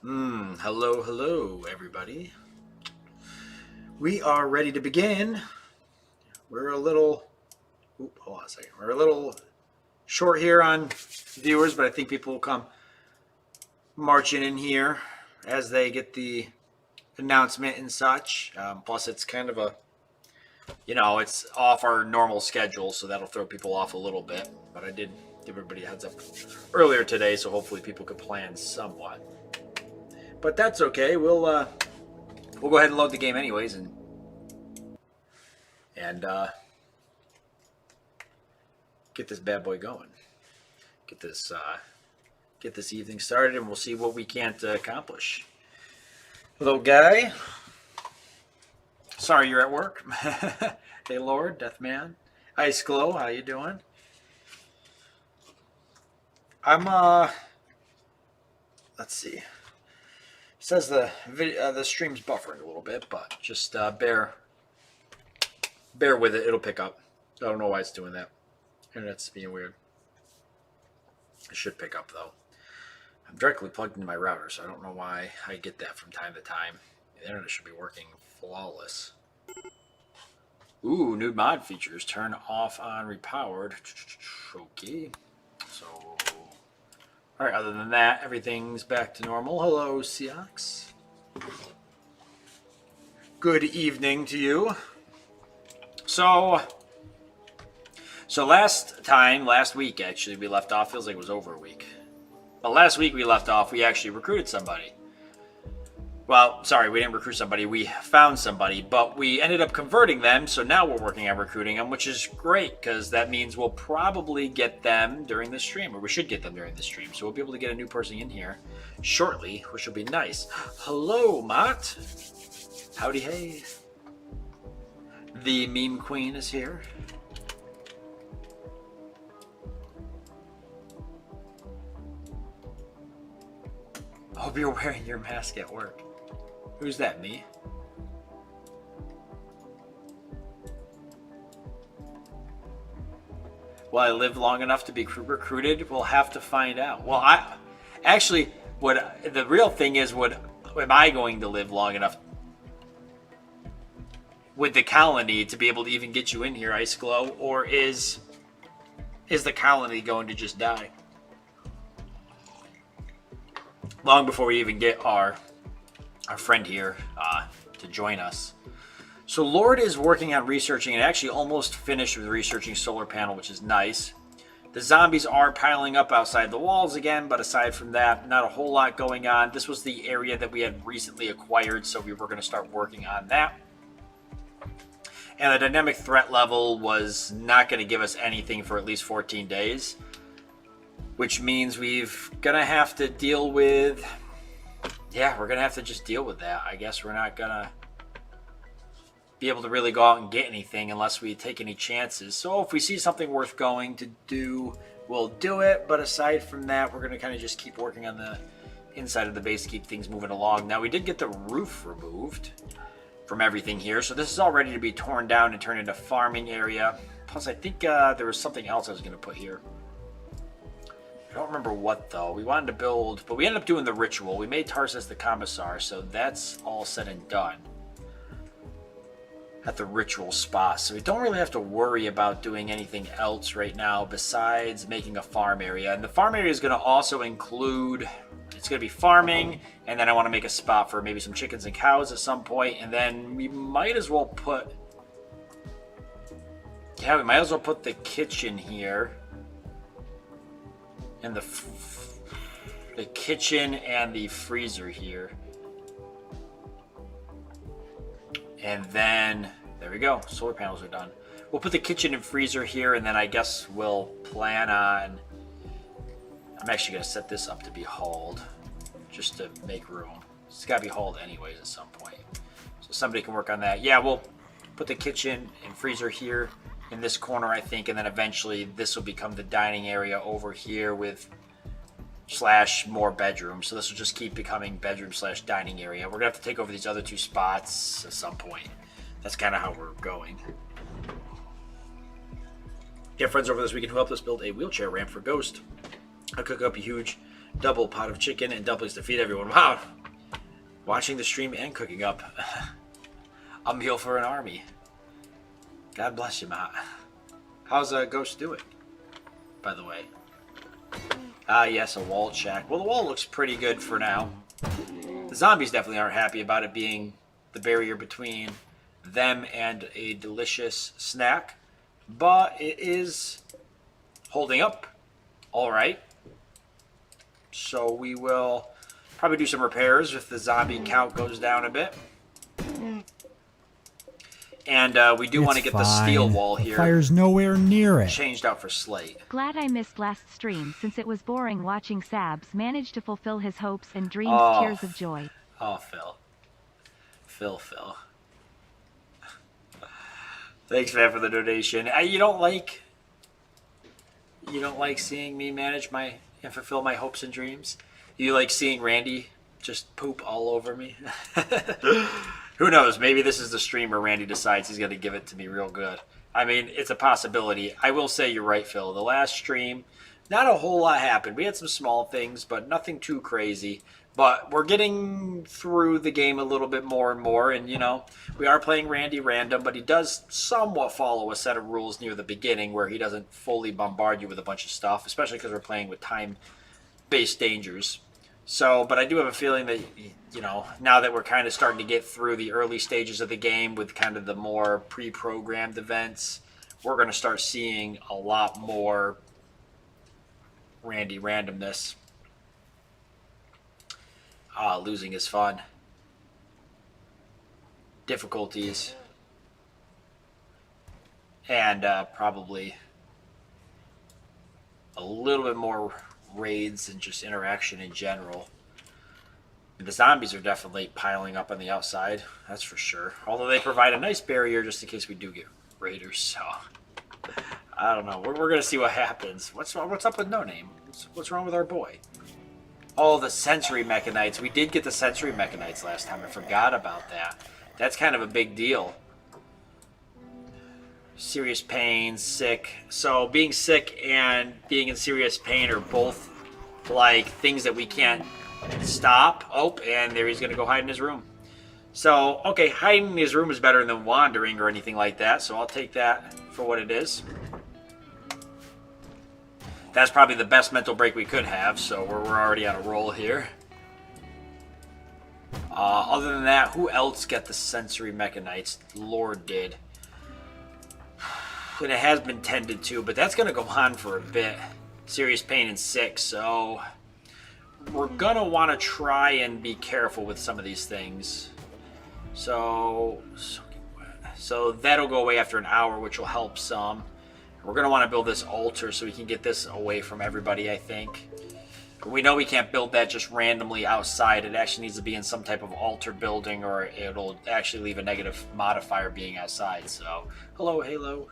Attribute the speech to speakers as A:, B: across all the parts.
A: Hello, everybody. We are ready to begin. We're a little, hold on a second. We're a little short here on viewers, but I think people will come marching in here as they get the announcement and such. Plus, it's kind of it's off our normal schedule, so that'll throw people off a little bit. But I did give everybody a heads up earlier today, so hopefully people could plan somewhat. But that's okay. We'll go ahead and load the game anyways, and get this bad boy going. Get this evening started, and we'll see what we can't accomplish. Hello, guy. Sorry you're at work. Hey, Lord, Deathman, Ice Glow. How you doing? I'm Let's see. It says the stream's buffering a little bit, but just bear with it. It'll pick up. I don't know why it's doing that. Internet's being weird. It should pick up though. I'm directly plugged into my router, so I don't know why I get that from time to time. The internet should be working flawless. Ooh, new mod features. Turn off on repowered. Okay. So, all right, other than that, everything's back to normal. Hello, Seox. Good evening to you. So last week, actually, we left off. Feels like it was over a week. But last week we left off, we actually recruited somebody. Well, sorry, we didn't recruit somebody. We found somebody, but we ended up converting them. So now we're working on recruiting them, which is great because that means we'll probably get them during the stream, or we should get them during the stream. So we'll be able to get a new person in here shortly, which will be nice. Hello, Mott. Howdy, hey. The meme queen is here. Hope you're wearing your mask at work. Who's that, me? Will I live long enough to be recruited? We'll have to find out. Well, the real thing is, am I going to live long enough with the colony to be able to even get you in here, Ice Glow, or is the colony going to just die long before we even get our friend here to join us? So Lord is working on researching and actually almost finished with researching solar panel, which is nice. The zombies are piling up outside the walls again, but aside from that, not a whole lot going on. This was the area that we had recently acquired, so we were going to start working on that. And the dynamic threat level was not going to give us anything for at least 14 days, which means we're going to have to deal with, we're going to have to just deal with that. I guess we're not going to be able to really go out and get anything unless we take any chances. So if we see something worth going to do, we'll do it. But aside from that, we're going to kind of just keep working on the inside of the base to keep things moving along. Now, we did get the roof removed from everything here, so this is all ready to be torn down and turned into farming area. Plus, I think there was something else I was going to put here. I don't remember what, though. We wanted to build, but we ended up doing the ritual. We made Tarsus the commissar, so that's all said and done at the ritual spot. So we don't really have to worry about doing anything else right now besides making a farm area. And the farm area is going to also include, it's going to be farming, and then I want to make a spot for maybe some chickens and cows at some point. And then we might as well put, the kitchen here. And the kitchen and the freezer here. And then, there we go. Solar panels are done. We'll put the kitchen and freezer here, and then I guess we'll plan on, I'm actually going to set this up to be hauled, just to make room. It's got to be hauled anyways at some point. So somebody can work on that. Yeah, we'll put the kitchen and freezer here in this corner, I think, and then eventually this will become the dining area over here with / more bedrooms. So this will just keep becoming bedroom / dining area. We're gonna have to take over these other two spots at some point. That's kind of how we're going. Get friends over this weekend who helped us build a wheelchair ramp for Ghost. I'll cook up a huge Double pot of chicken and dumplings to feed everyone. Wow. Watching the stream and cooking up a meal for an army. God bless you, Matt. How's Ghost doing, by the way? Yes, a wall check. Well, the wall looks pretty good for now. The zombies definitely aren't happy about it being the barrier between them and a delicious snack. But it is holding up all right. So we will probably do some repairs if the zombie count goes down a bit. And we do want to get the steel wall here.
B: The fire's nowhere near it.
A: Changed out for slate.
C: Glad I missed last stream since it was boring watching Sabs manage to fulfill his hopes and dreams. Tears of joy.
A: Oh, Phil. Thanks, man, for the donation. You don't like seeing me manage and fulfill my hopes and dreams? You like seeing Randy just poop all over me? Who knows? Maybe this is the stream where Randy decides he's going to give it to me real good. I mean, it's a possibility. I will say you're right, Phil. The last stream, not a whole lot happened. We had some small things, but nothing too crazy. But we're getting through the game a little bit more and more. And, we are playing Randy random, but he does somewhat follow a set of rules near the beginning where he doesn't fully bombard you with a bunch of stuff, especially because we're playing with time-based dangers. So, but I do have a feeling that, now that we're kind of starting to get through the early stages of the game with kind of the more pre-programmed events, we're going to start seeing a lot more Randy randomness. Losing is fun. Difficulties. And probably a little bit more raids and just interaction in general. And the zombies are definitely piling up on the outside, that's for sure. Although they provide a nice barrier just in case we do get raiders. So I don't know. We're gonna see what happens. What's up with No Name? What's wrong with our boy? Oh, the sensory mechanites. We did get the sensory mechanites last time. I forgot about that. That's kind of a big deal. Serious pain, sick. So being sick and being in serious pain are both like things that we can't stop. Oh, and there he's going to go hide in his room. So, okay, hiding in his room is better than wandering or anything like that. So I'll take that for what it is. That's probably the best mental break we could have. So we're already on a roll here. Other than that, who else got the sensory mechanites? Lord did. And it has been tended to, but that's going to go on for a bit. Serious pain and sick, so we're going to want to try and be careful with some of these things. So that'll go away after an hour, which will help some. We're going to want to build this altar so we can get this away from everybody, I think. We know we can't build that just randomly outside. It actually needs to be in some type of altar building, or it'll actually leave a negative modifier being outside. So, hello, Halo.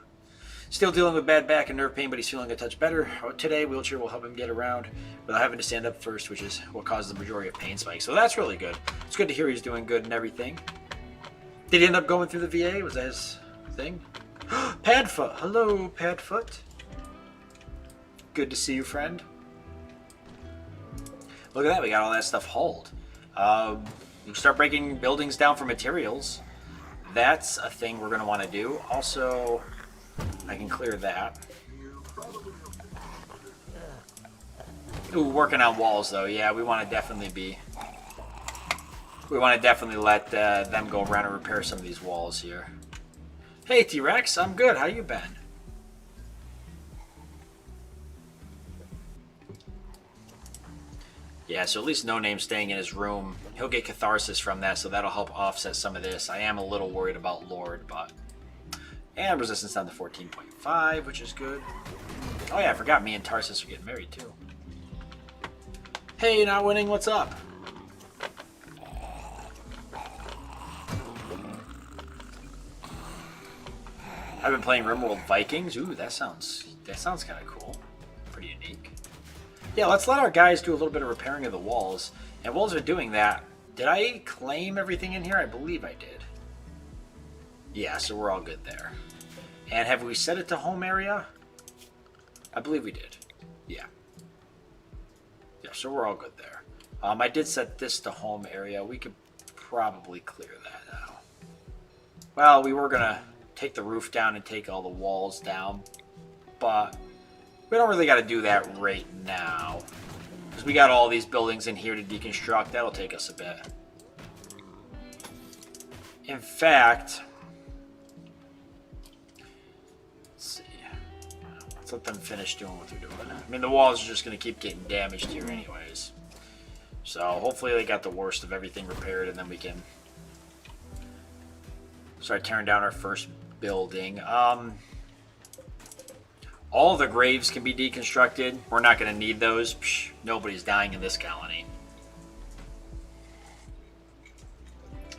A: Still dealing with bad back and nerve pain, but he's feeling a touch better. Today, wheelchair will help him get around without having to stand up first, which is what causes the majority of pain spikes. So that's really good. It's good to hear he's doing good and everything. Did he end up going through the VA? Was that his thing? Padfoot. Hello, Padfoot. Good to see you, friend. Look at that. We got all that stuff hauled. We start breaking buildings down for materials. That's a thing we're going to want to do. Also, I can clear that. Ooh, working on walls, though. Yeah, we want to definitely let them go around and repair some of these walls here. Hey, T-Rex. I'm good. How you been? Yeah, so at least No Name staying in his room. He'll get catharsis from that, so that'll help offset some of this. I am a little worried about Lord, but... And resistance down to 14.5, which is good. Oh yeah, I forgot me and Tarsus are getting married, too. Hey, Not Winning, what's up? I've been playing Rimworld Vikings. Ooh, that sounds kind of cool. Pretty unique. Yeah, let's let our guys do a little bit of repairing of the walls. And while they're doing that, did I claim everything in here? I believe I did. Yeah, so we're all good there. And have we set it to home area? I believe we did. Yeah. Yeah. so we're all good there. I did set this to home area. We could probably clear that now. Well, we were gonna take the roof down and take all the walls down, but we don't really got to do that right now because we got all these buildings in here to deconstruct. That'll take us a bit. In fact, let's see. Let's let them finish doing what they're doing. I mean, the walls are just going to keep getting damaged here anyways. So hopefully they got the worst of everything repaired, and then we can start tearing down our first building. All the graves can be deconstructed. We're not going to need those. Psh, nobody's dying in this colony.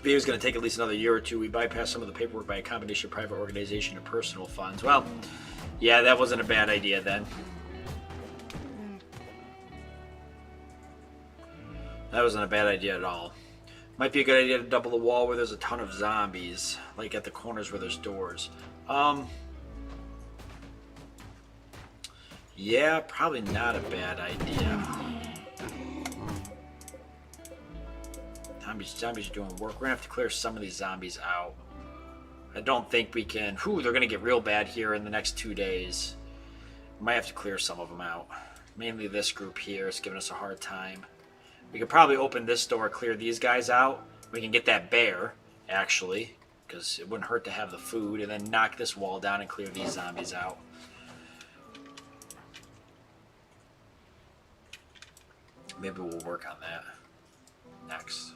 A: Video is going to take at least another year or two. We bypass some of the paperwork by a combination of private organization and personal funds. Well, yeah, that wasn't a bad idea then. That wasn't a bad idea at all. Might be a good idea to double the wall where there's a ton of zombies, like at the corners where there's doors. Yeah, probably not a bad idea. Zombies are doing work. We're gonna have to clear some of these zombies out. I don't think we can. Whew, they're gonna get real bad here in the next 2 days. We might have to clear some of them out. Mainly this group here is giving us a hard time. We could probably open this door, clear these guys out. We can get that bear, actually, because it wouldn't hurt to have the food, and then knock this wall down and clear these zombies out. Maybe we'll work on that next.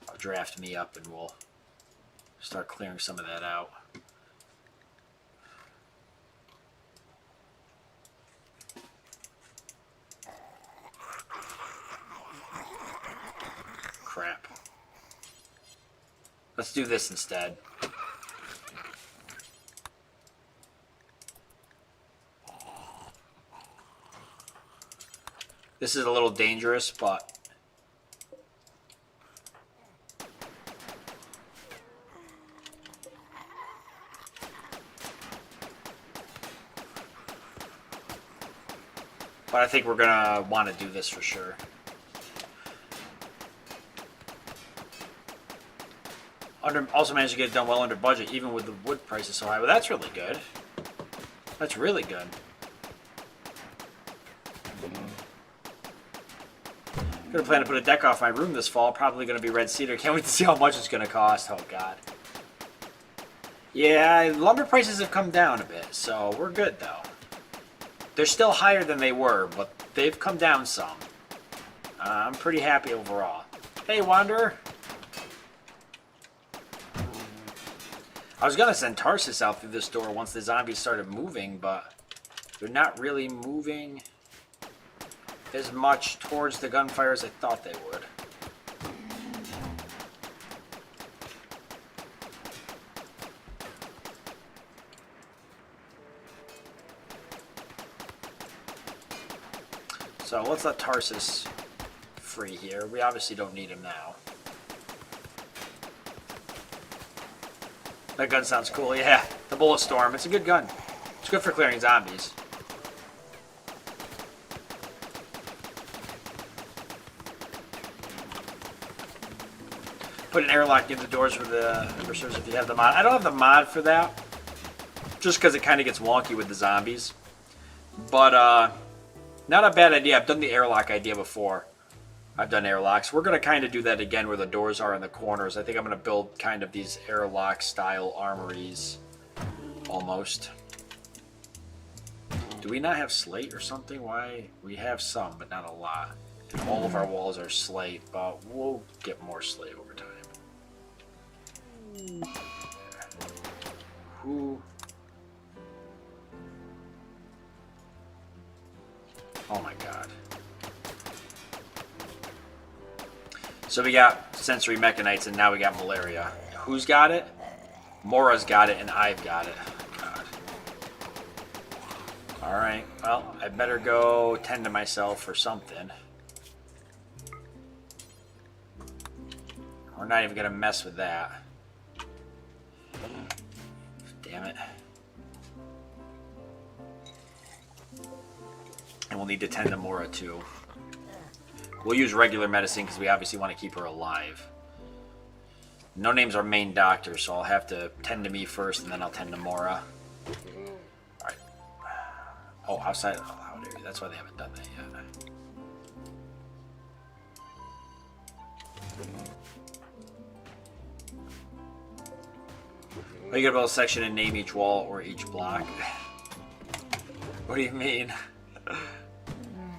A: I'll draft me up and we'll start clearing some of that out. Crap. Let's do this instead. This is a little dangerous, but I think we're gonna want to do this for sure. Also managed to get it done well under budget, even with the wood prices so high. Well, that's really good. That's really good. Gonna plan to put a deck off my room this fall. Probably gonna be red cedar. Can't wait to see how much it's gonna cost. Oh god. Yeah, lumber prices have come down a bit, so we're good though. They're still higher than they were, but they've come down some. I'm pretty happy overall. Hey, Wanderer. I was gonna send Tarsus out through this door once the zombies started moving, but they're not really moving as much towards the gunfire as I thought they would. So let's let Tarsus free here. We obviously don't need him now. That gun sounds cool. Yeah, the Bullet Storm. It's a good gun. It's good for clearing zombies. Put an airlock in the doors for the reserves if you have the mod. I don't have the mod for that, just because it kind of gets wonky with the zombies. But not a bad idea. I've done the airlock idea before. I've done airlocks. We're going to kind of do that again where the doors are in the corners. I think I'm going to build kind of these airlock style armories almost. Do we not have slate or something? Why? We have some, but not a lot. And all of our walls are slate, but we'll get more slate over time. Who? Oh my god. So we got sensory mechanites and now we got malaria. Who's got it? Mora's got it and I've got it. God. Alright, well, I better go tend to myself or something. We're not even gonna mess with that. Damn it. we'll need to tend to Mora too. We'll use regular medicine because we obviously want to keep her alive. No Name's our main doctor, so I'll have to tend to me first, and then I'll tend to Mora. Alright. Oh, outside of the allowed area. That's why they haven't done that yet. Are you gonna build a section and name each wall or each block? What do you mean?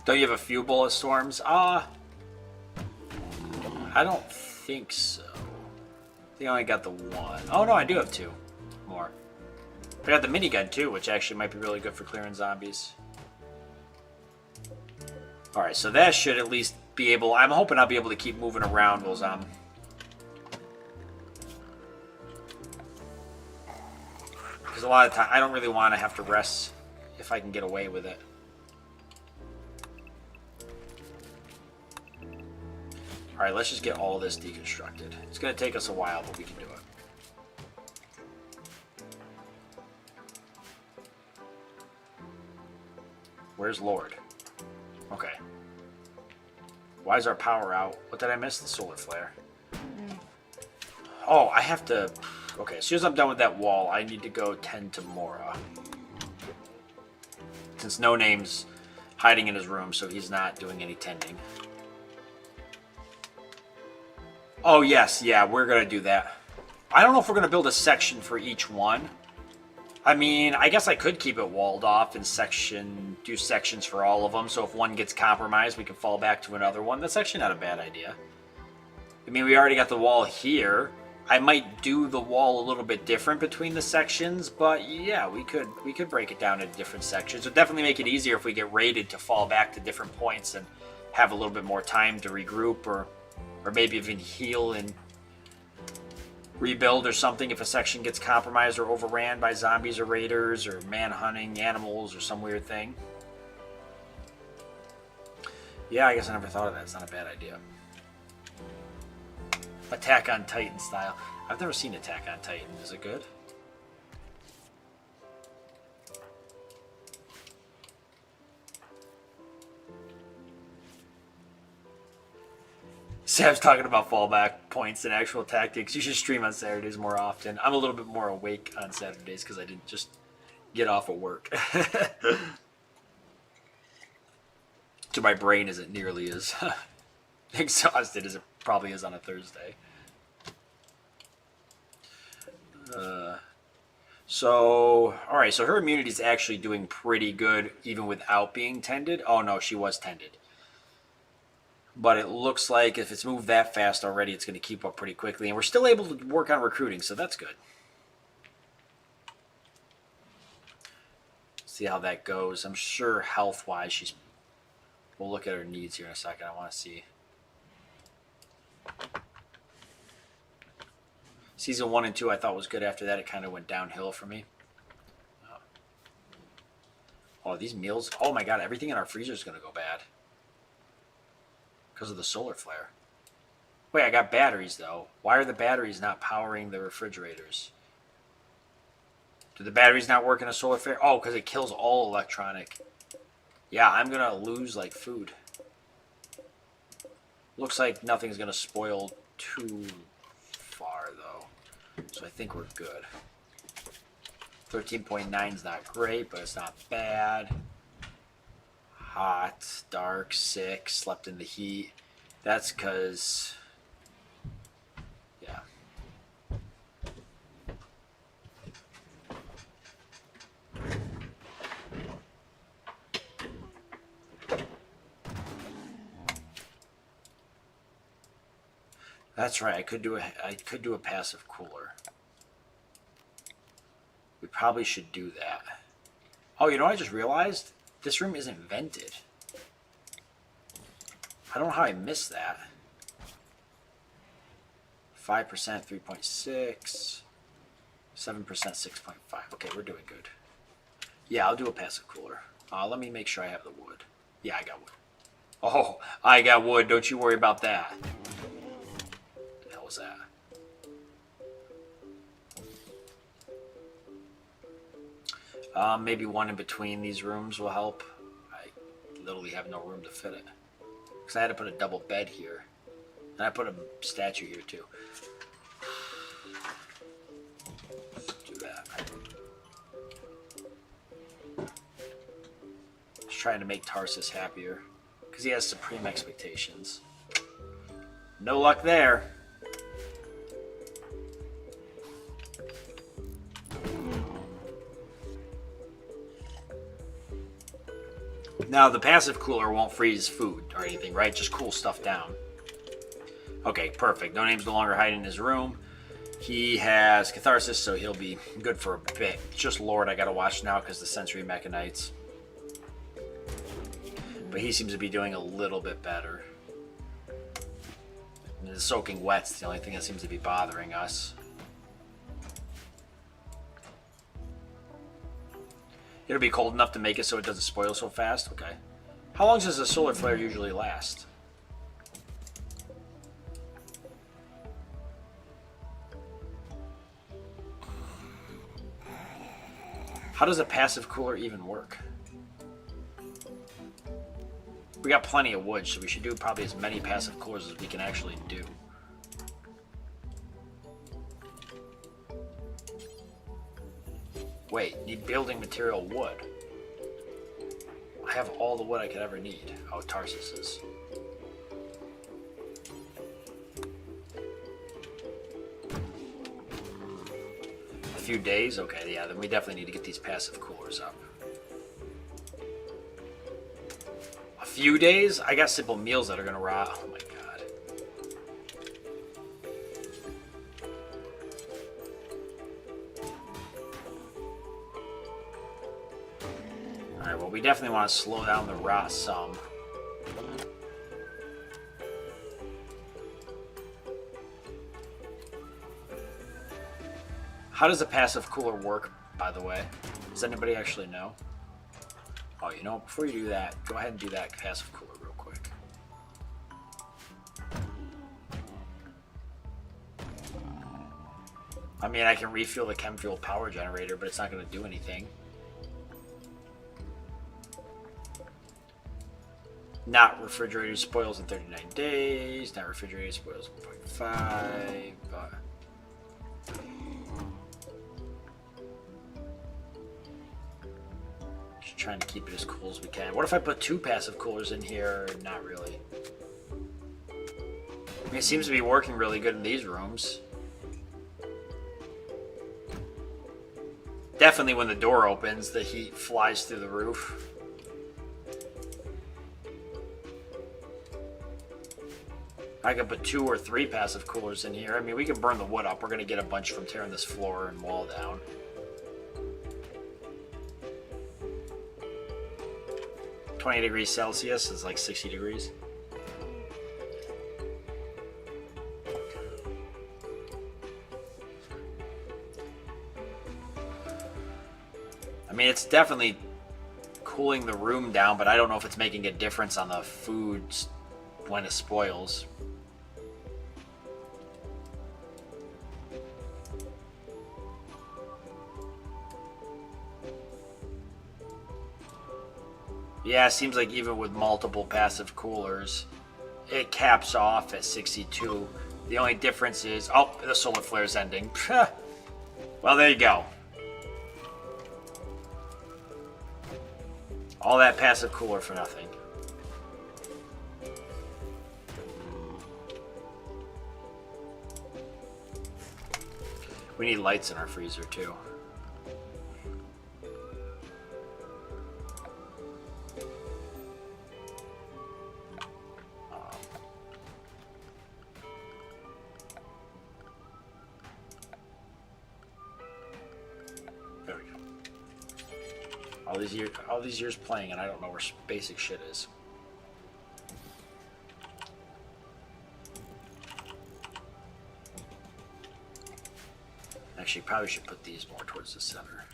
A: Don't you have a few bullet storms? I don't think so. I think I only got the one. Oh no, I do have two more. I got the minigun too, which actually might be really good for clearing zombies. Alright, so that should at least be able... I'm hoping I'll be able to keep moving around while I'm... Because a lot of time, I don't really want to have to rest if I can get away with it. Alright, let's just get all this deconstructed. It's going to take us a while, but we can do it. Where's Lord? Okay. Why is our power out? What did I miss? The solar flare. Oh, I have to... Okay, as soon as I'm done with that wall, I need to go tend to Mora. Since No Name's hiding in his room, so he's not doing any tending. Oh, yes, yeah, we're going to do that. I don't know if we're going to build a section for each one. I mean, I guess I could keep it walled off and do sections for all of them, so if one gets compromised, we can fall back to another one. That's actually not a bad idea. I mean, we already got the wall here. I might do the wall a little bit different between the sections, but yeah, we could break it down into different sections. It would definitely make it easier if we get raided to fall back to different points and have a little bit more time to regroup or maybe even heal and rebuild or something if a section gets compromised or overran by zombies or raiders or man-hunting animals or some weird thing. Yeah, I guess I never thought of that. It's not a bad idea. Attack on Titan style. I've never seen Attack on Titan. Is it good? Sam's talking about fallback points and actual tactics. You should stream on Saturdays more often. I'm a little bit more awake on Saturdays because I didn't just get off of work. So my brain isn't nearly as exhausted as it probably is on a Thursday. Alright, so her immunity is actually doing pretty good even without being tended. Oh no, she was tended. But it looks like if it's moved that fast already, it's going to keep up pretty quickly. And we're still able to work on recruiting, so that's good. See how that goes. I'm sure health-wise, she's... We'll look at her needs here in a second. I want to see. Season 1 and 2 I thought was good. After that, it kind of went downhill for me. Oh, these meals... Oh my god, everything in our freezer is going to go bad. Because of the solar flare. Wait, I got batteries, though. Why are the batteries not powering the refrigerators? Do the batteries not work in a solar flare? Oh, because it kills all electronic. Yeah, I'm going to lose, like, food. Looks like nothing's going to spoil too far, though. So I think we're good. 13.9 is not great, but it's not bad. Hot, dark, sick, slept in the heat. That's because... Yeah. That's right. I could do a passive cooler. We probably should do that. Oh, you know what I just realized? This room isn't vented. I don't know how I missed that. 5%, 3.6. 7%, 6.5. Okay, we're doing good. Yeah, I'll do a passive cooler. Let me make sure I have the wood. Yeah, I got wood. Oh, I got wood. Don't you worry about that. What the hell was that? Maybe one in between these rooms will help. literally have no room to fit it. Because I had to put a double bed here. And I put a statue here too. Do that. Just trying to make Tarsus happier. Because he has supreme expectations. No luck there. Now, the passive cooler won't freeze food or anything, right? Just cool stuff down. Okay, perfect. No Name's no longer hiding in his room. He has Catharsis, so he'll be good for a bit. Just Lord I gotta watch now because the Sensory Mechanites. But he seems to be doing a little bit better. And the Soaking Wet's the only thing that seems to be bothering us. It'll be cold enough to make it so it doesn't spoil so fast? Okay. How long does a solar flare usually last? How does a passive cooler even work? We got plenty of wood, so we should do probably as many passive coolers as we can actually do. Wait, need building material wood. I have all the wood I could ever need. Oh, Tarsus is. A few days? Okay, yeah, then we definitely need to get these passive coolers up. A few days? I got simple meals that are gonna rot. Oh my god. Alright, well, we definitely want to slow down the rot some. How does a passive cooler work, by the way? Does anybody actually know? Oh, you know, before you do that, go ahead and do that passive cooler real quick. I mean, I can refuel the chem fuel power generator, but it's not going to do anything. Not refrigerated spoils in 39 days. Not refrigerated spoils 1.5. Just trying to keep it as cool as we can. What if I put 2 passive coolers in here? Not really. I mean, it seems to be working really good in these rooms. Definitely when the door opens, the heat flies through the roof. I could put 2 or 3 passive coolers in here. I mean, we can burn the wood up. We're going to get a bunch from tearing this floor and wall down. (20°C) is like 60 degrees. I mean, it's definitely cooling the room down, but I don't know if it's making a difference on the food when it spoils. Yeah, it seems like even with multiple passive coolers, it caps off at 62. The only difference is, oh, the solar flare's ending. Well, there you go. All that passive cooler for nothing. We need lights in our freezer too. There we go. All these years playing, and I don't know where basic shit is. Actually, probably should put these more towards the center.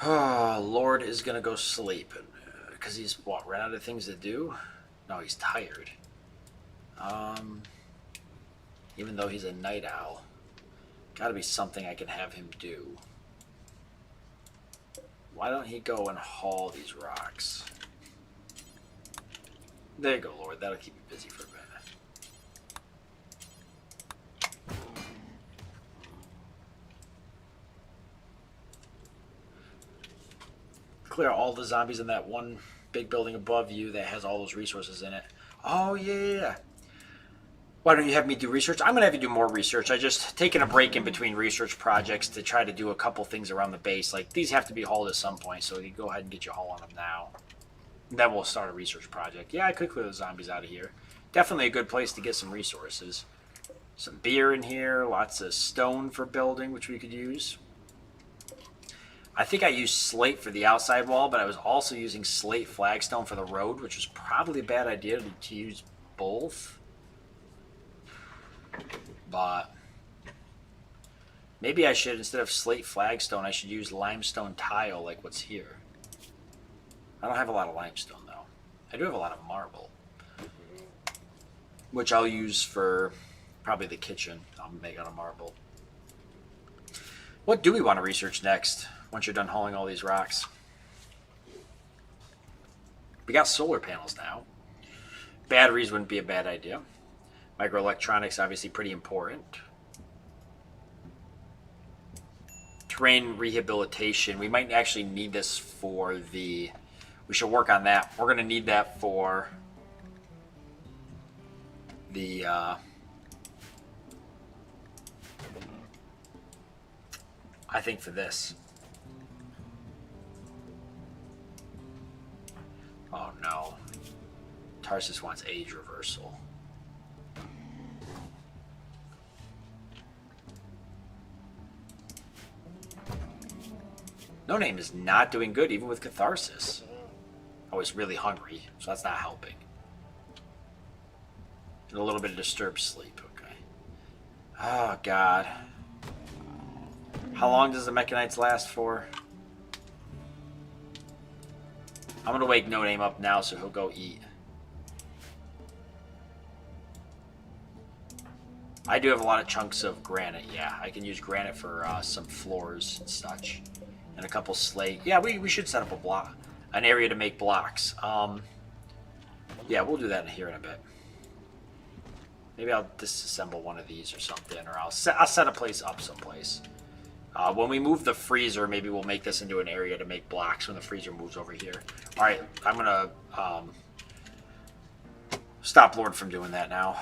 A: Oh, Lord is gonna go sleep because he's what, ran out of things to do? No, he's tired. Even though he's a night owl, gotta be something I can have him do. Why don't he go and haul these rocks? There you go, Lord. That'll keep you busy for a minute. Clear all the zombies in that one big building above you that has all those resources in it. Oh, yeah. Why don't you have me do research? I'm going to have you do more research. I just taken a break in between research projects to try to do a couple things around the base. Like, these have to be hauled at some point, so you go ahead and get your haul on them now. And then we'll start a research project. Yeah, I could clear the zombies out of here. Definitely a good place to get some resources. Some beer in here, lots of stone for building, which we could use. I think I used slate for the outside wall, but I was also using slate flagstone for the road, which was probably a bad idea to use both. But maybe I should, instead of slate flagstone, I should use limestone tile like what's here. I don't have a lot of limestone, though. I do have a lot of marble, which I'll use for probably the kitchen. I'll make out of marble. What do we want to research next once you're done hauling all these rocks? We got solar panels now. Batteries wouldn't be a bad idea. Microelectronics, obviously pretty important. Terrain rehabilitation. We might actually need this for the... We should work on that. We're going to need that for the... I think for this. Oh no. Tarsus wants age reversal. No Name is not doing good even with catharsis. Oh, he's really hungry, so that's not helping. And a little bit of disturbed sleep, okay. Oh god. How long does the Mechanites last for? I'm gonna wake No Name up now so he'll go eat. I do have a lot of chunks of granite, yeah. I can use granite for some floors and such. And a couple slate. Yeah, we should set up a block, an area to make blocks. Yeah, we'll do that here in a bit. Maybe I'll disassemble one of these or something, or I'll set a place up someplace. When we move the freezer, maybe we'll make this into an area to make blocks when the freezer moves over here. All right, I'm gonna stop Lord from doing that now,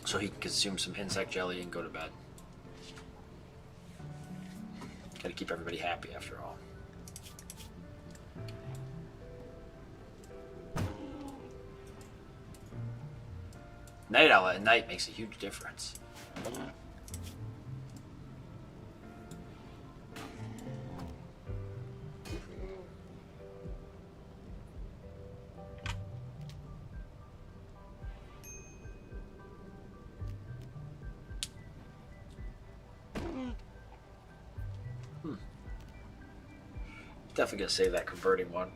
A: so he can consume some insect jelly and go to bed. Got to keep everybody happy after all. Night owl at night makes a huge difference. Definitely gonna save that converting one.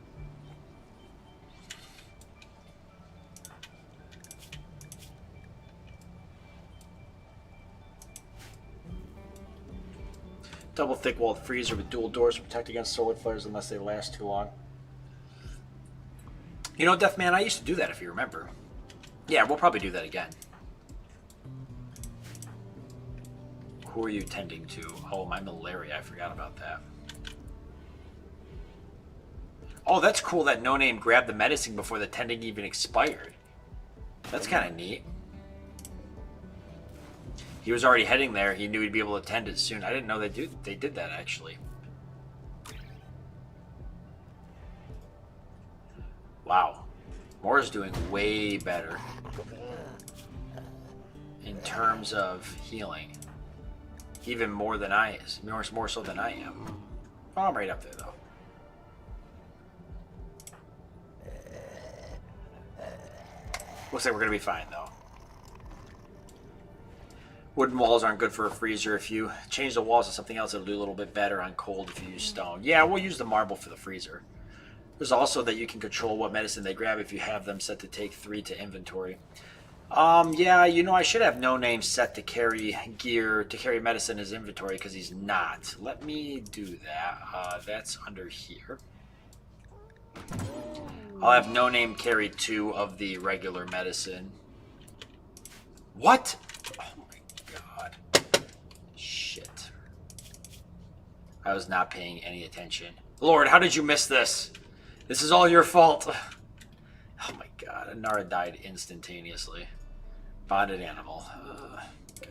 A: Double thick walled freezer with dual doors to protect against solar flares unless they last too long. You know, Deathman, I used to do that if you remember. Yeah, we'll probably do that again. Who are you tending to? Oh, my malaria. I forgot about that. Oh, that's cool that No Name grabbed the medicine before the tending even expired. That's kind of neat. He was already heading there. He knew he'd be able to tend it soon. I didn't know they did that, actually. Wow. Mora's doing way better in terms of healing. Even more than I is. More so than I am. Oh, I'm right up there, though. Looks like we're going to be fine, though. Wooden walls aren't good for a freezer. If you change the walls to something else, it'll do a little bit better on cold if you use stone. Yeah, we'll use the marble for the freezer. There's also that you can control what medicine they grab if you have them set to take 3 to inventory. Yeah, you know, I should have no name set to carry gear, to carry medicine in his inventory because he's not. Let me do that. That's under here. I'll have no name carry 2 of the regular medicine. What? Oh my god. Shit. I was not paying any attention. Lord, how did you miss this? This is all your fault. Oh my god. Anara died instantaneously. Bonded animal. Okay.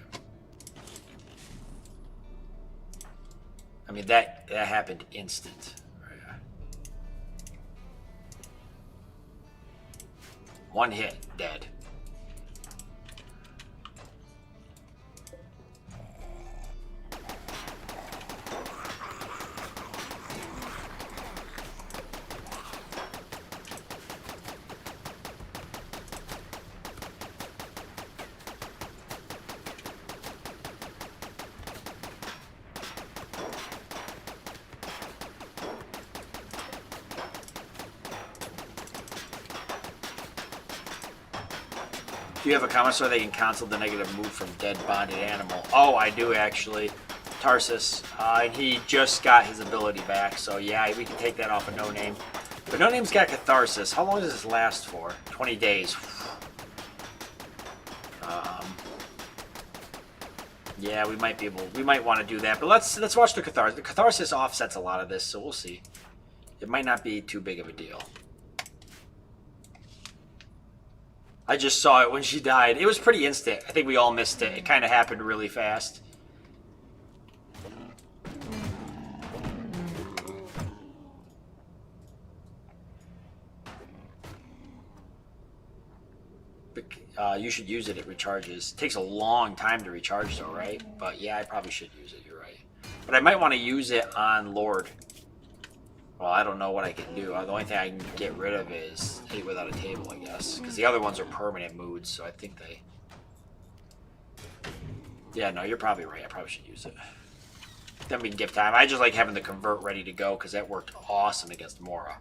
A: I mean, that happened instant. One hit, dead. Do you have a comment so they can cancel the negative move from dead bonded animal? Oh, I do actually. Tarsus. And he just got his ability back, so yeah, we can take that off of No Name. But No Name's got Catharsis. How long does this last for? 20 days. Yeah, we might want to do that. But let's watch the Catharsis. The Catharsis offsets a lot of this, so we'll see. It might not be too big of a deal. I just saw it when she died. It was pretty instant. I think we all missed it. It kind of happened really fast. You should use it. It recharges. It takes a long time to recharge though, right? But yeah, I probably should use it. You're right. But I might want to use it on Lord. Well, I don't know what I can do. The only thing I can get rid of is Hate Without a Table, I guess. Because the other ones are permanent moods, so I think they... Yeah, no, you're probably right. I probably should use it. Then we can give time. I just like having the Convert ready to go, because that worked awesome against Mora.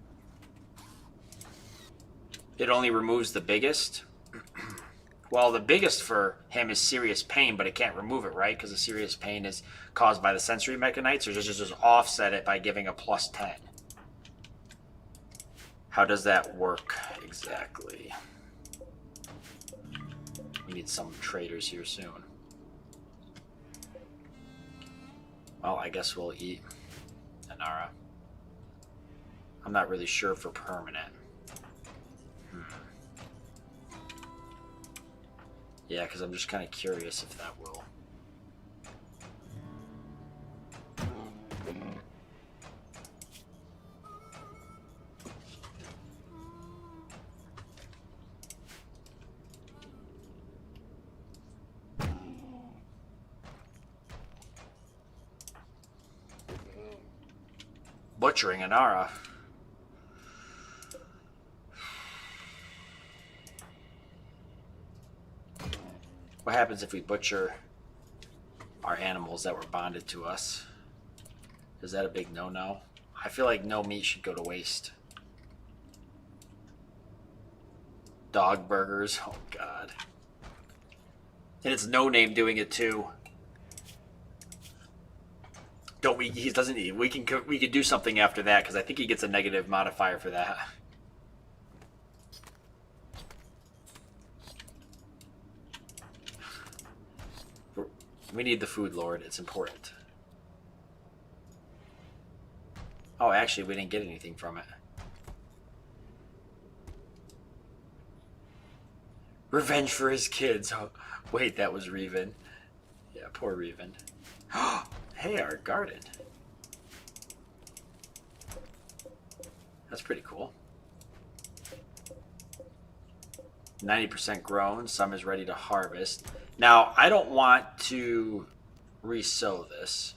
A: It only removes the biggest. Well, the biggest for him is Serious Pain, but it can't remove it, right? Because the Serious Pain is caused by the Sensory Mechanites, or just offset it by giving a plus 10. How does that work exactly? We need some traders here soon. Well, I guess we'll eat Anara. I'm not really sure for permanent. Yeah, because I'm just kind of curious if that will. Butchering Anara. What happens if we butcher our animals that were bonded to us? Is that a big no-no? I feel like no meat should go to waste. Dog burgers. Oh, God. And it's No Name doing it, too. Don't we? He doesn't. We can do something after that because I think he gets a negative modifier for that. We need the food, Lord. It's important. Oh, actually, we didn't get anything from it. Revenge for his kids. Oh, wait, that was Reven. Yeah, poor Reven. Hey, our garden. That's pretty cool. 90% grown. Some is ready to harvest. Now, I don't want to re-sow this.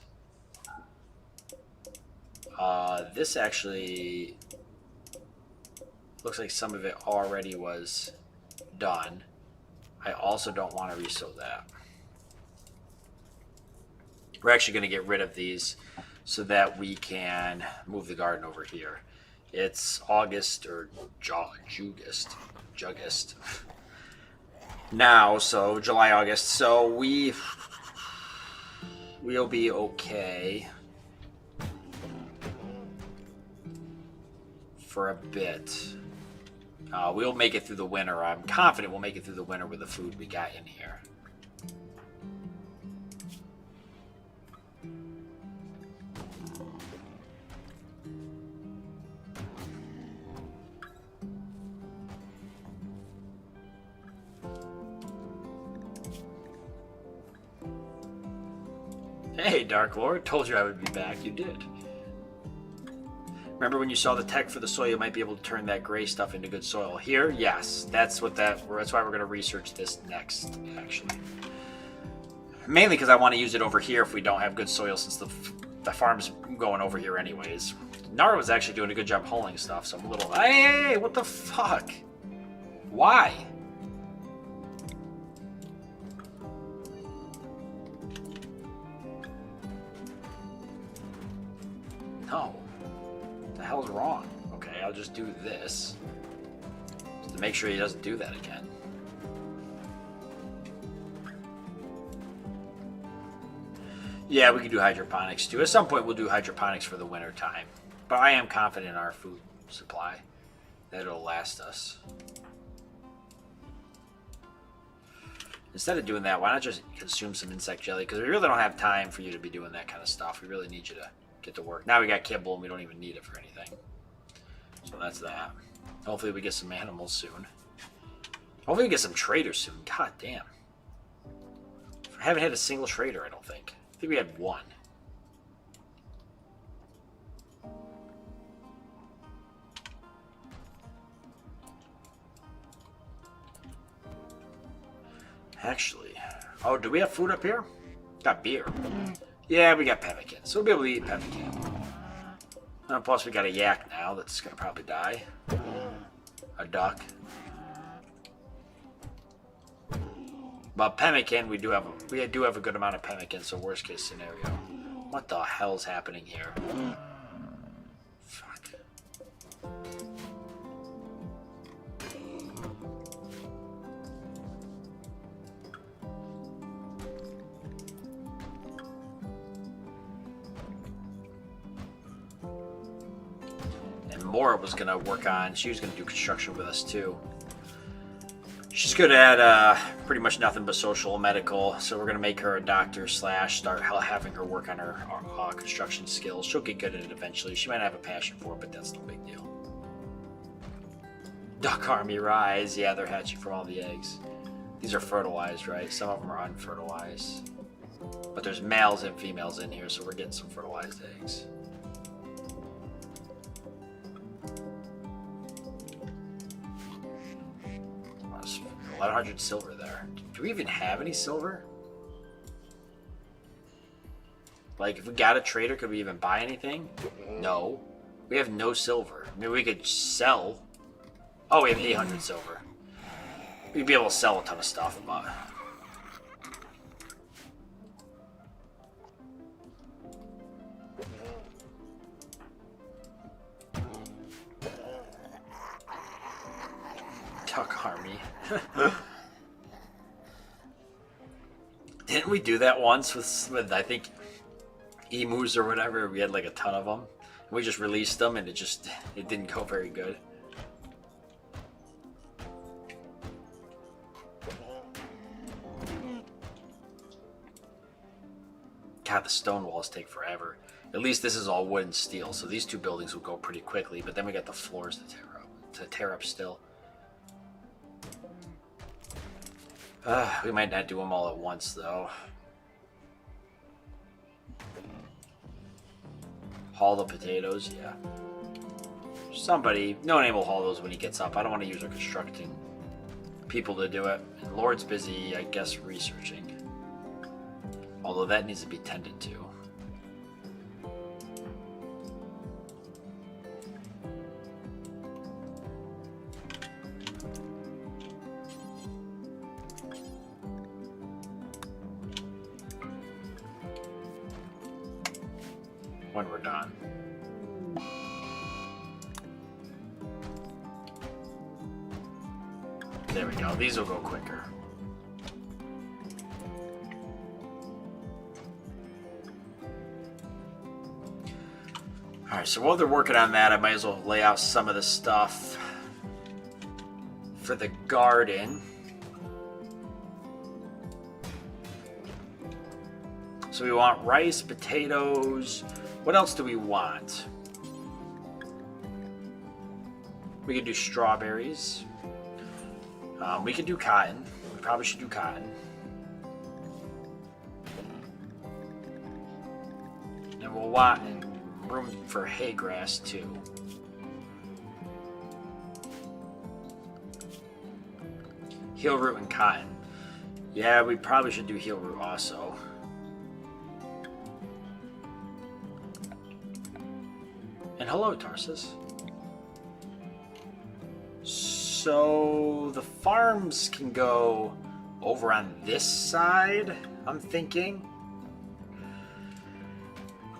A: This actually looks like some of it already was done. I also don't want to re-sow that. We're actually going to get rid of these so that we can move the garden over here. It's August or Jugust. now, so July, August. So we'll be okay for a bit. We'll make it through the winter. I'm confident we'll make it through the winter with the food we got in here. Hey, Dark Lord, told you I would be back. You did. Remember when you saw the tech for the soil, you might be able to turn that gray stuff into good soil. Here, yes, that's why we're going to research this next, actually. Mainly because I want to use it over here if we don't have good soil, since the farm's going over here anyways. Nara was actually doing a good job hauling stuff, so I'm a little... Hey, what the fuck? Why? No. What the hell's wrong? Okay, I'll just do this. Just to make sure he doesn't do that again. Yeah, we can do hydroponics too. At some point we'll do hydroponics for the winter time. But I am confident in our food supply that it'll last us. Instead of doing that, why not just consume some insect jelly? Because we really don't have time for you to be doing that kind of stuff. We really need you to get to work. Now we got kibble and we don't even need it for anything. So that's that. Hopefully we get some animals soon. Hopefully we get some traders soon. God damn. I haven't had a single trader, I don't think. I think we had one. Actually, oh, do we have food up here? Got beer. Yeah, we got pemmican, so we'll be able to eat pemmican. Plus, we got a yak now that's gonna probably die. A duck. But pemmican, we do have a good amount of pemmican. So worst case scenario, what the hell's happening here? Fuck. Mora was going to work on, she was going to do construction with us too. She's good at pretty much nothing but social and medical, so we're going to make her a doctor / start having her work on her construction skills. She'll get good at it eventually. She might have a passion for it, but that's no big deal. Duck Army rise. Yeah, they're hatching from all the eggs. These are fertilized, right? Some of them are unfertilized. But there's males and females in here, so we're getting some fertilized eggs. 1,100 silver there. Do we even have any silver? Like, if we got a trader, could we even buy anything? No. We have no silver. I mean, we could sell. Oh, we have 800 silver. We'd be able to sell a ton of stuff, but... Duck Army. Didn't we do that once with I think emus or whatever? We had like a ton of them. We just released them and it didn't go very good. God, the stone walls take forever. At least this is all wood and steel, so these two buildings will go pretty quickly, but then we got the floors to tear up still. We might not do them all at once, though. Haul the potatoes, yeah. No one will haul those when he gets up. I don't want to use our constructing people to do it. And Lord's busy, I guess, researching. Although that needs to be tended to. When we're done. There we go. These will go quicker. Alright, so while they're working on that, I might as well lay out some of the stuff for the garden. So we want rice, potatoes. What else do we want? We could do strawberries. We could do cotton. We probably should do cotton. And we'll want room for hay grass too. Heel root and cotton. Yeah, we probably should do heel root also. And hello, Tarsus. So the farms can go over on this side, I'm thinking.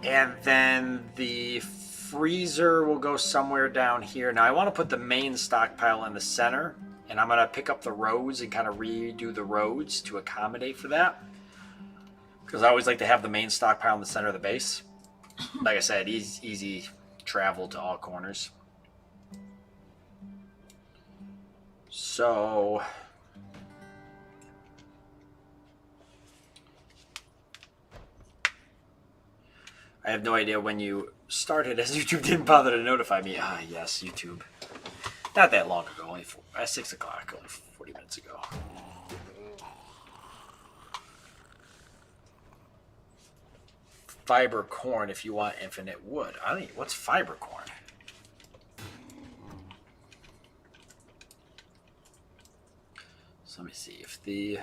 A: And then the freezer will go somewhere down here. Now I want to put the main stockpile in the center, and I'm going to pick up the roads and kind of redo the roads to accommodate for that. Because I always like to have the main stockpile in the center of the base. Like I said, easy travel to all corners. So I have no idea when you started, as YouTube didn't bother to notify me. Ah, yes, YouTube. Not that long ago, only 6 o'clock, only 40 minutes ago. Fiber corn if you want infinite wood. I don't. What's fiber corn? So let me see if the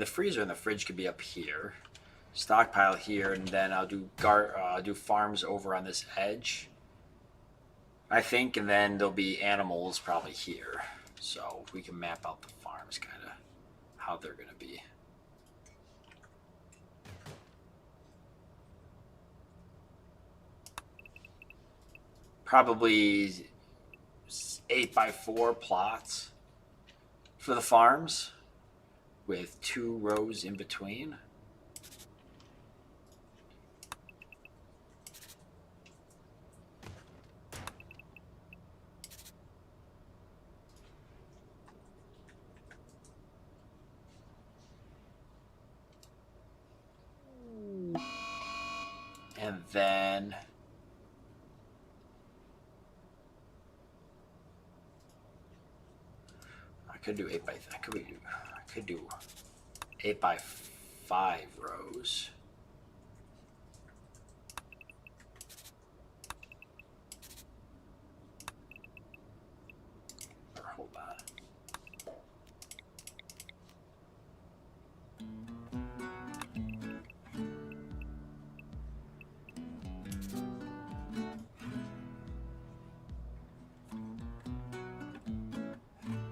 A: freezer and the fridge could be up here. Stockpile here, and then I'll do farms over on this edge, I think, and then there'll be animals probably here. So we can map out the farms, kind of how they're going to be. Probably 8x4 plots for the farms with 2 rows in between. And then I could do 8x5 rows. Or hold on.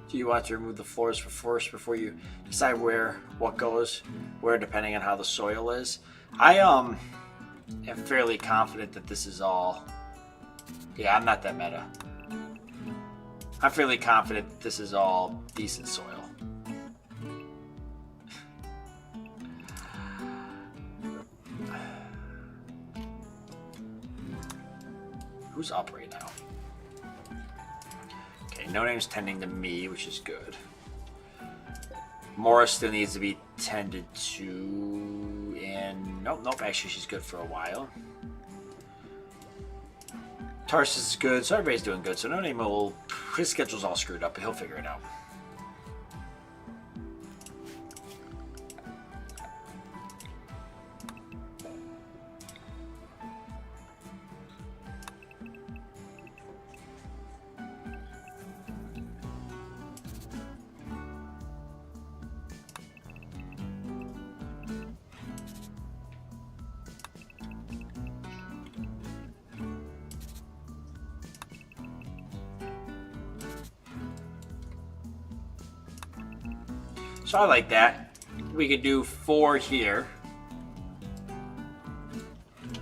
A: Do you want to remove the floors first before you decide what goes where, depending on how the soil is? I am fairly confident that this is all. Yeah, I'm not that meta. I'm fairly confident that this is all decent soil. Who's up right now? No name's tending to me, which is good. Morris still needs to be tended to, and nope, actually she's good for a while. Tarsus is good, so everybody's doing good. So no name his schedule's all screwed up, but he'll figure it out. So I like that. We could do 4 here.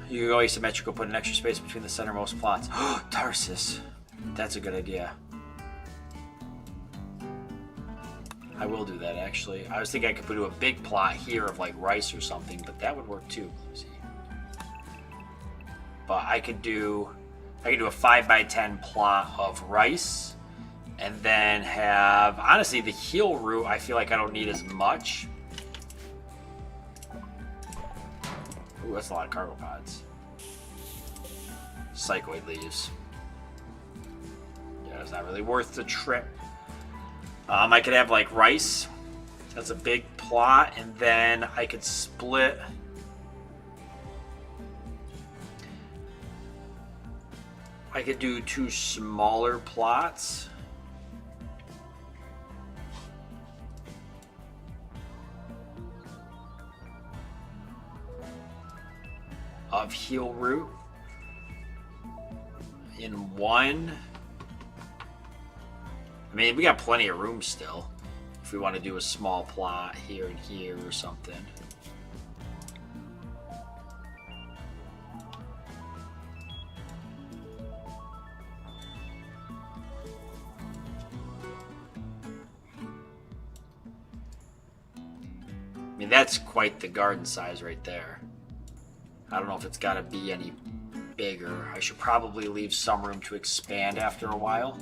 A: You could go asymmetrical, put an extra space between the centermost plots. Tarsus. That's a good idea. I will do that, actually. I was thinking I could do a big plot here of like rice or something, but that would work too. Let me see. but I could do a 5x10 plot of rice, and then have, honestly, the heal root. I feel like I don't need as much. Ooh, that's a lot of cargo pods. Psychoid leaves. Yeah, it's not really worth the trip. I could have like rice. That's a big plot, and then I could split. I could do 2 smaller plots. Of heal root in one. I mean, we got plenty of room still if we want to do a small plot here and here or something. I mean, that's quite the garden size right there. I don't know if it's got to be any bigger. I should probably leave some room to expand after a while.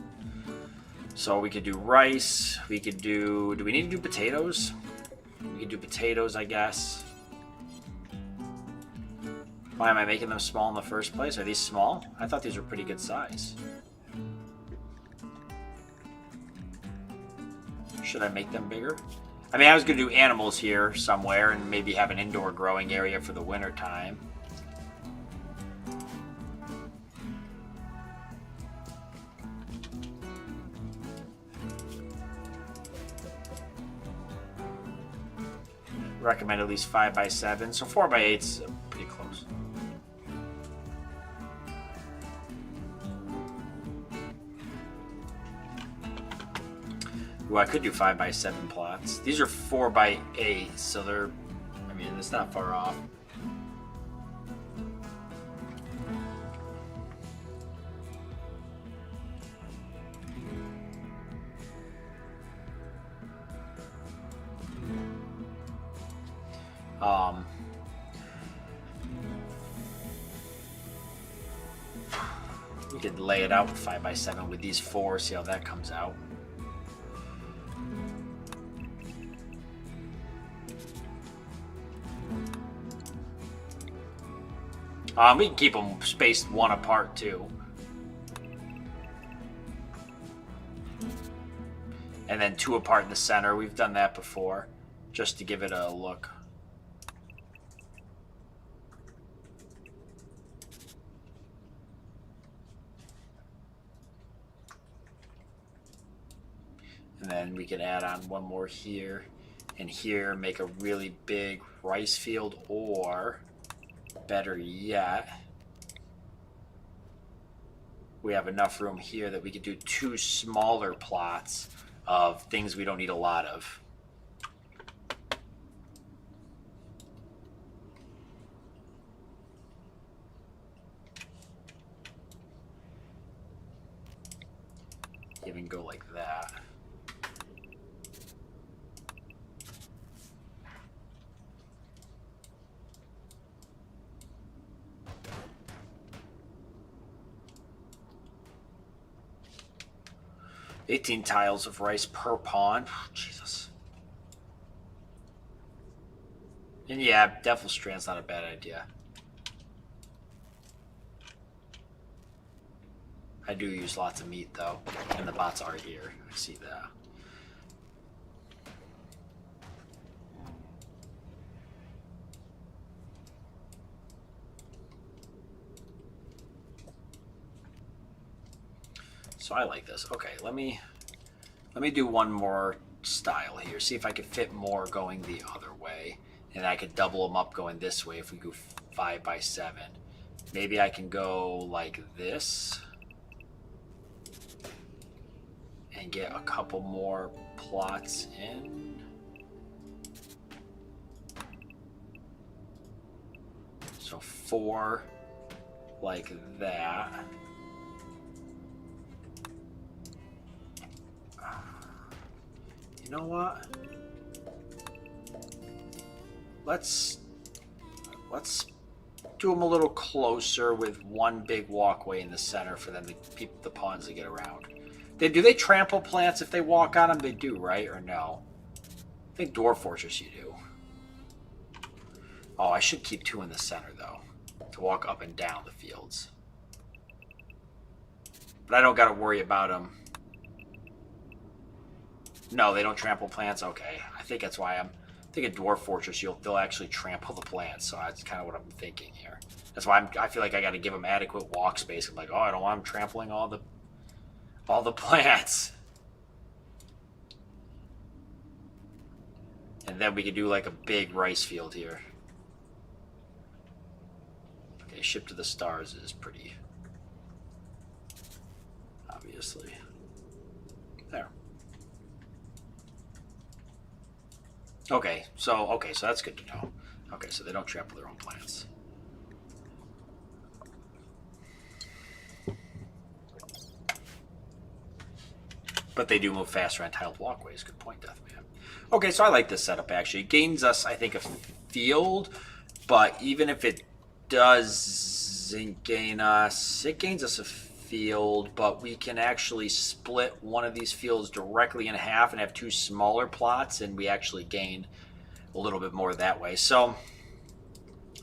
A: So we could do rice. We could do we need to do potatoes? We could do potatoes, I guess. Why am I making them small in the first place? Are these small? I thought these were pretty good size. Should I make them bigger? I mean, I was going to do animals here somewhere and maybe have an indoor growing area for the winter time. Recommend at least 5x7, so 4x8's pretty close. Ooh, I could do 5x7 plots. These are 4x8, so they're, I mean, it's not far off. We could lay it out with 5x7 with these 4, see how that comes out. We can keep them spaced 1 apart too. And then 2 apart in the center. We've done that before, just to give it a look. And then we can add on 1 more here and here, make a really big rice field, or better yet, we have enough room here that we could do 2 smaller plots of things we don't need a lot of. Even go like that. $18 tiles of rice per pond. Jesus. And yeah, Devil Strand's not a bad idea. I do use lots of meat though, and the bots are here. I see that. So I like this. Okay, let me do 1 more style here. See if I could fit more going the other way, and I could double them up going this way if we go 5x7. Maybe I can go like this and get a couple more plots in. So 4 like that. You know what? Let's do them a little closer with one big walkway in the center for them to keep the pawns to get around. Do they trample plants if they walk on them? They do, right? Or no? I think Dwarf Fortress you do. Oh, I should keep 2 in the center, though, to walk up and down the fields. But I don't got to worry about them. No, they don't trample plants? Okay. I think that's why I'm thinking Dwarf Fortress, they'll actually trample the plants. So that's kind of what I'm thinking here. That's why I feel like I got to give them adequate walk space. I'm like, oh, I don't want them trampling all the plants. And then we could do like a big rice field here. Okay, Ship to the Stars is pretty... obviously. There. Okay, so that's good to know. Okay, so they don't trample their own plants. But they do move faster on tiled walkways. Good point, Deathman. Okay, so I like this setup, actually. It gains us, I think, a field, but even if it doesn't gain us... it gains us a field, but we can actually split one of these fields directly in half and have 2 smaller plots, and we actually gain a little bit more that way. So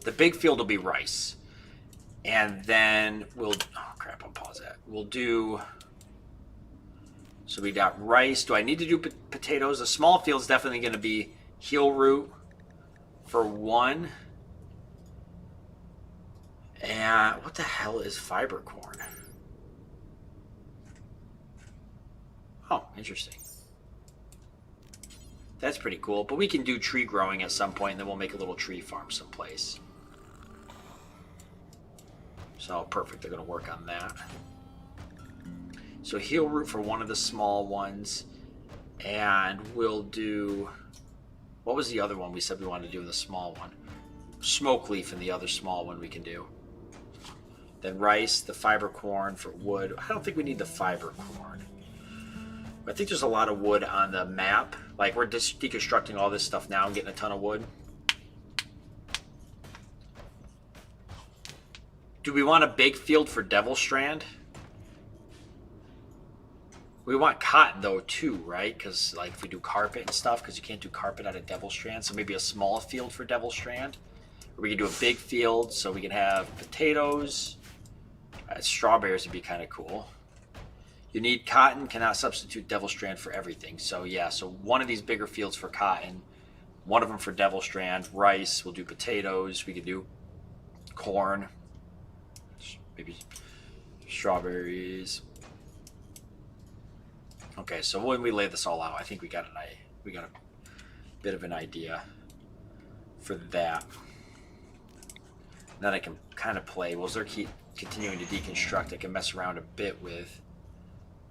A: the big field will be rice, and then we'll... oh, crap, I'll pause that. We'll do... so we got rice. Do I need to do potatoes? The small field's definitely going to be heel root for 1. And what the hell is fiber corn? Oh, interesting. That's pretty cool. But we can do tree growing at some point, and then we'll make a little tree farm someplace. So, perfect. They're going to work on that. So, heel root for one of the small ones. And we'll do... what was the other one we said we wanted to do in the small one? Smoke leaf in the other small one we can do. Then rice, the fiber corn for wood. I don't think we need the fiber corn. I think there's a lot of wood on the map. Like, we're just deconstructing all this stuff now and getting a ton of wood. Do we want a big field for Devil Strand? We want cotton, though, too, right? Because, like, if we do carpet and stuff, because you can't do carpet out of Devil Strand. So maybe a small field for Devil Strand. Or we can do a big field so we can have potatoes. Strawberries would be kind of cool. You need cotton, cannot substitute Devil Strand for everything. So yeah, so one of these bigger fields for cotton, one of them for Devil Strand, rice, we'll do potatoes, we could do corn, maybe strawberries. Okay, so when we lay this all out, I think we got a bit of an idea for that. Then I can kind of play, well, as they're continuing to deconstruct, I can mess around a bit with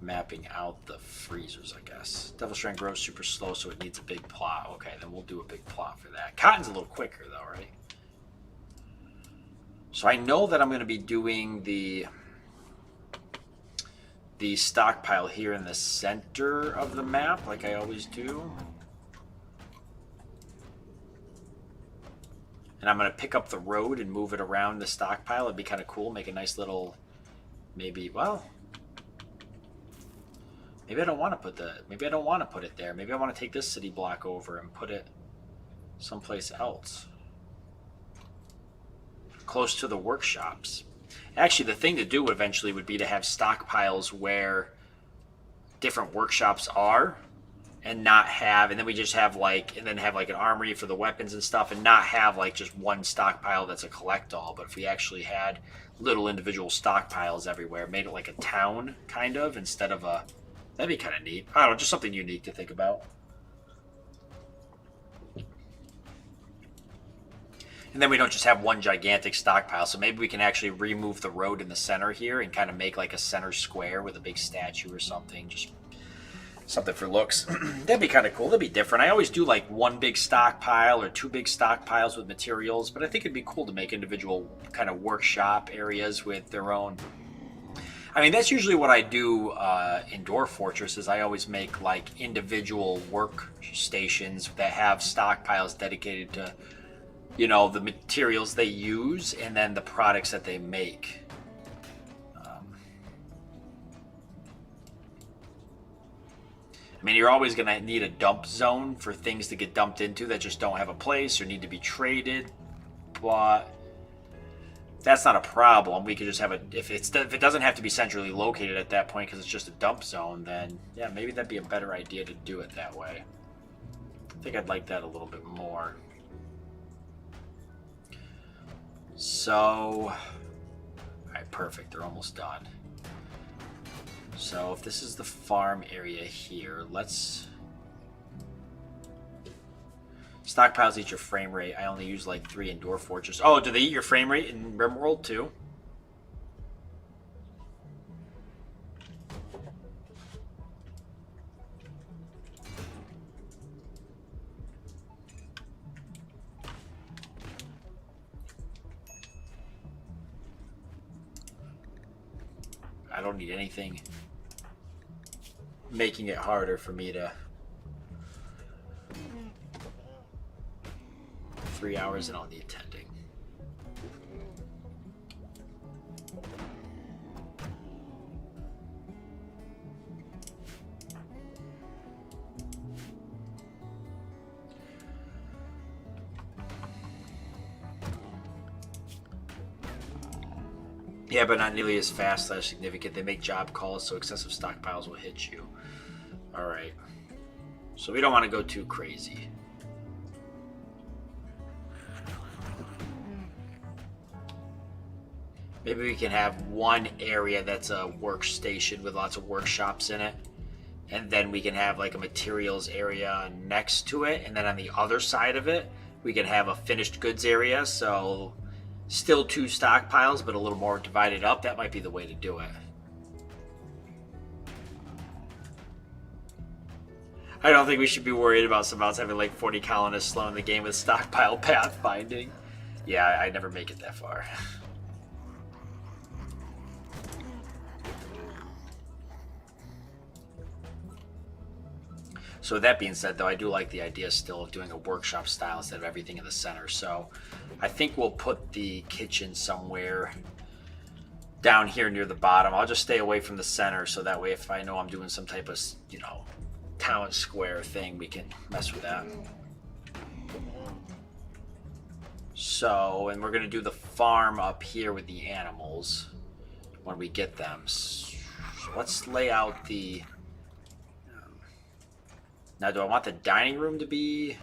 A: mapping out the freezers, I guess. Devil Strand grows super slow, so it needs a big plot. Okay, then we'll do a big plot for that. Cotton's a little quicker, though, right? So I know that I'm going to be doing the stockpile here in the center of the map, like I always do. And I'm going to pick up the road and move it around the stockpile. It'd be kind of cool. Make a nice little, maybe, well, maybe I don't want to put it there. Maybe I want to take this city block over and put it someplace else. Close to the workshops. Actually, the thing to do eventually would be to have stockpiles where different workshops are. And not have, and then we just have like, and then have like an armory for the weapons and stuff, and not have like just one stockpile that's a collect-all. But if we actually had little individual stockpiles everywhere, made it like a town kind of, instead of a, that'd be kind of neat. I don't know, just something unique to think about. And then we don't just have one gigantic stockpile, so maybe we can actually remove the road in the center here and kind of make like a center square with a big statue or something, just something for looks. That'd be kind of cool. That'd be different. I always do like one big stockpile or 2 big stockpiles with materials, but I think it'd be cool to make individual kind of workshop areas with their own. I mean, that's usually what I do in Dwarf Fortress, is I always make like individual work stations that have stockpiles dedicated to, you know, the materials they use and then the products that they make. I mean, you're always going to need a dump zone for things to get dumped into that just don't have a place or need to be traded. But that's not a problem. We could just have if it doesn't have to be centrally located at that point because it's just a dump zone, then yeah, maybe that'd be a better idea to do it that way. I think I'd like that a little bit more. So, all right, perfect. They're almost done. So if this is the farm area here, let's... Stockpiles eat your frame rate. I only use like 3 Endure Fortress. Oh, do they eat your frame rate in Rimworld too? I don't need anything making it harder for me to... 3 hours and I'll need tending. Yeah, but not nearly as fast / significant. They make job calls, so excessive stockpiles will hit you. Alright. So we don't want to go too crazy. Maybe we can have one area that's a workstation with lots of workshops in it. And then we can have like a materials area next to it. And then on the other side of it, we can have a finished goods area. So still 2 stockpiles, but a little more divided up. That might be the way to do it. I don't think we should be worried about some else having like 40 colonists slowing the game with stockpile pathfinding. Yeah, I never make it that far. So with that being said, though, I do like the idea still of doing a workshop style instead of everything in the center. So I think we'll put the kitchen somewhere down here near the bottom. I'll just stay away from the center so that way if I know I'm doing some type of, you know, town square thing, we can mess with that. So, and we're going to do the farm up here with the animals when we get them. So let's lay out the... Now, do I want the dining room to be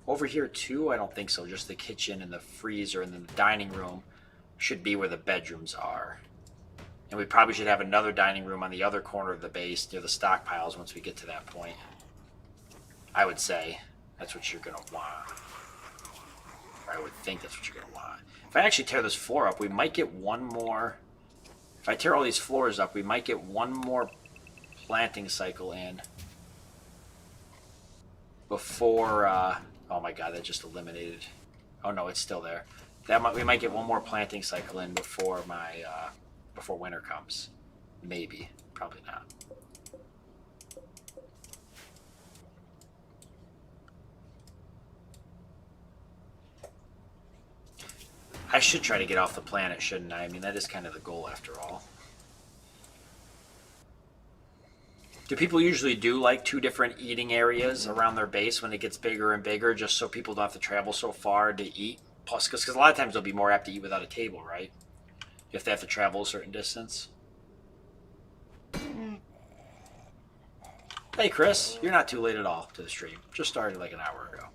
A: over here too? I don't think so. Just the kitchen and the freezer, and then the dining room should be where the bedrooms are. And we probably should have another dining room on the other corner of the base near the stockpiles once we get to that point. I would say that's what you're going to want. Or I would think that's what you're going to want. If I actually tear this floor up, we might get one more... If I tear all these floors up, we might get one more planting cycle in. Before, oh my god, that just eliminated. Oh no, it's still there. We might get one more planting cycle in before before winter comes. Maybe, probably not. I should try to get off the planet, shouldn't I? I mean, that is kind of the goal after all. Do people usually do like 2 different eating areas around their base when it gets bigger and bigger, just so people don't have to travel so far to eat? Plus, because a lot of times they'll be more apt to eat without a table, right? If they have to travel a certain distance. Hey, Chris, you're not too late at all to the stream. Just started like an hour ago.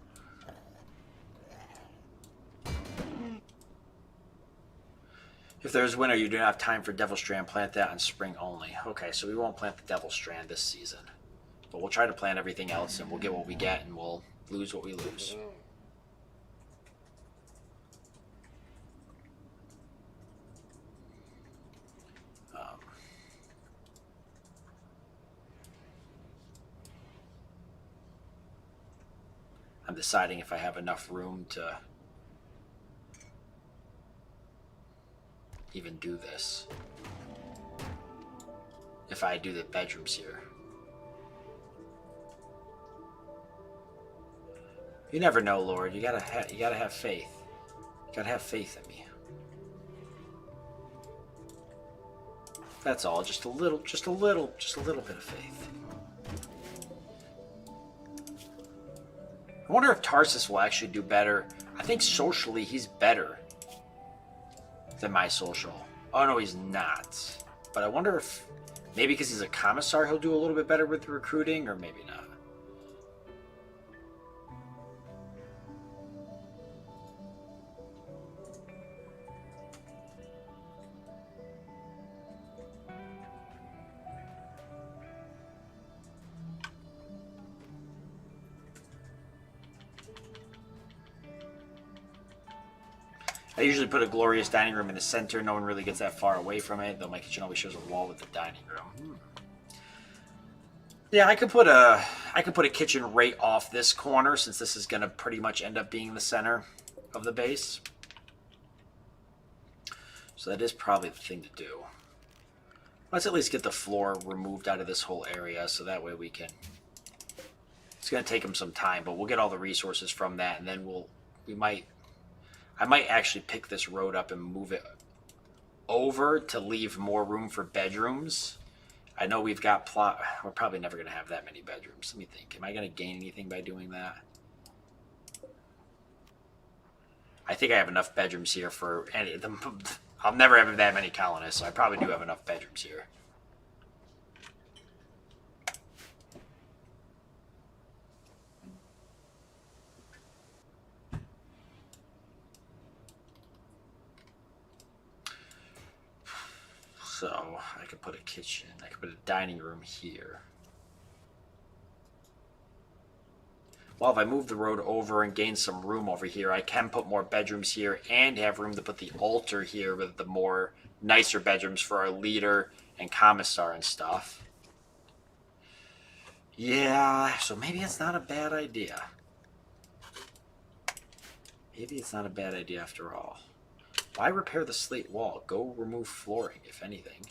A: If there's winter, you do not have time for Devil Strand. Plant that on spring only. Okay, so we won't plant the Devil Strand this season. But we'll try to plant everything else, and we'll get what we get, and we'll lose what we lose. I'm deciding if I have enough room to even do this. If I do the bedrooms here. You never know, Lord. You gotta have faith. Gotta have faith in me. That's all. Just a little bit of faith. I wonder if Tarsus will actually do better. I think socially he's better than my social. Oh no, he's not. But I wonder if maybe because he's a commissar he'll do a little bit better with recruiting, or maybe not. I usually put a glorious dining room in the center. No one really gets that far away from it, though my kitchen always shows a wall with the dining room. Yeah, I could put a kitchen right off this corner, since this is going to pretty much end up being the center of the base. So that is probably the thing to do. Let's at least get the floor removed out of this whole area, so that way we can... It's going to take them some time, but we'll get all the resources from that, and then I might actually pick this road up and move it over to leave more room for bedrooms. I know we've got plot. We're probably never going to have that many bedrooms. Let me think. Am I going to gain anything by doing that? I think I have enough bedrooms here for any of them. I'll never have that many colonists, so I probably do have enough bedrooms here. So I could put a kitchen, I could put a dining room here. Well, if I move the road over and gain some room over here, I can put more bedrooms here and have room to put the altar here with the more nicer bedrooms for our leader and commissar and stuff. Yeah, so maybe it's not a bad idea. Maybe it's not a bad idea after all. Why repair the slate wall? Go remove flooring, if anything.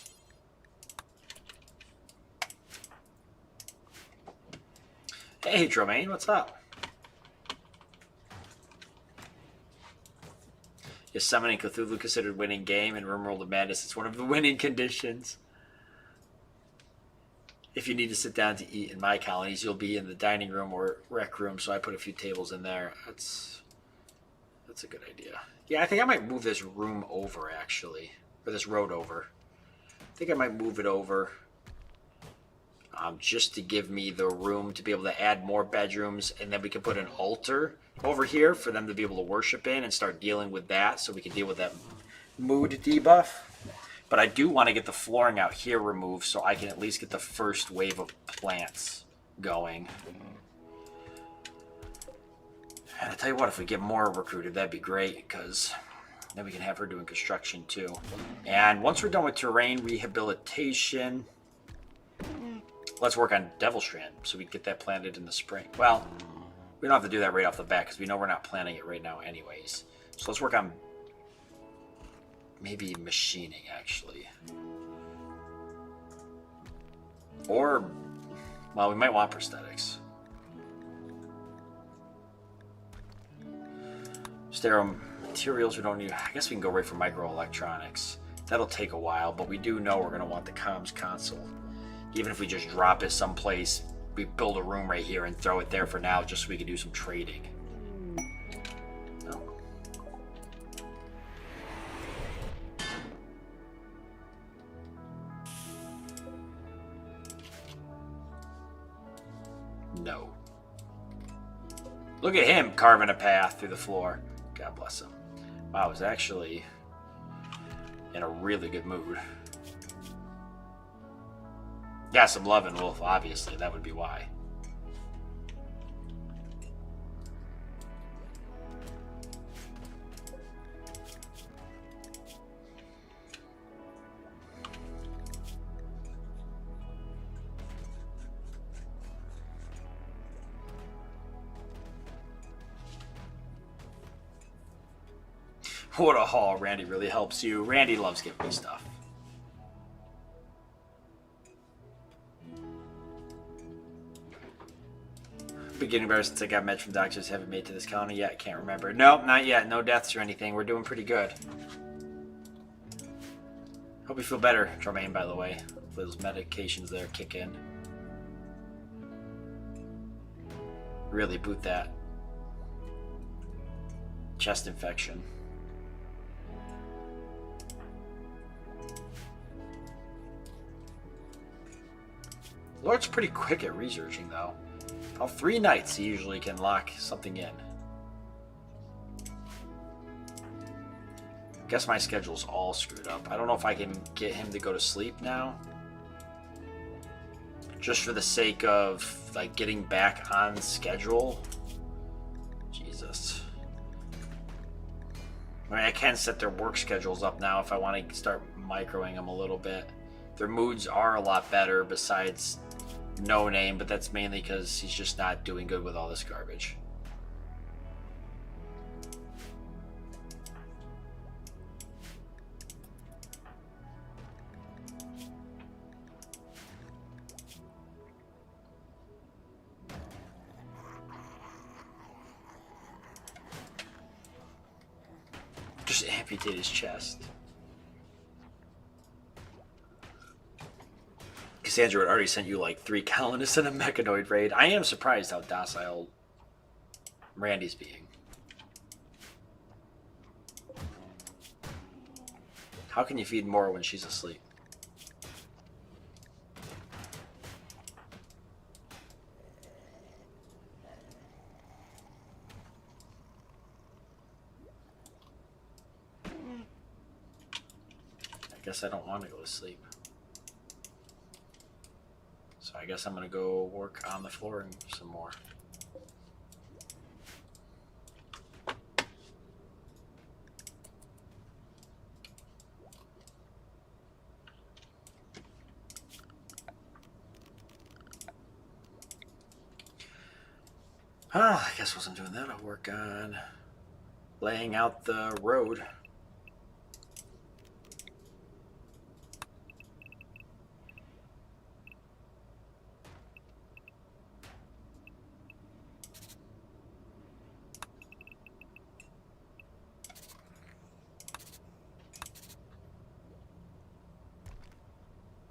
A: Hey, Dromain, what's up? Is summoning Cthulhu considered winning game in Rimworld of Madness? It's one of the winning conditions. If you need to sit down to eat in my colonies, you'll be in the dining room or rec room, so I put a few tables in there. That's a good idea. Yeah, I think I might move this room over, actually. Or this road over. I think I might move it over. Just to give me the room to be able to add more bedrooms. And then we can put an altar over here for them to be able to worship in and start dealing with that. So we can deal with that mood debuff. But I do want to get the flooring out here removed so I can at least get the first wave of plants going. And I tell you what, if we get more recruited, that'd be great, because then we can have her doing construction too. And once we're done with terrain rehabilitation, let's work on Devil Strand so we can get that planted in the spring. Well, we don't have to do that right off the bat because we know we're not planting it right now anyways. So let's work on maybe machining, actually. Or, well, we might want prosthetics. Sterile materials we don't need. I guess we can go right for microelectronics. That'll take a while, but we do know we're going to want the comms console. Even if we just drop it someplace, we build a room right here and throw it there for now just so we can do some trading. No. No. Look at him carving a path through the floor. God bless him. Wow, I was actually in a really good mood. Got some love in Wolf, obviously. That would be why. What a haul. Randy really helps you. Randy loves giving me stuff. been getting better since I got med from doctors. Haven't made it to this colony yet. Can't remember. Nope, not yet. No deaths or anything. We're doing pretty good. Hope you feel better, Tremaine, by the way. Hopefully those medications there kick in. Really boot that. Chest infection. Lord's pretty quick at researching, though. About 3 nights he usually can lock something in. Guess my schedule's all screwed up. I don't know if I can get him to go to sleep now. Just for the sake of, like, getting back on schedule. Jesus. I mean, I can set their work schedules up now if I want to start microing them a little bit. Their moods are a lot better besides No Name, but that's mainly because he's just not doing good with all this garbage. Just amputate his chest. Cassandra had already sent you like 3 colonists in a mechanoid raid. I am surprised how docile Randy's being. How can you feed more when she's asleep? I guess I don't want to go to sleep. So I guess I'm going to go work on the flooring some more. I guess once I'm doing that, I'll work on laying out the road.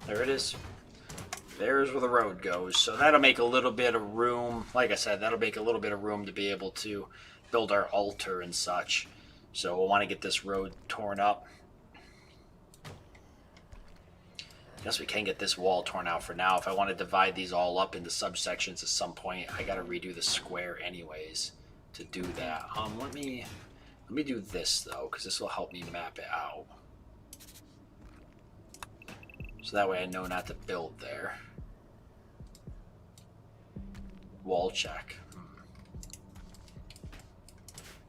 A: There it is. There's where the road goes. So that'll make a little bit of room. Like I said, that'll make a little bit of room to be able to build our altar and such. So we'll want to get this road torn up. I guess we can get this wall torn out for now. If I want to divide these all up into subsections at some point, I got to redo the square anyways to do that. Let me do this though, because this will help me map it out. So that way I know not to build there. Wall check.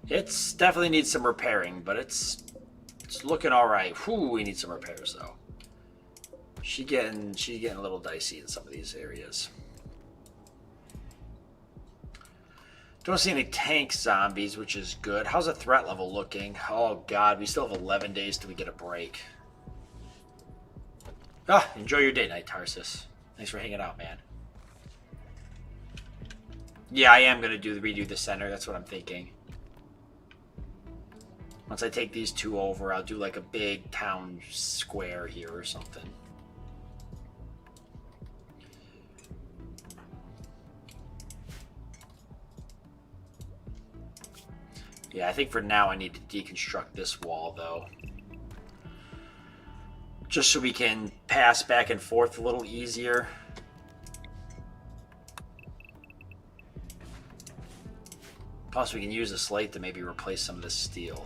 A: It's definitely needs some repairing, but it's looking all right. Whew, we need some repairs though. She's getting a little dicey in some of these areas. Don't see any tank zombies, which is good. How's the threat level looking? Oh god, we still have 11 days till we get a break. Enjoy your day night, Tarsus. Thanks for hanging out, man. Yeah, I am gonna redo the center. That's what I'm thinking. Once I take these 2 over, I'll do like a big town square here or something. Yeah, I think for now I need to deconstruct this wall though. Just so we can pass back and forth a little easier. Plus we can use the slate to maybe replace some of this steel.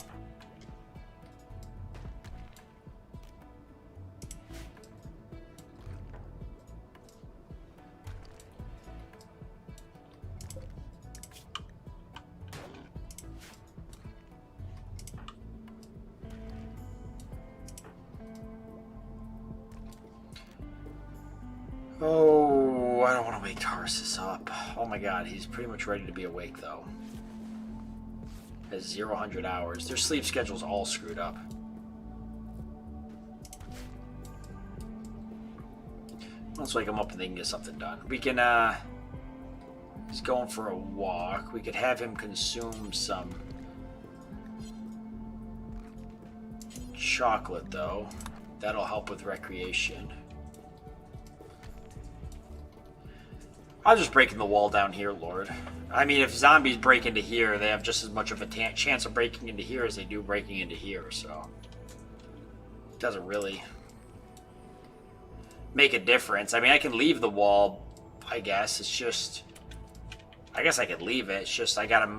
A: Oh, I don't want to wake Tarsus up. Oh my god, he's pretty much ready to be awake though. Has 0-100 hours. Their sleep schedule's all screwed up. Let's wake them up and they can get something done. We can He's going for a walk. We could have him consume some chocolate, though. That'll help with recreation. I'm just breaking the wall down here, Lord. I mean, if zombies break into here, they have just as much of a chance of breaking into here as they do breaking into here, so it doesn't really make a difference. I mean, I can leave the wall, I guess. It's just... I guess I could leave it. It's just I gotta...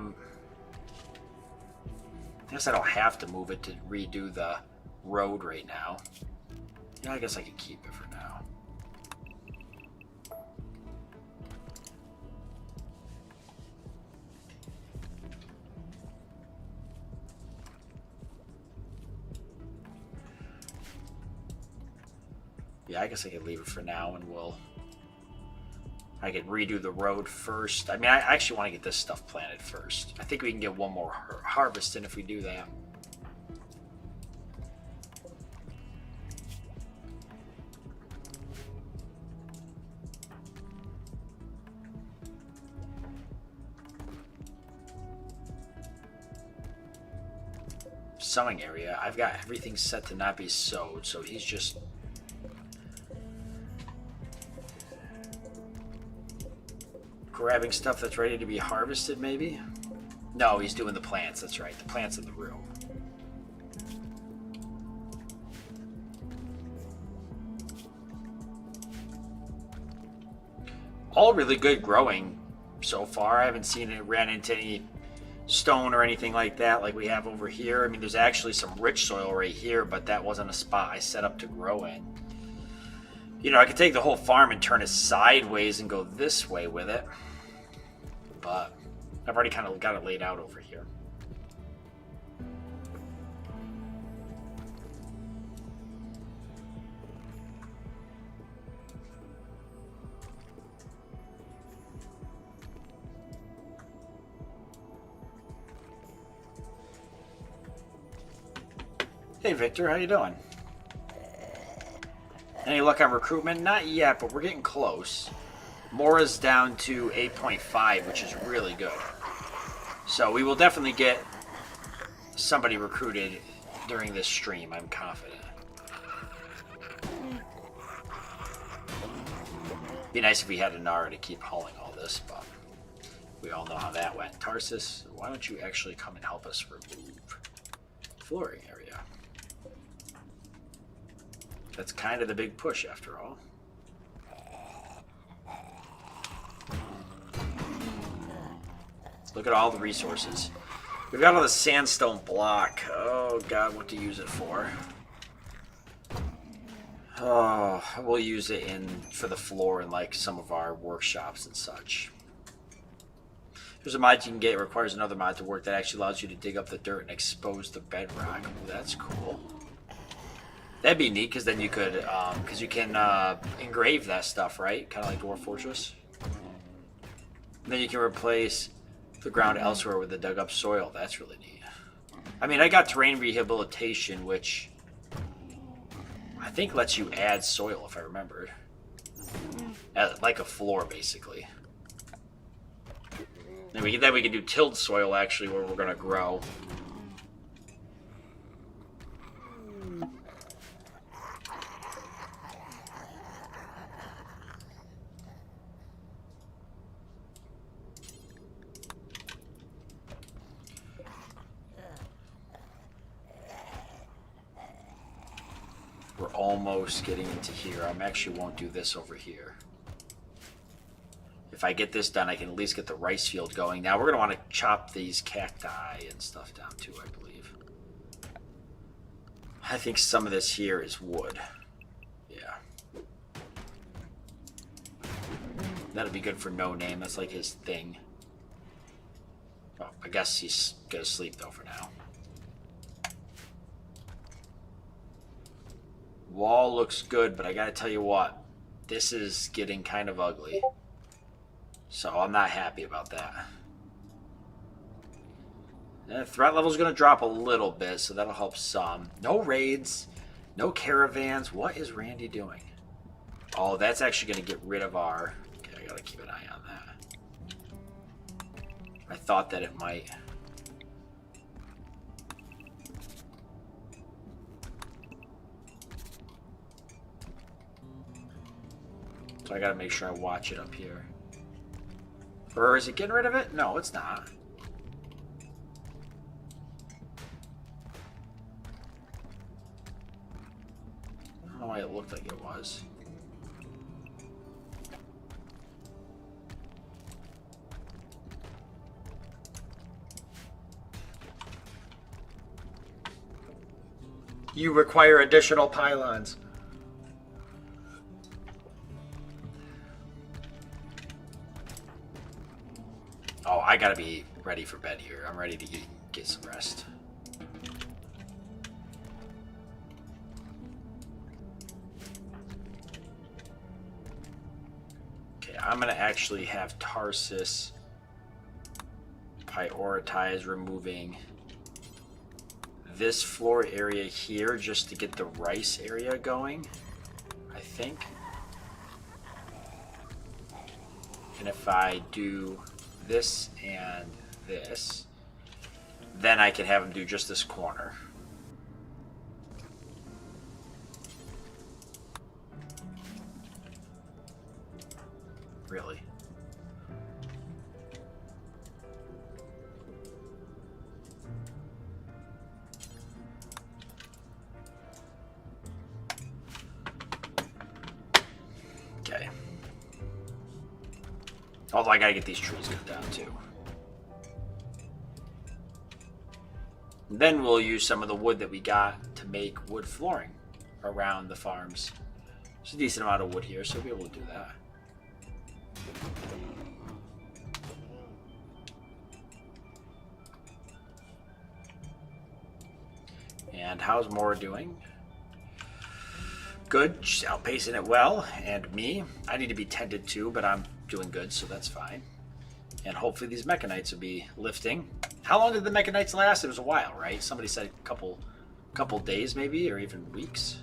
A: I guess I don't have to move it to redo the road right now. Yeah, I guess I could keep it for now. Yeah, I guess I could leave it for now, and I could redo the road first. I mean, I actually want to get this stuff planted first. I think we can get one more harvest in if we do that. Sowing area. I've got everything set to not be sowed, so he's just... grabbing stuff that's ready to be harvested, maybe? No, he's doing the plants, that's right. The plants in the room. All really good growing so far. I haven't seen it ran into any stone or anything like that like we have over here. I mean, there's actually some rich soil right here, but that wasn't a spot I set up to grow in. You know, I could take the whole farm and turn it sideways and go this way with it. But I've already kind of got it laid out over here. Hey Victor, how you doing? Any luck on recruitment? Not yet, but we're getting close. Mora's down to 8.5, which is really good. So we will definitely get somebody recruited during this stream, I'm confident. Be nice if we had a Nara to keep hauling all this, but we all know how that went. Tarsus, why don't you actually come and help us remove flooring area? That's kind of the big push after all. Look at all the resources. We've got all the sandstone block. Oh god, what to use it for? Oh, we'll use it for the floor in like some of our workshops and such. There's a mod you can get. It requires another mod to work that actually allows you to dig up the dirt and expose the bedrock. Ooh, that's cool. That'd be neat, because then you could, because you can engrave that stuff, right? Kind of like Dwarf Fortress. And then you can replace the ground elsewhere with the dug up soil. That's really neat. I mean, I got terrain rehabilitation, which I think lets you add soil, if I remembered. Like a floor, basically. And we can do tilled soil, actually, where we're going to grow. We're almost getting into here. I actually won't do this over here. If I get this done, I can at least get the rice field going. Now we're going to want to chop these cacti and stuff down too, I believe. I think some of this here is wood. Yeah. That'll be good for No Name. That's like his thing. Oh, I guess he's going to sleep though for now. Wall looks good, but I gotta tell you what, this is getting kind of ugly. So I'm not happy about that. Threat level's gonna drop a little bit, so that'll help some. No raids, no caravans. What is Randy doing? Oh, that's actually gonna get rid of our... Okay, I gotta keep an eye on that. thought that it might. So I gotta make sure I watch it up here. Or is it getting rid of it? No, it's not. I don't know why it looked like it was. You require additional pylons. Oh, I gotta be ready for bed here. I'm ready to eat and get some rest. Okay, I'm gonna actually have Tarsus prioritize removing this floor area here just to get the rice area going, I think. And if I do this and this, then I can have him do just this corner. Really? Okay. Although I gotta get these trees cut down too. Then we'll use some of the wood that we got to make wood flooring around the farms. There's a decent amount of wood here, so we'll be able to do that. And how's Mora doing? Good, she's outpacing it well. And me, I need to be tended to, but I'm doing good, so that's fine. And hopefully these mechanites will be lifting. How long did the mechanites last? It was a while, right? Somebody said a couple days maybe, or even weeks.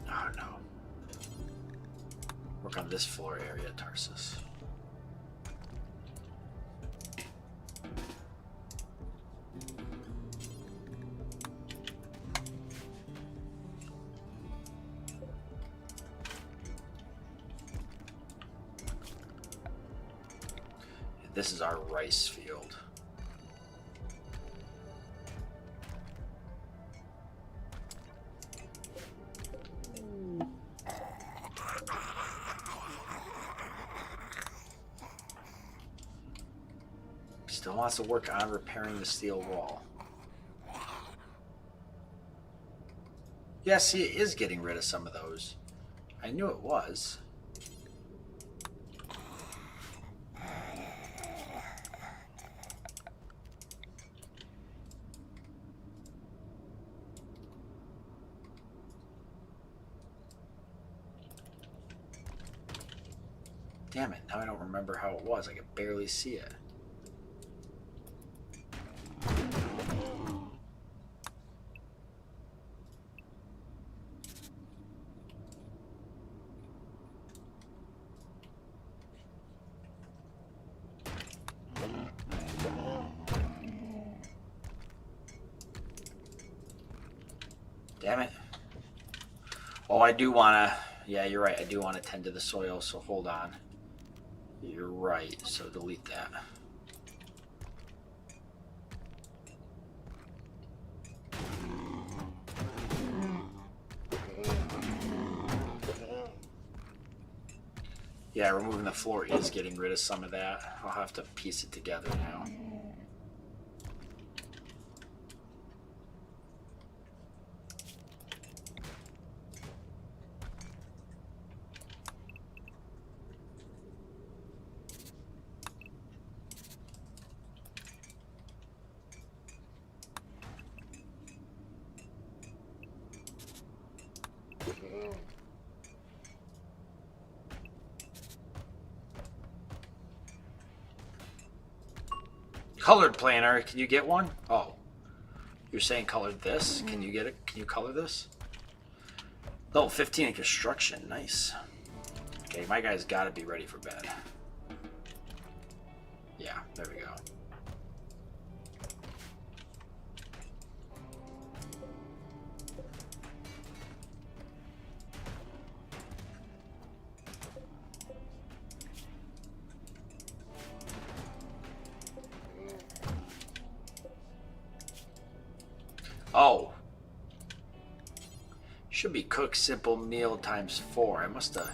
A: Oh no. Work on this floor area, Tarsus. This is our rice field. Still wants to work on repairing the steel wall. Yes, he is getting rid of some of those. I knew it was. Damn it, now I don't remember how it was. I could barely see it. Damn it. Oh, I do want to... Yeah, you're right. I do want to tend to the soil, so hold on. You're right, so delete that. Yeah, removing the floor is getting rid of some of that. I'll have to piece it together now. Colored planner. Can you get one? Oh. You're saying colored this? Can you get it? Can you color this? Level 15 in construction. Nice. Okay, my guy's got to be ready for bed. Yeah, there we go. Oh. Should be cook simple meal times 4. I must have...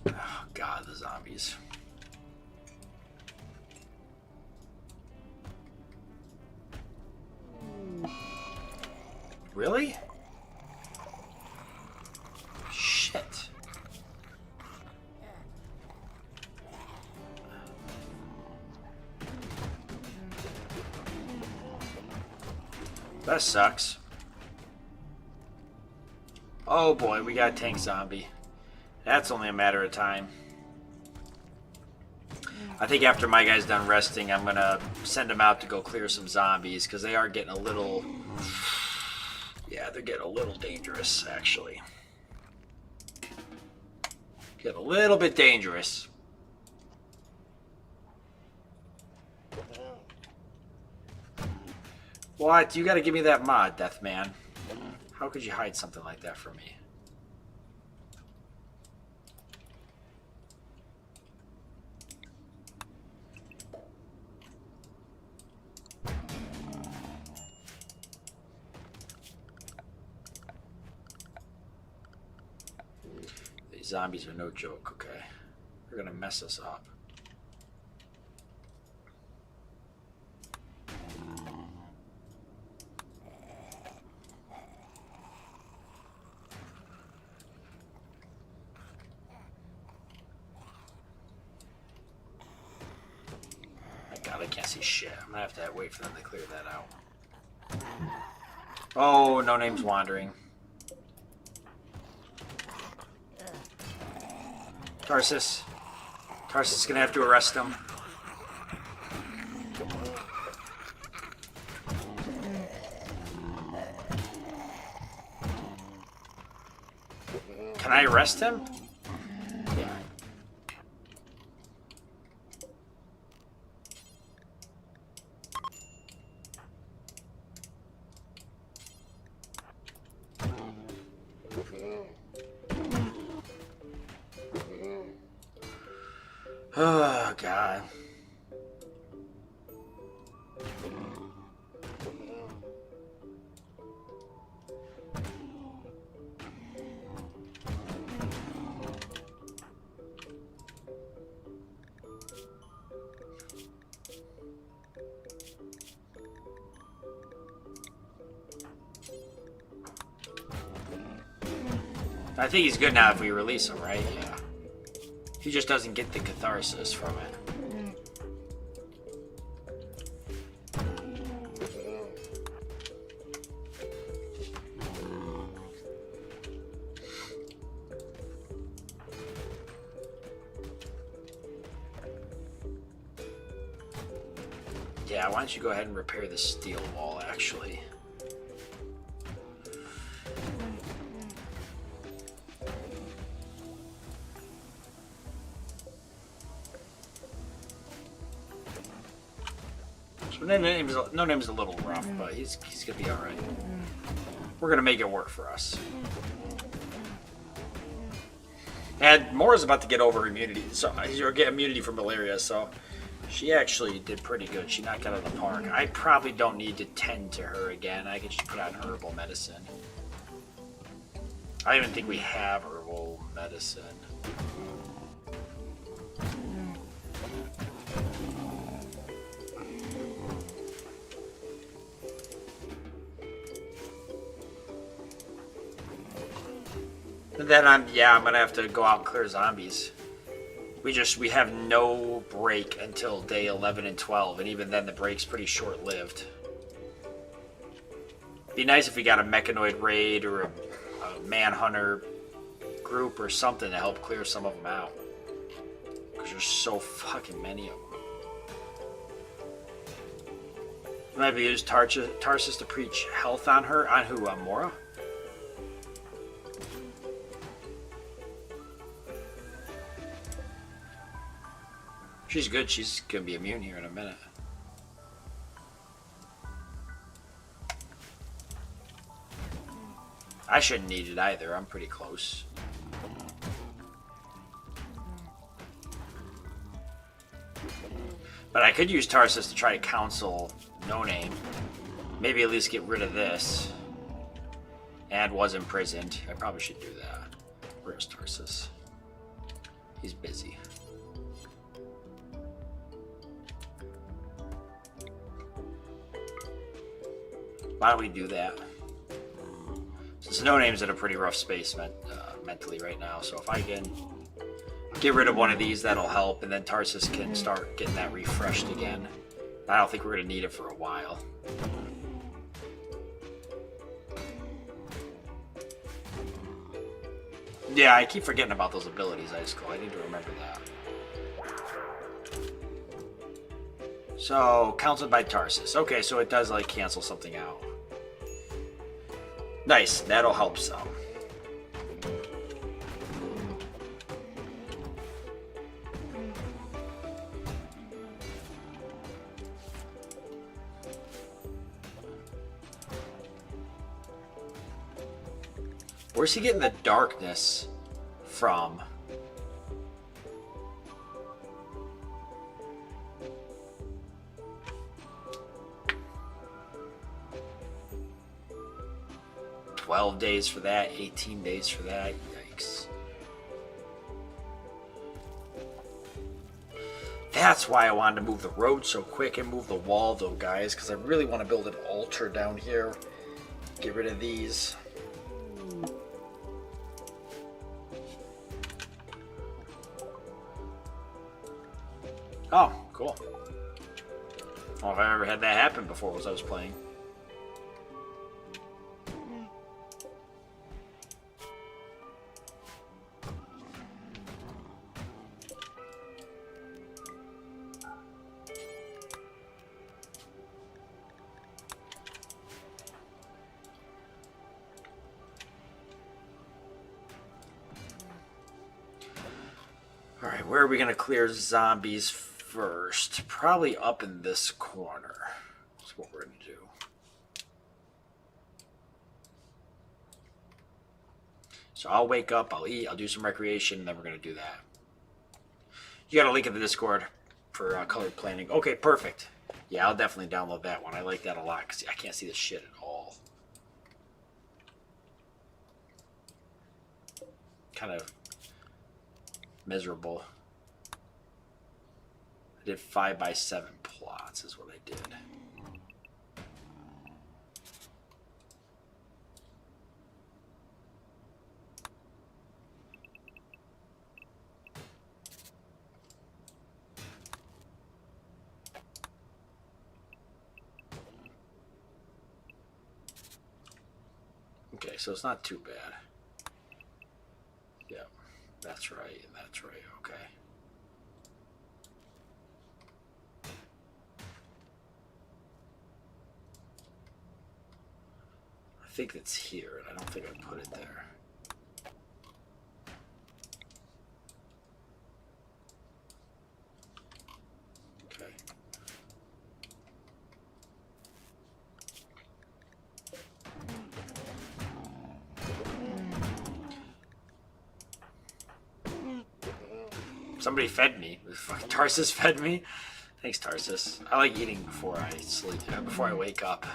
A: Oh, God, the zombies. Really? Shit. That sucks. Oh boy, we got a tank zombie. That's only a matter of time. I think after my guy's done resting, I'm gonna send him out to go clear some zombies because they are getting a little... Yeah, they're getting a little dangerous, actually. Get a little bit dangerous. What? You gotta give me that mod, Deathman. How could you hide something like that from me? These zombies are no joke, okay? They're gonna mess us up. God, I can't see shit. I'm gonna have to wait for them to clear that out. Oh, no name's wandering. Tarsus. Tarsus is gonna have to arrest him. Can I arrest him? Yeah. Oh, God. I think he's good now if we release him, right? Yeah. He just doesn't get the catharsis from it. Yeah, why don't you go ahead and repair the steel wall, actually. So no name's a little rough, but he's gonna be all right. We're gonna make it work for us. And Mora's about to get over immunity, so or get immunity from malaria. So she actually did pretty good. She knocked out of the park. I probably don't need to tend to her again. I could just put on herbal medicine. I don't even think we have herbal medicine. And then I'm gonna have to go out and clear zombies. We have no break until day 11 and 12, and even then the break's pretty short-lived. Be nice if we got a mechanoid raid or a manhunter group or something to help clear some of them out. Because there's so fucking many of them. Maybe use Tarsus to preach health on her. On who? On Mora? She's good. She's going to be immune here in a minute. I shouldn't need it either. I'm pretty close. But I could use Tarsus to try to counsel No Name. Maybe at least get rid of this. And was imprisoned. I probably should do that. Where's Tarsus? He's busy. Why don't we do that? Since No Name's in a pretty rough space mentally right now, so if I can get rid of one of these, that'll help, and then Tarsus can start getting that refreshed again. I don't think we're going to need it for a while. Yeah, I keep forgetting about those abilities, I need to remember that. So, counseled by Tarsus. Okay, so it does, like, cancel something out. Nice, that'll help some. Where's he getting the darkness from? $12 days for that, 18 days for that. Yikes. That's why I wanted to move the road so quick and move the wall though, guys, because I really want to build an altar down here. Get rid of these. Oh, cool. I don't know if I ever had that happen before as I was playing. Alright, where are we going to clear zombies first? Probably up in this corner. That's what we're going to do. So I'll wake up, I'll eat, I'll do some recreation, and then we're going to do that. You got a link in the Discord for colored planning. Okay, perfect. Yeah, I'll definitely download that one. I like that a lot because I can't see this shit at all. Kind of miserable. I did 5x7 plots is what I did. Okay, so it's not too bad. Yeah, that's right, and that's right, okay. I think it's here, and I don't think I put it there. Okay. Somebody fed me. Fucking Tarsus fed me. Thanks, Tarsus. I like eating before I sleep, before I wake up.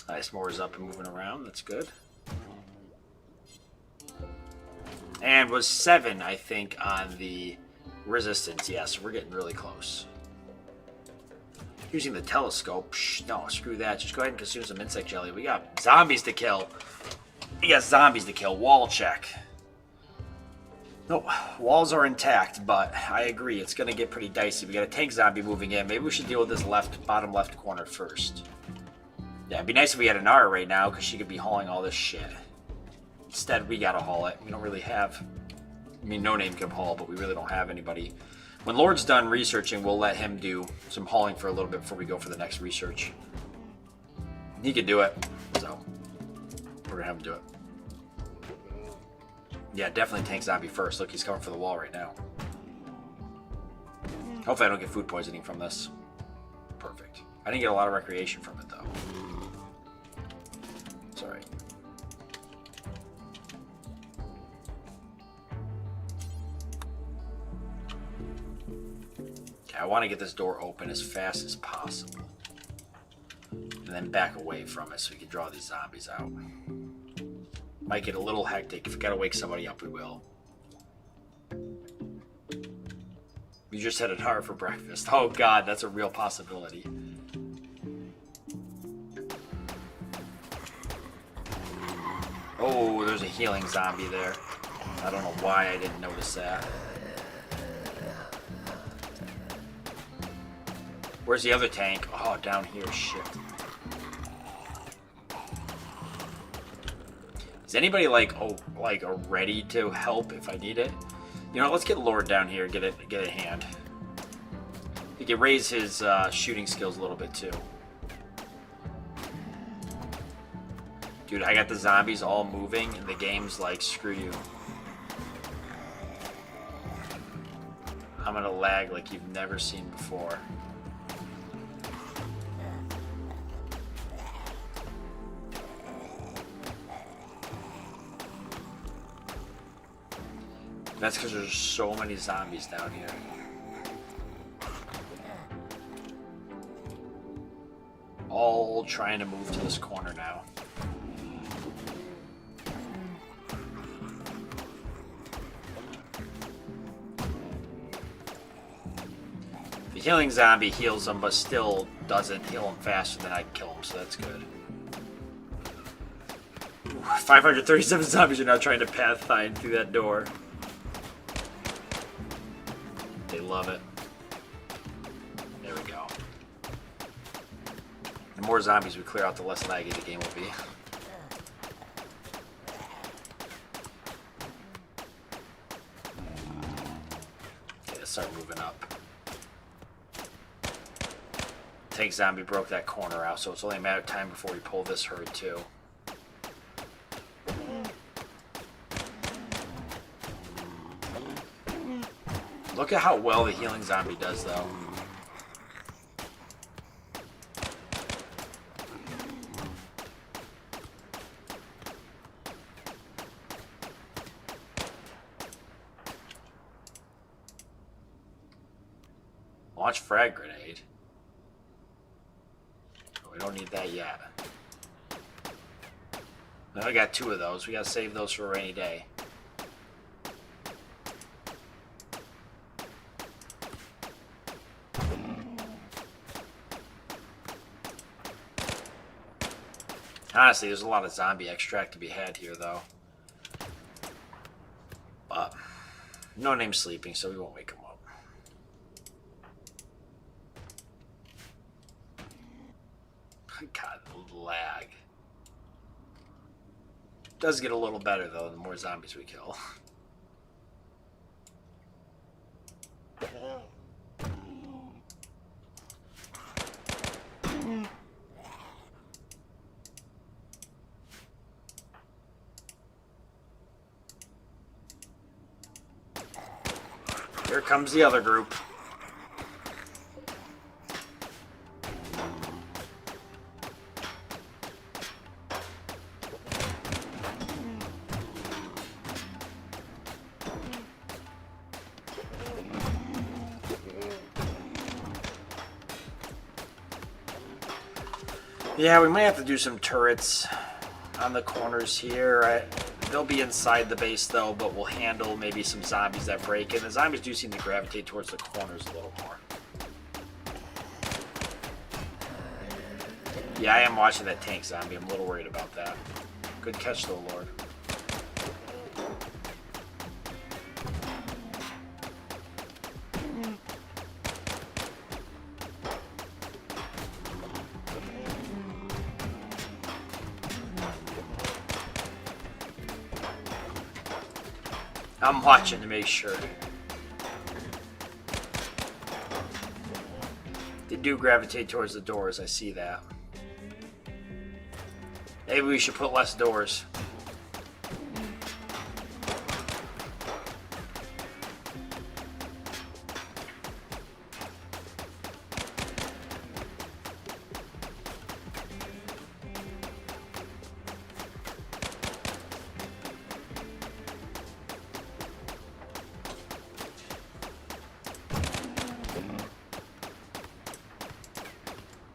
A: Nice, Moore's up and moving around. That's good. And was 7, I think, on the resistance. Yeah, so we're getting really close. Using the telescope. Shh, no, screw that. Just go ahead and consume some insect jelly. We got zombies to kill. We got zombies to kill. Wall check. No, walls are intact, but I agree. It's going to get pretty dicey. We got a tank zombie moving in. Maybe we should deal with this bottom left corner first. Yeah, it'd be nice if we had an R right now, because she could be hauling all this shit. Instead, we got to haul it. We don't really have... I mean, No Name can haul, but we really don't have anybody. When Lord's done researching, we'll let him do some hauling for a little bit before we go for the next research. He could do it, so we're going to have him do it. Yeah, definitely tank zombie first. Look, he's coming for the wall right now. Hopefully I don't get food poisoning from this. Perfect. I didn't get a lot of recreation from it, though. Sorry. I want to get this door open as fast as possible. And then back away from it so we can draw these zombies out. Might get a little hectic. If we gotta wake somebody up, we will. We just had an hour for breakfast. Oh god, that's a real possibility. Oh, there's a healing zombie there. I don't know why I didn't notice that. Where's the other tank? Oh, down here. Shit. Is anybody like ready to help if I need it? You know, let's get Lord down here. Get a hand. He can raise his shooting skills a little bit too. Dude, I got the zombies all moving, and the game's like, screw you. I'm gonna lag like you've never seen before. That's because there's so many zombies down here. All trying to move to this corner now. The healing zombie heals them, but still doesn't heal them faster than I can kill them, so that's good. 537 zombies are now trying to pathfind through that door. They love it. There we go. The more zombies we clear out, the less laggy the game will be. Okay, let's start moving up. Tank zombie broke that corner out, so it's only a matter of time before we pull this herd too. Look at how well the healing zombie does, though. Launch frag grenade. Oh, we don't need that yet. Now we got 2 of those. We gotta save those for a rainy day. Honestly, there's a lot of zombie extract to be had here, though. But No Name's sleeping, so we won't wake him up. God, lag. Does get a little better, though, the more zombies we kill. Here comes the other group. Yeah, we might have to do some turrets on the corners here. They'll be inside the base, though, but we'll handle maybe some zombies that break in. The zombies do seem to gravitate towards the corners a little more. Yeah, I am watching that tank zombie. I'm a little worried about that. Good catch, though, Lord. I'm watching to make sure. They do gravitate towards the doors, I see that. Maybe we should put less doors.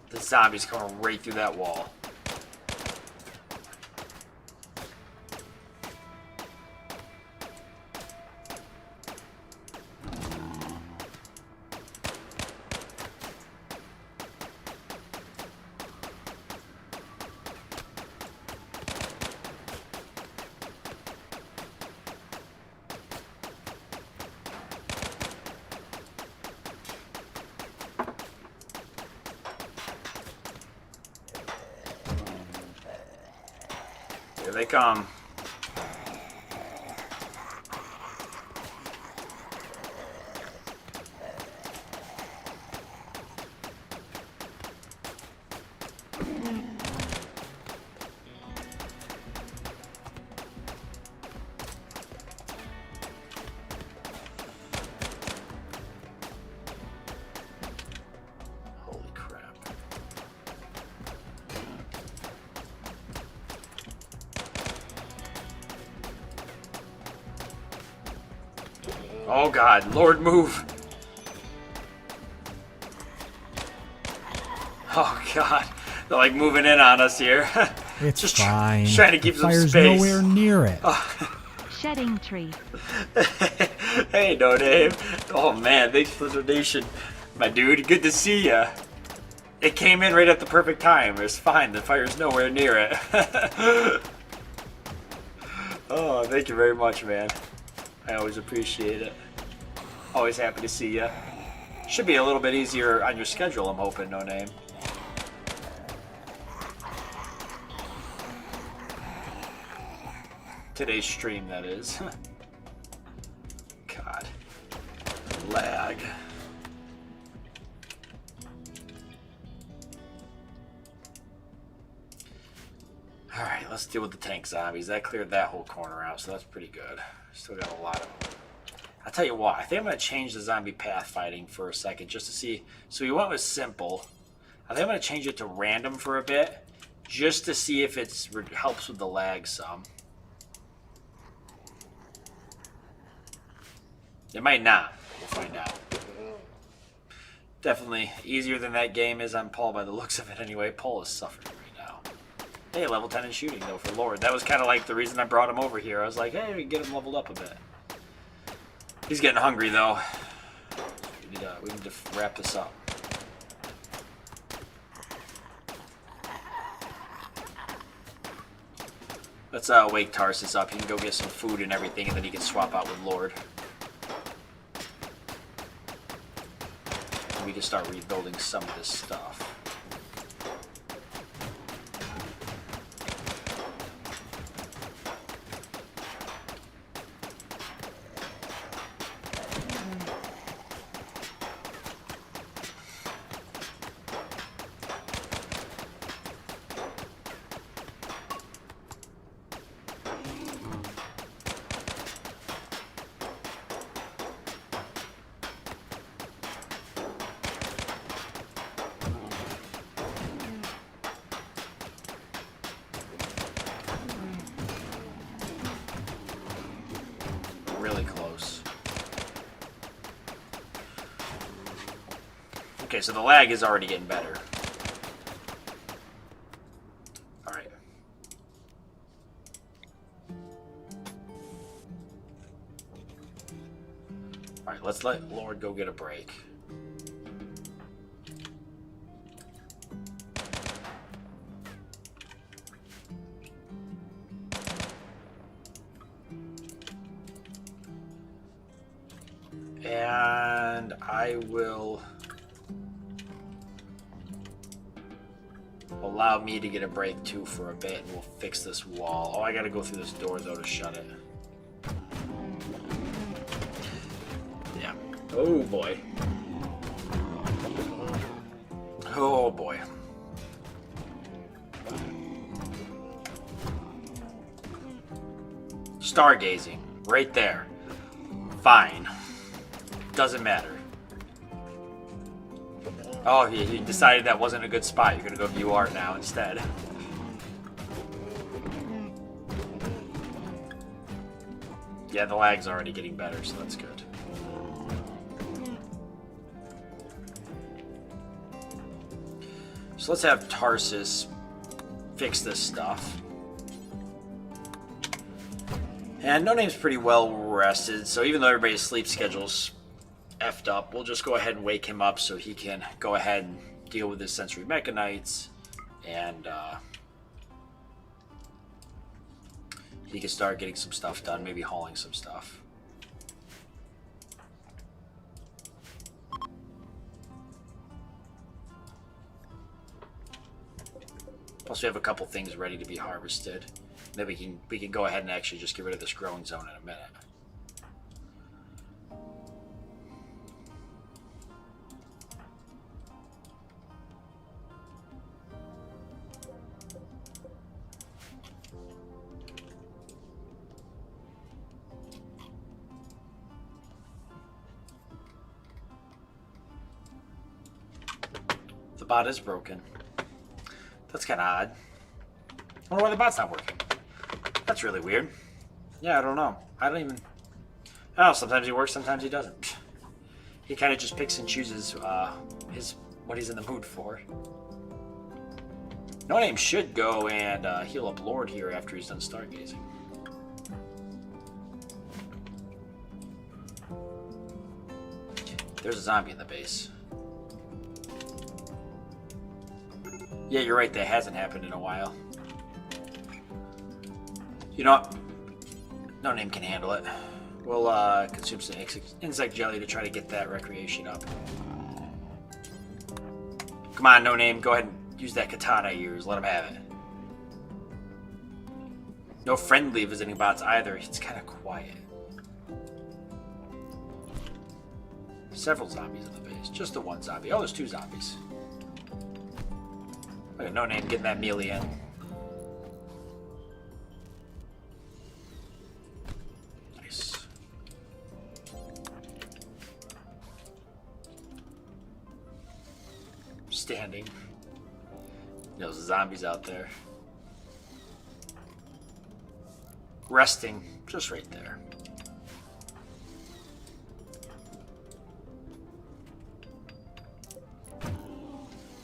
A: The zombie's coming right through that wall. Here they come. Holy crap. Oh God, Lord, move. Oh God, they're like moving in on us here.
B: It's
A: Just
B: fine.
A: trying to keep
B: The
A: some
B: fire's
A: space.
B: nowhere near it.
C: Shedding tree.
A: Hey, No Name. Oh man, thanks for the donation, my dude. Good to see ya. It came in right at the perfect time. It's fine. The fire's nowhere near it. Oh, thank you very much, man. I always appreciate it. Always happy to see ya. Should be a little bit easier on your schedule, I'm hoping, No Name. Today's stream, that is. God. Lag. Alright, let's deal with the tank zombies. That cleared that whole corner out, so that's pretty good. Still got a lot of them. I'll tell you what, I think I'm going to change the zombie path fighting for a second just to see. So we went with simple. I think I'm going to change it to random for a bit just to see if it helps with the lag some. It might not. We'll find out. Definitely easier than that game is on Paul by the looks of it anyway. Paul is suffering right now. Hey, level 10 in shooting though for Lord. That was kind of like the reason I brought him over here. I was like, hey, we can get him leveled up a bit. He's getting hungry though. We need to wrap this up. Let's wake Tarsus up. He can go get some food and everything, and then he can swap out with Lord. And we can start rebuilding some of this stuff. Really close. Okay, so the lag is already getting better. Alright. Alright, let's let Lord go get a break. And I will allow me to get a break too for a bit, and we'll fix this wall. Oh, I gotta go through this door though to shut it. Yeah. Oh boy. Oh boy. Stargazing. Right there. Fine. Doesn't matter. Oh, you decided that wasn't a good spot. You're gonna go view art now instead. Yeah, the lag's already getting better, so that's good. So let's have Tarsus fix this stuff. And No Name's pretty well rested, so even though everybody's sleep schedule's effed up, we'll just go ahead and wake him up so he can go ahead and deal with his sensory mechanites, and he can start getting some stuff done, maybe hauling some stuff. Plus we have a couple things ready to be harvested. Then we can go ahead and actually just get rid of this growing zone in a minute. The bot is broken. That's kind of odd. I wonder why the bot's not working. That's really weird. Yeah, I don't know. I don't know. Sometimes he works, sometimes he doesn't. He kind of just picks and chooses what he's in the mood for. No Name should go and heal up Lord here after he's done stargazing. There's a zombie in the base. Yeah, you're right. That hasn't happened in a while. You know what? No Name can handle it. We'll consume some insect jelly to try to get that recreation up. Come on, No Name. Go ahead and use that katana of yours. Let him have it. No friendly visiting bots either. It's kind of quiet. Several zombies in the base. Just the one zombie. Oh, there's two zombies. Look at No Name getting that melee in. Nice. Standing. There's zombies out there. Resting just right there.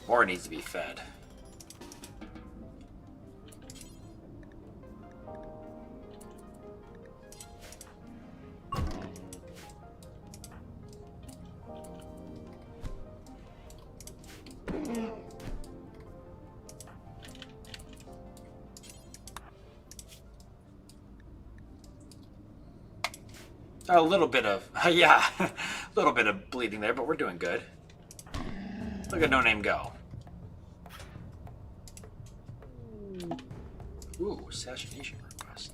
A: More needs to be fed. A little bit of, yeah, a little bit of bleeding there, but we're doing good. Look at No Name go. Ooh, assassination request.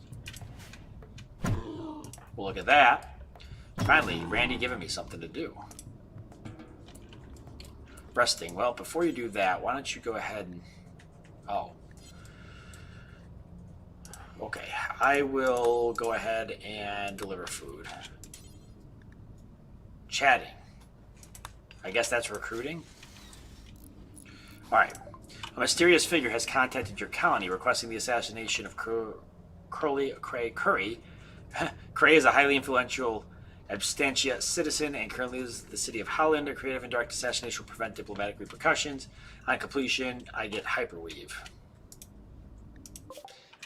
A: Well, look at that. Finally, Randy giving me something to do. Resting. Well, before you do that, why don't you go ahead and... Oh. Okay, I will go ahead and deliver food. Chatting. I guess that's recruiting? Alright. A mysterious figure has contacted your colony requesting the assassination of Curry. Curry is a highly influential Abstantia citizen and currently lives in the city of Holland. A creative and direct assassination will prevent diplomatic repercussions. On completion, I get hyperweave.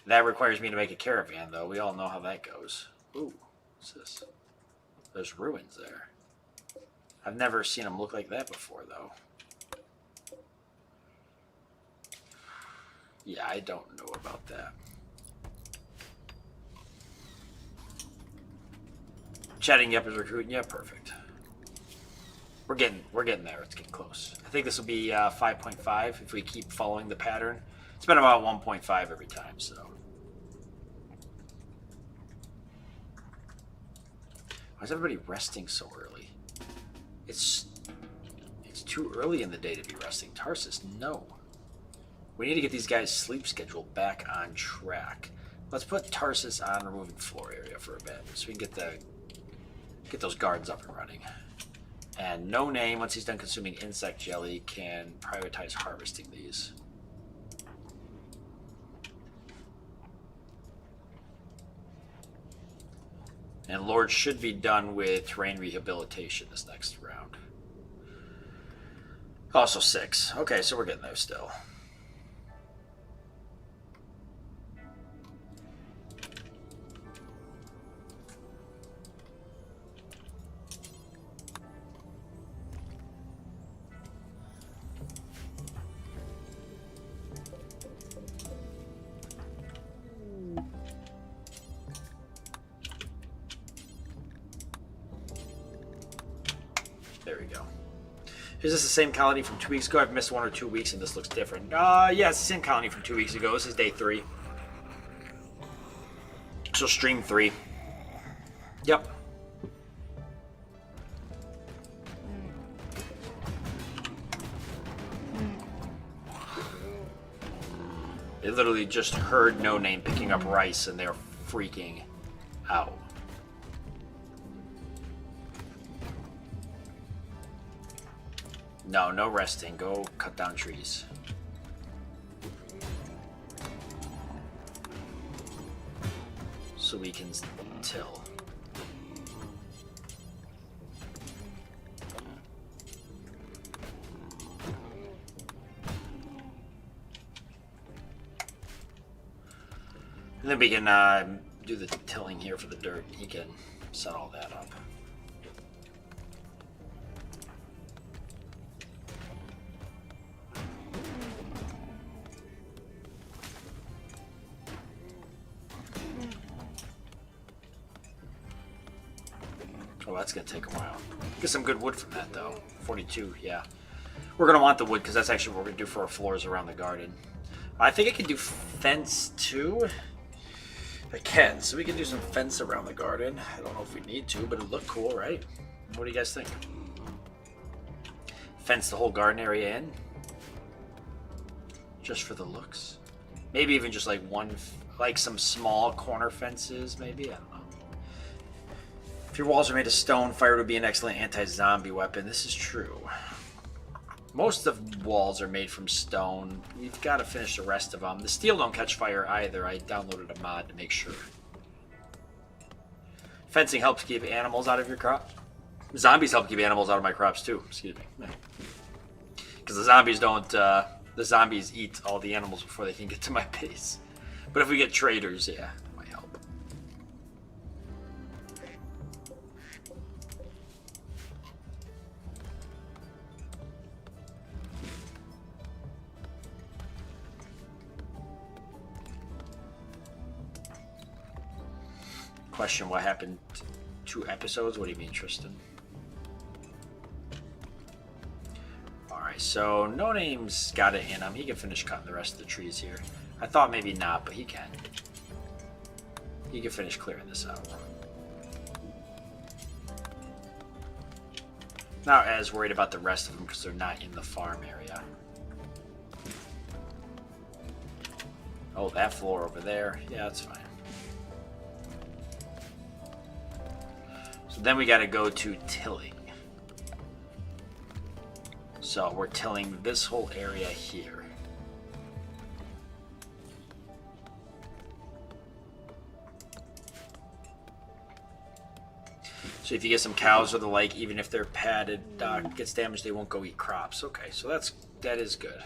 A: That requires me to make a caravan, though. We all know how that goes. Ooh, what's this? There's ruins there. I've never seen them look like that before, though. Yeah, I don't know about that. Chatting up is recruiting. Yeah, perfect. We're getting there. It's getting close. I think this will be 5.5 if we keep following the pattern. It's been about 1.5 every time, so. Why is everybody resting so early? It's too early in the day to be resting. Tarsus, no. We need to get these guys' sleep schedule back on track. Let's put Tarsus on removing floor area for a bit, so we can get those guards up and running. And No Name, once he's done consuming insect jelly, can prioritize harvesting these. And Lord should be done with terrain rehabilitation this next round. Also 6. Okay, so we're getting there still. There we go. Is this the same colony from 2 weeks ago? I've missed 1 or 2 weeks and this looks different. Yeah, it's the same colony from 2 weeks ago. This is day 3. So stream 3. Yep. They literally just heard No Name picking up rice and they're freaking out. No, no resting. Go cut down trees. So we can till. And then we can do the tilling here for the dirt. He can set all that up. Oh, that's going to take a while. Get some good wood from that, though. 42, yeah. We're going to want the wood, because that's actually what we're going to do for our floors around the garden. I think I can do fence, too. I can, so we can do some fence around the garden. I don't know if we need to, but it'll look cool, right? What do you guys think? Fence the whole garden area in? Just for the looks? Maybe even just like some small corner fences, maybe? I don't know. If your walls are made of stone, fire would be an excellent anti-zombie weapon. This is true. Most of walls are made from stone. We've got to finish the rest of them. The steel don't catch fire either. I downloaded a mod to make sure. Fencing helps keep animals out of your crop. Zombies help keep animals out of my crops too. Excuse me. Because the zombies don't. The zombies eat all the animals before they can get to my base. But if we get traders, yeah, that might help. Question: what happened 2 episodes? What do you mean, Tristan? Alright, so No Name's got it in him. He can finish cutting the rest of the trees here. I thought maybe not, but he can. He can finish clearing this out. Not as worried about the rest of them because they're not in the farm area. Oh, that floor over there. Yeah, that's fine. So then we got to go to tilling. So we're tilling this whole area here. So if you get some cows or the like, even if their padded gets damaged, they won't go eat crops. Okay, so that is good.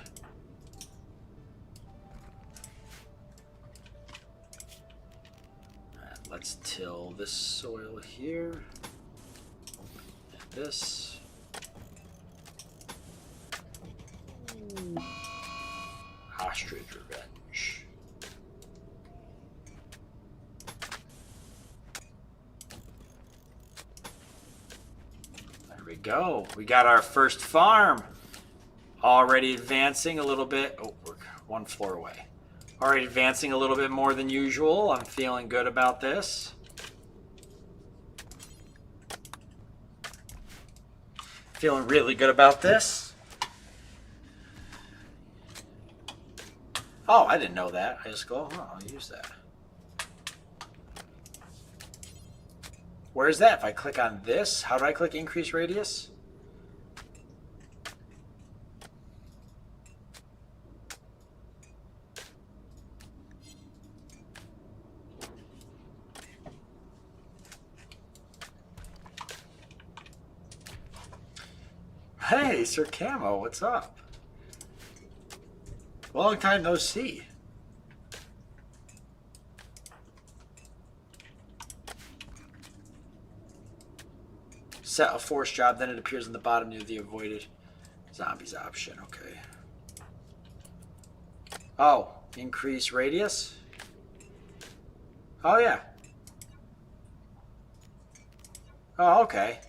A: And let's till this soil here. And this. Ostrich revenge. There we go. We got our first farm. Already advancing a little bit. Oh, we're one floor away. Already advancing a little bit more than usual. I'm feeling good about this. Feeling really good about this. Oh, I didn't know that. I just go, oh, I'll use that. Where is that? If I click on this, how do I click increase radius? Hey, Sir Camo, what's up? Long time no see. Set a force job, then it appears on the bottom near the avoided zombies option. Okay. Oh, increase radius? Oh, yeah. Oh, okay.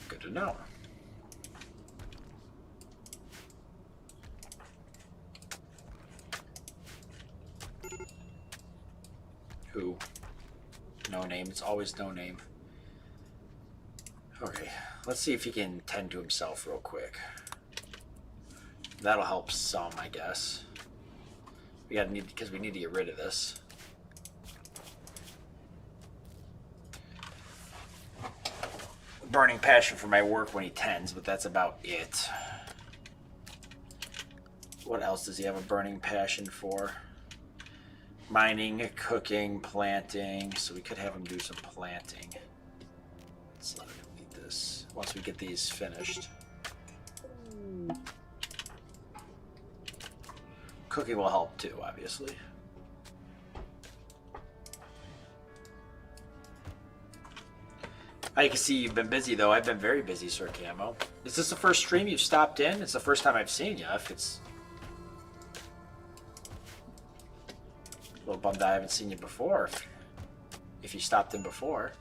A: Good to know. Who? No name. It's always no name. Okay, let's see if he can tend to himself real quick. That'll help some, I guess. We gotta need, because we need to get rid of this. Burning passion for my work when he tends, but that's about it. What else does he have a burning passion for? Mining, cooking, planting. So we could have him do some planting. Let's let him complete this once we get these finished. Cooking will help too, obviously. I can see you've been busy, though. I've been very busy, Sir Camo. Is this the first stream you've stopped in? It's the first time I've seen you. If it's a little bummed I haven't seen you before. If you stopped in before.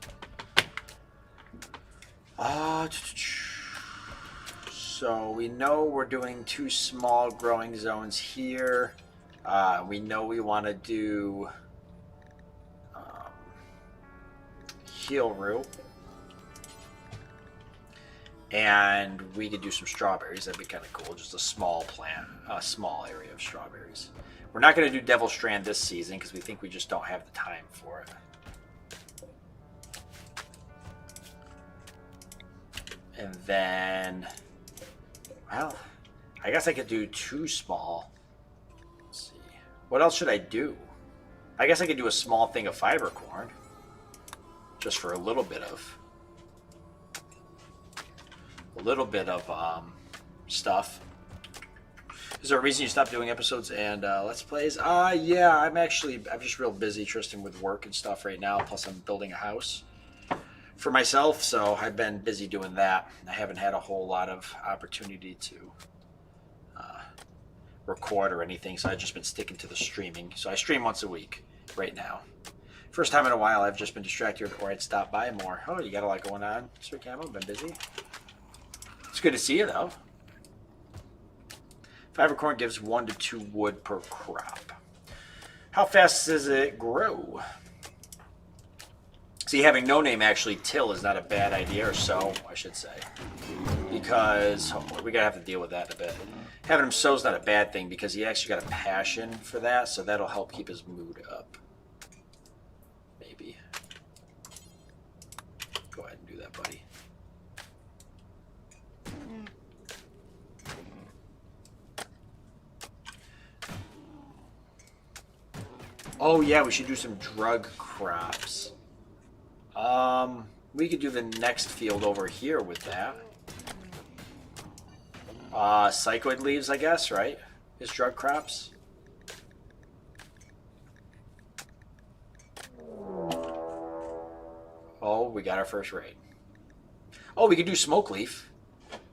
A: So we know we're doing 2 small growing zones here. We know we want to do heel root. And we could do some strawberries. That'd be kind of cool. Just a small plant, a small area of strawberries. We're not going to do Devil Strand this season because we think we just don't have the time for it. And then, well, I guess I could do 2 small. Let's see. What else should I do? I guess I could do a small thing of fiber corn. Just for a little bit of stuff. Is there a reason you stopped doing episodes and Let's Plays? Yeah, I'm just real busy, Tristan, with work and stuff right now. Plus, I'm building a house for myself, so I've been busy doing that. I haven't had a whole lot of opportunity to record or anything, so I've just been sticking to the streaming. So I stream once a week right now. First time in a while I've just been distracted, or I'd stop by more. Oh, you got a lot going on, Sir Camo? Been busy? It's good to see you, though. Fiber corn gives 1 to 2 wood per crop. How fast does it grow? See, having no name actually till is not a bad idea, or so, I should say. Because, we gotta have to deal with that in a bit. Having him sow is not a bad thing, because he actually got a passion for that, so that'll help keep his mood up. Maybe. Go ahead and do that, buddy. Oh yeah, we should do some drug crops. We could do the next field over here with that. Psychoid leaves, I guess, right? Is drug crops. Oh, we got our first raid. Oh, we could do smoke leaf.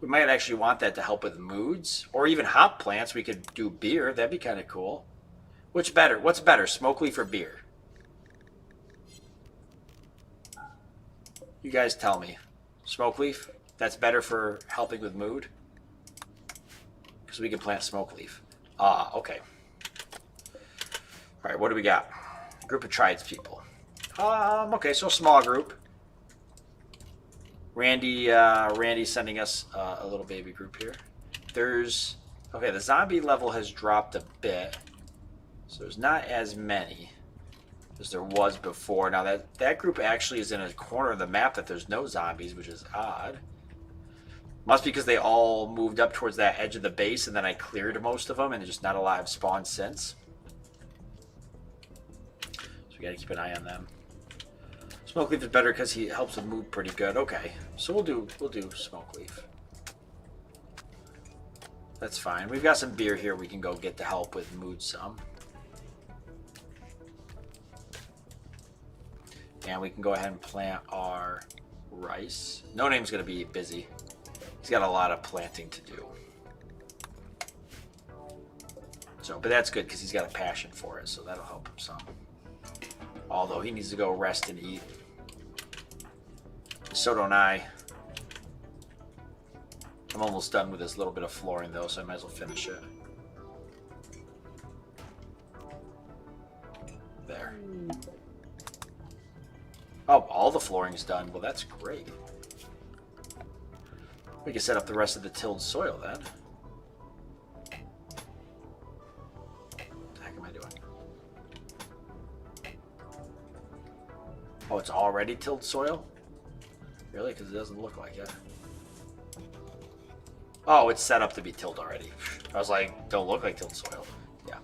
A: We might actually want that to help with moods. Or even hop plants. We could do beer. That'd be kind of cool. What's better, smoke leaf or beer? You guys tell me. Smoke leaf. That's better for helping with mood. Because we can plant smoke leaf. Ah, okay. All right, what do we got? Group of tradespeople. Okay, so a small group. Randy's sending us a little baby group here. Okay, the zombie level has dropped a bit. So there's not as many as there was before. Now that group actually is in a corner of the map that there's no zombies, which is odd. Must be because they all moved up towards that edge of the base and then I cleared most of them and just not a lot have spawned since. So we gotta keep an eye on them. Smoke leaf is better because he helps with mood pretty good. Okay, so we'll do smoke leaf. That's fine. We've got some beer here we can go get to help with mood some. And we can go ahead and plant our rice. No Name's going to be busy. He's got a lot of planting to do. So, but that's good because he's got a passion for it, so that'll help him some. Although he needs to go rest and eat. So don't I. I'm almost done with this little bit of flooring though, so I might as well finish it. There. Oh, all the flooring's done. Well, that's great. We can set up the rest of the tilled soil then. What the heck am I doing? Oh, it's already tilled soil? Really? Because it doesn't look like it. Oh, it's set up to be tilled already. I was like, don't look like tilled soil. Yeah.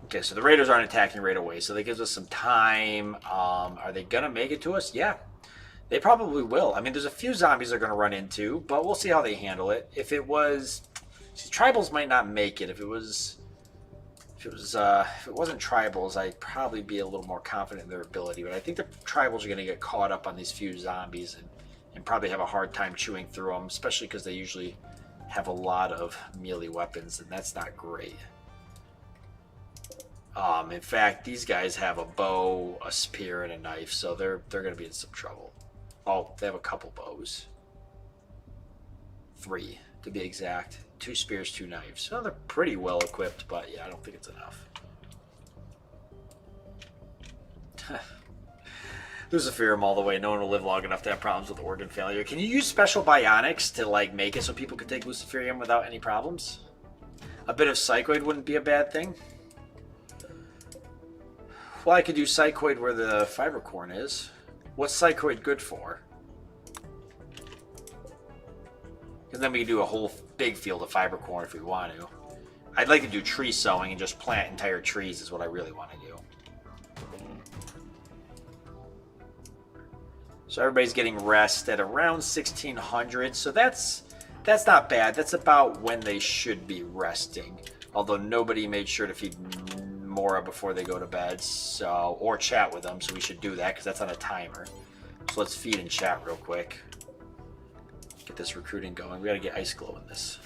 A: Okay, so the raiders aren't attacking right away, so that gives us some time. Are they going to make it to us? Yeah, they probably will. I mean, there's a few zombies they're going to run into, but we'll see how they handle it. If it was... See, tribals might not make it. If it wasn't tribals, I'd probably be a little more confident in their ability. But I think the tribals are going to get caught up on these few zombies and probably have a hard time chewing through them, especially because they usually have a lot of melee weapons, and that's not great. In fact, these guys have a bow, a spear, and a knife, so they're going to be in some trouble. Oh, they have a couple bows. 3, to be exact. 2 spears, 2 knives. So they're pretty well equipped, but yeah, I don't think it's enough. Lose a fear all the way. No one will live long enough to have problems with organ failure. Can you use special bionics to like make it so people could take Luciferium without any problems? A bit of Psychoid wouldn't be a bad thing. Well, I could do Psychoid where the Fibercorn is. What's Psychoid good for? Because then we can do a whole big field of Fibercorn if we want to. I'd like to do tree sowing and just plant entire trees is what I really want to do. So everybody's getting rest at around 1600. So that's not bad. That's about when they should be resting. Although nobody made sure to feed Mora before they go to bed, so or chat with them. So we should do that because that's on a timer. So let's feed and chat real quick. Get this recruiting going. We got to get Ice Glow in this.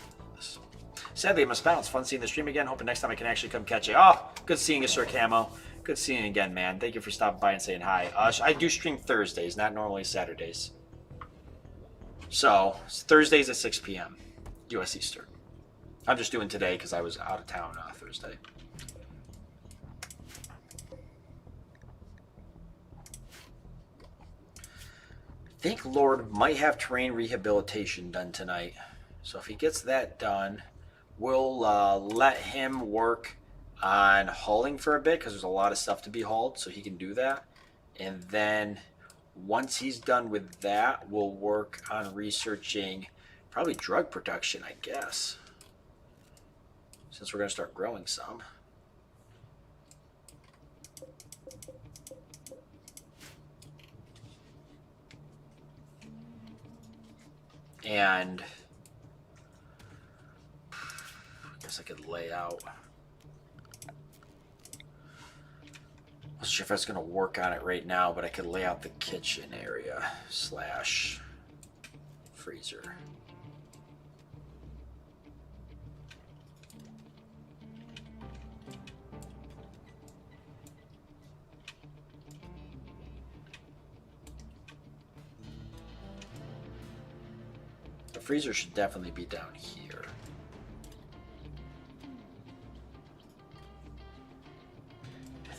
A: Sadly, I must bounce. Fun seeing the stream again. Hoping next time I can actually come catch you. Oh, good seeing you, Sir Camo. Good seeing you again, man. Thank you for stopping by and saying hi. I do stream Thursdays, not normally Saturdays. So, Thursdays at 6 p.m. U.S. Eastern. I'm just doing today because I was out of town Thursday. I think Lord might have terrain rehabilitation done tonight. So if he gets that done, we'll let him work on hauling for a bit because there's a lot of stuff to be hauled, so he can do that. And then once he's done with that, we'll work on researching probably drug production, I guess, since we're going to start growing some. And I guess I could lay out. I'm not sure if I was going to work on it right now, but I could lay out the kitchen area / freezer. freezer should definitely be down here.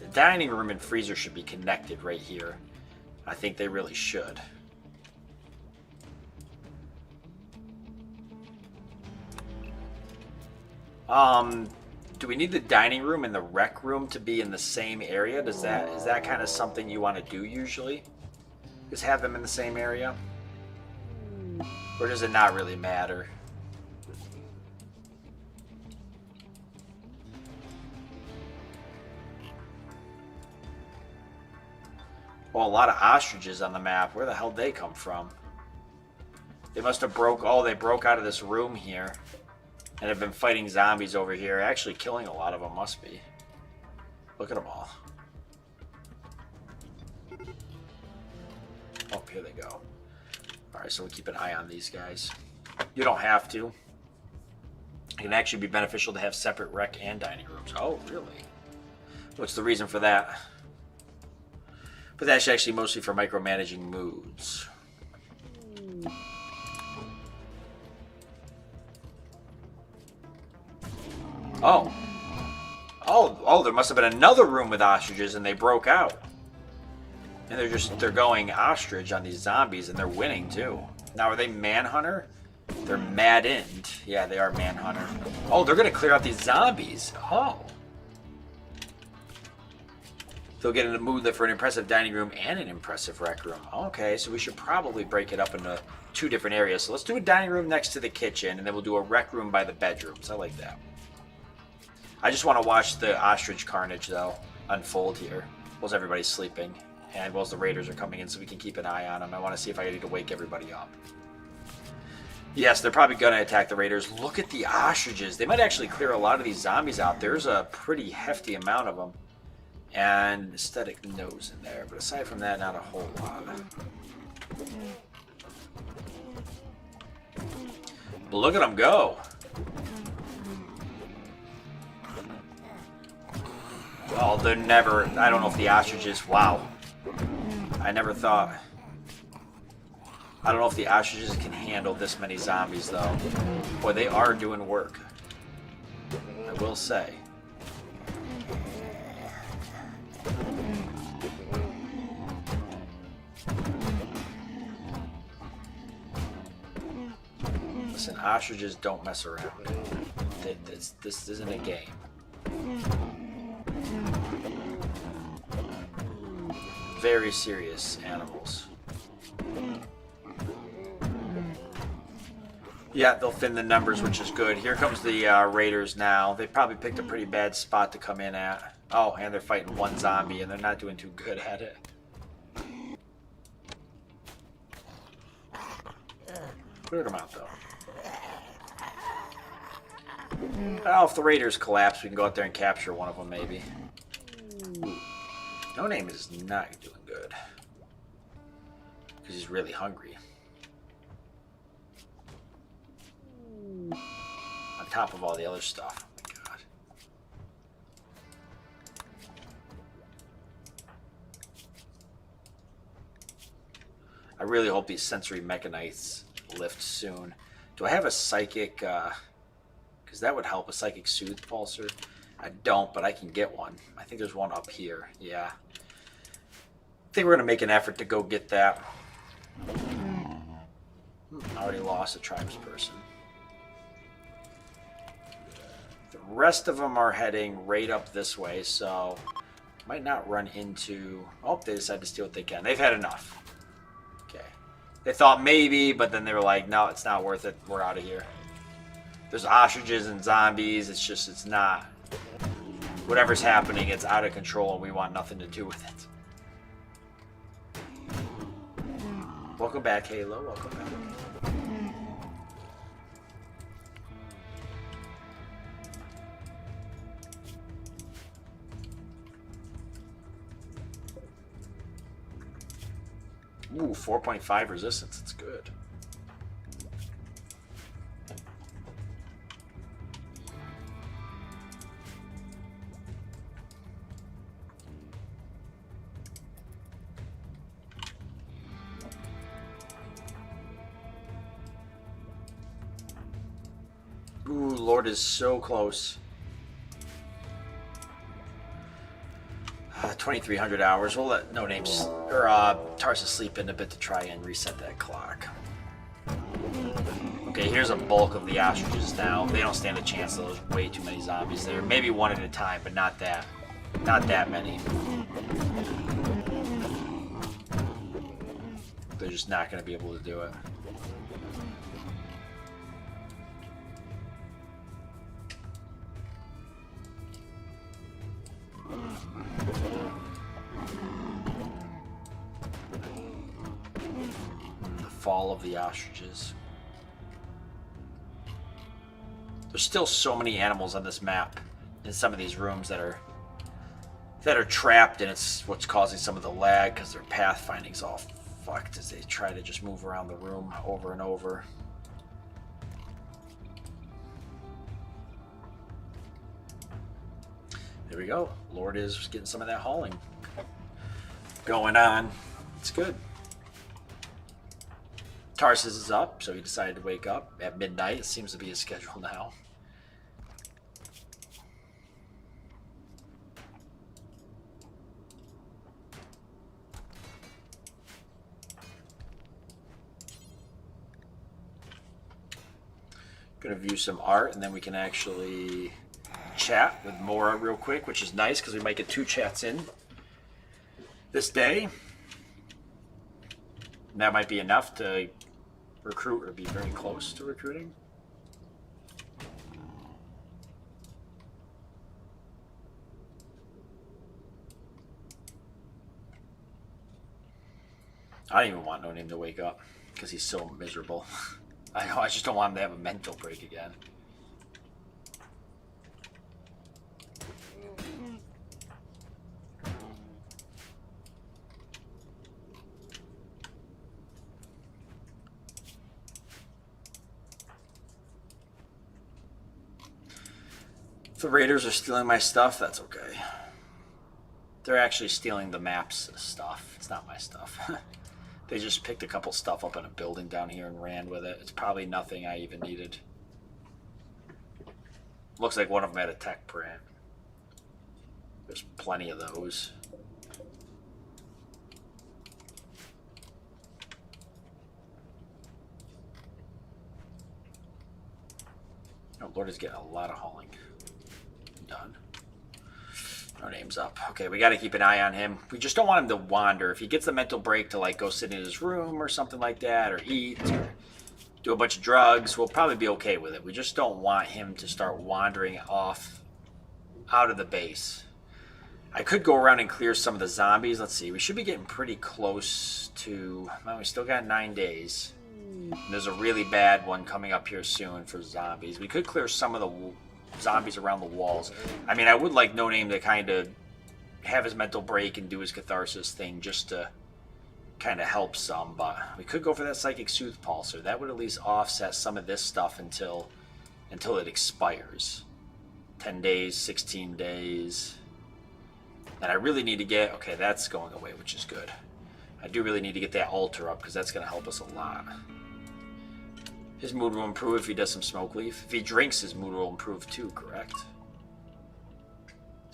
A: The dining room and freezer should be connected right here. I think they really should. Do we need the dining room and the rec room to be in the same area? Is that kind of something you want to do usually? Just have them in the same area? Or does it not really matter? Well, a lot of ostriches on the map. Where the hell did they come from? They must have they broke out of this room here. And have been fighting zombies over here. Actually killing a lot of them, must be. Look at them all. Oh, here they go. Alright, so we'll keep an eye on these guys. You don't have to. It can actually be beneficial to have separate rec and dining rooms. Oh, really? What's the reason for that? But that's actually mostly for micromanaging moods. Oh. Oh, there must have been another room with ostriches and they broke out. And they're going ostrich on these zombies and they're winning too. Now, are they manhunter? They're maddened. Yeah, they are manhunter. Oh, they're going to clear out these zombies. Oh. They'll get in the mood for an impressive dining room and an impressive rec room. Okay, so we should probably break it up into 2 different areas. So let's do a dining room next to the kitchen and then we'll do a rec room by the bedrooms. I like that. I just want to watch the ostrich carnage, though, unfold here. Whilst everybody's sleeping. And whilst the raiders are coming in so we can keep an eye on them. I want to see if I need to wake everybody up. Yes, they're probably going to attack the raiders. Look at the ostriches. They might actually clear a lot of these zombies out. There's a pretty hefty amount of them. And aesthetic nose in there. But aside from that, not a whole lot. But look at them go. Oh, they're never... I don't know if the ostriches... Wow. I never thought... I don't know if the ostriches can handle this many zombies, though. Boy, they are doing work. I will say. Listen, ostriches don't mess around. This isn't a game. Very serious animals. Yeah, they'll thin the numbers, which is good. Here comes the raiders now. They probably picked a pretty bad spot to come in at. Oh, and they're fighting one zombie, and they're not doing too good at it. Cleared them out, though. Oh, if the raiders collapse, we can go out there and capture one of them, maybe. No Name is not doing good. Because he's really hungry. On top of all the other stuff. Oh my god. I really hope these sensory mechanites lift soon. Do I have a psychic... because that would help, a psychic soothe pulsar. I don't, but I can get one. I think there's one up here. Yeah. I think we're going to make an effort to go get that. I already lost a tribesperson. The rest of them are heading right up this way, so might not run into... Oh, they decided to steal what they can. They've had enough. Okay. They thought maybe, but then they were like, no, it's not worth it. We're out of here. There's ostriches and zombies. It's just, it's not... Whatever's happening, it's out of control, and we want nothing to do with it. Welcome back, Halo. Welcome back. Ooh, 4.5 resistance. It's good. Lord is so close. 2,300 hours. We'll let No Names or Tarsus sleep in a bit to try and reset that clock. Okay, here's a bulk of the ostriches now. They don't stand a chance. There's way too many zombies there. Maybe one at a time, but not that. Not that many. They're just not going to be able to do it. The fall of the ostriches. There's still so many animals on this map in some of these rooms that are trapped, and it's what's causing some of the lag because their pathfinding's all fucked as they try to just move around the room over and over. There we go. Lord is getting some of that hauling going on. It's good. Tarsus is up, so he decided to wake up at midnight. It seems to be his schedule now. Gonna view some art, and then we can actually chat with Mora real quick, which is nice because we might get 2 chats in this day. And that might be enough to recruit or be very close to recruiting. I don't even want No Name to wake up because he's so miserable. I just don't want him to have a mental break again. If the raiders are stealing my stuff, that's okay. They're actually stealing the map's stuff. It's not my stuff. They just picked a couple stuff up in a building down here and ran with it. It's probably nothing I even needed. Looks like one of them had a tech print. There's plenty of those. Oh, Lord is getting a lot of hauling done. No Name's up. Okay, we got to keep an eye on him. We just don't want him to wander. If he gets the mental break to like go sit in his room or something like that, or eat, or do a bunch of drugs, we'll probably be okay with it. We just don't want him to start wandering off out of the base. I could go around and clear some of the zombies. Let's see. We should be getting pretty close to... Well, we still got 9 days. And there's a really bad one coming up here soon for zombies. We could clear some of the zombies around the walls. I mean, I would like No Name to kind of have his mental break and do his catharsis thing just to kind of help some, but we could go for that psychic soothe pulsar. That would at least offset some of this stuff until it expires. 10 days, 16 days. And I really need to get... Okay, that's going away, which is good. I do really need to get that altar up because that's going to help us a lot. His mood will improve if he does some smoke leaf. If he drinks, his mood will improve too, correct?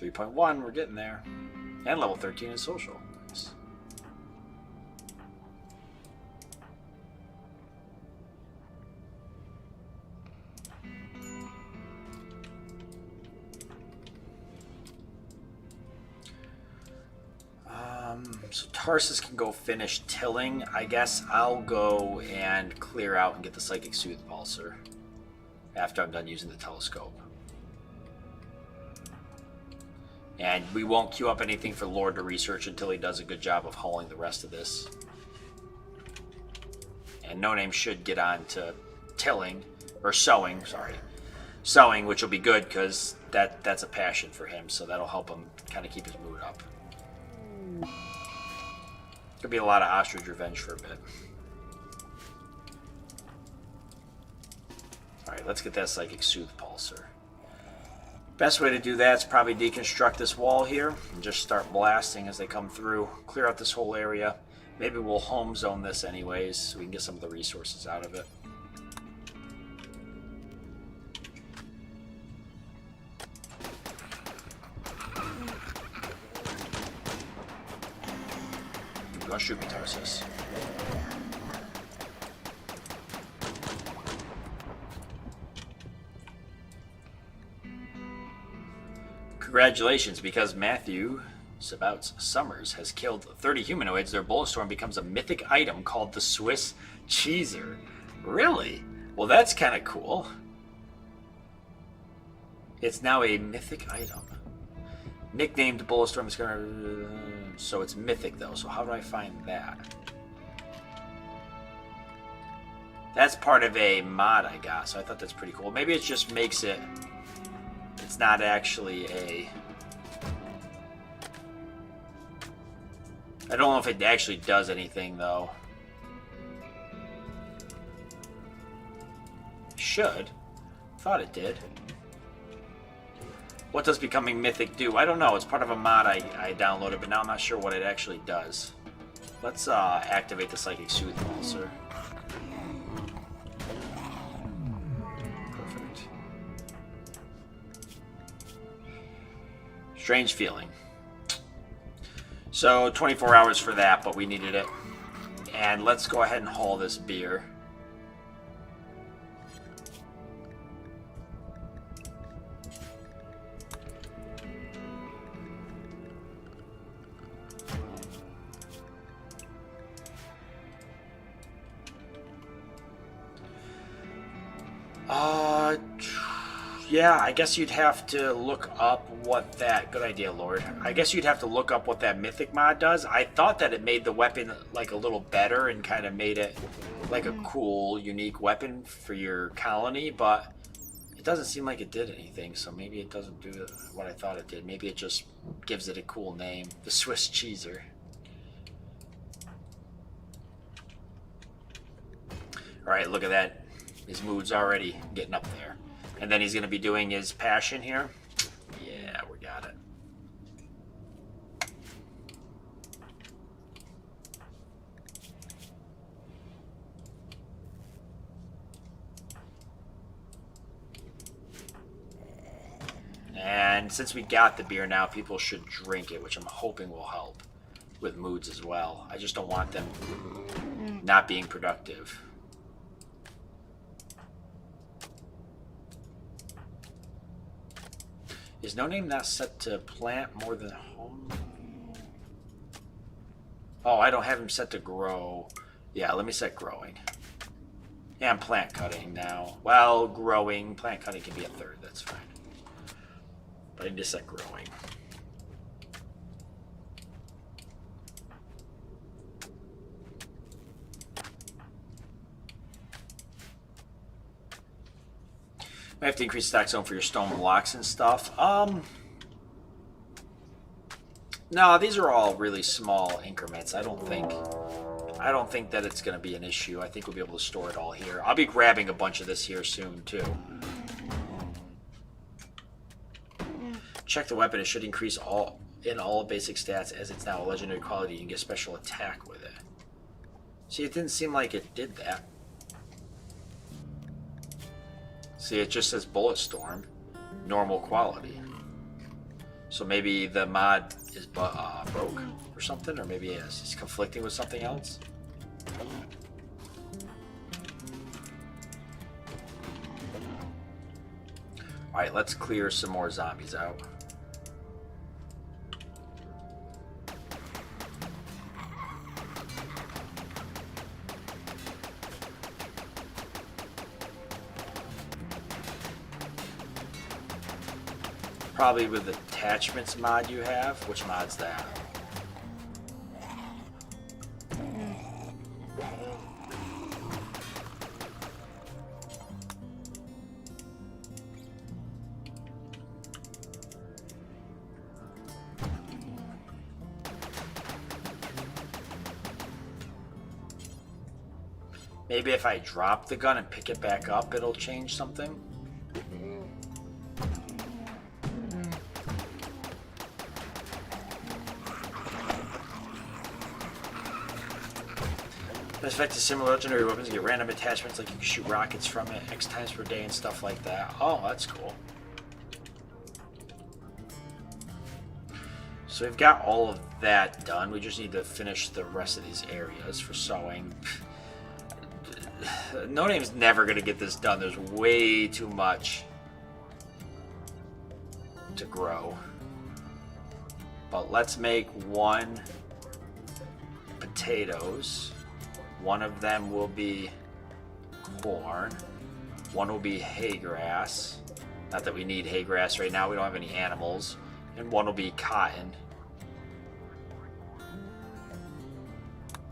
A: 3.1, we're getting there. And level 13 is social. Nice. So Tarsus can go finish tilling. I guess I'll go and clear out and get the Psychic Soothe Pulsar after I'm done using the telescope. And we won't queue up anything for Lord to research until he does a good job of hauling the rest of this. And No Name should get on to tilling, or sewing, sorry. Sewing, which will be good because that's a passion for him, so that'll help him kind of keep his mood up. Could be a lot of ostrich revenge for a bit. Alright, let's get that Psychic Soothe Pulsar. Best way to do that is probably deconstruct this wall here and just start blasting as they come through. Clear out this whole area. Maybe we'll home zone this anyways so we can get some of the resources out of it. Don't shoot me, Tarsus. Congratulations, because Matthew Sabouts Summers has killed 30 humanoids, their Bulletstorm becomes a mythic item called the Swiss Cheeser. Really? Well, that's kind of cool. It's now a mythic item. Nicknamed Bulletstorm is gonna... So it's mythic, though. So how do I find that? That's part of a mod I got, so I thought that's pretty cool. Maybe it just makes it... It's not actually a... I don't know if it actually does anything, though. Should. Thought it did. What does becoming mythic do? I don't know. It's part of a mod I downloaded, but now I'm not sure what it actually does. Let's activate the Psychic Soothe Pulsar. Perfect. Strange feeling. So 24 hours for that, but we needed it. And let's go ahead and haul this beer. Yeah, I guess you'd have to look up what that... Good idea, Lord. I guess you'd have to look up what that mythic mod does. I thought that it made the weapon like a little better and kind of made it like a cool, unique weapon for your colony, but it doesn't seem like it did anything, so maybe it doesn't do what I thought it did. Maybe it just gives it a cool name. The Swiss Cheeser. Alright, look at that. His mood's already getting up there. And then he's going to be doing his passion here. Yeah, we got it. And since we got the beer now, people should drink it, which I'm hoping will help with moods as well. I just don't want them not being productive. Is no name not set to plant more than home? Oh, I don't have him set to grow. Yeah, let me set growing. Yeah, I'm plant cutting now. Well, growing. Plant cutting can be a third. That's fine. But I need to set growing. I have to increase stack zone for your stone blocks and stuff. No, these are all really small increments. I don't think that it's going to be an issue. I think we'll be able to store it all here. I'll be grabbing a bunch of this here soon too. Check the weapon. It should increase all basic stats, as it's now a legendary quality. You can get special attack with it. See, it didn't seem like it did that. See, it just says Bulletstorm, normal quality. So maybe the mod is broke or something, or maybe it's conflicting with something else. Alright, let's clear some more zombies out. Probably with the attachments mod you have. Which mod's that? Maybe if I drop the gun and pick it back up, it'll change something. This effect is similar to legendary weapons. You get random attachments, like you can shoot rockets from it X times per day and stuff like that. Oh, that's cool. So we've got all of that done. We just need to finish the rest of these areas for sewing. No Name's never going to get this done. There's way too much to grow. But let's make 1 potatoes. 1 of them will be corn. 1 will be hay grass. Not that we need hay grass right now. We don't have any animals. And 1 will be cotton.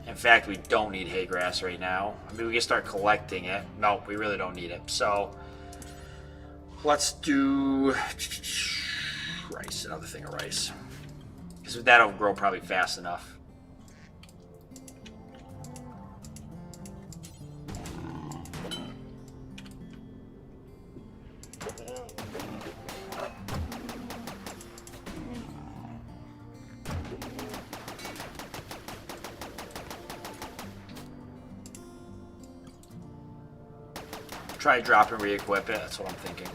A: In fact, we don't need hay grass right now. I mean, we can start collecting it. No, we really don't need it. So let's do rice, another thing of rice. Because that'll grow probably fast enough. Try drop and re-equip it. That's what I'm thinking.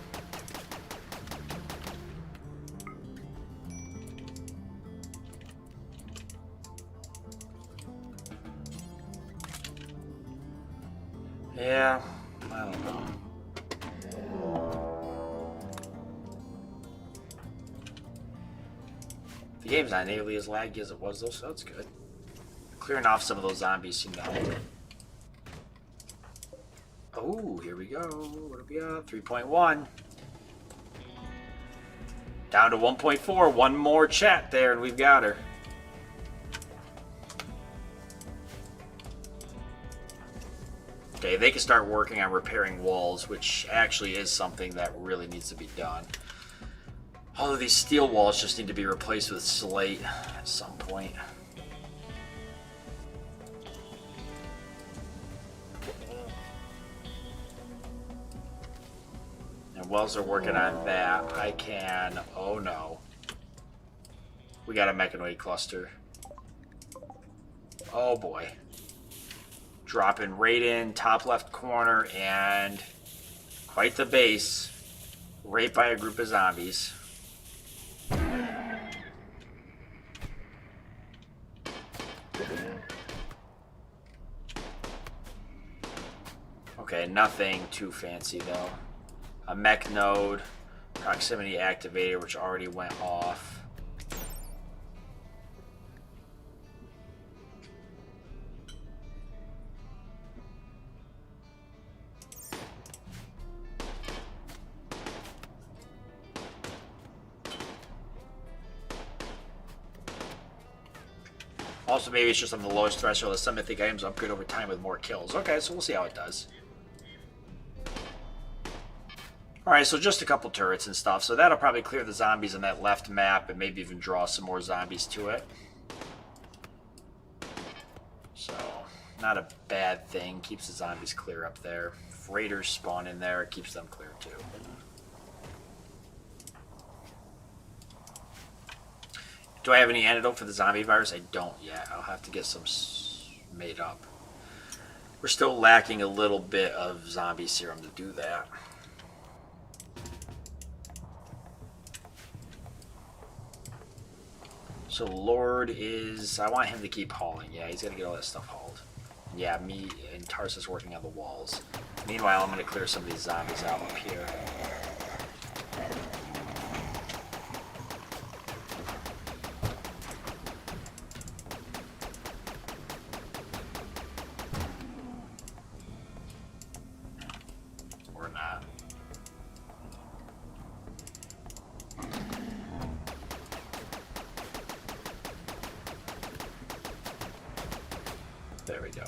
A: Yeah, I don't know. The game's not nearly as laggy as it was though, so that's good. Clearing off some of those zombies seemed to help. Oh, here we go. What are we at? 3.1. Down to 1.4. 1 more chat there, and we've got her. Okay, they can start working on repairing walls, which actually is something that really needs to be done. All of these steel walls just need to be replaced with slate at some point. Whilst they're working on that, I can... Oh no. We got a mechanoid cluster. Oh boy. Dropping right in top left corner and quite the base. Right by a group of zombies. Okay, nothing too fancy though. A mech node, proximity activator, which already went off. Also, maybe it's just on the lowest threshold of some mythic items upgrade over time with more kills. Okay, so we'll see how it does. Alright, so just a couple turrets and stuff. So that'll probably clear the zombies on that left map and maybe even draw some more zombies to it. So, not a bad thing. Keeps the zombies clear up there. If raiders spawn in there, it keeps them clear too. Do I have any antidote for the zombie virus? I don't yet. I'll have to get some made up. We're still lacking a little bit of zombie serum to do that. So Lord is... I want him to keep hauling. Yeah, he's got to get all that stuff hauled. Yeah, me and Tarsus working on the walls. Meanwhile, I'm going to clear some of these zombies out up here. Or not. There we go.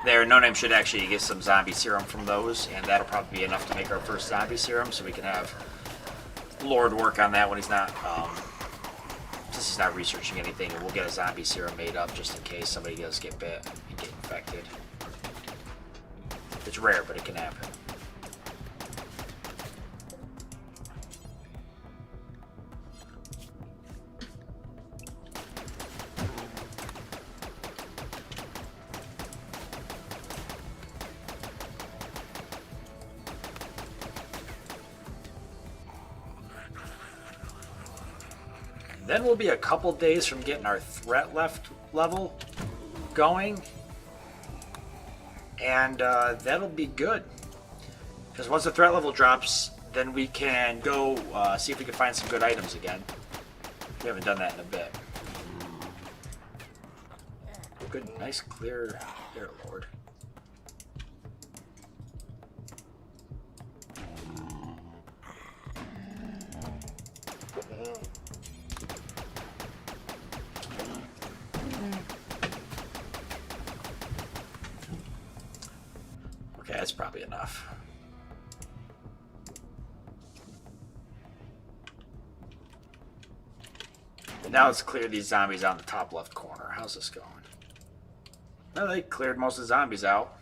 A: There, No Name should actually get some zombie serum from those, and that'll probably be enough to make our first zombie serum, so we can have Lord work on that when he's not, since he's not researching anything, and we'll get a zombie serum made up just in case somebody does get bit and get infected. It's rare, but it can happen. Then we'll be a couple days from getting our threat level going. And that'll be good. Because once the threat level drops, then we can go see if we can find some good items again. We haven't done that in a bit. Good, nice, clear air, Lord. Okay, that's probably enough. Now let's clear these zombies out in the top left corner. How's this going? Well, they cleared most of the zombies out.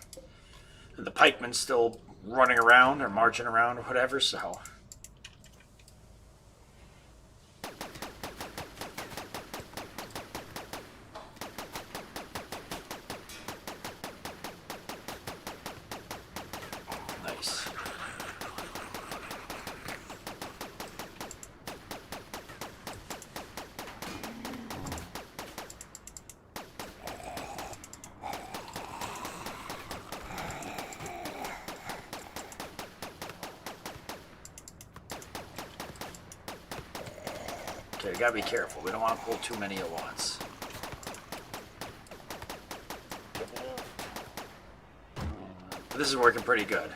A: And the pikemen's still running around or marching around or whatever, so... Nice. Okay, we gotta be careful. We don't want to pull too many at once. But this is working pretty good.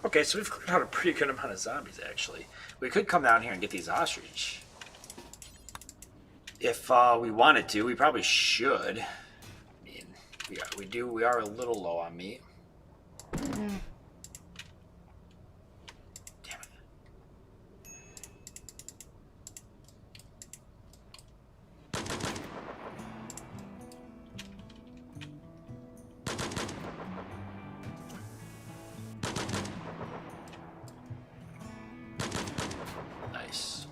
A: Okay, so we've cleared out a pretty good amount of zombies, actually. We could come down here and get these ostrich. If we wanted to, we probably should. I mean, we are a little low on meat. Damn it. Nice.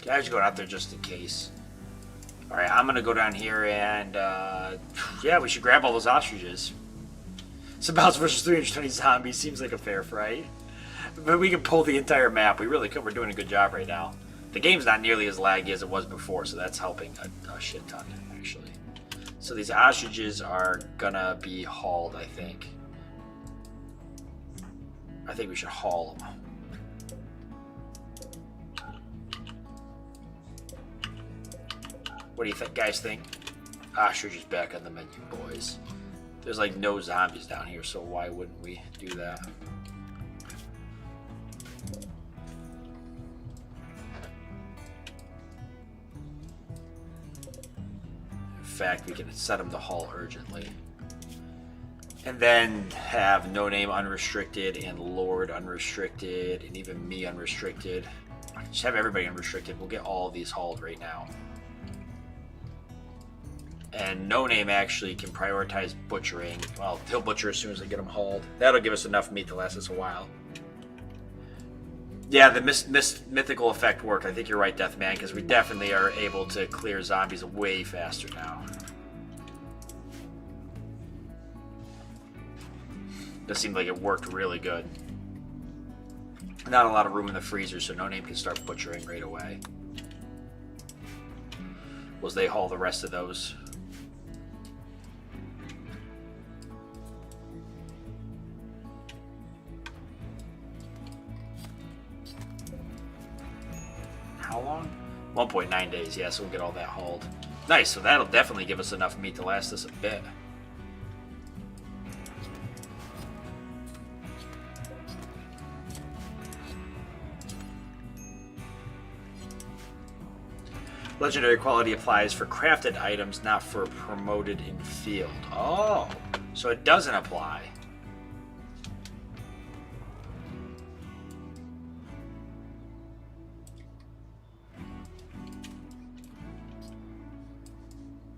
A: Okay, I was going out there just in case. Alright, I'm gonna go down here and, yeah, we should grab all those ostriches. Sabals versus 320 zombies seems like a fair fight. But we can pull the entire map. We really could. We're doing a good job right now. The game's not nearly as laggy as it was before, so that's helping a shit ton, actually. So these ostriches are gonna be hauled, I think. I think we should haul them. What do you guys think? Ostrich is back on the menu, boys. There's like no zombies down here, so why wouldn't we do that? In fact, we can set them to haul urgently. And then have No Name unrestricted and Lord unrestricted and even me unrestricted. Just have everybody unrestricted. We'll get all of these hauled right now. And No Name actually can prioritize butchering. Well, he'll butcher as soon as they get them hauled. That'll give us enough meat to last us a while. Yeah, the mythical effect worked. I think you're right, Deathman, because we definitely are able to clear zombies way faster now. This seemed like it worked really good. Not a lot of room in the freezer, so No Name can start butchering right away. Was they haul the rest of those? How long? 1.9 days, yeah, so we'll get all that hauled. Nice, so that'll definitely give us enough meat to last us a bit. Legendary quality applies for crafted items, not for promoted in field. Oh, so it doesn't apply.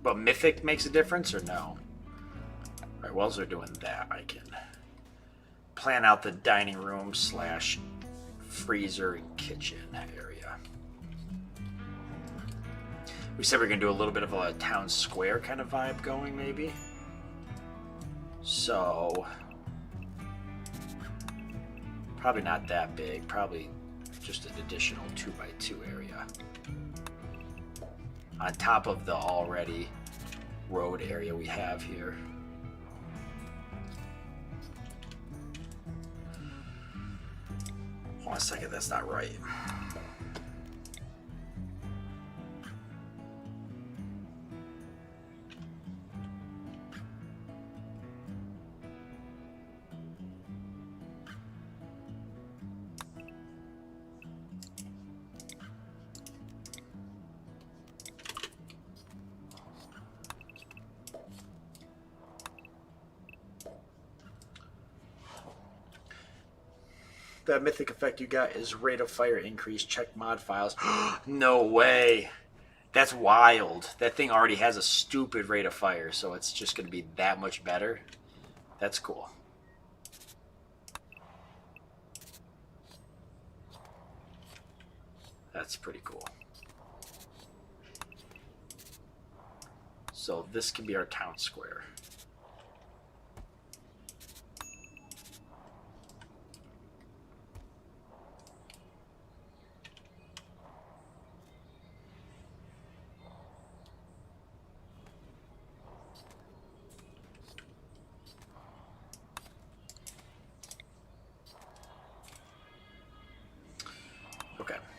A: But Mythic makes a difference, or no? Alright, while they're doing that, I can plan out the dining room / freezer and kitchen area. We said we're going to do a little bit of a town square kind of vibe going, maybe. So, probably not that big. Probably just an additional 2x2 area. On top of the already road area we have here. Hold on a second, that's not right. That mythic effect you got is rate of fire increase. Check mod files. No way. That's wild. That thing already has a stupid rate of fire, so it's just going to be that much better. That's cool. That's pretty cool. So this can be our town square.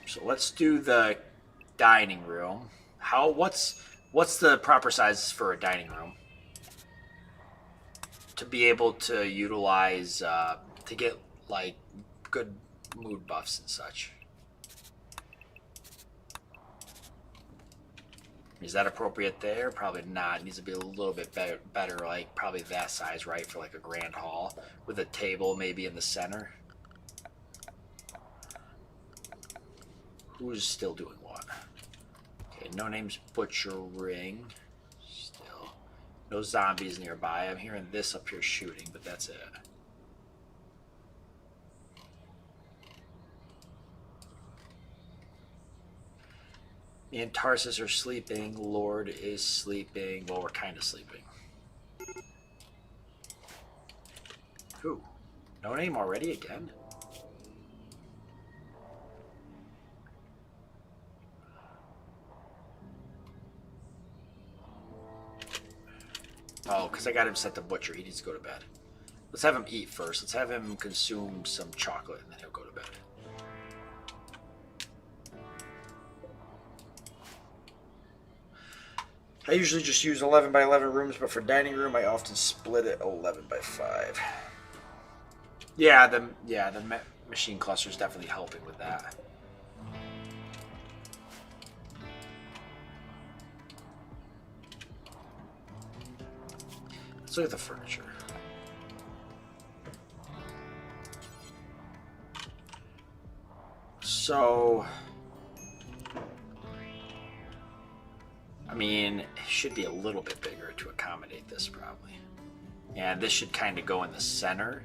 A: So let's do the dining room. What's the proper size for a dining room to be able to utilize to get like good mood buffs and such? Is that appropriate there? Probably not. It needs to be a little bit better, like probably that size, right, for like a grand hall with a table maybe in the center. Who's still doing what? Okay, no name's butchering. Still. No zombies nearby. I'm hearing this up here shooting, but that's it. Me and Tarsus are sleeping. Lord is sleeping. Well, we're kind of sleeping. Who? No name already again? Oh, because I got him set to butcher. He needs to go to bed. Let's have him eat first. Let's have him consume some chocolate, and then he'll go to bed. I usually just use 11 by 11 rooms, but for dining room, I often split it 11 by 5. Yeah, the machine cluster is definitely helping with that. Let's look at the furniture. So, I mean, it should be a little bit bigger to accommodate this probably. And this should kind of go in the center.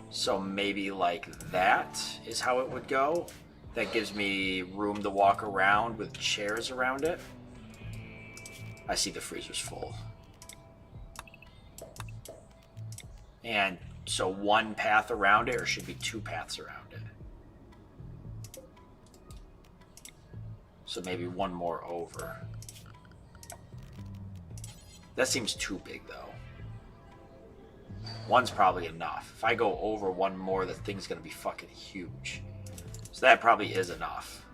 A: So maybe like that is how it would go. That gives me room to walk around with chairs around it. I see the freezer's full. And so one path around it, or should be 2 paths around it? So maybe one more over. That seems too big, though. One's probably enough. If I go over one more, the thing's going to be fucking huge. So that probably is enough.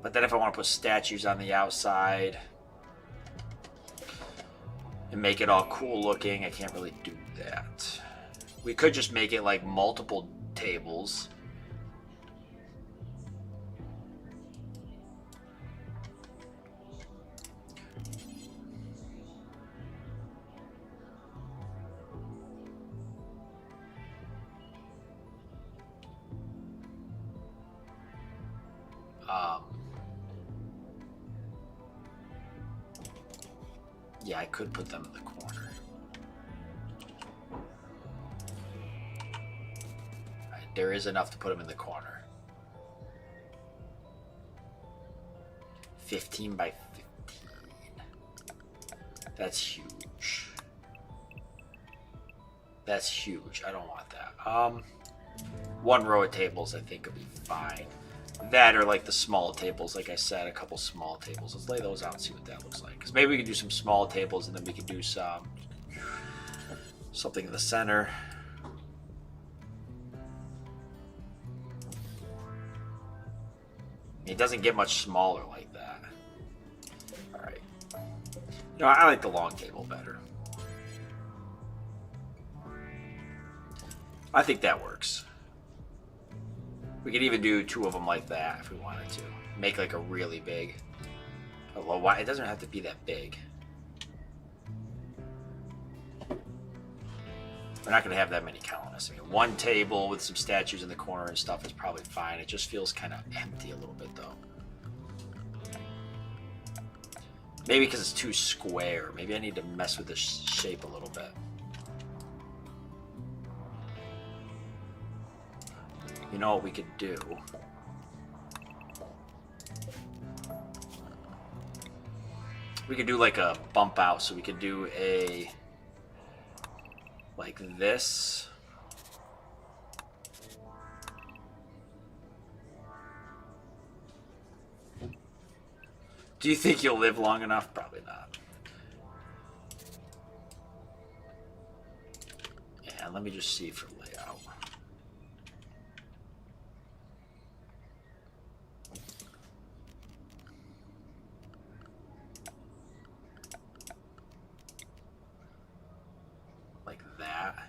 A: But then if I want to put statues on the outside and make it all cool looking, I can't really do that. We could just make it like multiple tables. Yeah, I could put them in the corner. Right, there is enough to put them in the corner. 15 by 15. That's huge. That's huge. I don't want that. One row of tables I think would be fine. That or like the small tables, like I said, a couple small tables. Let's lay those out and see what that looks like. Because maybe we can do some small tables and then we can do something in the center. It doesn't get much smaller like that. All right. You know, I like the long table better. I think that works. We could even do 2 of them like that if we wanted to. Make like a really big. Well, why? It doesn't have to be that big. We're not going to have that many colonists. I mean, one table with some statues in the corner and stuff is probably fine. It just feels kind of empty a little bit, though. Maybe because it's too square. Maybe I need to mess with the shape a little bit. You know what we could do? We could do like a bump out, so we could do a like this. Do you think you'll live long enough? Probably not. And let me just see for layout. Like that.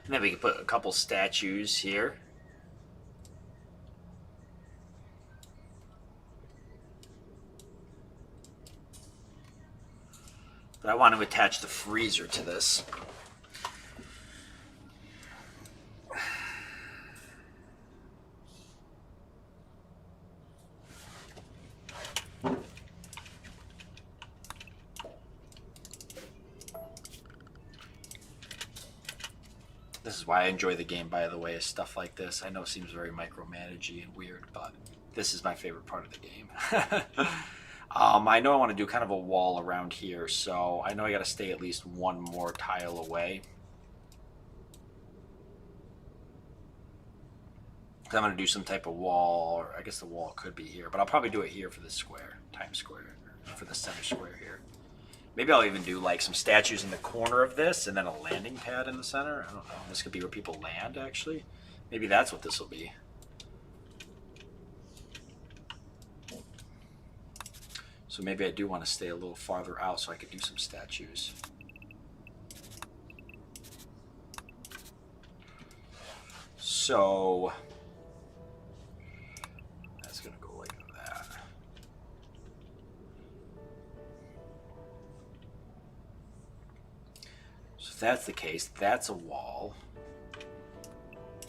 A: And then we can put a couple statues here. But I want to attach the freezer to this. This is why I enjoy the game, by the way, is stuff like this. I know it seems very micromanagey and weird, but this is my favorite part of the game. I know I want to do kind of a wall around here, so I know I got to stay at least one more tile away. I'm going to do some type of wall, or I guess the wall could be here, but I'll probably do it here for the square, Times Square, for the center square here. Maybe I'll even do like some statues in the corner of this and then a landing pad in the center. I don't know. This could be where people land, actually. Maybe that's what this will be. So maybe I do want to stay a little farther out so I could do some statues. So that's going to go like that. So if that's the case, that's a wall.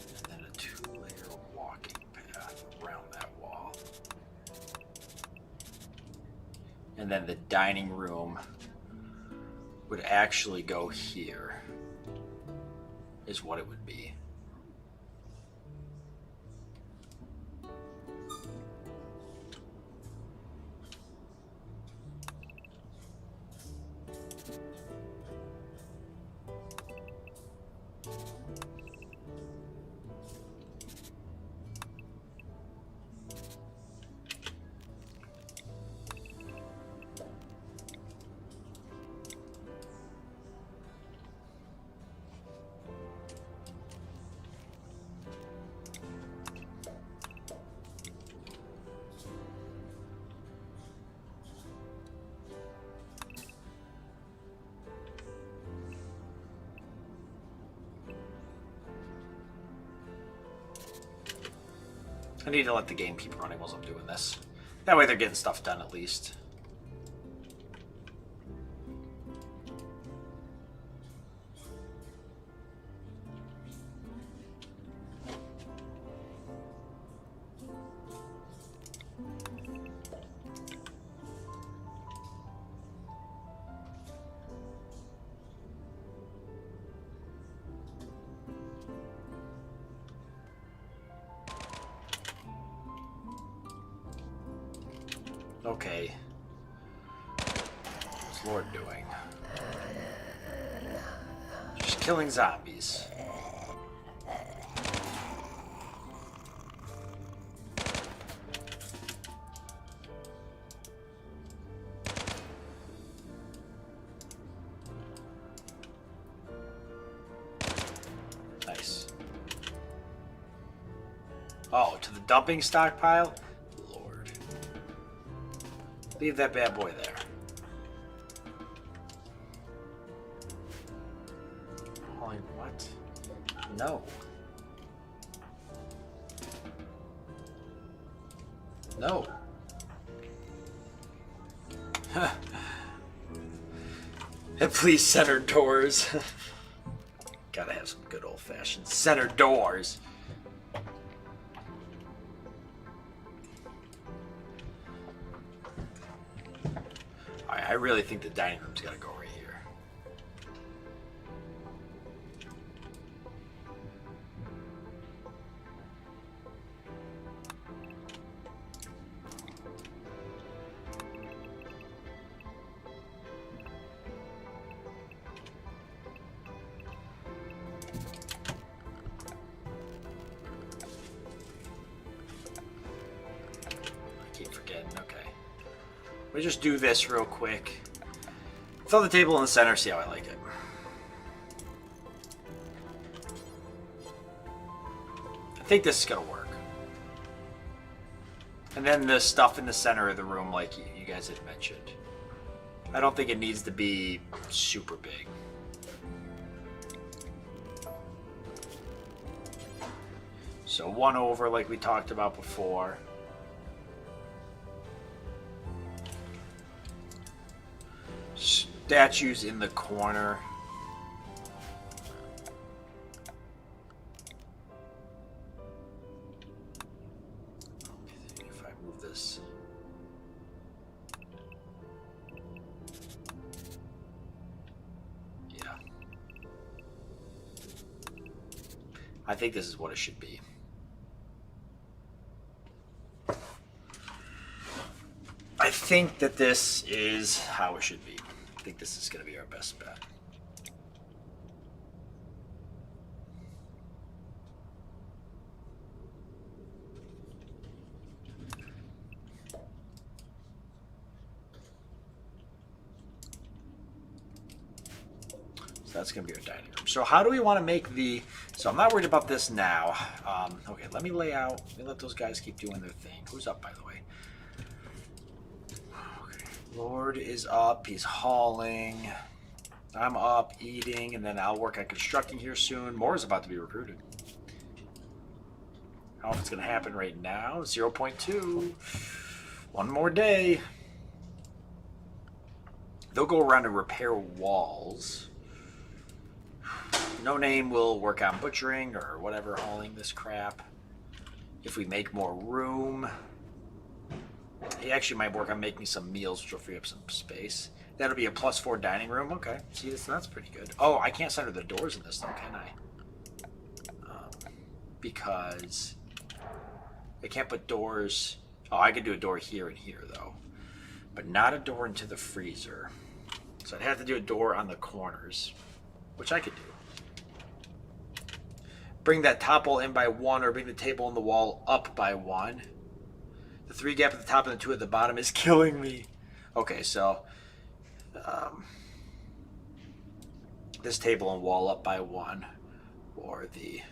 A: And then a 2-layer walking path around that wall. And then the dining room would actually go here, is what it would be. I need to let the game keep running while I'm doing this. That way they're getting stuff done at least. Okay. What's Lord doing? Just killing zombies. Nice. Oh, to the dumping stockpile? Leave that bad boy there. Holy what? No. No. And please center doors. Gotta have some good old-fashioned center doors. I really think the dining room's got to go right here. I keep forgetting. Okay. We just do this real quick. Throw the table in the center, see how I like it. I think this is gonna work. And then the stuff in the center of the room, like you guys had mentioned. I don't think it needs to be super big. So one over like we talked about before. Statues in the corner. If I move this. Yeah. I think this is what it should be. I think that this is how it should be. I think this is going to be our best bet. So that's going to be our dining room. So how do we want to make the... So I'm not worried about this now. Okay, let me lay out. Let me let those guys keep doing their thing. Who's up, by the way? Lord is up, he's hauling. I'm up, eating, and then I'll work on constructing here soon. More is about to be recruited. I don't know if it's going to happen right now. 0.2. One more day. They'll go around and repair walls. No Name will work on butchering or whatever, hauling this crap. If we make more room... He actually might work on making some meals, which will free up some space. That'll be a +4 dining room. Okay. See, that's pretty good. Oh, I can't center the doors in this, though, can I? Because I can't put doors... Oh, I could do a door here and here, though. But not a door into the freezer. So I'd have to do a door on the corners, which I could do. Bring that top wall in by 1, or bring the table on the wall up by 1. The 3 gap at the top and the 2 at the bottom is killing me. Okay, so this table and wall up by 1, or the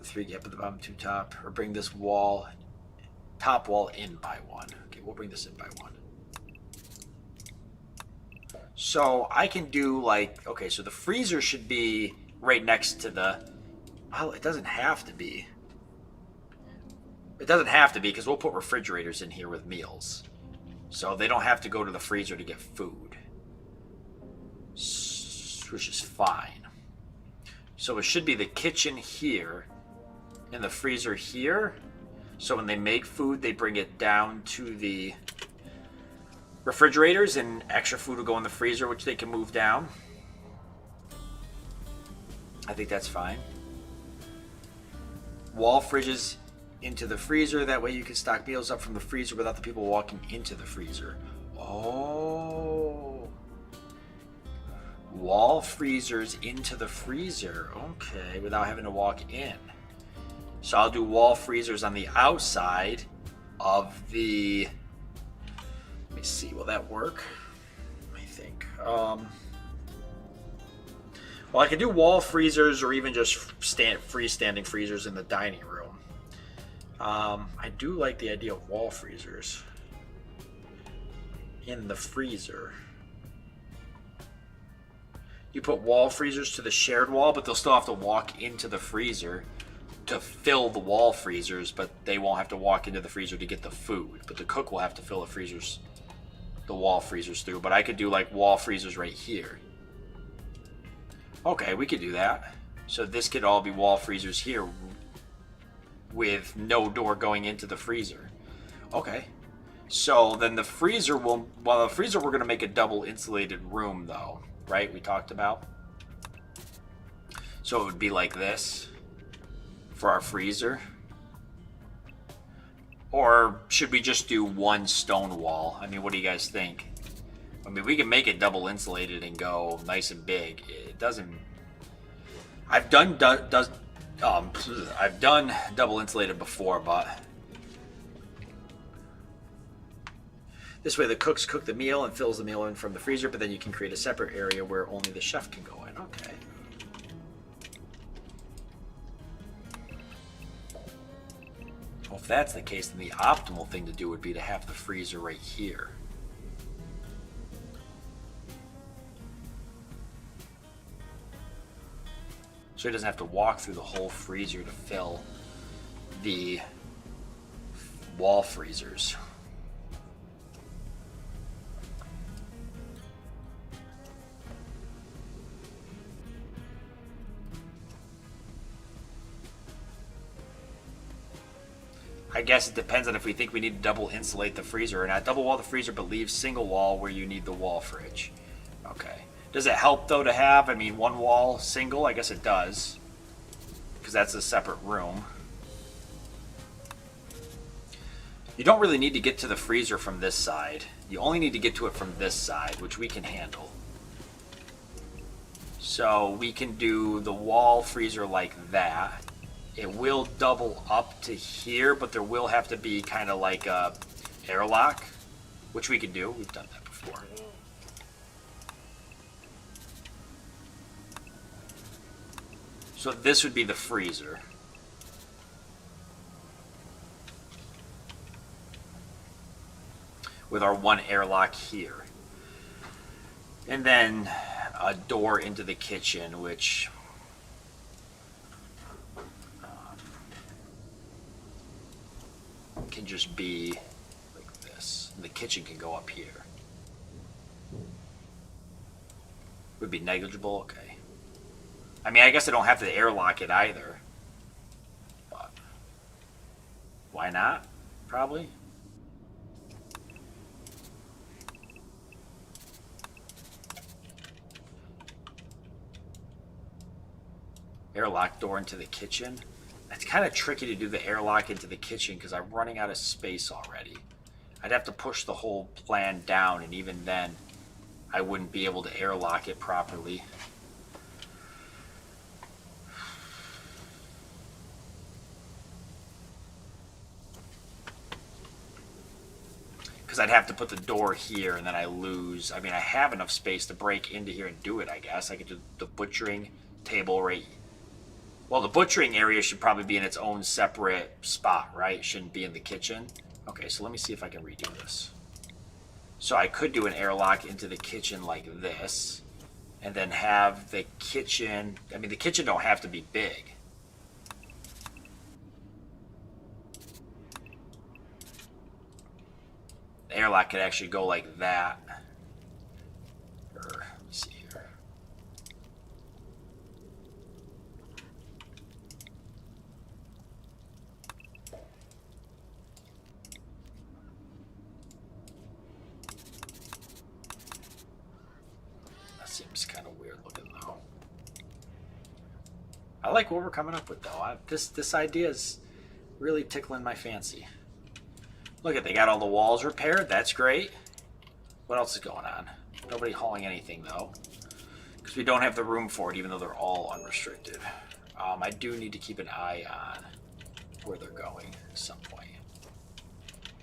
A: 3 gap at the bottom, 2 top, or bring this wall, top wall in by 1. Okay, we'll bring this in by 1. So I can do like, okay, so the freezer should be right next to the, well, it doesn't have to be. It doesn't have to be, because we'll put refrigerators in here with meals. So they don't have to go to the freezer to get food. Which is fine. So it should be the kitchen here and the freezer here. So when they make food, they bring it down to the refrigerators, and extra food will go in the freezer, which they can move down. I think that's fine. Wall fridges into the freezer. That way you can stock meals up from the freezer without the people walking into the freezer. Oh. Wall freezers into the freezer. Okay, without having to walk in. So I'll do wall freezers on the outside of the... Let me see, will that work? I think. Well, I could do wall freezers or even just freestanding freezers in the dining room. I do like the idea of wall freezers in the freezer. You put wall freezers to the shared wall, but they'll still have to walk into the freezer to fill the wall freezers, but they won't have to walk into the freezer to get the food. But the cook will have to fill the freezers, the wall freezers through. But I could do like wall freezers right here. Okay, we could do that. So this could all be wall freezers here with no door going into the freezer. Okay. So then the freezer will... Well, the freezer we're going to make a double insulated room though. Right? We talked about. So it would be like this for our freezer. Or should we just do one stone wall? I mean, what do you guys think? I mean, we can make it double insulated and go nice and big. It doesn't... I've done double insulated before, but this way the cooks cook the meal and fills the meal in from the freezer, but then you can create a separate area where only the chef can go in. Okay. Well, if that's the case, then the optimal thing to do would be to have the freezer right here. So he doesn't have to walk through the whole freezer to fill the wall freezers. I guess it depends on if we think we need to double insulate the freezer or not. Double wall the freezer, but leave single wall where you need the wall fridge. Okay. Does it help though to have, I mean, one wall single? I guess it does, because that's a separate room. You don't really need to get to the freezer from this side. You only need to get to it from this side, which we can handle. So we can do the wall freezer like that. It will double up to here, but there will have to be kind of like a airlock, which we can do. We've done that before. So this would be the freezer. With our one airlock here. And then a door into the kitchen, which can just be like this. And the kitchen can go up here. Would be negligible, okay. I mean, I guess I don't have to airlock it either. But why not? Probably. Airlock door into the kitchen. It's kind of tricky to do the airlock into the kitchen because I'm running out of space already. I'd have to push the whole plan down, and even then I wouldn't be able to airlock it properly. Because I'd have to put the door here, and then I lose. I mean, I have enough space to break into here and do it, I guess. I could do the butchering table right. Well, the butchering area should probably be in its own separate spot, right? It shouldn't be in the kitchen. Okay, so let me see if I can redo this. So I could do an airlock into the kitchen like this, and then have the kitchen... I mean, the kitchen don't have to be big. The airlock could actually go like that. Or, let me see here. That seems kind of weird looking though. I like what we're coming up with though. This idea is really tickling my fancy. Look at, they got all the walls repaired. That's great. What else is going on? Nobody hauling anything though, because we don't have the room for it, even though they're all unrestricted. I do need to keep an eye on where they're going at some point.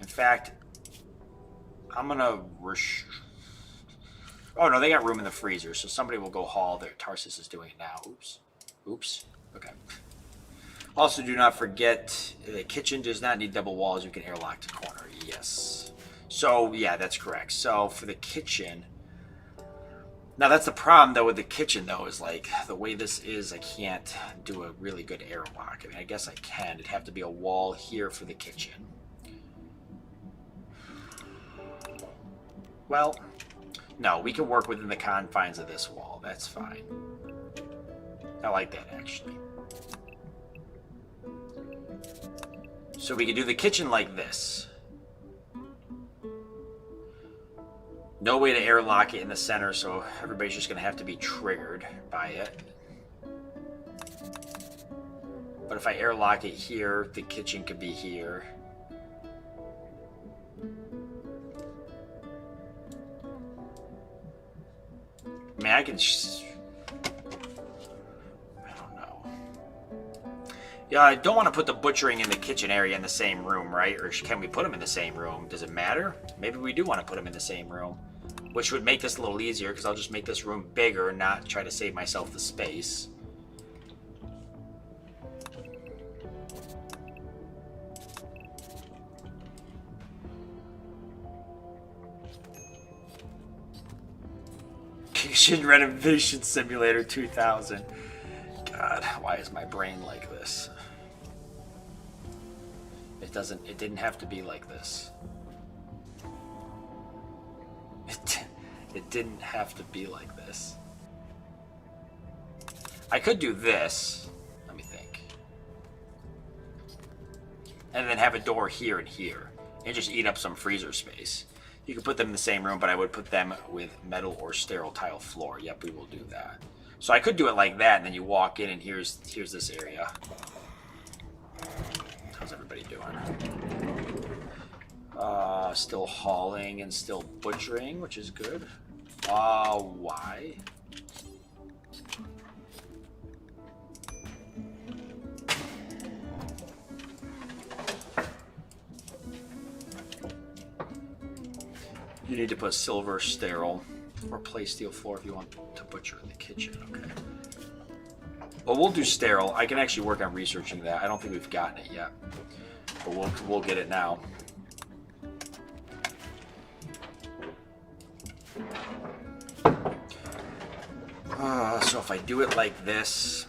A: In fact, I'm gonna oh no, they got room in the freezer, so somebody will go haul there. Tarsus is doing it now. Oops. Okay. Also, do not forget, the kitchen does not need double walls. You can airlock the corner. Yes. So, yeah, that's correct. So, for the kitchen... Now, that's the problem, though, with the kitchen, though, is, like, the way this is, I can't do a really good airlock. I mean, I guess I can. It'd have to be a wall here for the kitchen. Well, no, we can work within the confines of this wall. That's fine. I like that, actually. So we can do the kitchen like this. No way to airlock it in the center, so everybody's just going to have to be triggered by it. But if I airlock it here, the kitchen could be here. I mean, I can... Yeah, I don't want to put the butchering and the kitchen area in the same room, right? Or can we put them in the same room? Does it matter? Maybe we do want to put them in the same room, which would make this a little easier because I'll just make this room bigger and not try to save myself the space. Kitchen Renovation Simulator 2000. God, why is my brain like this? It didn't have to be like this. It didn't have to be like this. I could do this. Let me think. And then have a door here and here. And just eat up some freezer space. You could put them in the same room, but I would put them with metal or sterile tile floor. Yep, we will do that. So I could do it like that, and then you walk in and here's this area. How's everybody doing? Still hauling and still butchering, which is good. Why? You need to put silver sterile or play steel floor if you want to butcher in the kitchen. Okay. Well, we'll do sterile. I can actually work on researching that. I don't think we've gotten it yet, but we'll get it now. So if I do it like this,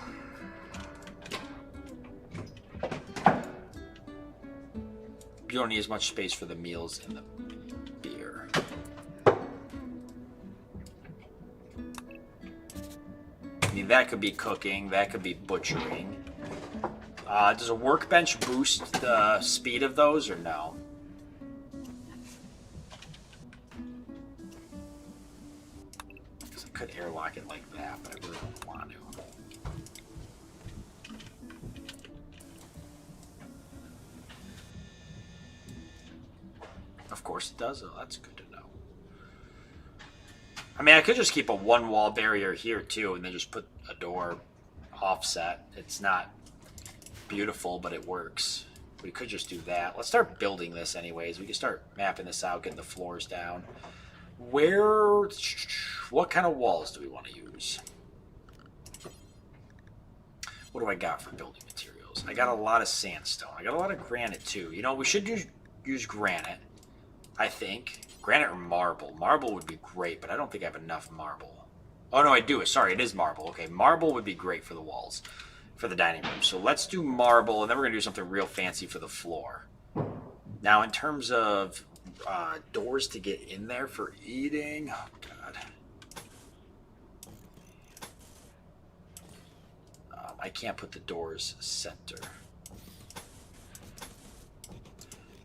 A: you don't need as much space for the meals in the beer. I mean, that could be cooking, that could be butchering. Does a workbench boost the speed of those or no? Because I could airlock it like that, but I really don't want to. Of course it does. Oh, that's good to know. I mean, I could just keep a one-wall barrier here too, and then just put a door offset. It's not beautiful, but it works. We could just do that. Let's start building this anyways. We can start mapping this out, getting the floors down. What kind of walls do we want to use? What do I got for building materials? I got a lot of sandstone. I got a lot of granite too. You know, we should use granite, I think. Granite or marble. Marble would be great, but I don't think I have enough marble. Oh, no, I do. Sorry, it is marble. Okay, marble would be great for the walls, for the dining room. So let's do marble, and then we're going to do something real fancy for the floor. Now, in terms of doors to get in there for eating. Oh, God. I can't put the doors center.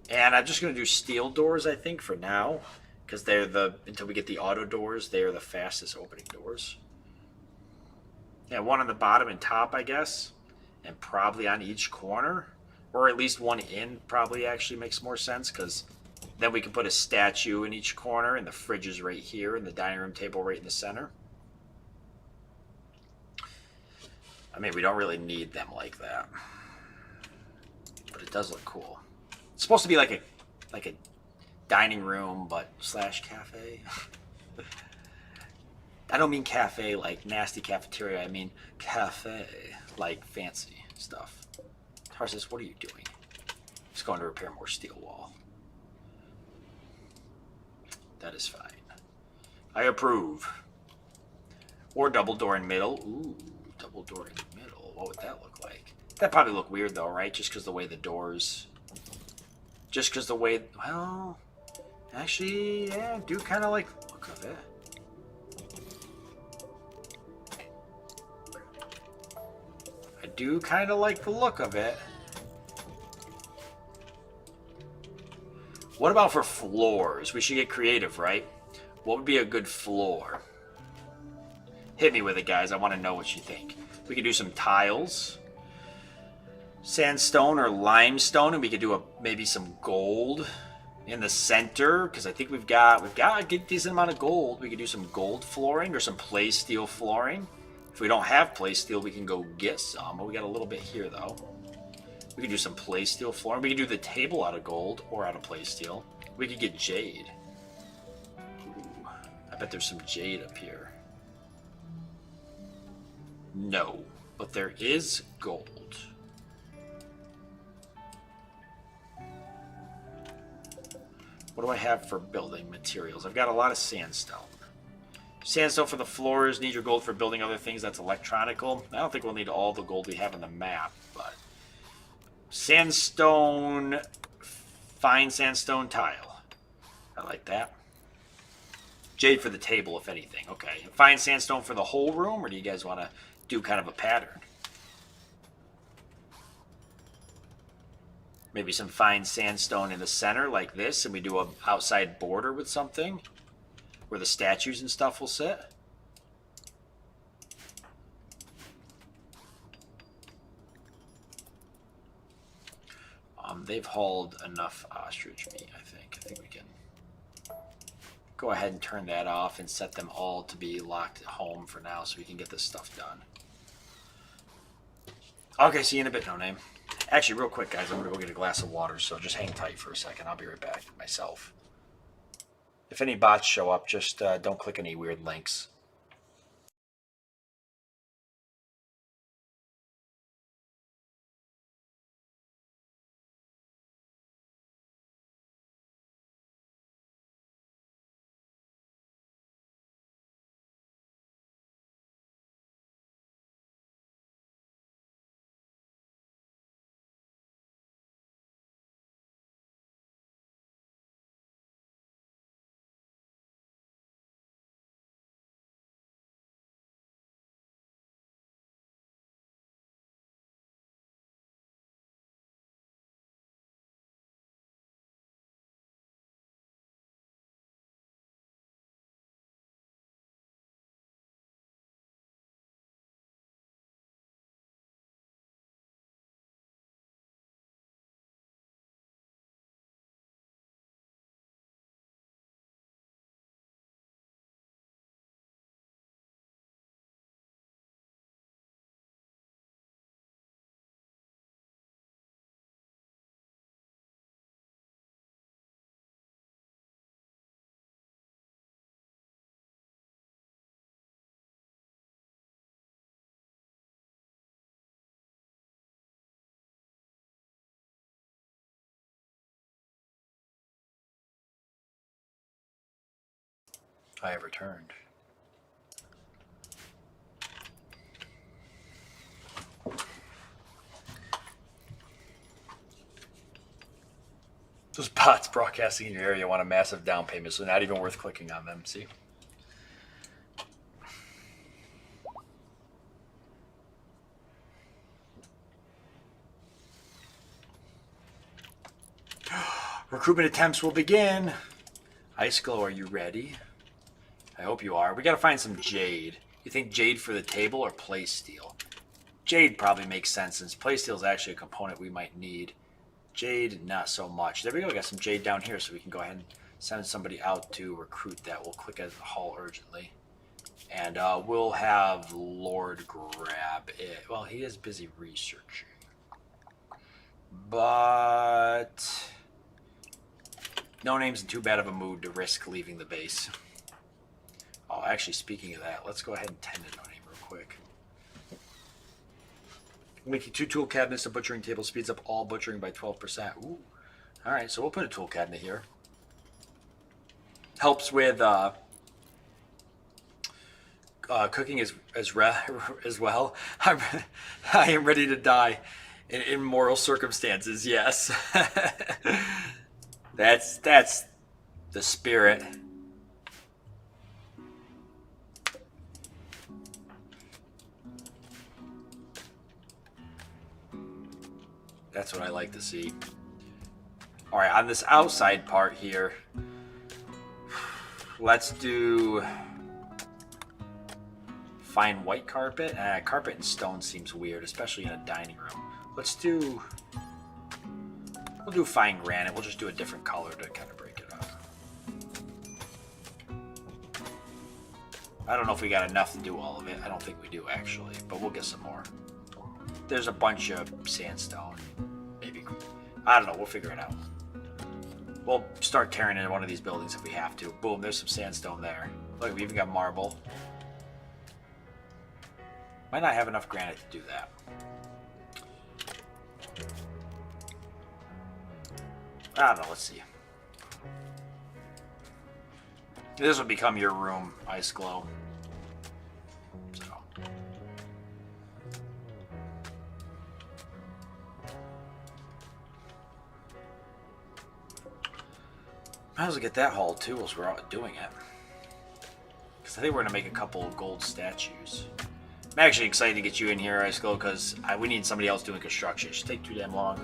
A: And I'm just going to do steel doors, I think, for now. Because they're until we get the auto doors, they are the fastest opening doors. Yeah, one on the bottom and top, I guess. And probably on each corner. Or at least one in probably actually makes more sense. Because then we can put a statue in each corner. And the fridge is right here. And the dining room table right in the center. I mean, we don't really need them like that. But it does look cool. It's supposed to be like a dining room, but / cafe. I don't mean cafe like nasty cafeteria. I mean cafe like fancy stuff. Tarsus, what are you doing? Just going to repair more steel wall. That is fine. I approve. Or double door in middle. Ooh, double door in the middle. What would that look like? That'd probably look weird though, right? Just because the way the doors... Just because the way... Well... Actually, yeah, I do kind of like the look of it. I do kind of like the look of it. What about for floors? We should get creative, right? What would be a good floor? Hit me with it, guys. I want to know what you think. We could do some tiles. Sandstone or limestone, and we could do maybe some gold in the center, because I think we've got a good decent amount of gold. We could do some gold flooring or some play steel flooring. If we don't have play steel, we can go get some. But we got a little bit here though. We could do some play steel flooring. We could do the table out of gold or out of play steel. We could get jade. Ooh, I bet there's some jade up here. No, but there is gold. What do I have for building materials? I've got a lot of sandstone. Sandstone for the floors. Need your gold for building other things. That's electronical. I don't think we'll need all the gold we have on the map, but sandstone, fine sandstone tile. I like that. Jade for the table, if anything. Okay. Fine sandstone for the whole room, or do you guys want to do kind of a pattern? Maybe some fine sandstone in the center like this, and we do an outside border with something where the statues and stuff will sit. They've hauled enough ostrich meat, I think. I think we can go ahead and turn that off and set them all to be locked at home for now so we can get this stuff done. Okay, see you in a bit, No Name. Actually, real quick, guys, I'm going to go get a glass of water, so just hang tight for a second. I'll be right back myself. If any bots show up, just don't click any weird links. I have returned. Those bots broadcasting in your area want a massive down payment, so not even worth clicking on them. See? Recruitment attempts will begin. Ice Glow, are you ready? I hope you are. We gotta find some jade. You think jade for the table or play steel? Jade probably makes sense since play steel is actually a component we might need. Jade, not so much. There we go. We got some jade down here, so we can go ahead and send somebody out to recruit that. We'll click at the hall urgently. And we'll have Lord grab it. Well, he is busy researching. But no name's in too bad of a mood to risk leaving the base. Oh, actually, speaking of that, let's go ahead and tend to no name real quick. Making 2 tool cabinets, a butchering table speeds up all butchering by 12%. Ooh. All right, so we'll put a tool cabinet here. Helps with cooking as well. I am ready to die in immoral circumstances. Yes, that's the spirit. That's what I like to see. All right, on this outside part here, let's do fine white carpet. Carpet and stone seems weird, especially in a dining room. We'll do fine granite. We'll just do a different color to kind of break it up. I don't know if we got enough to do all of it. I don't think we do, actually, but we'll get some more. There's a bunch of sandstone. Maybe. I don't know. We'll figure it out. We'll start tearing into one of these buildings if we have to. Boom, there's some sandstone there. Look, we even got marble. Might not have enough granite to do that. I don't know. Let's see. This will become your room, Ice Glow. So. Might as well get that haul too as we're out doing it. Because I think we're going to make a couple of gold statues. I'm actually excited to get you in here, Ice Glow, because we need somebody else doing construction. It should take too damn long.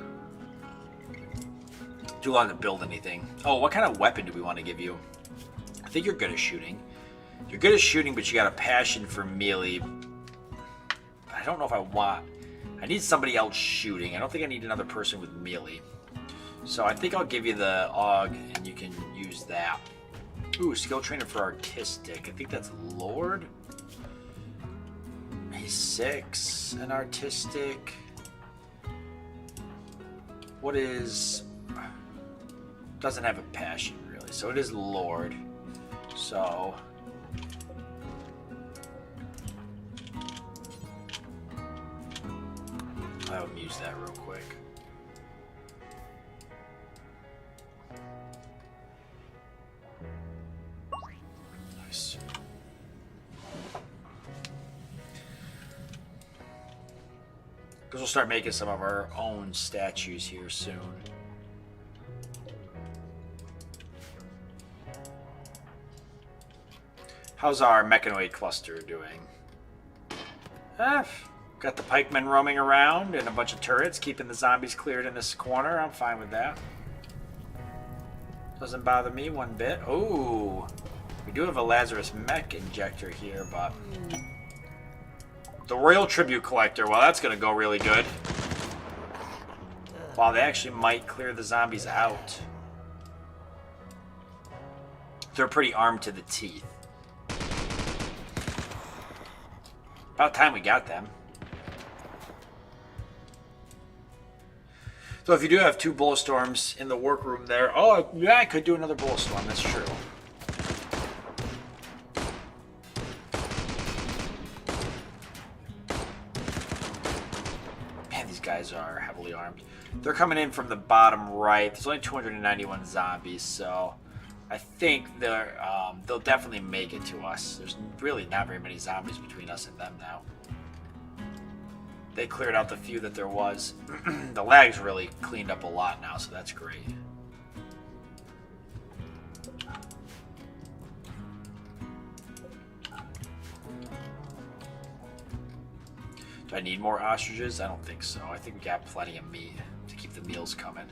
A: Too long to build anything. Oh, what kind of weapon do we want to give you? I think you're good at shooting. You're good at shooting, but you got a passion for melee. But I don't know if I want... I need somebody else shooting. I don't think I need another person with melee. So I think I'll give you the AUG, and you can use that. Ooh, skill trainer for artistic. I think that's Lord. He's 6 and artistic. What is... Doesn't have a passion, really. So it is Lord. So... I'll use that real quick. Nice. Because we'll start making some of our own statues here soon. How's our mechanoid cluster doing? Got the pikemen roaming around and a bunch of turrets keeping the zombies cleared in this corner. I'm fine with that. Doesn't bother me one bit. Oh, we do have a Lazarus mech injector here, but... The Royal Tribute Collector, well, that's going to go really good. Wow, they actually might clear the zombies out. They're pretty armed to the teeth. About time we got them. So if you do have 2 bulletstorms in the workroom there... Oh, yeah, I could do another bulletstorm, that's true. Man, these guys are heavily armed. They're coming in from the bottom right. There's only 291 zombies, so... I think they'll definitely make it to us. There's really not very many zombies between us and them now. They cleared out the few that there was. The lag's really cleaned up a lot now, so that's great. Do I need more ostriches? I don't think so. I think we got plenty of meat to keep the meals coming.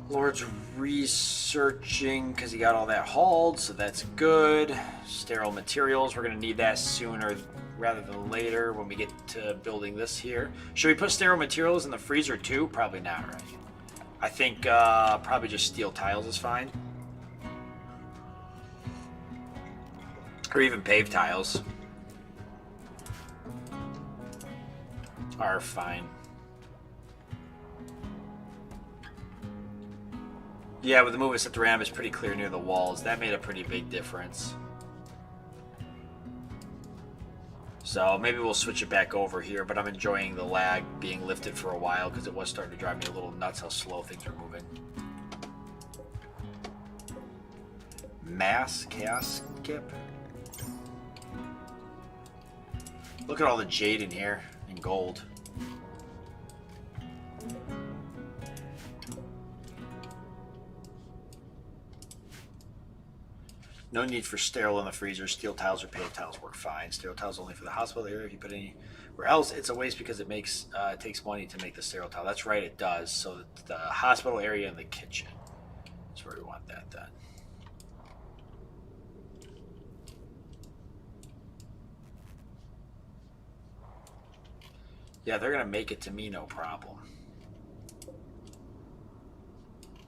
A: Lord's researching because he got all that hauled, so that's good. Sterile materials, we're going to need that sooner rather than later when we get to building this here. Should we put sterile materials in the freezer too? Probably not, right? I think probably just steel tiles is fine. Or even paved tiles are fine. Yeah, with the movement set to RAM, it's pretty clear near the walls. That made a pretty big difference. So maybe we'll switch it back over here, but I'm enjoying the lag being lifted for a while because it was starting to drive me a little nuts how slow things are moving. Mass chaos skip. Look at all the jade in here and gold. No need for sterile in the freezer. Steel tiles or paved tiles work fine. Sterile tiles only for the hospital area. If you put anywhere else, it's a waste because it takes money to make the sterile tile. That's right, it does. So the hospital area and the kitchen. That's where we want that then. Yeah, they're going to make it to me, no problem.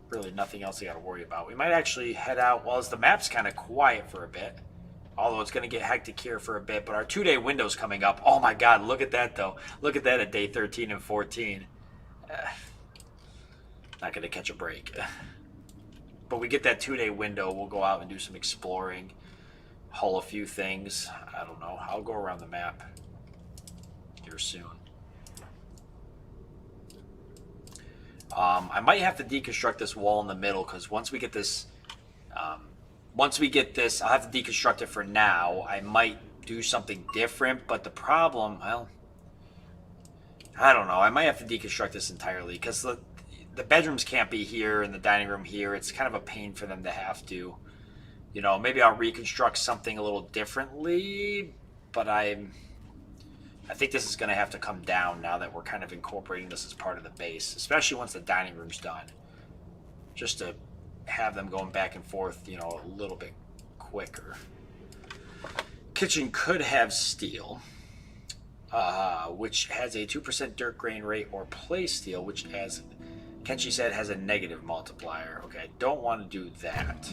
A: Really nothing else I got to worry about. We might actually head out. Well, as the map's kind of quiet for a bit, although it's going to get hectic here for a bit, but our 2-day window's coming up. Oh my god, look at that though. Look at that at day 13 and 14. Not going to catch a break. But we get that 2-day window. We'll go out and do some exploring, haul a few things. I don't know. I'll go around the map here soon. I might have to deconstruct this wall in the middle because once we get this, I'll have to deconstruct it for now. I might do something different, but the problem, well, I don't know. I might have to deconstruct this entirely because the bedrooms can't be here and the dining room here. It's kind of a pain for them to have to, you know, maybe I'll reconstruct something a little differently, but I think this is going to have to come down now that we're kind of incorporating this as part of the base, especially once the dining room's done. Just to have them going back and forth, you know, a little bit quicker. Kitchen could have steel, which has a 2% dirt grain rate, or play steel, which has, Kenshi said, has a negative multiplier. Okay, I don't want to do that.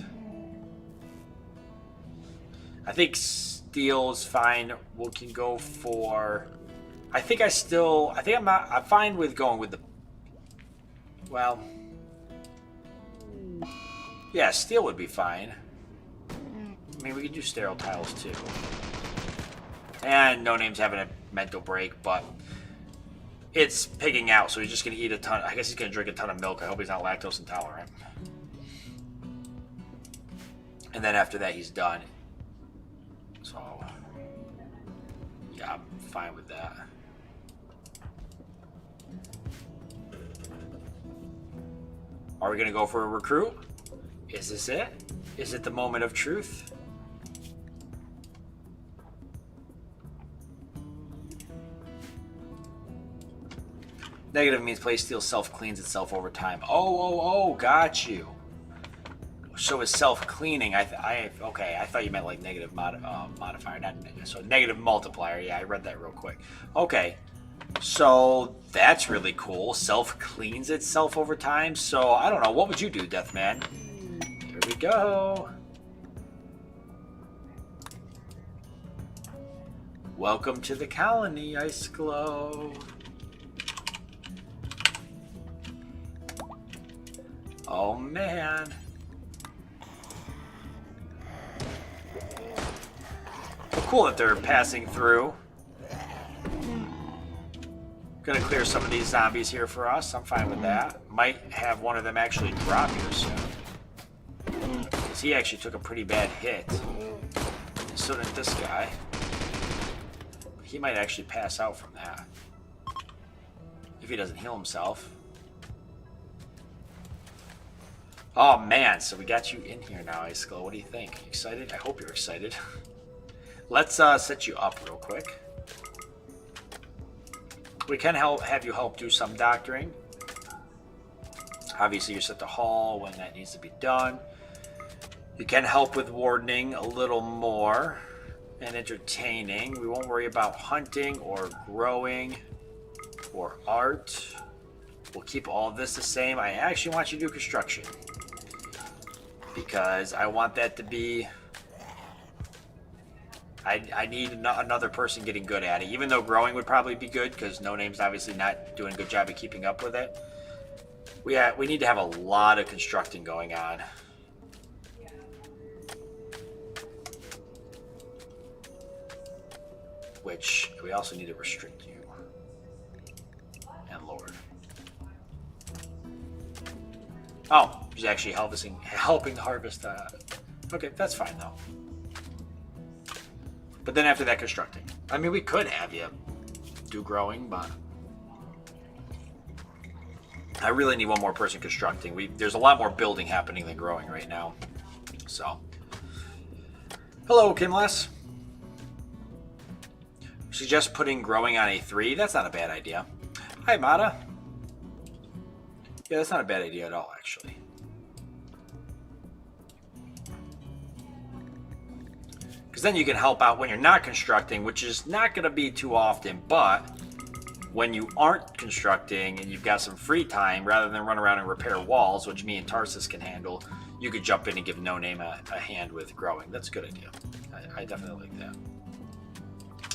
A: I think steel is fine. We can go for, I'm fine with going with the, well, yeah, steel would be fine. I mean, we could do sterile tiles too. And No Name's having a mental break, but it's pigging out, so he's just going to eat a ton. I guess he's going to drink a ton of milk. I hope he's not lactose intolerant. And then after that, he's done. So, yeah, I'm fine with that. Are we going to go for a recruit? Is this it? Is it the moment of truth? Negative means play steel self-cleans itself over time. Oh, got you. So it's self-cleaning. Okay, I thought you meant like negative modifier, not negative. So negative multiplier. Yeah, I read that real quick. Okay, so that's really cool. Self-cleans itself over time. So I don't know. What would you do, Deathman? Here we go. Welcome to the colony, Ice Glow. Oh man. Well, cool that they're passing through. Gonna clear some of these zombies here for us. I'm fine with that. Might have one of them actually drop here soon. Because he actually took a pretty bad hit. So did this guy. He might actually pass out from that. If he doesn't heal himself. Oh man, so we got you in here now, Ice Glow. What do you think? Excited? I hope you're excited. Let's set you up real quick. We can have you help do some doctoring. Obviously, you're set to haul when that needs to be done. You can help with wardening a little more and entertaining. We won't worry about hunting or growing or art. We'll keep all of this the same. I actually want you to do construction because I want that to be... I need another person getting good at it, even though growing would probably be good because No Name's obviously not doing a good job of keeping up with it. We need to have a lot of constructing going on. Which we also need to restrict you. And Lord. Oh, he's actually helping to harvest. Okay, that's fine though. But then after that, constructing. I mean, we could have you do growing, but I really need one more person constructing. There's a lot more building happening than growing right now. So, hello, Kimless. Suggest putting growing on a 3. That's not a bad idea. Hi, Mata. Yeah, that's not a bad idea at all, actually. Because then you can help out when you're not constructing, which is not going to be too often, but when you aren't constructing and you've got some free time, rather than run around and repair walls, which me and Tarsus can handle, you could jump in and give No Name a hand with growing. That's a good idea. I definitely like that.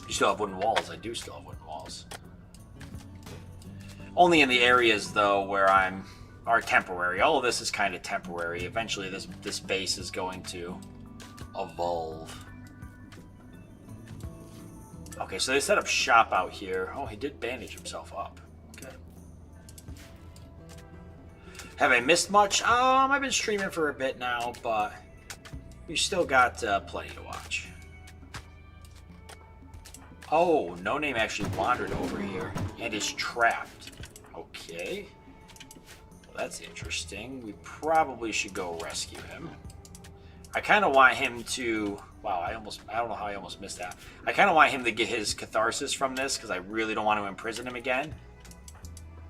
A: You still have wooden walls. I do still have wooden walls. Only in the areas, though, where are temporary. All of this is kind of temporary. Eventually, this base is going to evolve. Okay, so they set up shop out here. Oh, he did bandage himself up. Okay. Have I missed much? I've been streaming for a bit now, but we still got plenty to watch. Oh, No Name actually wandered over here and is trapped. Okay. Well, that's interesting. We probably should go rescue him. I kind of want him to... Wow, I don't know how I almost missed that. I kind of want him to get his catharsis from this because I really don't want to imprison him again.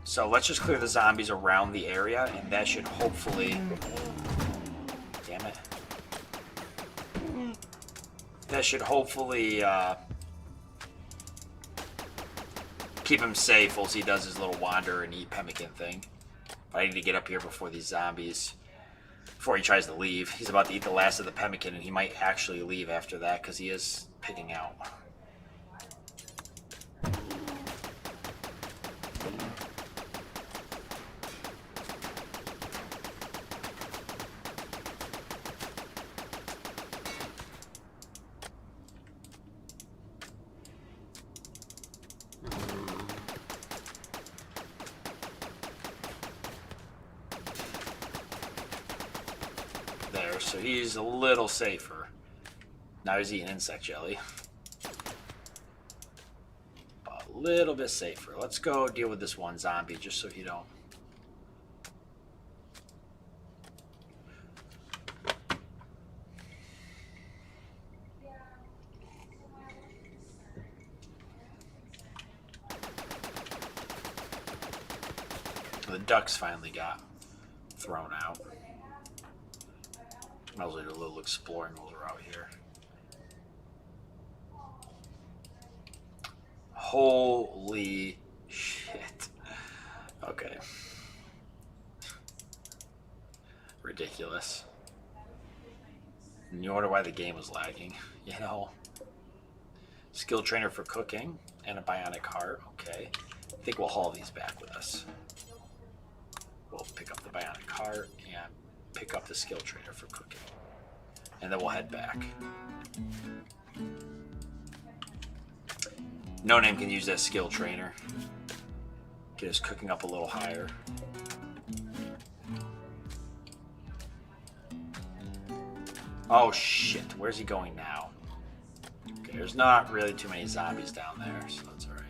A: So let's just clear the zombies around the area and that should hopefully... Damn it. That should hopefully keep him safe while he does his little wander and eat pemmican thing. But I need to get up here before these zombies... Before he tries to leave. He's about to eat the last of the pemmican, and he might actually leave after that because he is picking out. So he's a little safer. Now he's eating insect jelly. A little bit safer. Let's go deal with this one zombie just so he don't... The ducks finally got thrown out. Might as well do a little exploring while we're out here. Holy shit. Okay. Ridiculous. And you wonder why the game was lagging. You know. Skill trainer for cooking and a bionic heart. Okay. I think we'll haul these back with us. We'll pick up the bionic heart and pick up the skill trainer for cooking. And then we'll head back. No Name can use that skill trainer. Get his cooking up a little higher. Oh shit, where's he going now? Okay, there's not really too many zombies down there, so that's alright.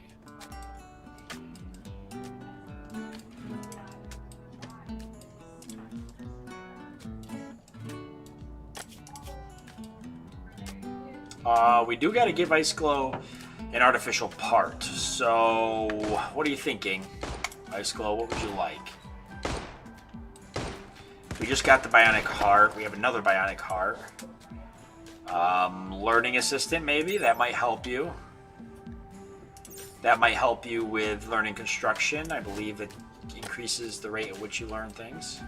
A: We do got to give Ice Glow an artificial part. So, what are you thinking? Ice Glow, what would you like? We just got the bionic heart. We have another bionic heart. Learning assistant, maybe? That might help you. That might help you with learning construction. I believe it increases the rate at which you learn things.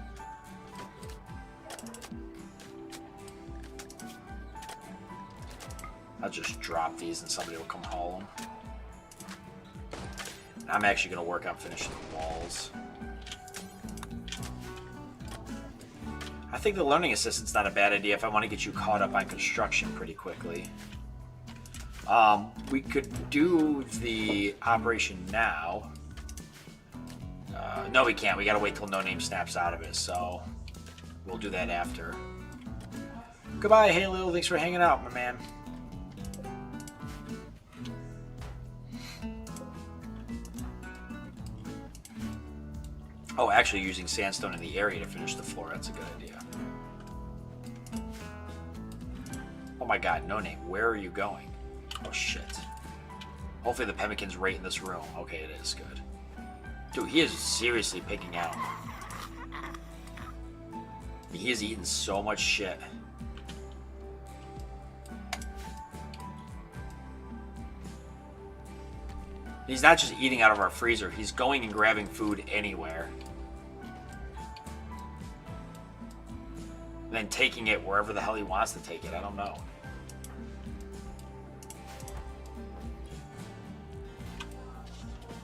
A: I'll just drop these and somebody will come haul them. I'm actually going to work on finishing the walls. I think the learning assistant's not a bad idea if I want to get you caught up on construction pretty quickly. We could do the operation now. No, we can't. We gotta wait till No Name snaps out of it, so we'll do that after. Goodbye, Halo. Thanks for hanging out, my man. Oh, actually using sandstone in the area to finish the floor. That's a good idea. Oh my god, No Name. Where are you going? Oh, shit. Hopefully the pemmican's right in this room. Okay, it is. Good. Dude, he is seriously picking out. He is eating so much shit. He's not just eating out of our freezer. He's going and grabbing food anywhere. And then taking it wherever the hell he wants to take it. I don't know.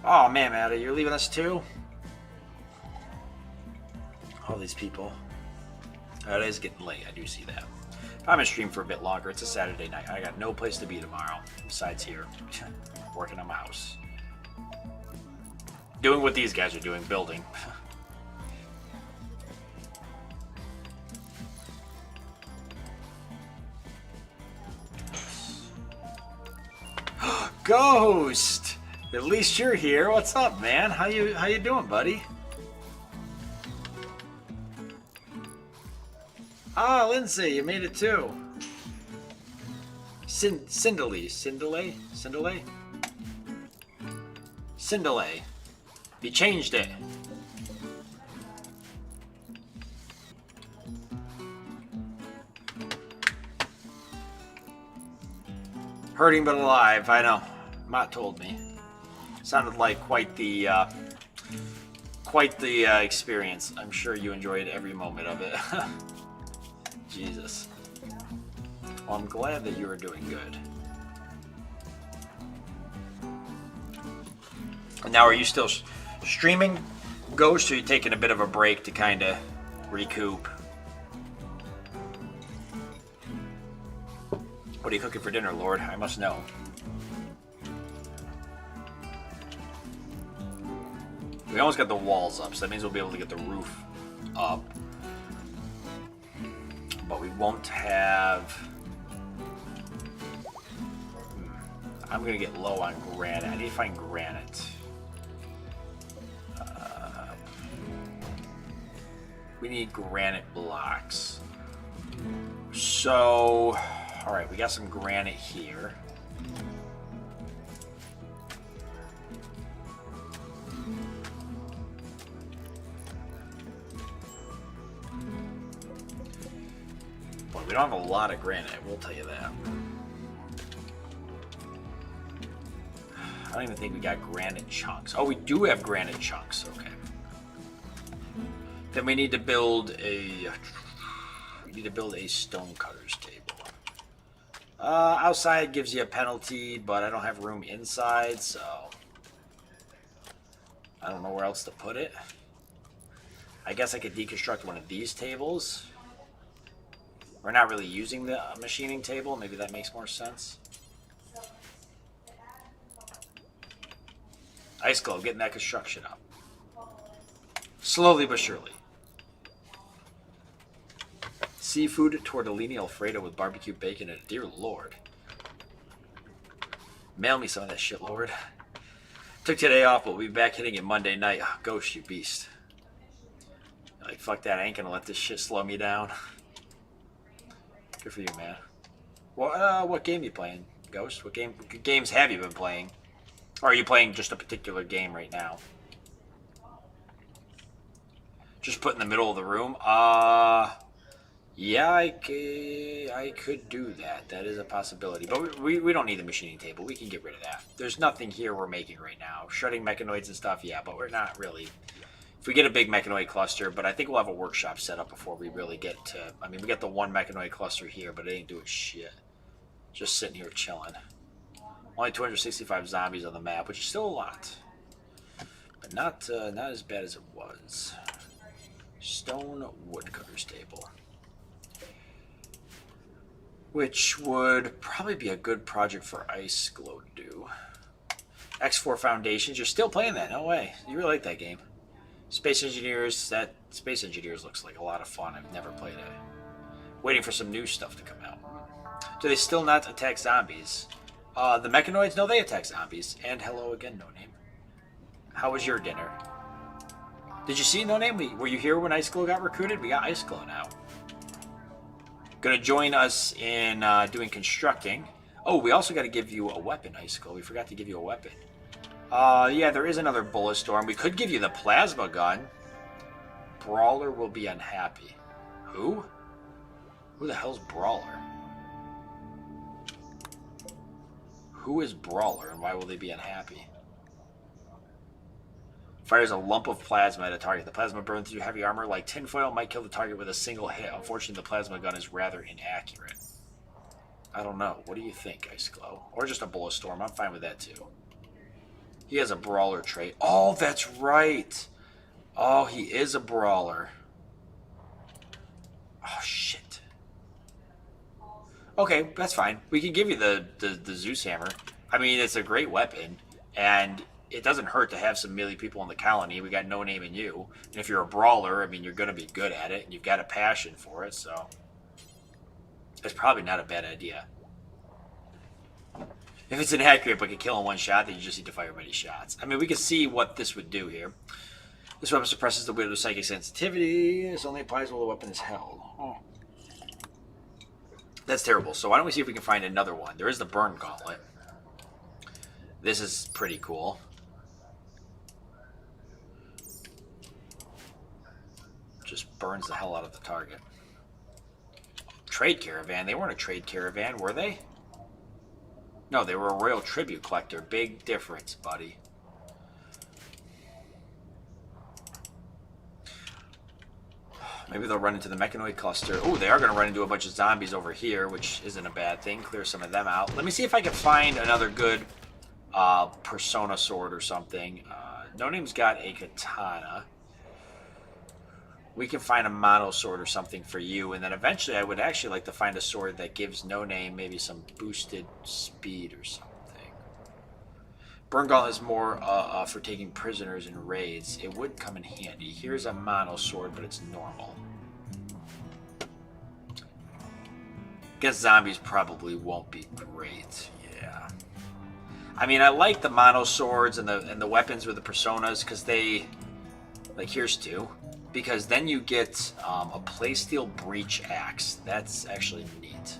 A: Oh man, Maddie, you're leaving us too? All these people. Oh, it is getting late, I do see that. I'm gonna stream for a bit longer. It's a Saturday night. I got no place to be tomorrow besides here. Working on my house. Doing what these guys are doing, building. Ghost! At least you're here. What's up, man? How you doing, buddy? Ah, Lindsay, you made it too. Cindele. You changed it. Hurting but alive, I know. Mott told me. Sounded like quite the experience. I'm sure you enjoyed every moment of it. Jesus. Well, I'm glad that you are doing good. And now, are you still streaming, Ghost, or are you taking a bit of a break to kind of recoup? What are you cooking for dinner, Lord? I must know. We almost got the walls up, so that means we'll be able to get the roof up. But we won't have... I'm going to get low on granite. I need to find granite. We need granite blocks. So... Alright, we got some granite here. Well, we don't have a lot of granite, we'll tell you that. I don't even think we got granite chunks. Oh, we do have granite chunks, okay. Then we need to build a... stonecutter's table. Outside gives you a penalty, but I don't have room inside, so I don't know where else to put it. I guess I could deconstruct one of these tables. We're not really using the machining table. Maybe that makes more sense. Ice Glow, getting that construction up. Slowly but surely. Seafood tortellini Alfredo with barbecue bacon and dear Lord. Mail me some of that shit, Lord. Took today off, but we'll be back hitting it Monday night. Oh, Ghost, you beast. Like, fuck that, I ain't gonna let this shit slow me down. Good for you, man. What game you playing, Ghost? What games have you been playing? Or are you playing just a particular game right now? Just put in the middle of the room? Yeah, I could do that. That is a possibility. But we don't need the machining table. We can get rid of that. There's nothing here we're making right now. Shredding mechanoids and stuff, yeah, but we're not really. If we get a big mechanoid cluster, but I think we'll have a workshop set up before we really get to. I mean, we got the one mechanoid cluster here, but it ain't doing shit. Just sitting here chilling. Only 265 zombies on the map, which is still a lot. But not as bad as it was. Stone woodcutter's table. Which would probably be a good project for Ice Glow to do. X4 Foundations, you're still playing that? No way. You really like that game. Space Engineers, that Space Engineers looks like a lot of fun. I've never played it. Waiting for some new stuff to come out. Do they still not attack zombies? The mechanoids, no, they attack zombies. And hello again, No Name. How was your dinner? Did you see No Name? Were you here when Ice Glow got recruited? We got Ice Glow now. Gonna join us in doing constructing. Oh, we also got to give you a weapon, Ice Glow. We forgot to give you a weapon. Yeah, there is another bullet storm. We could give you the plasma gun. Brawler will be unhappy. Who? Who the hell's Brawler? Who is Brawler and why will they be unhappy? Fires a lump of plasma at a target. The plasma burns through heavy armor like tinfoil, might kill the target with a single hit. Unfortunately, the plasma gun is rather inaccurate. I don't know. What do you think, Ice Glow? Or just a bullet storm. I'm fine with that too. He has a brawler trait. Oh, that's right. Oh, he is a brawler. Oh, shit. Okay, that's fine. We can give you the Zeus hammer. I mean, it's a great weapon, and it doesn't hurt to have some melee people in the colony. We got No Name in you. And if you're a brawler, I mean, you're going to be good at it, and you've got a passion for it, so it's probably not a bad idea. If it's inaccurate but can kill in one shot, then you just need to fire many shots. I mean, we can see what this would do here. This weapon suppresses the widow's psychic sensitivity. This only applies while the weapon is held. Oh. That's terrible. So why don't we see if we can find another one? There is the burn gauntlet. This is pretty cool. Just burns the hell out of the target. Trade caravan. They weren't a trade caravan, were they? No, they were a royal tribute collector. Big difference, buddy. Maybe they'll run into the mechanoid cluster. Oh, they are going to run into a bunch of zombies over here, which isn't a bad thing. Clear some of them out. Let me see if I can find another good persona sword or something. No Name's got a katana. We can find a mono sword or something for you, and then eventually I would actually like to find a sword that gives No Name maybe some boosted speed or something. Burn Gauntlet is more for taking prisoners in raids. It would come in handy. Here's a mono sword, but it's normal. Guess zombies probably won't be great. Yeah. I mean, I like the mono swords and the weapons with the personas because they, like, here's two. Because then you get a playsteel breach axe. That's actually neat.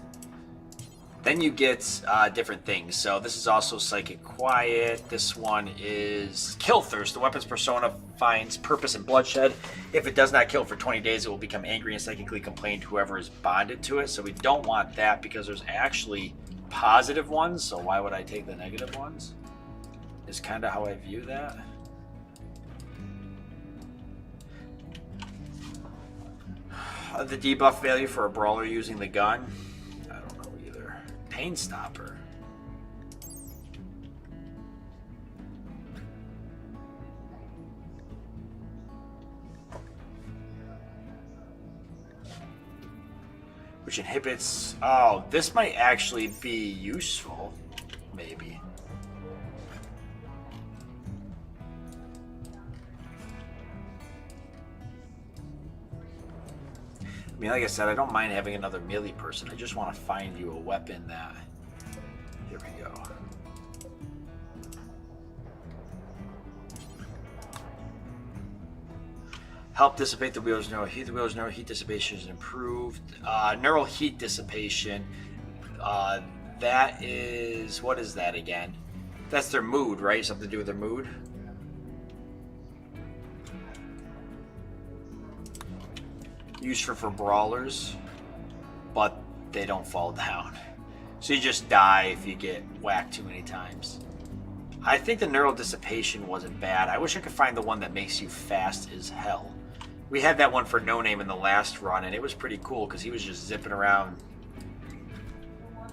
A: Then you get different things. So this is also Psychic Quiet. This one is Kill Thirst. The weapon's persona finds purpose in bloodshed. If it does not kill for 20 days, it will become angry and psychically complain to whoever is bonded to it. So we don't want that because there's actually positive ones. So why would I take the negative ones? Is kind of how I view that. The debuff value for a brawler using the gun? I don't know either. Pain Stopper. Which inhibits... Oh, this might actually be useful. Maybe. I mean, like I said, I don't mind having another melee person. I just want to find you a weapon that... Here we go. Help dissipate the wheel's neural heat. The wheel's neural heat dissipation is improved. Neural heat dissipation That is... What is that again? That's their mood, right? Something to do with their mood? Useful for brawlers, but they don't fall down. So you just die if you get whacked too many times. I think the neural dissipation wasn't bad. I wish I could find the one that makes you fast as hell. We had that one for No Name in the last run, and it was pretty cool because he was just zipping around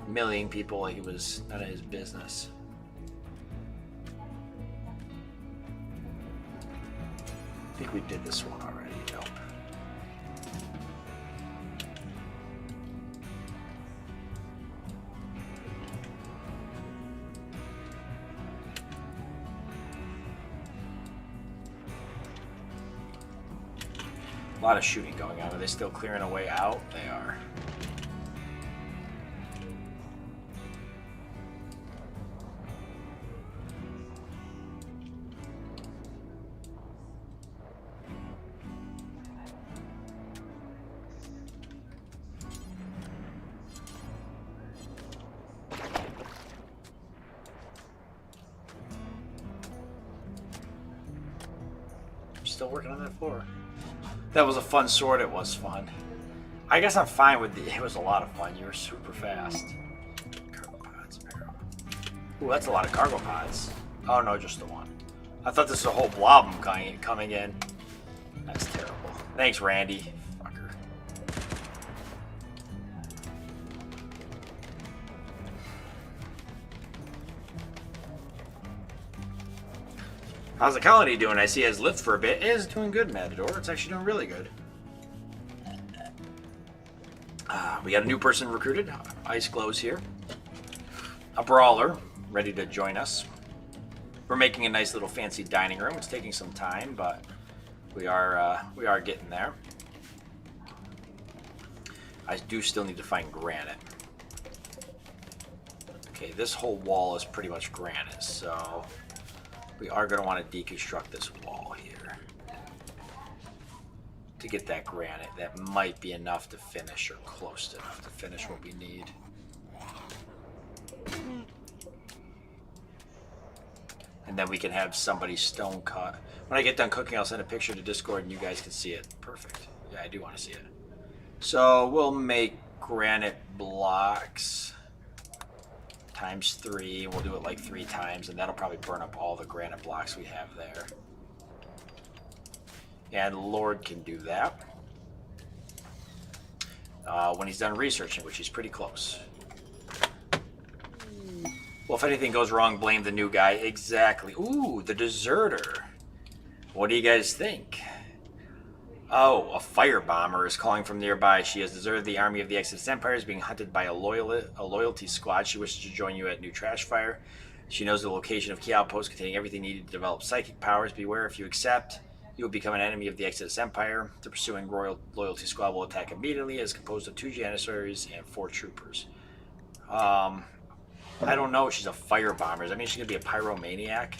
A: milling people like it was none of his business. I think we did this one already. Nope. A lot of shooting going on. Are they still clearing a way out? They are. I'm still working on that floor. That was a fun sword. It was fun. I guess I'm fine with it was a lot of fun. You were super fast. Cargo pods, arrow. Ooh, that's a lot of cargo pods. Oh no, just the one. I thought this was a whole blob of them coming in. That's terrible. Thanks, Randy. Fucker. How's the colony doing? I see it has lived for a bit. It is doing good, Matador. It's actually doing really good. We got a new person recruited. Ice Glow's here. A brawler ready to join us. We're making a nice little fancy dining room. It's taking some time, but we are getting there. I do still need to find granite. Okay, this whole wall is pretty much granite, so we are going to want to deconstruct this wall here to get that granite. That might be enough to finish, or close to enough to finish what we need. And then we can have somebody stone cut. When I get done cooking, I'll send a picture to Discord and you guys can see it. Perfect. Yeah, I do want to see it. So we'll make granite blocks times 3. We'll do it like 3 times, and that'll probably burn up all the granite blocks we have there. And Lord can do that when he's done researching, which he's pretty close. Well, if anything goes wrong, blame the new guy. Exactly. Ooh, the deserter. What do you guys think? Oh, a fire bomber is calling from nearby. She has deserted the army of the Exodus Empire, is being hunted by a loyalty squad. She wishes to join you at New Trash Fire. She knows the location of key outposts containing everything needed to develop psychic powers. Beware, if you accept, you will become an enemy of the Exodus Empire. The pursuing loyalty squad will attack immediately. It is composed of 2 janissaries and 4 troopers. I don't know if she's a fire bomber. Does that mean she's going to be a pyromaniac?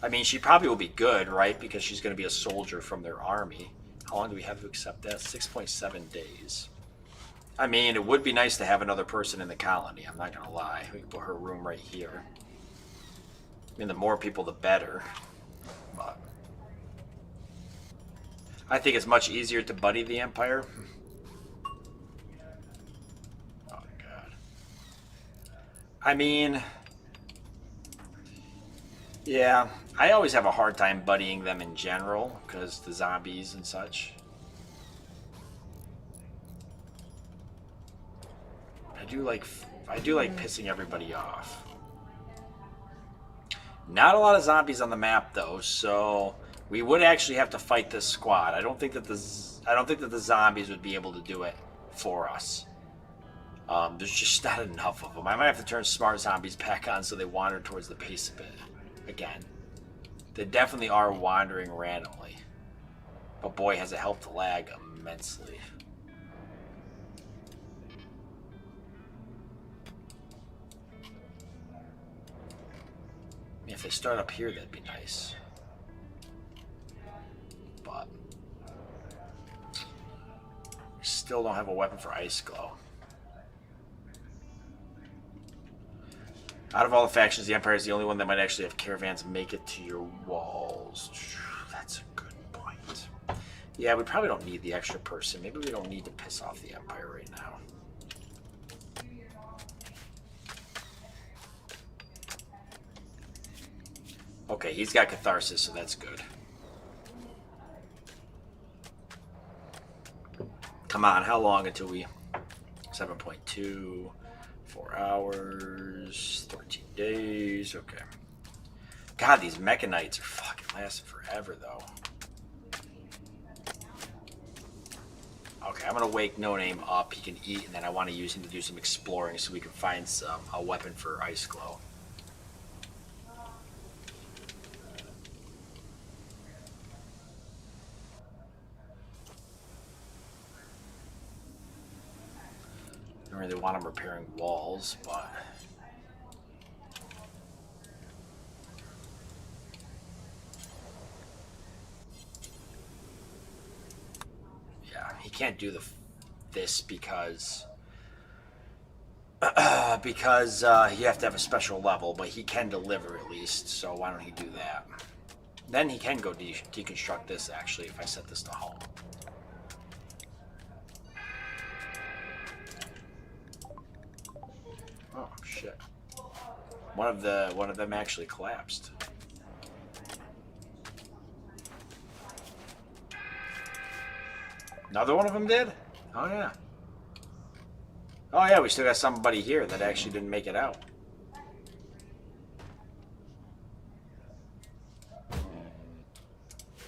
A: I mean, she probably will be good, right? Because she's going to be a soldier from their army. How long do we have to accept that? 6.7 days. I mean, it would be nice to have another person in the colony. I'm not going to lie. We can put her room right here. I mean, the more people, the better. But I think it's much easier to buddy the Empire. Oh, God. I mean, yeah, I always have a hard time buddying them in general because the zombies and such. I do like pissing everybody off. Not a lot of zombies on the map though, so we would actually have to fight this squad. I don't think that the zombies would be able to do it for us. There's just not enough of them. I might have to turn smart zombies back on so they wander towards the base a bit. Again, they definitely are wandering randomly. But boy, has it helped lag immensely. If they start up here, that'd be nice. But we still don't have a weapon for Ice Glow. Out of all the factions, the Empire is the only one that might actually have caravans make it to your walls. That's a good point. Yeah, we probably don't need the extra person. Maybe we don't need to piss off the Empire right now. Okay, he's got catharsis, so that's good. Come on, how long until we... 7.2, 4 hours, 13 days, okay. God, these mechanites are fucking lasting forever, though. Okay, I'm gonna wake No Name up. He can eat, and then I want to use him to do some exploring so we can find a weapon for Ice Glow. I don't really want him repairing walls, but... yeah, he can't do this because... because you have to have a special level, but he can deliver at least, so why don't he do that? Then he can go deconstruct this, actually, if I set this to home. Oh, shit. One of them actually collapsed. Another one of them did? Oh, yeah. Oh, yeah, we still got somebody here that actually didn't make it out.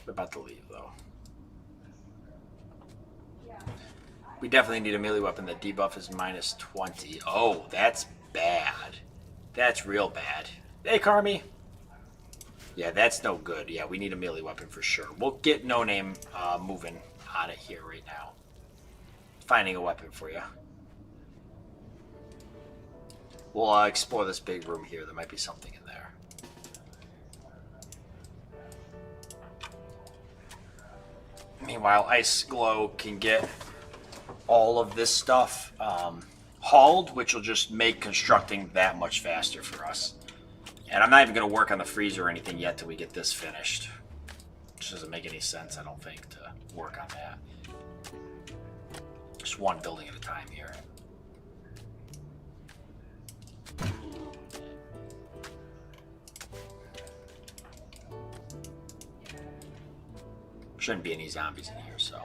A: We're about to leave, though. We definitely need a melee weapon. The debuff is minus 20. Oh, that's bad. That's real bad. Hey, Carmi. Yeah, that's no good. Yeah, we need a melee weapon for sure. We'll get No Name moving on it here right now. Finding a weapon for you. We'll explore this big room here. There might be something in there. Meanwhile, Ice Glow can get all of this stuff hauled, which will just make constructing that much faster for us. And I'm not even going to work on the freezer or anything yet till we get this finished. Which doesn't make any sense, I don't think, to work on that. Just one building at a time here. Shouldn't be any zombies in here, so.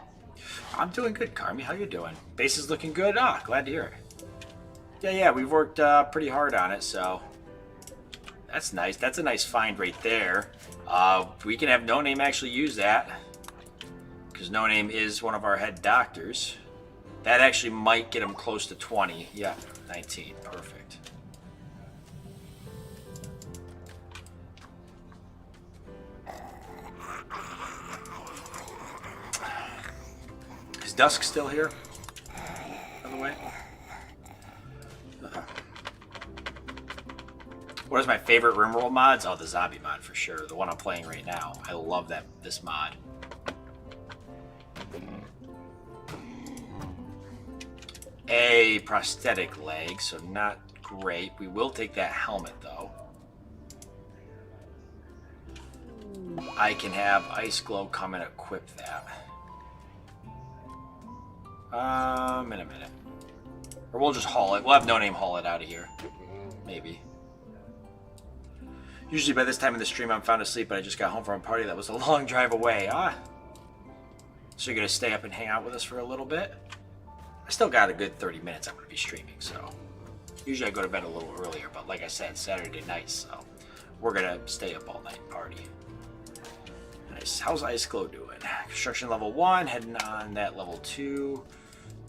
A: I'm doing good, Carmi. How you doing? Base is looking good? Ah, glad to hear it. Yeah, we've worked pretty hard on it, so. That's nice. That's a nice find right there. We can have No Name actually use that. Because No Name is one of our head doctors. That actually might get him close to 20. Yeah, 19. Perfect. Is Dusk still here? By the way? What is my favorite Rimworld mods? Oh, the zombie mod for sure. The one I'm playing right now. I love this mod. A prosthetic leg, so not great. We will take that helmet though. I can have Ice Glow come and equip that. In a minute. Or we'll just haul it. We'll have No Name haul it out of here. Maybe. Usually by this time in the stream I'm found asleep, but I just got home from a party that was a long drive away. So you're going to stay up and hang out with us for a little bit? I still got a good 30 minutes I'm going to be streaming, so. Usually I go to bed a little earlier, but like I said, Saturday night, so. We're going to stay up all night and party. Nice. How's Ice Glow doing? Construction level 1, heading on that level 2.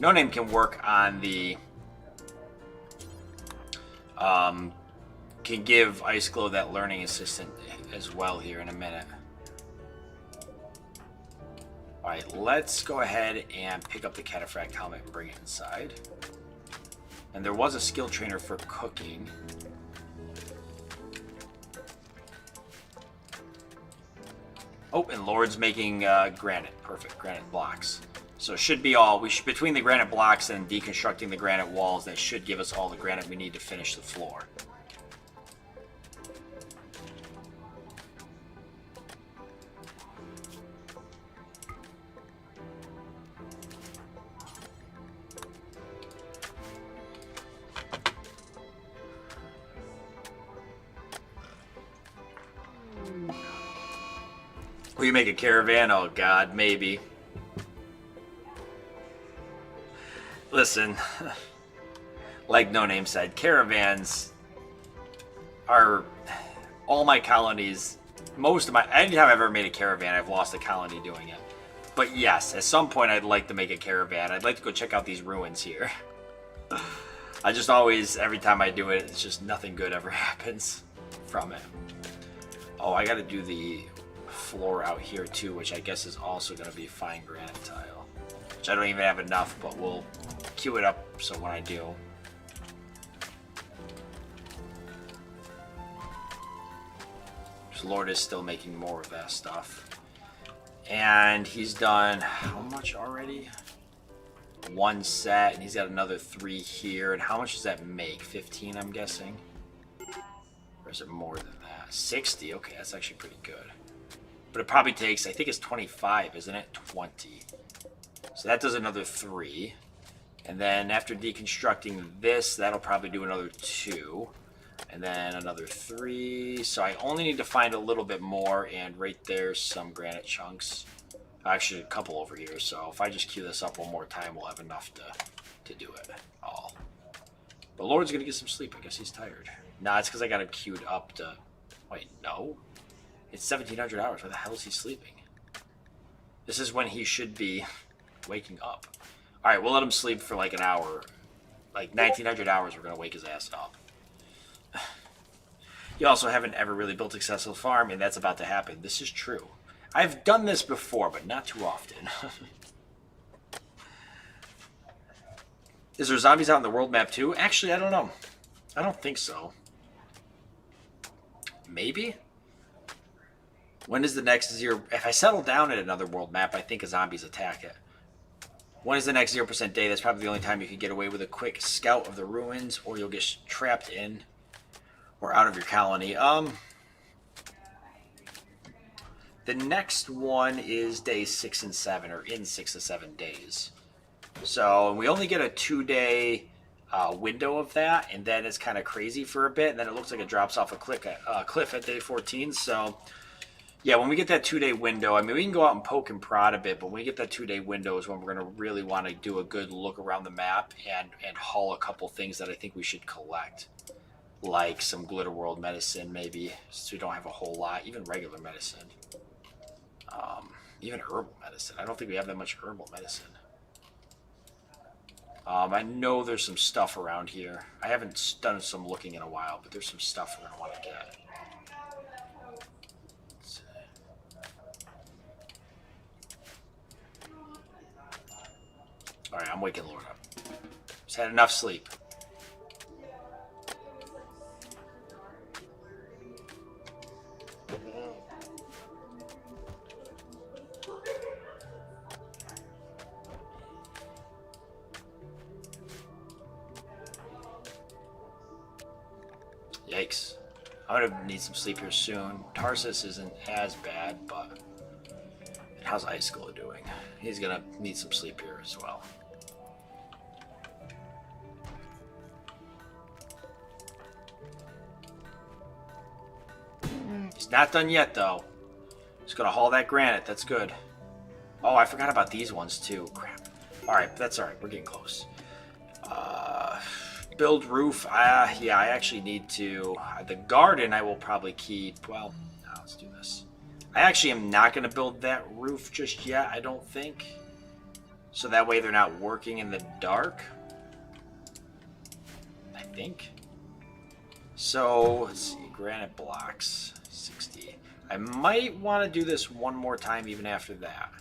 A: No Name can work on the... can give Ice Glow that learning assistant as well here in a minute. Alright, let's go ahead and pick up the cataphract helmet and bring it inside. And there was a skill trainer for cooking. Oh, and Lord's making granite. Perfect, granite blocks. So it should be all, between the granite blocks and deconstructing the granite walls, that should give us all the granite we need to finish the floor. Will you make a caravan? Oh God, maybe. Listen, like No Name said, caravans are all my colonies. Most of my anytime I've ever made a caravan, I've lost a colony doing it. But yes, at some point I'd like to make a caravan. I'd like to go check out these ruins here. I just always, every time I do it, it's just nothing good ever happens from it. Oh, I gotta do the floor out here too, which I guess is also gonna be fine granite tile. Which I don't even have enough, but we'll queue it up so when I do. Lord is still making more of that stuff. And he's done how much already? 1 set, and he's got another 3 here. And how much does that make? 15, I'm guessing? Or is it more than that? 60, okay, that's actually pretty good. But it probably takes, I think it's 25, isn't it? 20. So that does another 3. And then after deconstructing this, that'll probably do another 2. And then another 3. So I only need to find a little bit more, and right there's some granite chunks. Actually, a couple over here. So if I just queue this up one more time, we'll have enough to do it all. But Lord's gonna get some sleep. I guess he's tired. Nah, it's because I got him queued up to... Wait, no. It's 1700 hours. Where the hell is he sleeping? This is when he should be waking up. Alright, we'll let him sleep for like an hour. Like 1900 hours, we're gonna wake his ass up. You also haven't ever really built a successful farm, and that's about to happen. This is true. I've done this before, but not too often. Is there zombies out on the world map too? Actually, I don't know. I don't think so. Maybe? When is the next 0... If I settle down at another world map, I think a zombies attack it. When is the next 0% day? That's probably the only time you can get away with a quick scout of the ruins, or you'll get trapped in or out of your colony. The next one is day 6 and 7, or in 6 to 7 days. So we only get a 2-day window of that, and then it's kind of crazy for a bit, and then it looks like it drops off a cliff at day 14. So yeah, when we get that 2-day window, I mean, we can go out and poke and prod a bit, but when we get that 2-day window is when we're going to really want to do a good look around the map and haul a couple things that I think we should collect. Like some Glitter World medicine, maybe, so we don't have a whole lot. Even regular medicine. Even herbal medicine. I don't think we have that much herbal medicine. I know there's some stuff around here. I haven't done some looking in a while, but there's some stuff we're going to want to get. Alright, I'm waking Lord up. Just had enough sleep. Yikes. I'm gonna need some sleep here soon. Tarsus isn't as bad, but how's High School doing? He's gonna need some sleep here as well. He's not done yet, though. He's gonna haul that granite. That's good. Oh, I forgot about these ones too. Crap. All right, that's all right. We're getting close. Build roof. Yeah, I actually need to. The garden I will probably keep. Well, no, let's do this. I actually am not going to build that roof just yet, I don't think. So that way they're not working in the dark. I think. So, let's see. Granite blocks. 60. I might want to do this one more time even after that.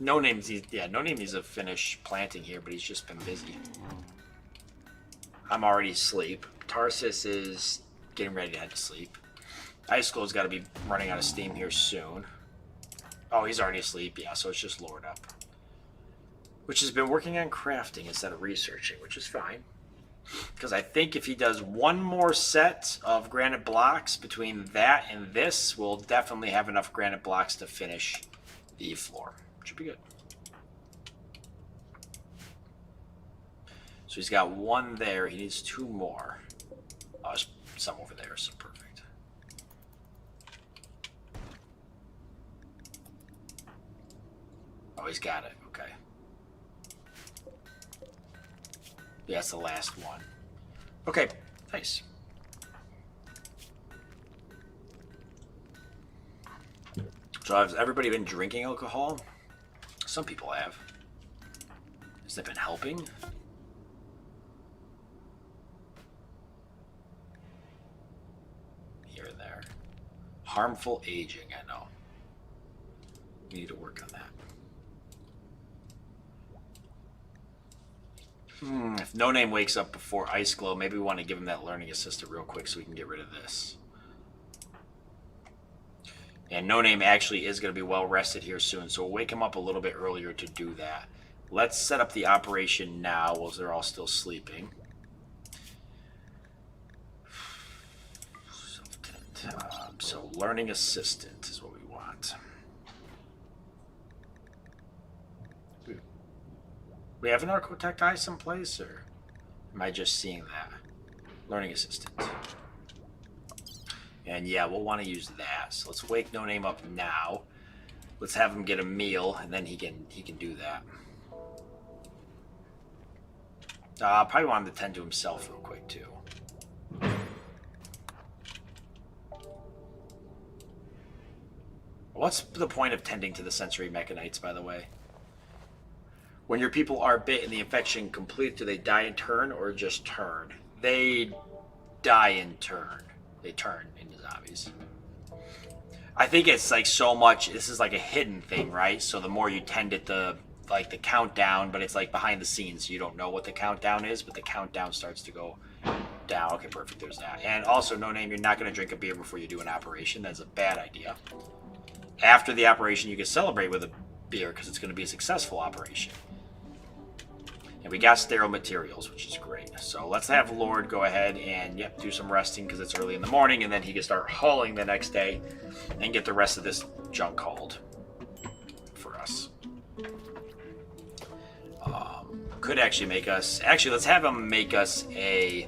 A: No Name needs to finish planting here, but he's just been busy. I'm already asleep. Tarsus is getting ready to head to sleep. High School's got to be running out of steam here soon. Oh, he's already asleep. Yeah, so it's just Lord up. Which has been working on crafting instead of researching, which is fine. Because I think if he does one more set of granite blocks between that and this, we'll definitely have enough granite blocks to finish the floor. Should be good. So he's got one there. He needs 2 more. Oh, there's some over there, so perfect. he's got it. Okay. Yeah, that's the last one. Okay, nice. So has everybody been drinking alcohol? Some people have. Has that been helping? Here and there. Harmful aging, I know. We need to work on that. If No Name wakes up before Ice Glow, maybe we want to give him that learning assistant real quick so we can get rid of this. And No Name actually is going to be well rested here soon, so we'll wake him up a little bit earlier to do that. Let's set up the operation now while they're all still sleeping. So learning assistant is what we want. We have an architect eye someplace, or am I just seeing that? Learning assistant. And yeah, we'll want to use that. So let's wake No Name up now. Let's have him get a meal, and then he can do that. I probably want him to tend to himself real quick too. What's the point of tending to the sensory mechanites, by the way? When your people are bit and the infection complete, do they die in turn or just turn? They die in turn. They turn into zombies. I think it's like so much, this is like a hidden thing, right? So the more you tend it, the countdown, but it's like behind the scenes. You don't know what the countdown is, but the countdown starts to go down. Okay, perfect, there's that. And also, No Name, you're not going to drink a beer before you do an operation. That's a bad idea. After the operation, you can celebrate with a beer because it's going to be a successful operation. And we got sterile materials, which is great. So let's have Lord go ahead and, yep, do some resting because it's early in the morning, and then he can start hauling the next day and get the rest of this junk hauled for us. Could actually make us... Actually, let's have him make us a...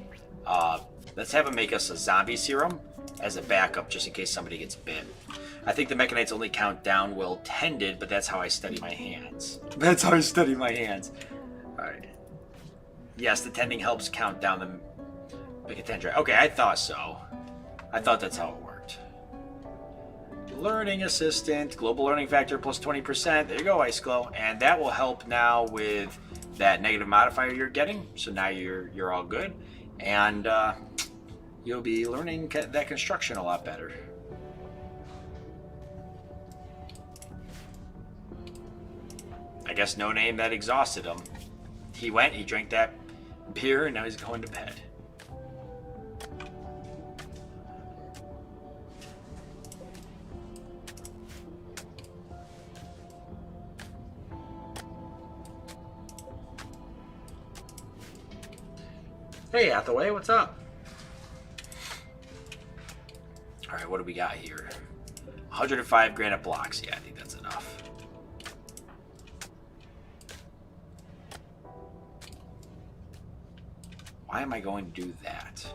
A: zombie serum as a backup just in case somebody gets bit. I think the mechanites only count down well tended, but that's how I study my hands. That's how I study my hands. Alright. Yes, the tending helps count down the Mechitendra. Okay, I thought so. I thought that's how it worked. Learning assistant, global learning factor plus 20%. There you go, Ice Glow. And that will help now with that negative modifier you're getting. So now you're all good. And you'll be learning that construction a lot better. I guess No Name that exhausted him. He went, he drank that beer, and now he's going to bed. Hey, Hathaway, what's up? Alright, what do we got here? 105 granite blocks. Yeah, I think that's enough. Why am I going to do that?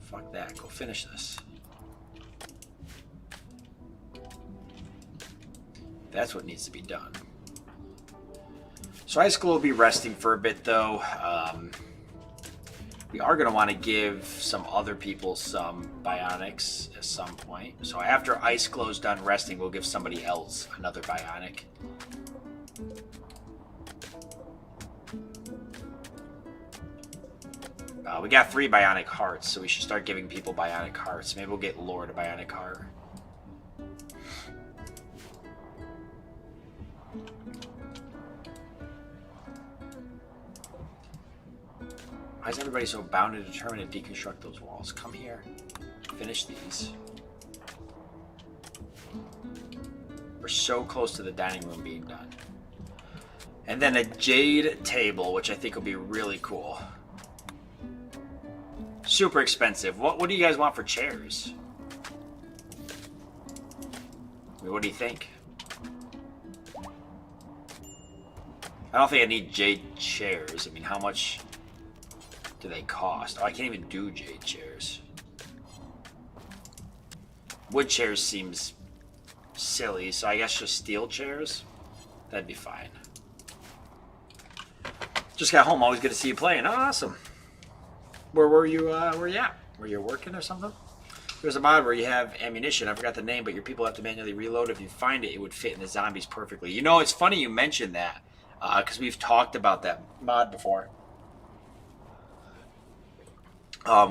A: Fuck that. Go finish this. That's what needs to be done. So Ice Glow will be resting for a bit, though. We are going to want to give some other people some bionics at some point. So after Ice Glow's done resting, we'll give somebody else another bionic. We got 3 bionic hearts, so we should start giving people bionic hearts. Maybe we'll get Lord a bionic heart. Why is everybody so bound and determined to deconstruct those walls? Come here. Finish these. We're so close to the dining room being done. And then a jade table, which I think will be really cool. Super expensive. What do you guys want for chairs? I mean, what do you think? I don't think I need jade chairs. I mean, how much do they cost? Oh, I can't even do jade chairs. Wood chairs seems silly, so I guess just steel chairs. That'd be fine. Just got home. Always good to see you playing. Oh, awesome. Where were you? Where you at? Were you working or something? There's a mod where you have ammunition. I forgot the name, but your people have to manually reload. If you find it, it would fit in the zombies perfectly. You know, it's funny you mentioned that because we've talked about that mod before.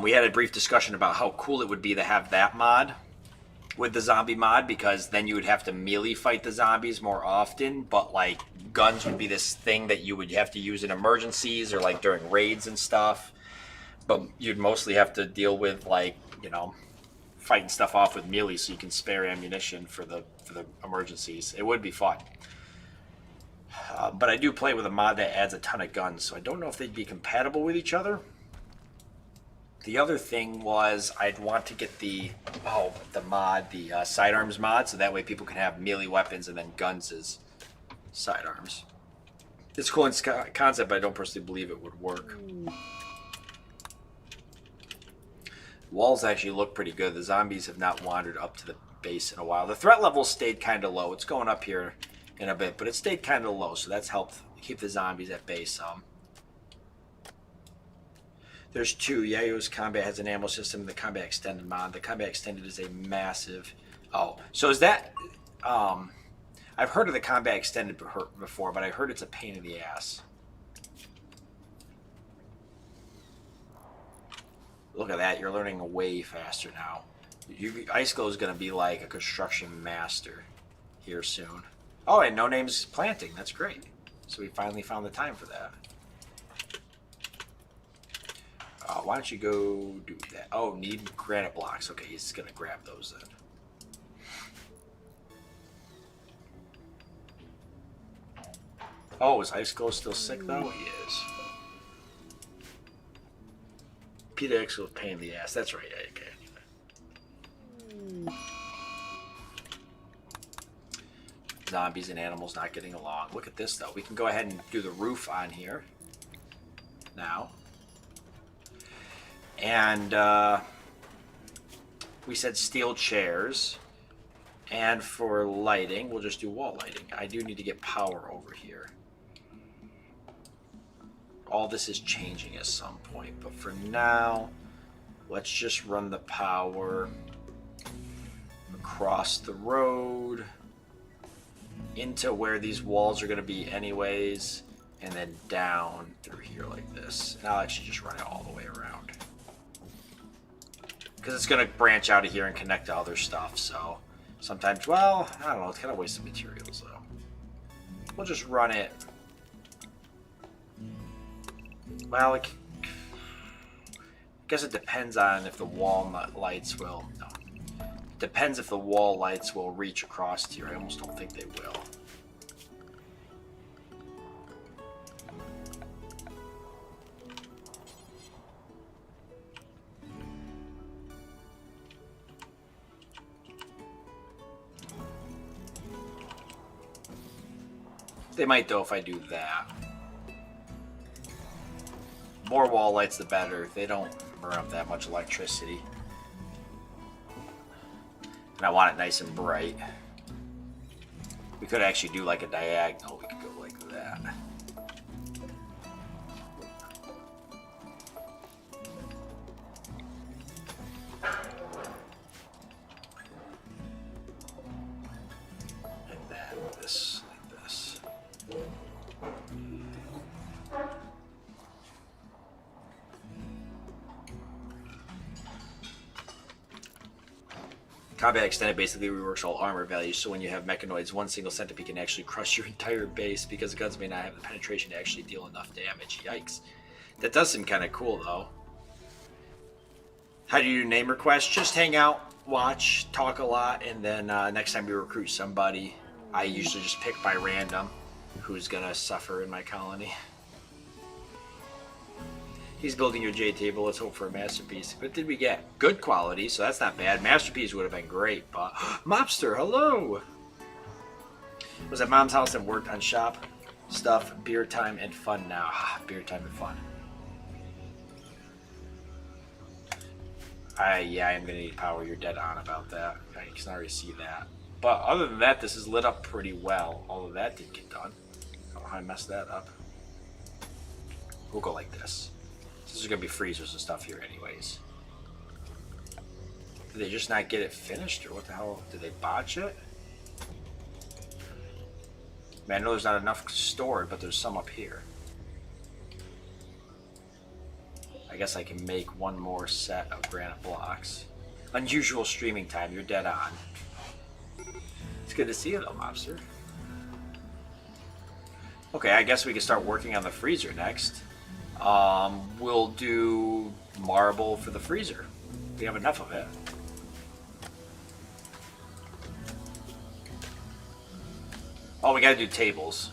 A: We had a brief discussion about how cool it would be to have that mod with the zombie mod, because then you would have to melee fight the zombies more often, but like guns would be this thing that you would have to use in emergencies or like during raids and stuff, but you'd mostly have to deal with like, you know, fighting stuff off with melee so you can spare ammunition for the emergencies. It would be fun. But I do play with a mod that adds a ton of guns, so I don't know if they'd be compatible with each other. The other thing was I'd want to get the mod, the sidearms mod, so that way people can have melee weapons and then guns as sidearms. It's cool in concept, but I don't personally believe it would work. Walls actually look pretty good. The zombies have not wandered up to the base in a while. The threat level stayed kind of low. It's going up here in a bit, but it stayed kind of low, so that's helped keep the zombies at bay some. There's two. Yayo's Combat has an ammo system, the Combat Extended mod. The Combat Extended is a massive... Oh, so is that... I've heard of the Combat Extended before, but I heard it's a pain in the ass. Look at that. You're learning way faster now. Icicle is going to be like a construction master here soon. Oh, and No Name's planting. That's great. So we finally found the time for that. Why don't you go do that? Oh, need granite blocks. Okay, he's going to grab those then. Oh, is Icicle still sick though? He is. Peter X was a pain in the ass. That's right. Yeah, okay. Zombies and animals not getting along. Look at this though. We can go ahead and do the roof on here now. And we said steel chairs. And for lighting, we'll just do wall lighting. I do need to get power over here. All this is changing at some point, but for now, let's just run the power across the road into where these walls are going to be anyways, and then down through here like this. And I'll actually just run it all the way around, because it's going to branch out of here and connect to other stuff. So sometimes, well, I don't know, it's kind of a waste of materials though. We'll just run it. Well, I guess it depends on if the wall lights will. No, it depends if the wall lights will reach across here. I almost don't think they will. They might though if I do that. More wall lights the better. They don't burn up that much electricity. And I want it nice and bright. We could actually do like a diagonal. We could go like that. And then this, like this. Combat Extended basically reworks all armor values, so when you have mechanoids, one single centipede can actually crush your entire base because the guns may not have the penetration to actually deal enough damage. Yikes. That does seem kind of cool, though. How do you do name requests? Just hang out, watch, talk a lot, and then next time we recruit somebody, I usually just pick by random who's going to suffer in my colony. He's building your J table. Let's hope for a masterpiece. What did we get? Good quality, so that's not bad. Masterpiece would have been great, but... Mobster, hello! Was at Mom's house and worked on shop stuff, beer time, and fun now. Beer time and fun. Yeah, I am going to need power. You're dead on about that. I can already see that. But other than that, this is lit up pretty well. Although that didn't get done. I don't know how I messed that up. We'll go like this. There's going to be freezers and stuff here anyways. Did they just not get it finished? Or what the hell? Did they botch it? Man, I know there's not enough stored, but there's some up here. I guess I can make one more set of granite blocks. Unusual streaming time. You're dead on. It's good to see you though, Mobster. Okay, I guess we can start working on the freezer next. We'll do marble for the freezer. We have enough of it. Oh, we gotta do tables.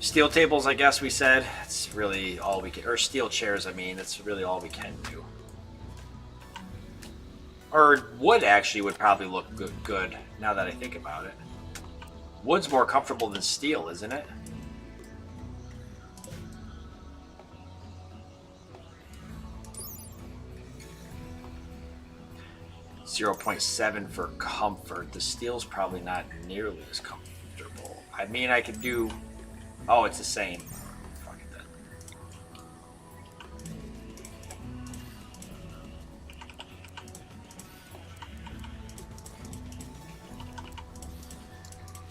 A: Steel tables, I guess we said. It's really all we can, or steel chairs, I mean. That's really all we can do. Or wood actually would probably look good now that I think about it. Wood's more comfortable than steel, isn't it? .7 for comfort. The steel's probably not nearly as comfortable. I mean, I could do... Oh, it's the same. Fuck it then.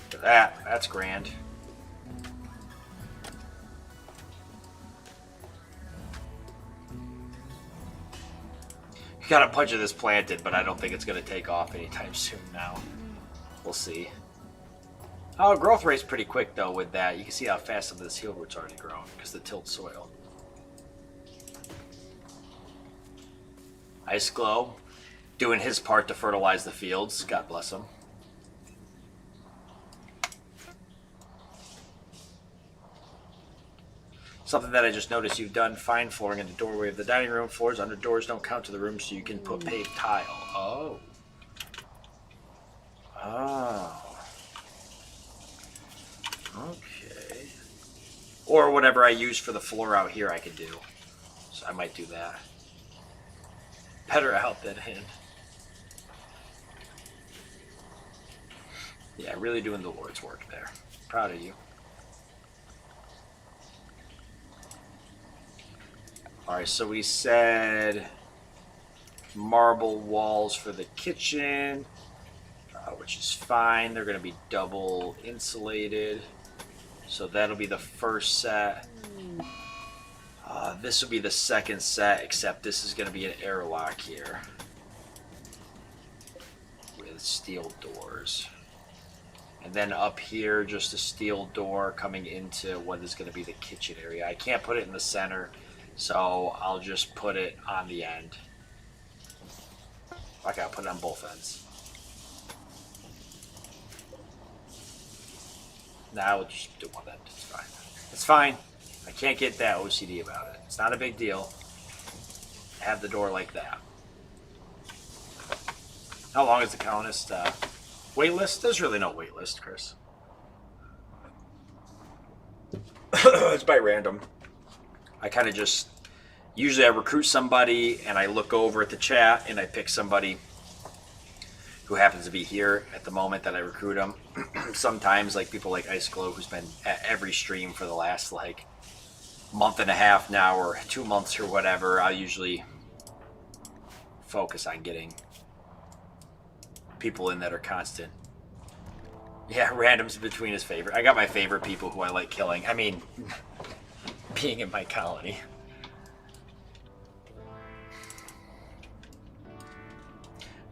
A: Look at that. That's grand. Got a bunch of this planted, but I don't think it's going to take off anytime soon now. We'll see. Oh, growth rate's pretty quick though with that. You can see how fast some of this heel root's already grown because of the tilled soil. Ice Glow doing his part to fertilize the fields. God bless him. Something that I just noticed you've done fine flooring in the doorway of the dining room. Floors under doors don't count to the room, so you can put paved tile. Oh. Oh. Okay. Or whatever I use for the floor out here I could do. So I might do that. Better out than in. Yeah, really doing the Lord's work there. Proud of you. Alright, so we said marble walls for the kitchen, which is fine. They're going to be double insulated. So that'll be the first set. This will be the second set, except this is going to be an airlock here with steel doors. And then up here, just a steel door coming into what is going to be the kitchen area. I can't put it in the center, so I'll just put it on the end. Okay, I'll put it on both ends. Now we'll just do one end. It's fine. It's fine. I can't get that OCD about it. It's not a big deal. Have the door like that. How long is the colonist wait list? There's really no wait list, Chris. It's by random. I kind of just, usually I recruit somebody and I look over at the chat and I pick somebody who happens to be here at the moment that I recruit them. Sometimes like people like Ice Glow, who's been at every stream for the last like month and a half now or 2 months or whatever, I'll usually focus on getting people in that are constant. Yeah, randoms between his favorite. I got my favorite people who I like killing. I mean, being in my colony.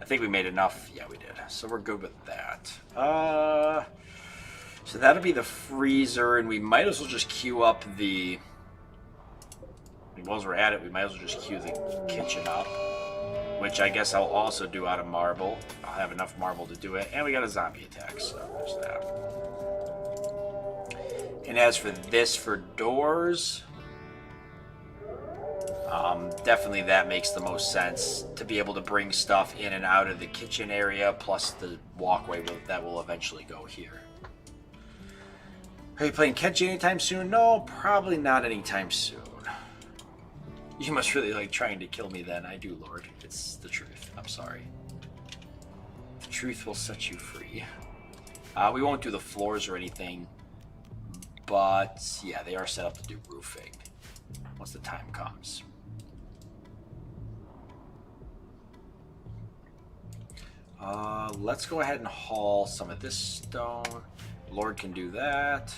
A: I think we made enough. Yeah, we did. So we're good with that. So that'll be the freezer, and we might as well just queue up the... While we're at it, we might as well just queue the kitchen up, which I guess I'll also do out of marble. I'll have enough marble to do it, and we got a zombie attack, so there's that. And as for this, for doors, definitely that makes the most sense to be able to bring stuff in and out of the kitchen area, plus the walkway that will eventually go here. Are you playing Kenji anytime soon? No, probably not anytime soon. You must really like trying to kill me then. I do, Lord. It's the truth. I'm sorry. Truth will set you free. We won't do the floors or anything, but yeah, they are set up to do roofing once the time comes. Let's go ahead and haul some of this stone. Lord can do that.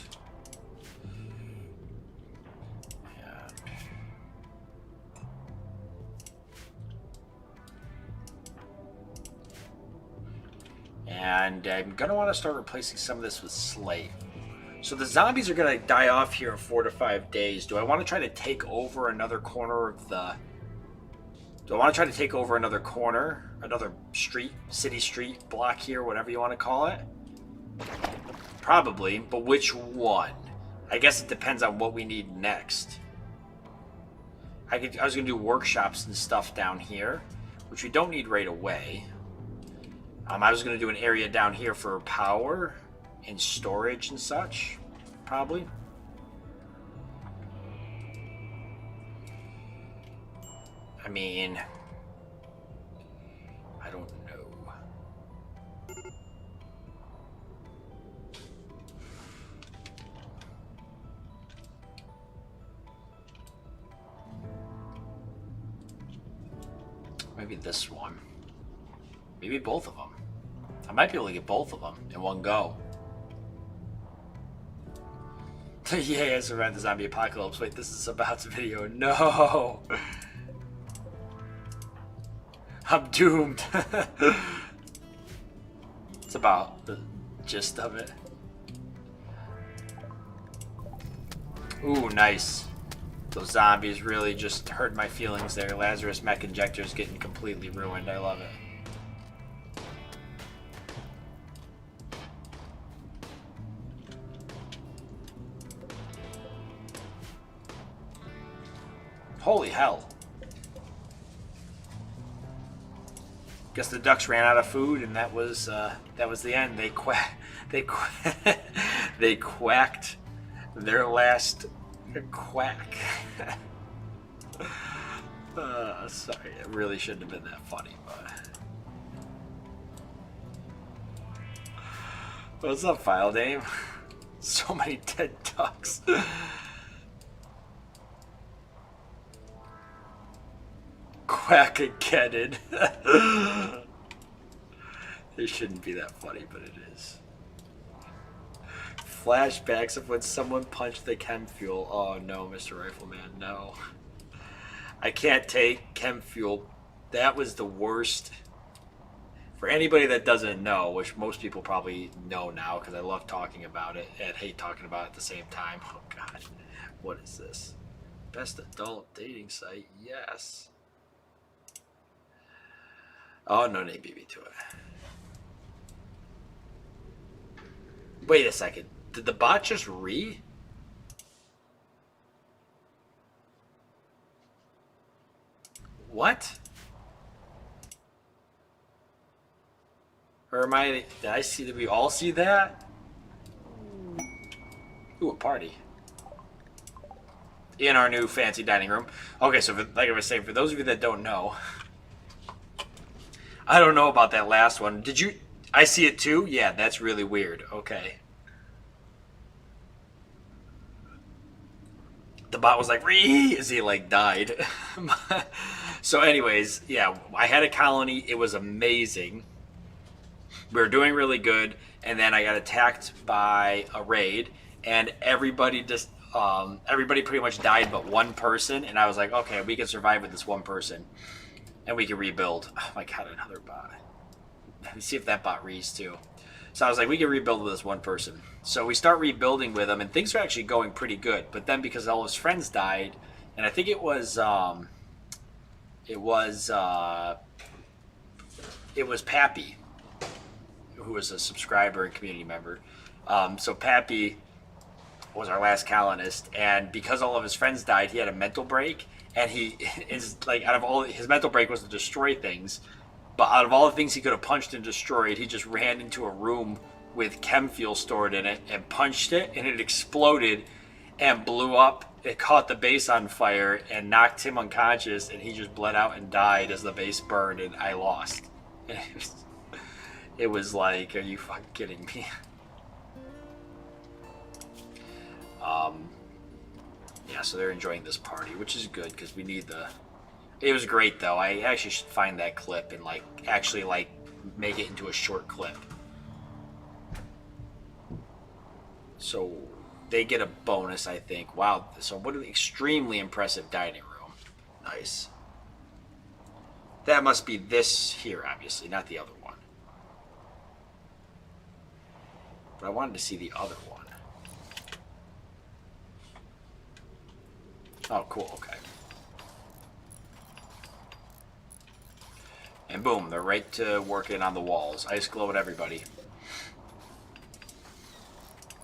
A: And I'm going to want to start replacing some of this with slate. So the zombies are going to die off here in 4 to 5 days. Do I want to try to take over another corner of the... Do I want to try to take over another corner? Another street, city street, block here, whatever you want to call it? Probably, but which one? I guess it depends on what we need next. I was going to do workshops and stuff down here, which we don't need right away. I was going to do an area down here for power and storage and such, probably. I mean, I don't know. Maybe this one. Maybe both of them. I might be able to get both of them in one go. Yeah, I survived the zombie apocalypse. Wait, this is about video. No! I'm doomed. It's about the gist of it. Ooh, nice. Those zombies really just hurt my feelings there. Lazarus mech injector's getting completely ruined. I love it. Holy hell. Guess the ducks ran out of food, and that was the end. They quacked their last quack. Sorry, it really shouldn't have been that funny, but... What's up, File Dame? So many dead ducks. Quack-a-getted. It shouldn't be that funny, but it is. Flashbacks of when someone punched the chem fuel. Oh no, Mr. Rifleman, no. I can't take chem fuel. That was the worst. For anybody that doesn't know, which most people probably know now because I love talking about it and hate talking about it at the same time. Oh god, what is this? Best adult dating site? Yes. Oh, no name BB to it. Wait a second. Did the bot just What? Or did I see, did we all see that? Ooh, a party. In our new fancy dining room. Okay, so like I was saying, for those of you that don't know, I don't know about that last one. Did you? I see it too? Yeah, that's really weird. Okay. The bot was like, "Ree!" as he like died. So anyways, yeah, I had a colony. It was amazing. We were doing really good. And then I got attacked by a raid. And everybody everybody pretty much died but one person. And I was like, okay, we can survive with this one person. And we can rebuild. Oh my god, another bot. Let me see if that bot reads too. So I was like, we can rebuild with this one person. So we start rebuilding with him, and things are actually going pretty good. But then because all his friends died, and I think it was Pappy, who was a subscriber and community member. So Pappy was our last colonist, and because all of his friends died, he had a mental break. And he is like, out of all his mental break was to destroy things, but out of all the things he could have punched and destroyed, he just ran into a room with chem fuel stored in it and punched it, and it exploded and blew up. It caught the base on fire and knocked him unconscious, and he just bled out and died as the base burned, and I lost. It was like, are you fucking kidding me? Yeah, so they're enjoying this party, which is good because we need the. It was great though. I actually should find that clip and like actually like make it into a short clip. So they get a bonus, I think. Wow. So what an extremely impressive dining room. Nice. That must be this here, obviously, not the other one. But I wanted to see the other one. Oh, cool. Okay. And boom, they're right to working on the walls. Ice glow at everybody.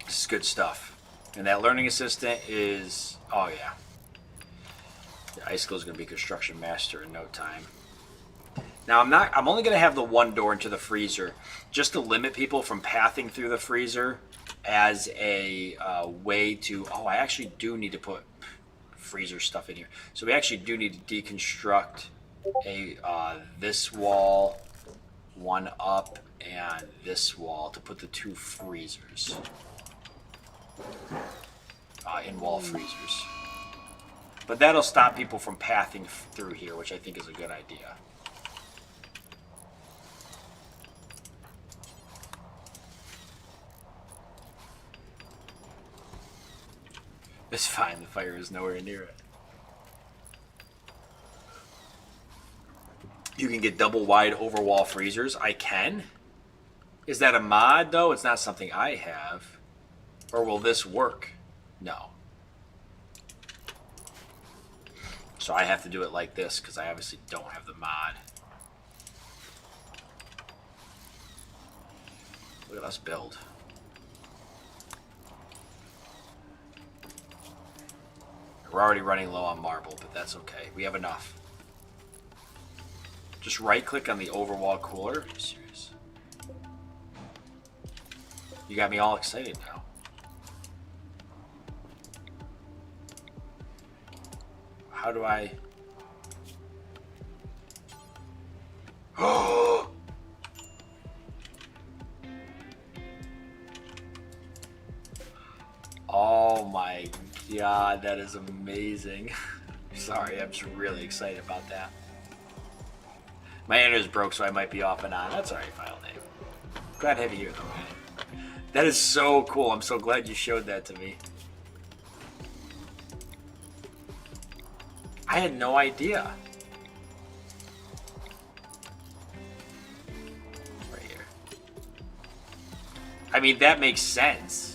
A: This is good stuff. And that learning assistant is... Oh, yeah. The ice glow is going to be construction master in no time. Now, I'm only going to have the one door into the freezer just to limit people from pathing through the freezer as a way to... Oh, I actually do need to put freezer stuff in here. So we actually do need to deconstruct this wall, one up, and this wall to put the two freezers. In-wall freezers. But that'll stop people from pathing through here, which I think is a good idea. It's fine, the fire is nowhere near it. You can get double wide overwall freezers. I can? Is that a mod though? It's not something I have. Or will this work? No. So I have to do it like this because I obviously don't have the mod. Look at us build. We're already running low on marble, but that's okay. We have enough. Just right-click on the overwall cooler. Are you serious? You got me all excited now. How do I... Oh my god, that is amazing. Sorry, I'm just really excited about that. My internet broke, so I might be off and on. That's alright, file name. Glad to have you here, though, man. That is so cool. I'm so glad you showed that to me. I had no idea. Right here. I mean, that makes sense.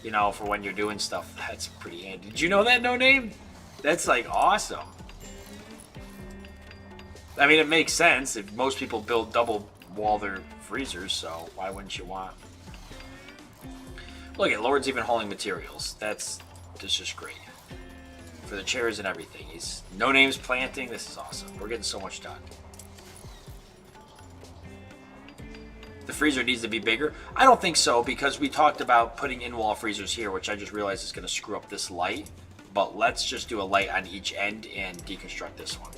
A: You know, for when you're doing stuff, that's pretty handy. Did you know that, No Name? That's, like, awesome. I mean, it makes sense. If most people build double wall their freezers, so why wouldn't you want... Look at Lord's even hauling materials. That's just great. For the chairs and everything. He's No Name's planting. This is awesome. We're getting so much done. The freezer needs to be bigger. I don't think so because we talked about putting in-wall freezers here, which I just realized is going to screw up this light. But let's just do a light on each end and deconstruct this one.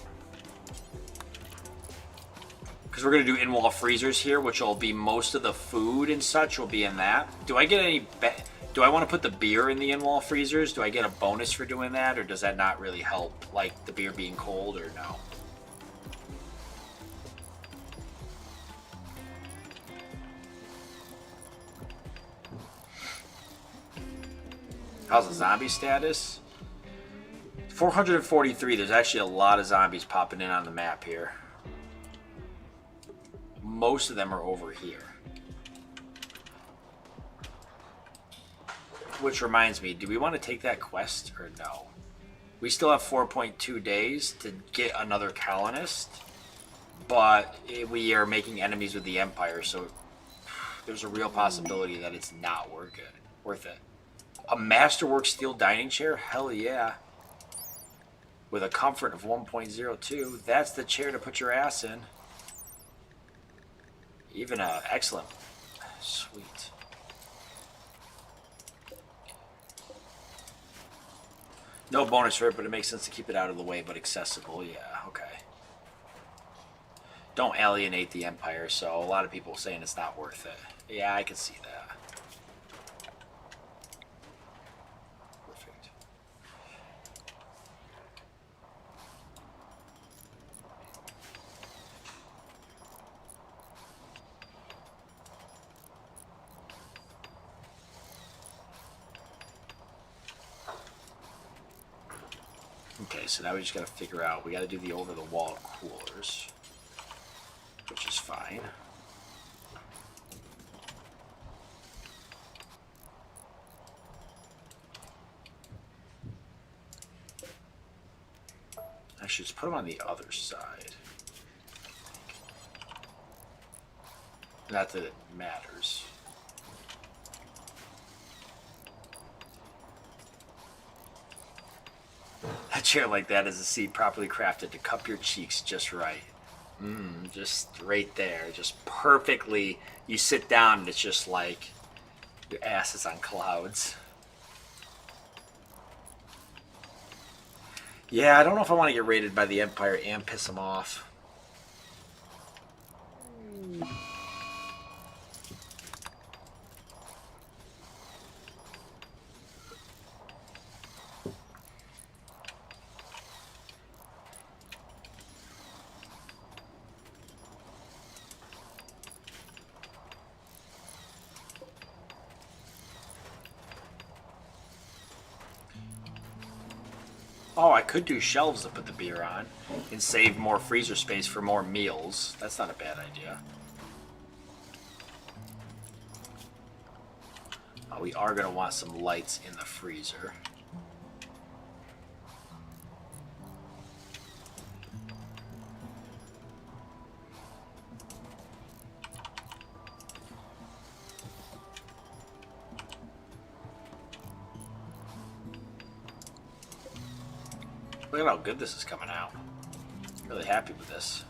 A: Because we're going to do in-wall freezers here, which will be most of the food and such will be in that. Do I get any... Do I want to put the beer in the in-wall freezers? Do I get a bonus for doing that? Or does that not really help, like the beer being cold, or no? How's the zombie status? 443. There's actually a lot of zombies popping in on the map here. Most of them are over here. Which reminds me, do we want to take that quest or no? We still have 4.2 days to get another colonist, but we are making enemies with the Empire, so there's a real possibility that it's not worth it. A Masterwork steel dining chair? Hell yeah. With a comfort of 1.02. That's the chair to put your ass in. Even excellent. Sweet. No bonus for it, but it makes sense to keep it out of the way, but accessible. Yeah, okay. don't alienate the Empire, so a lot of people saying it's not worth it. Yeah, I can see that. Perfect. Okay, so now we just got to figure out, we got to do the over-the-wall coolers, which is fine. Actually, let's put them on the other side. Not that it matters. A chair like that is a seat properly crafted to cup your cheeks just right. Just right there. Just perfectly. You sit down and it's just like your ass is on clouds. Yeah, I don't know if I want to get raided by the Empire and piss them off. Oh, I could do shelves to put the beer on and save more freezer space for more meals. That's not a bad idea. We are going to want some lights in the freezer. Look at how good this is coming out. I'm really happy with this.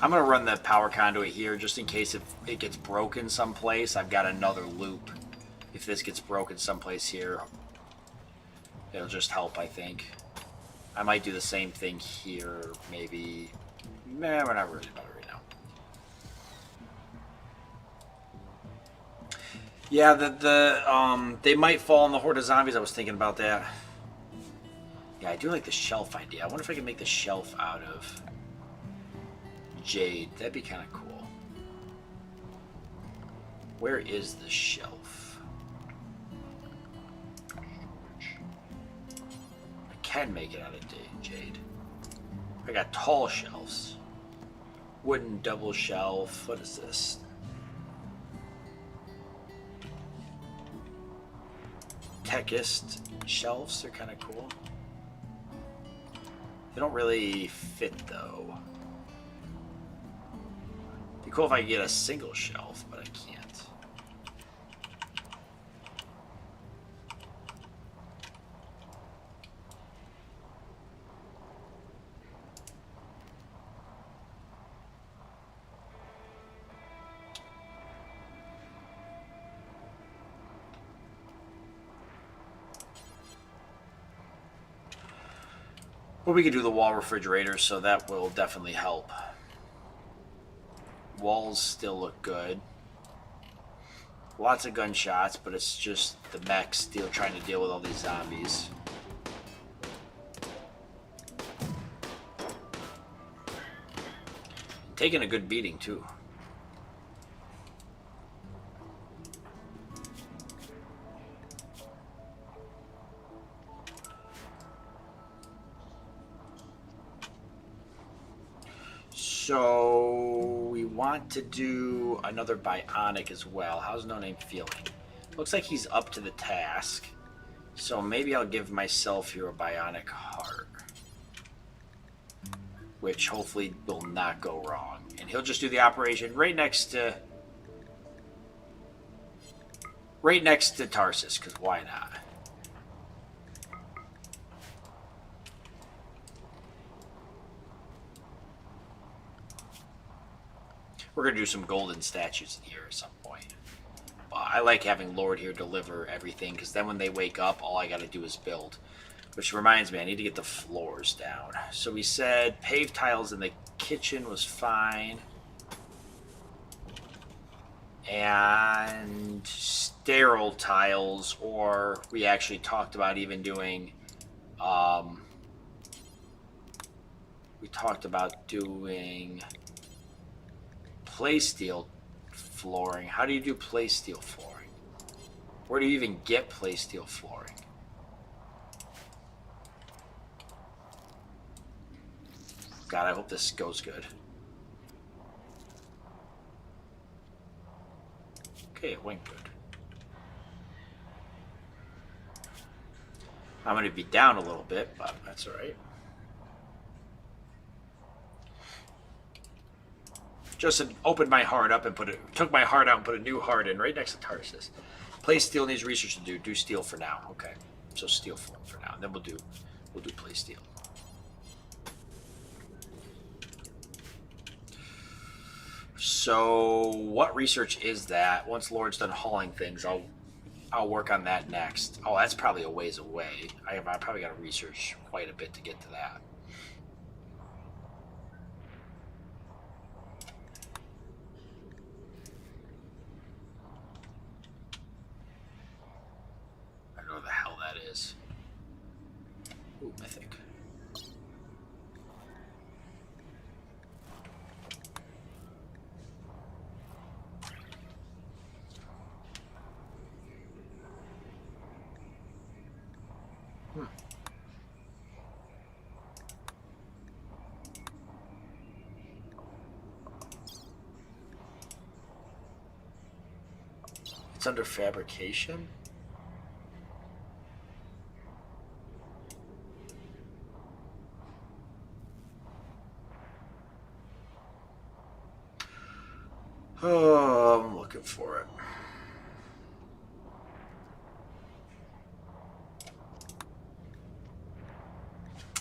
A: I'm going to run the power conduit here just in case if it gets broken someplace. I've got another loop. If this gets broken someplace here, it'll just help, I think. I might do the same thing here, maybe. Nah, we're not worried about it right now. Yeah, they might fall in the horde of zombies. I was thinking about that. Yeah, I do like the shelf idea. I wonder if I can make the shelf out of jade. That'd be kind of cool. Where is the shelf? I can make it out of jade. I got tall shelves. Wooden double shelf. What is this? Techist shelves are kind of cool. They don't really fit though. It'd be cool if I could get a single shelf, but I can't. Well, we could do the wall refrigerators, so that will definitely help. Walls still look good. Lots of gunshots, but it's just the mechs still trying to deal with all these zombies. Taking a good beating, too. So we want to do another bionic as well. How's No Name feeling? Looks like he's up to the task. So maybe I'll give myself here a bionic heart, which hopefully will not go wrong. And he'll just do the operation right next to Tarsus, because why not? We're going to do some golden statues in here at some point. But I like having Lord here deliver everything, because then when they wake up, all I got to do is build. Which reminds me, I need to get the floors down. So we said paved tiles in the kitchen was fine. And sterile tiles, or we actually talked about even doing, we talked about doing play steel flooring. How do you do play steel flooring? Where do you even get play steel flooring? God, I hope this goes good. Okay, it went good. I'm going to be down a little bit, but that's all right. Just opened my heart up and took my heart out and put a new heart in right next to Tarsus. Play steel needs research to do. Do steel for now. Okay, so steel for now. And then we'll do play steel. So what research is that? Once Lord's done hauling things, I'll work on that next. Oh, that's probably a ways away. I probably got to research quite a bit to get to that. I don't know what the hell that is. Ooh, mythic. It's under fabrication. Oh, I'm looking for it.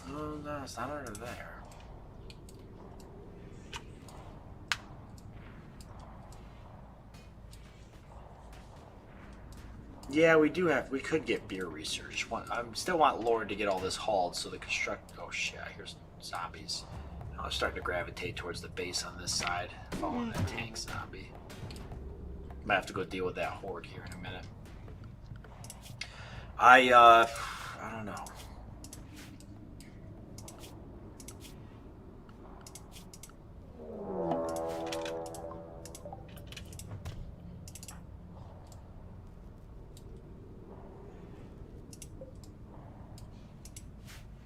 A: Oh, no, it's not under there. Yeah, we could get beer research. I still want Lord to get all this hauled so the oh shit, here's zombies. I'm starting to gravitate towards the base on this side, following that tank zombie. Might have to go deal with that horde here in a minute. I don't know.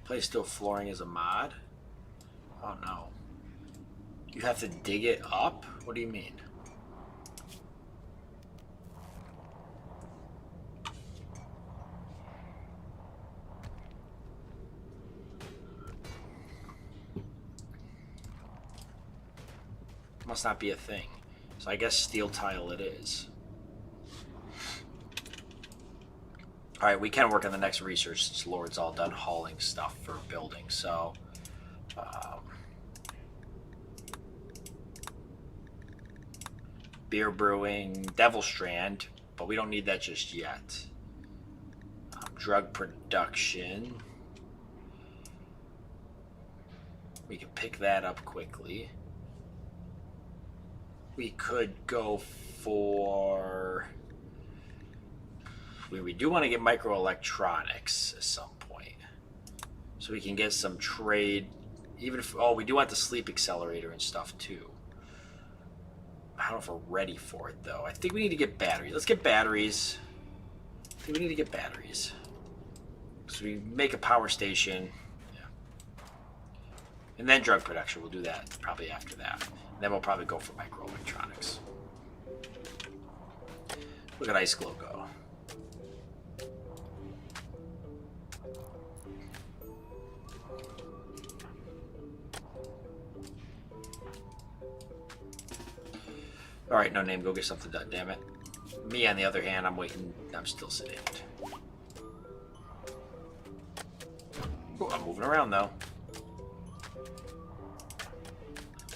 A: Play steel flooring as a mod? Oh no. You have to dig it up? What do you mean? Must not be a thing. So I guess steel tile it is. Alright, we can work on the next research since Lord's all done hauling stuff for building, so... beer brewing, Devil Strand, but we don't need that just yet. Drug production. We can pick that up quickly. We could go for... We do want to get microelectronics at some point. So we can get some trade. Even if... Oh, we do want the sleep accelerator and stuff too. I don't know if we're ready for it though. I think we need to get batteries. Let's get batteries. I think we need to get batteries. So we make a power station. Yeah. And then drug production. We'll do that probably after that. And then we'll probably go for microelectronics. Look at Ice Glow go. Alright, no name, go get something done, damn it. Me, on the other hand, I'm waiting. I'm still sitting. Ooh, I'm moving around, though.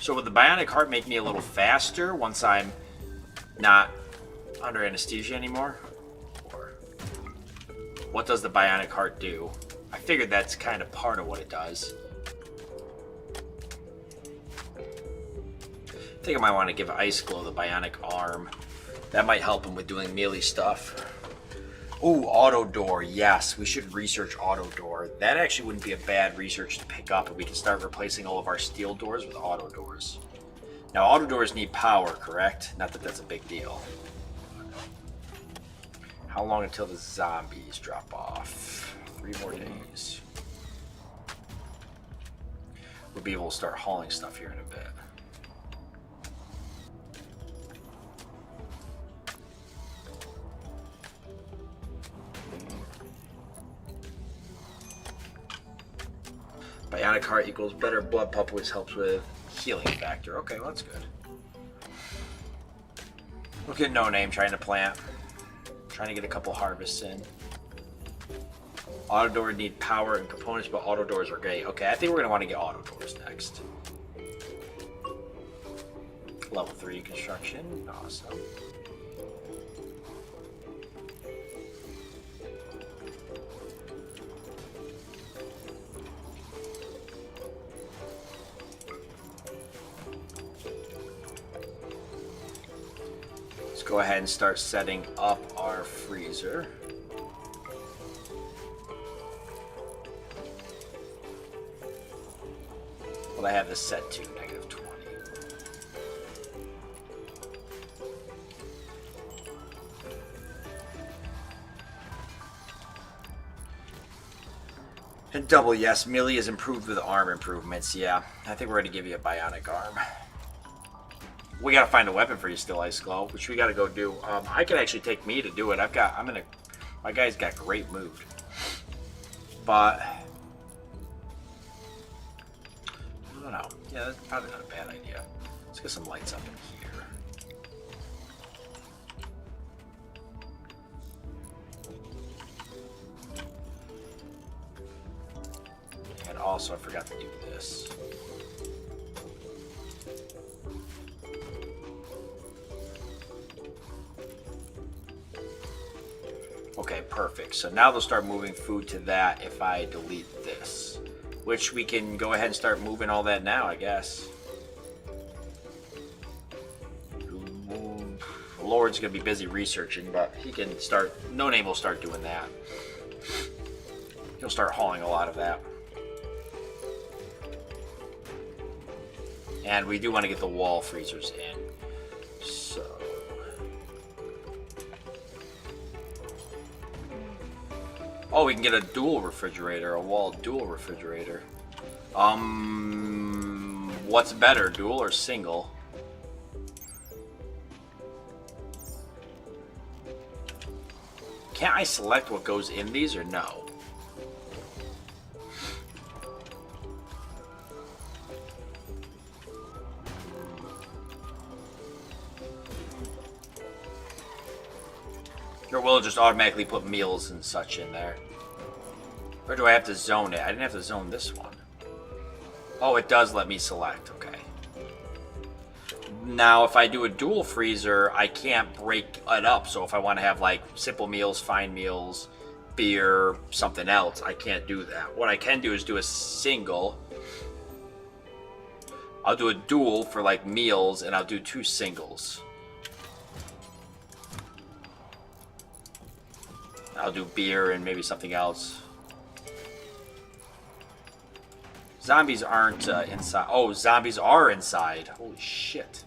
A: So would the bionic heart make me a little faster once I'm not under anesthesia anymore? Or what does the bionic heart do? I figured that's kind of part of what it does. I think I might want to give Ice Glow the bionic arm. That might help him with doing melee stuff. Ooh, auto door. Yes, we should research auto door. That actually wouldn't be a bad research to pick up, and we can start replacing all of our steel doors with auto doors. Now, auto doors need power, correct? Not that that's a big deal. How long until the zombies drop off? 3 more days. We'll be able to start hauling stuff here in a bit. Bionic heart equals better blood pump, which helps with healing factor. Okay, well that's good. Look at No Name trying to plant. Trying to get a couple harvests in. Auto doors need power and components, but auto doors are great. Okay, I think we're going to want to get auto doors next. Level 3 construction. Awesome. Let's go ahead and start setting up our freezer. Well, I have this set to -20. And double yes, melee is improved with arm improvements. Yeah, I think we're going to give you a bionic arm. We got to find a weapon for you still, Ice Glow, which we got to go do. I could actually take me to do it. My guy's got great mood. But I don't know. Yeah, that's probably not a bad idea. Let's get some lights up in here. And also, I forgot to do this. Okay, perfect. So now they'll start moving food to that if I delete this. Which we can go ahead and start moving all that now, I guess. Lord's going to be busy researching, but he can start... No Name will start doing that. He'll start hauling a lot of that. And we do want to get the wall freezers in. So... Oh, we can get a dual refrigerator, a wall dual refrigerator. What's better, dual or single? Can't I select what goes in these or no? Or will it just automatically put meals and such in there? Or do I have to zone it? I didn't have to zone this one. Oh, it does let me select. Okay. Now, if I do a dual freezer, I can't break it up. So if I want to have like simple meals, fine meals, beer, something else, I can't do that. What I can do is do a single. I'll do a dual for like meals, and I'll do 2 singles. I'll do beer and maybe something else. Zombies aren't inside. Oh, zombies are inside. Holy shit.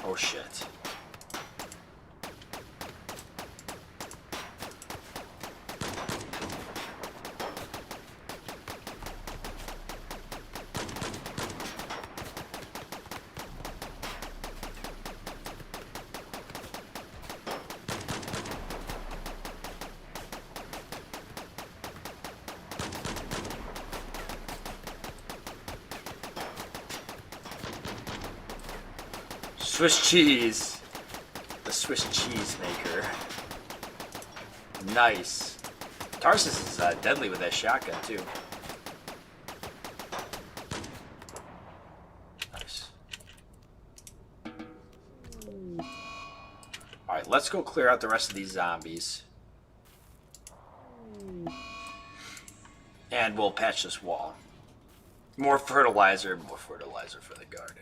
A: Oh shit. Swiss cheese. The Swiss cheese maker. Nice. Tarsus is deadly with that shotgun, too. Nice. Alright, let's go clear out the rest of these zombies. And we'll patch this wall. More fertilizer for the garden.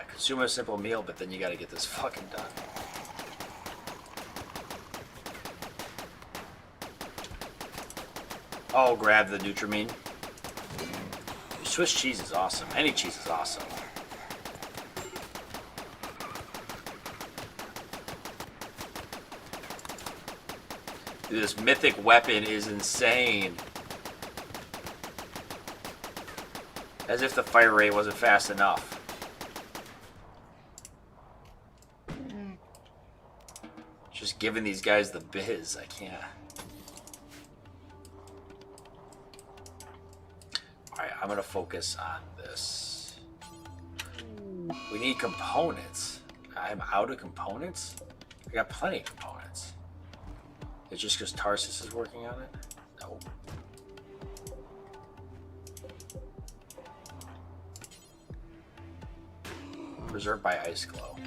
A: Consume a simple meal, but then you gotta get this fucking done. Oh, grab the Nutrimine. Swiss cheese is awesome. Any cheese is awesome. Dude, this mythic weapon is insane. As if the fire rate wasn't fast enough. Just giving these guys the biz. I can't. Alright, I'm going to focus on this. We need components. I'm out of components? I got plenty of components. It's just because Tarsus is working on it? No. Preserved by Ice Glow.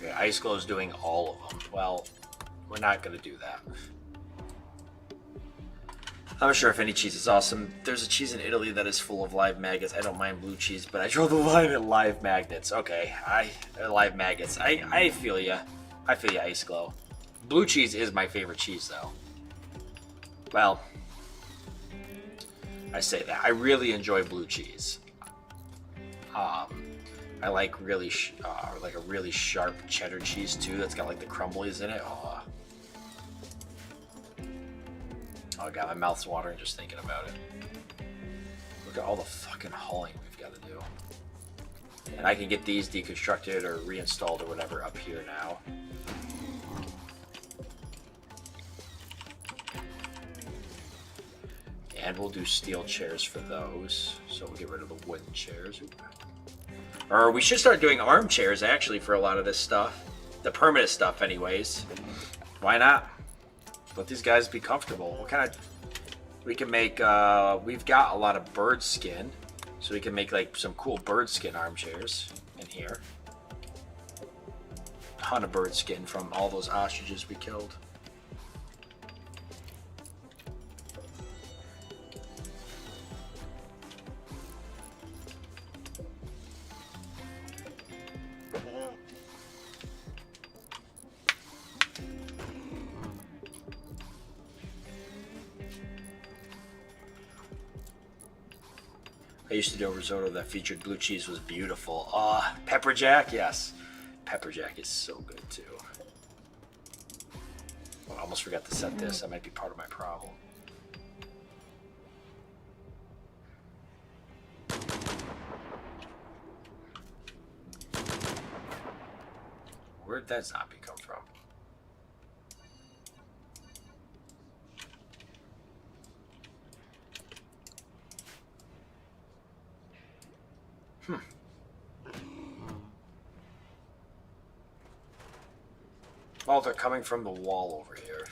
A: Okay, Ice Glow is doing all of them. Well, we're not going to do that. I'm not sure if any cheese is awesome. There's a cheese in Italy that is full of live maggots. I don't mind blue cheese, but I draw the line at live magnets. Okay, live maggots. I feel ya. I feel ya, Ice Glow. Blue cheese is my favorite cheese, though. Well, I say that. I really enjoy blue cheese. I like really like a really sharp cheddar cheese too. That's got like the crumblies in it. Oh god, my mouth's watering just thinking about it. Look at all the fucking hauling we've got to do. And I can get these deconstructed or reinstalled or whatever up here now. And we'll do steel chairs for those. So we'll get rid of the wooden chairs. Or we should start doing armchairs, actually, for a lot of this stuff. The permanent stuff, anyways. Why not? Let these guys be comfortable. What kind of... We can make... we've got a lot of bird skin. So we can make, like, some cool bird skin armchairs in here. Ton of bird skin from all those ostriches we killed. I used to do a risotto that featured blue cheese. Was beautiful. Pepper jack, yes. Pepper jack is so good too. Oh, I almost forgot to set this. That might be part of my problem. Where'd that zombie come from? Oh, they're coming from the wall over here.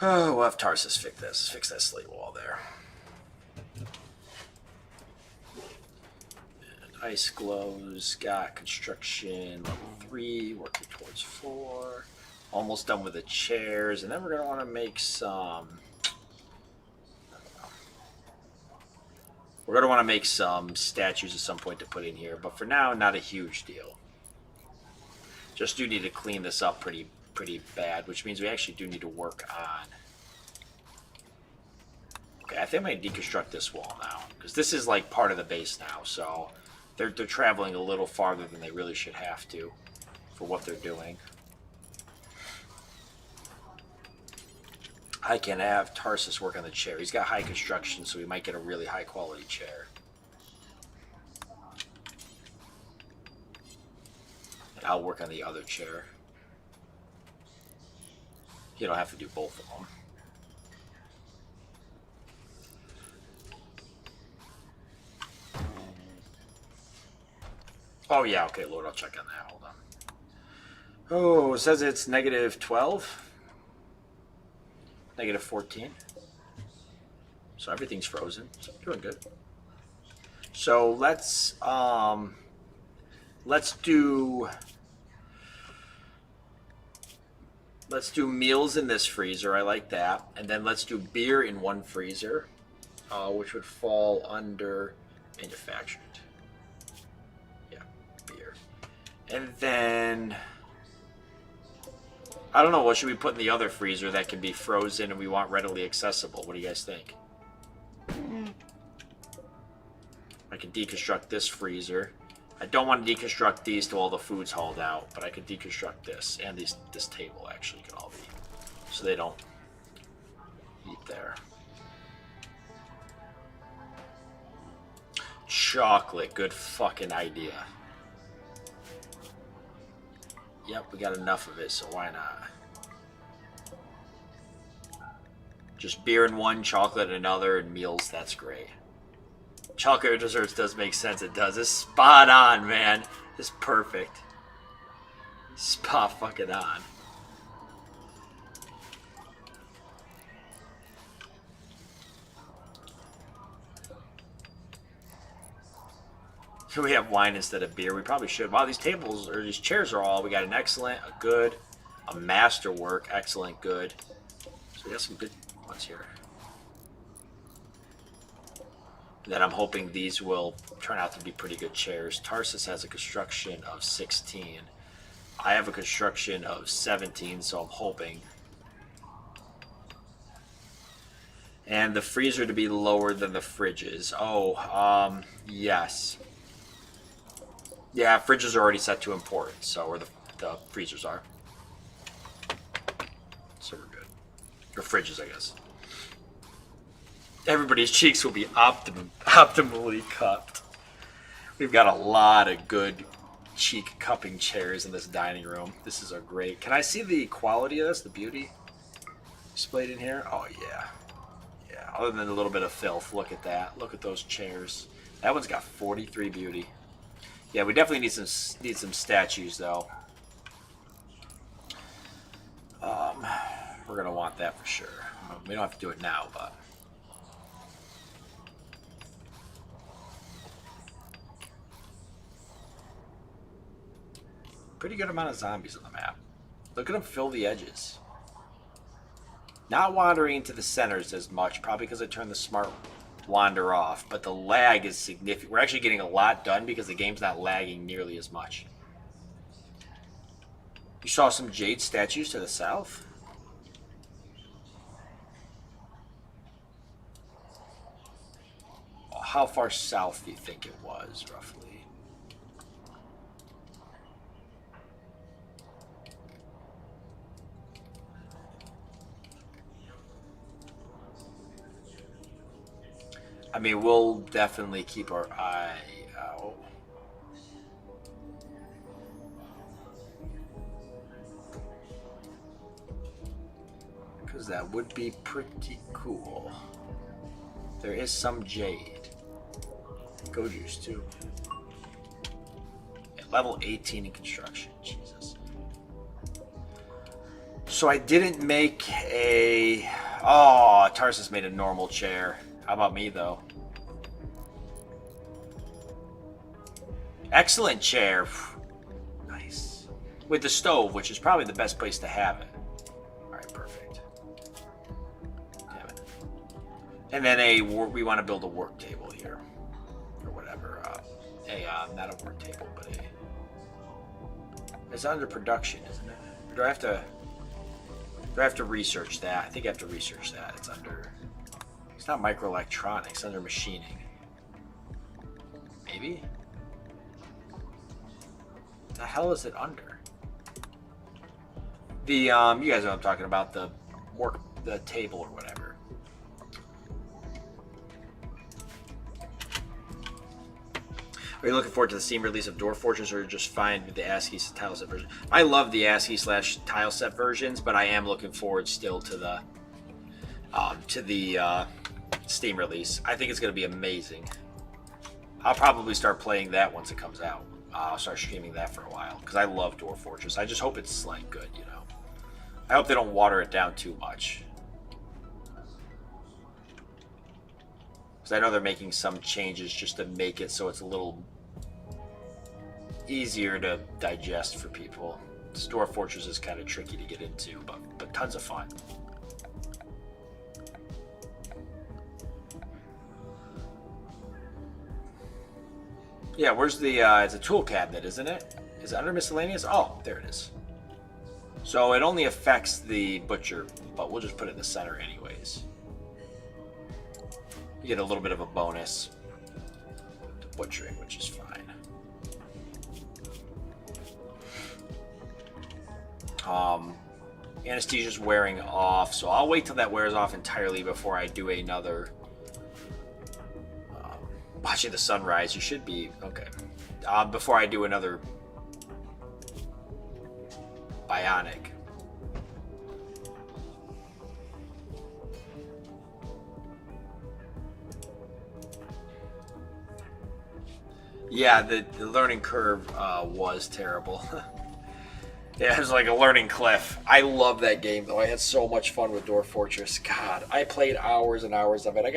A: Oh, we'll have Tarsus fix this. Fix that slate wall there. And Ice glows, got construction level 3, working towards 4. Almost done with the chairs, and then we're going to want to make some... We're going to want to make some statues at some point to put in here, but for now, not a huge deal. Just do need to clean this up pretty bad, which means we actually do need to work on... Okay, I think I'm going to deconstruct this wall now, because this is like part of the base now, so... They're traveling a little farther than they really should have to for what they're doing. I can have Tarsus work on the chair. He's got high construction, so we might get a really high quality chair. And I'll work on the other chair. You don't have to do both of them. Oh, yeah, okay, Lord, I'll check on that. Hold on. Oh, it says it's negative 12. Negative 14. So everything's frozen. So I'm doing good. So let's do meals in this freezer. I like that. And then let's do beer in one freezer, which would fall under manufactured. And then, I don't know, what should we put in the other freezer that can be frozen and we want readily accessible? What do you guys think? I can deconstruct this freezer. I don't want to deconstruct these till all the food's hauled out, but I could deconstruct this, and this table actually can all be, so they don't eat there. Chocolate, good fucking idea. Yep, we got enough of it, so why not? Just beer in one, chocolate in another, and meals, that's great. Chocolate and desserts does make sense, it does. It's spot on, man. It's perfect. Spot fucking on. We have wine instead of beer. We probably should. Wow, these tables or these chairs are all. We got an excellent, a good, a masterwork, excellent, good. So we got some good ones here. And then I'm hoping these will turn out to be pretty good chairs. Tarsus has a construction of 16. I have a construction of 17, so I'm hoping. And the freezer to be lower than the fridges. Oh, yes. Yeah, fridges are already set to important, so or the freezers are. So we're good. Or fridges, I guess. Everybody's cheeks will be optimally cupped. We've got a lot of good cheek cupping chairs in this dining room. This is a great... Can I see the quality of this, the beauty displayed in here? Oh, yeah. Yeah, other than a little bit of filth, look at that. Look at those chairs. That one's got 43 beauty. Yeah, we definitely need some statues, though. We're gonna want that for sure. We don't have to do it now, but pretty good amount of zombies on the map. Look at them fill the edges. Not wandering into the centers as much, probably because I turned the smart wander off, but the lag is significant. We're actually getting a lot done because the game's not lagging nearly as much. You saw some jade statues to the south? How far south do you think it was, roughly? I mean, we'll definitely keep our eye out. Because that would be pretty cool. There is some jade. Go juice, too. Yeah, level 18 in construction. Jesus. So I didn't make a... Oh, Tarsus made a normal chair. How about me, though? Excellent chair. Nice. With the stove, which is probably the best place to have it. Alright, perfect. Damn it. And then we want to build a work table here. Or whatever. Not a work table, but a... It's under production, isn't it? Or do I have to research that? I think I have to research that. It's under... It's not microelectronics. It's under machining. Maybe? The hell is it under? The, you guys know what I'm talking about. The table or whatever. Are you looking forward to the Steam release of Dwarf Fortress, or just fine with the ASCII tile set version? I love the ASCII/tile set versions, but I am looking forward still to the Steam release. I think it's going to be amazing. I'll probably start playing that once it comes out. I'll start streaming that for a while because I love Dwarf Fortress. I just hope it's like good, you know. I hope they don't water it down too much. Because I know they're making some changes just to make it so it's a little easier to digest for people. Dwarf Fortress is kind of tricky to get into, but tons of fun. Yeah, where's the, it's a tool cabinet, isn't it? Is it under miscellaneous? Oh, there it is. So it only affects the butcher, but we'll just put it in the center anyways. You get a little bit of a bonus to butchering, which is fine. Anesthesia's wearing off, so I'll wait till that wears off entirely before I do another... watching the sunrise, you should be... Okay. Before I do another... bionic. Yeah, the learning curve was terrible. Yeah, it was like a learning cliff. I love that game, though. I had so much fun with Dwarf Fortress. God, I played hours and hours of it. I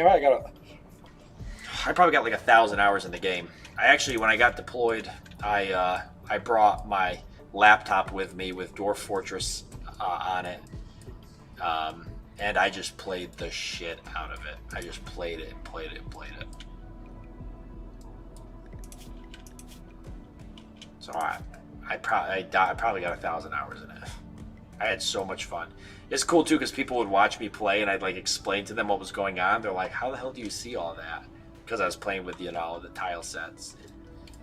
A: probably got like 1,000 hours in the game. I actually, when I got deployed, I brought my laptop with me with Dwarf Fortress on it. And I just played the shit out of it. I just played it and played it and played it. So I probably got 1,000 hours in it. I had so much fun. It's cool too because people would watch me play and I'd like explain to them what was going on. They're like, "How the hell do you see all that?" Because I was playing with, you know, the tile sets.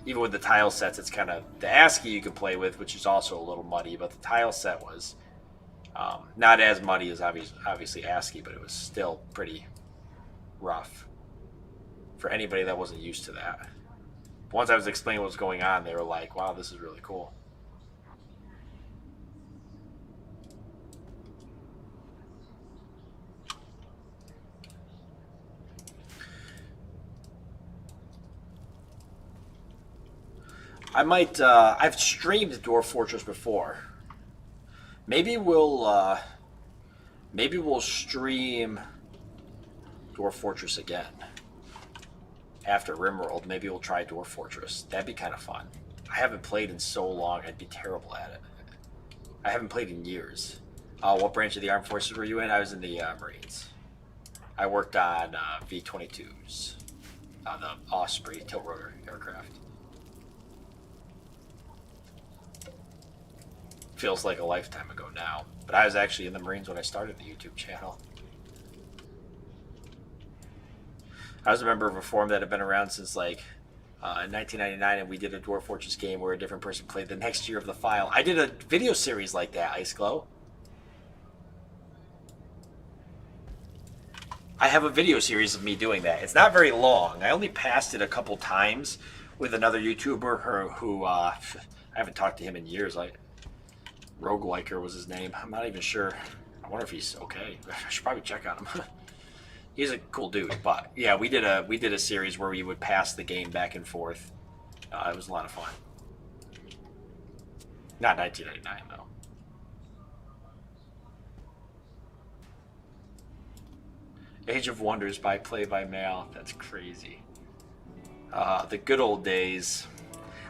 A: Even with the tile sets, it's kind of the ASCII you can play with, which is also a little muddy. But the tile set was not as muddy as obviously ASCII, but it was still pretty rough for anybody that wasn't used to that. Once I was explaining what was going on, they were like, "Wow, this is really cool." I might, I've streamed Dwarf Fortress before. Maybe we'll stream Dwarf Fortress again. After Rimworld, maybe we'll try Dwarf Fortress. That'd be kind of fun. I haven't played in so long, I'd be terrible at it. I haven't played in years. What branch of the Armed Forces were you in? I was in the Marines. I worked on V-22s, the Osprey tilt-rotor aircraft. Feels like a lifetime ago now, but I was actually in the Marines when I started the YouTube channel. I was a member of a forum that had been around since like 1999, and we did a Dwarf Fortress game where a different person played the next year of the file. I did a video series like that, Ice Glow. I have a video series of me doing that. It's not very long. I only passed it a couple times with another YouTuber who I haven't talked to him in years. Rogueliker was his name. I'm not even sure. I wonder if he's okay. I should probably check on him. He's a cool dude, but yeah, we did a series where we would pass the game back and forth. It was a lot of fun. Not 1999 though. Age of Wonders Play by Mail. That's crazy. The good old days.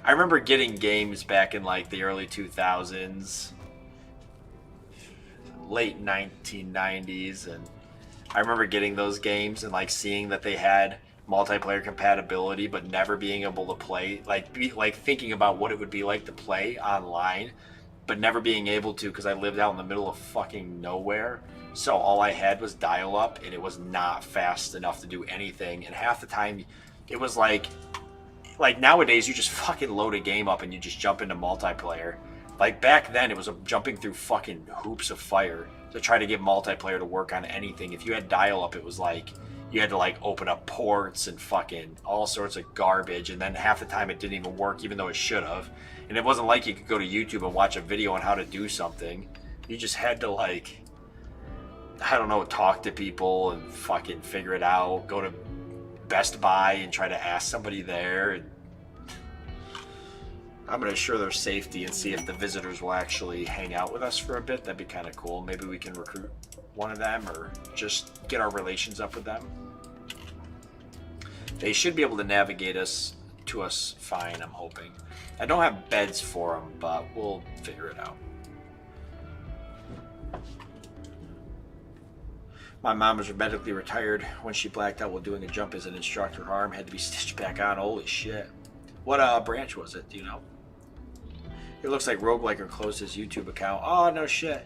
A: I remember getting games back in like the early 2000s, late 1990s, and I remember getting those games and like seeing that they had multiplayer compatibility, but never being able to play, like thinking about what it would be like to play online, but never being able to because I lived out in the middle of fucking nowhere. So all I had was dial-up, and it was not fast enough to do anything. And half the time, it was like nowadays you just fucking load a game up and you just jump into multiplayer. Like back then, it was jumping through fucking hoops of fire to try to get multiplayer to work on anything. If you had dial-up, it was like you had to like open up ports and fucking all sorts of garbage, and then half the time it didn't even work, even though it should have. And it wasn't like you could go to YouTube and watch a video on how to do something. You just had to like, I don't know, talk to people and fucking figure it out. Go to Best Buy and try to ask somebody there. And I'm gonna assure their safety and see if the visitors will actually hang out with us for a bit. That'd be kind of cool. Maybe we can recruit one of them or just get our relations up with them. They should be able to navigate us to us fine, I'm hoping. I don't have beds for them, but we'll figure it out. My mom was medically retired when she blacked out while doing a jump as an instructor. Her arm had to be stitched back on. Holy shit. What branch was it? Do you know? It looks like Rogueliker closed his YouTube account. Oh, no shit.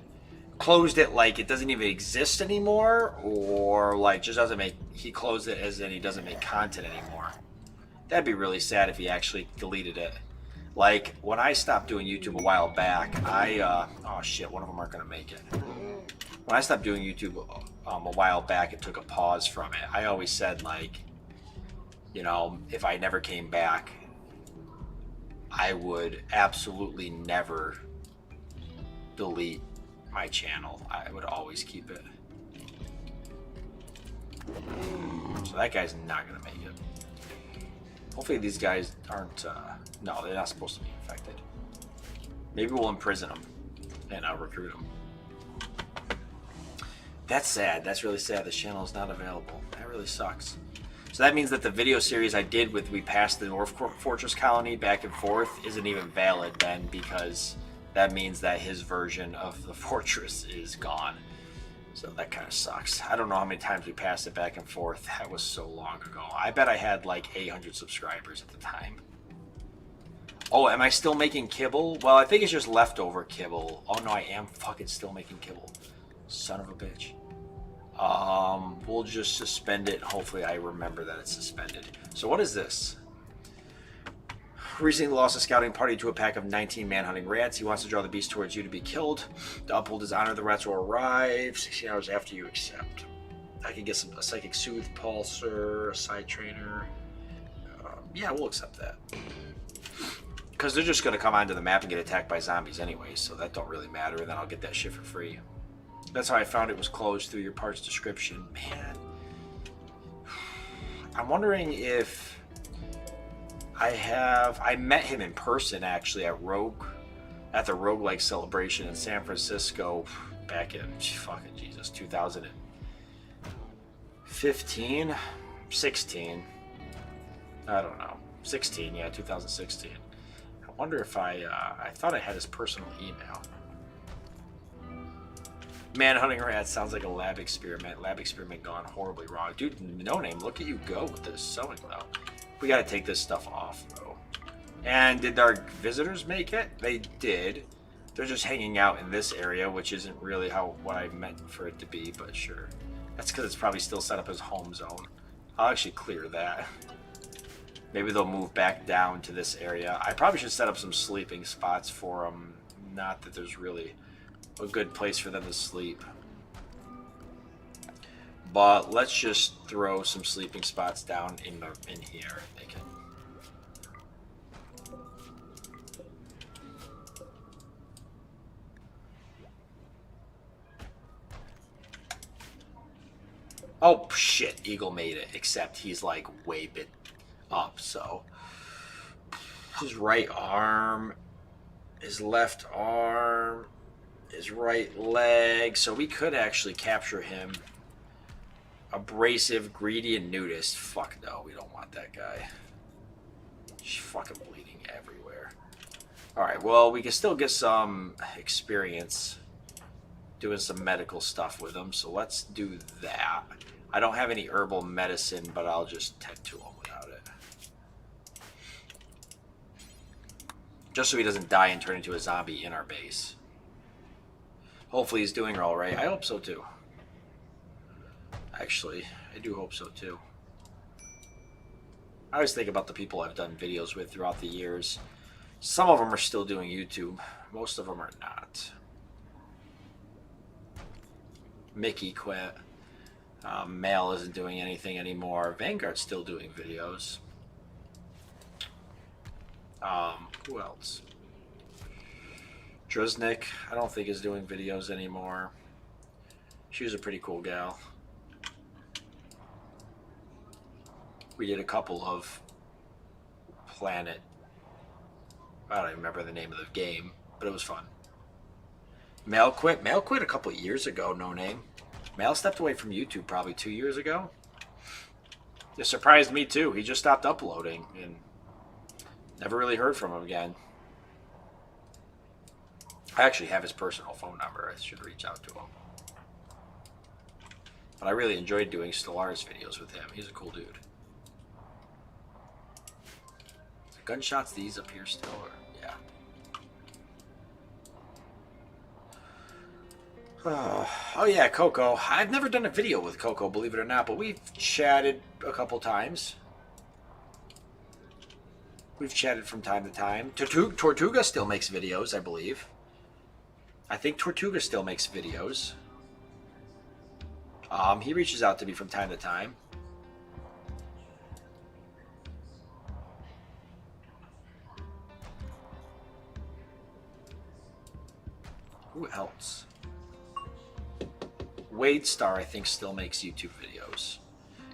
A: Closed it like it doesn't even exist anymore? Or like just doesn't make... He closed it as in he doesn't make content anymore. That'd be really sad if he actually deleted it. Like, when I stopped doing YouTube a while back, oh shit, one of them aren't going to make it. When I stopped doing YouTube a while back, it took a pause from it. I always said, like, you know, if I never came back, I would absolutely never delete my channel. I would always keep it. So that guy's not going to make it. Hopefully these guys aren't, no, they're not supposed to be infected. Maybe we'll imprison them and I'll recruit them. That's sad. That's really sad. This channel is not available. That really sucks. So that means that the video series I did with we passed the North Fortress colony back and forth isn't even valid then, because that means that his version of the fortress is gone. So that kind of sucks. I don't know how many times we passed it back and forth. That was so long ago. I bet I had like 800 subscribers at the time. Oh, am I still making kibble? Well, I think it's just leftover kibble. Oh no, I am fucking still making kibble. Son of a bitch. We'll just suspend it. Hopefully I remember that it's suspended. So what is this? Recently lost a scouting party to a pack of 19 manhunting rats. He wants to draw the beast towards you to be killed. To uphold his honor, the rats will arrive 16 hours after you accept. I can get a psychic soothe, pulsar, a side trainer. Yeah, we'll accept that. Because they're just going to come onto the map and get attacked by zombies anyway, so that don't really matter, and then I'll get that shit for free. That's how I found it was closed, through your part's description. Man. I'm wondering if I met him in person actually at the Roguelike celebration in San Francisco back in fucking Jesus 2015, 16. I don't know. 16, yeah, 2016. I wonder if I thought I had his personal email. Manhunting rats sounds like a lab experiment. Lab experiment gone horribly wrong. Dude, no name, look at you go with this sewing though. We gotta take this stuff off though. And did our visitors make it? They did. They're just hanging out in this area, which isn't really what I meant for it to be, but sure. That's because it's probably still set up as home zone. I'll actually clear that. Maybe they'll move back down to this area. I probably should set up some sleeping spots for them. Not that there's really a good place for them to sleep. But let's just throw some sleeping spots down in here. They can. Oh shit, Eagle made it, except he's like way bit up, so his right arm, his left arm, his right leg, so we could actually capture him. Abrasive, greedy, and nudist. Fuck no, we don't want that guy. He's fucking bleeding everywhere. Alright, well, we can still get some experience doing some medical stuff with them, so let's do that. I don't have any herbal medicine, but I'll just tend to him without it. Just so he doesn't die and turn into a zombie in our base. Hopefully he's doing alright. I hope so too. Actually, I do hope so too. I always think about the people I've done videos with throughout the years. Some of them are still doing YouTube. Most of them are not. Mickey quit. Mail isn't doing anything anymore. Vanguard's still doing videos. Who else? Druznik, I don't think is doing videos anymore. She was a pretty cool gal. We did a couple of Planet. I don't even remember the name of the game, but it was fun. Mail quit. Mail quit a couple of years ago, no name. Mail stepped away from YouTube probably 2 years ago. It surprised me too. He just stopped uploading and never really heard from him again. I actually have his personal phone number. I should reach out to him. But I really enjoyed doing Stellaris videos with him. He's a cool dude. Gunshots these up here still, or yeah. Oh yeah, Coco. I've never done a video with Coco, believe it or not, but we've chatted a couple times. We've chatted from time to time. Tortuga still makes videos, I believe. I think Tortuga still makes videos. He reaches out to me from time to time. Who else? Wade Star, I think, still makes YouTube videos.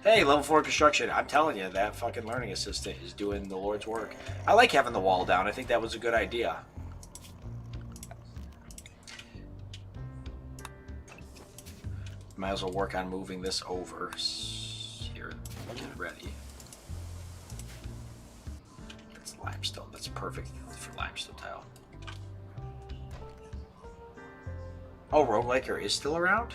A: Hey, level 4 construction. I'm telling you, that fucking learning assistant is doing the Lord's work. I like having the wall down. I think that was a good idea. Might as well work on moving this over. Here, get it ready. That's limestone. That's perfect for limestone tile. Oh, Rogueliker is still around?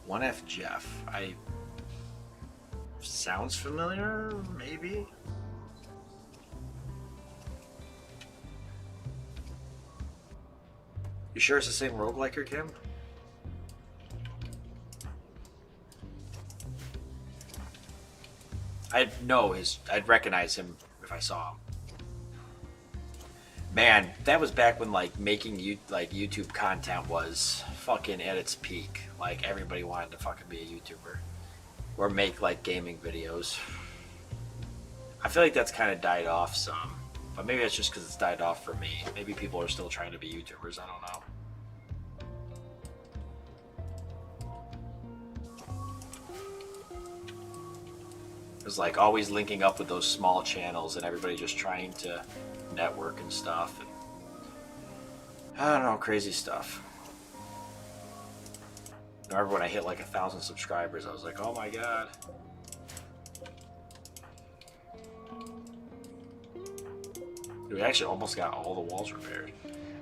A: One F Jeff. Sounds familiar, maybe? You sure it's the same Rogueliker, Kim? I'd recognize him if I saw him. Man, that was back when like making YouTube content was fucking at its peak. Like everybody wanted to fucking be a YouTuber or make like gaming videos. I feel like that's kind of died off some, but maybe that's just because it's died off for me. Maybe people are still trying to be YouTubers. I don't know. It was like always linking up with those small channels and everybody just trying to network and stuff. And I don't know, crazy stuff. I remember when I hit like 1,000 subscribers, I was like, oh my god. We actually almost got all the walls repaired.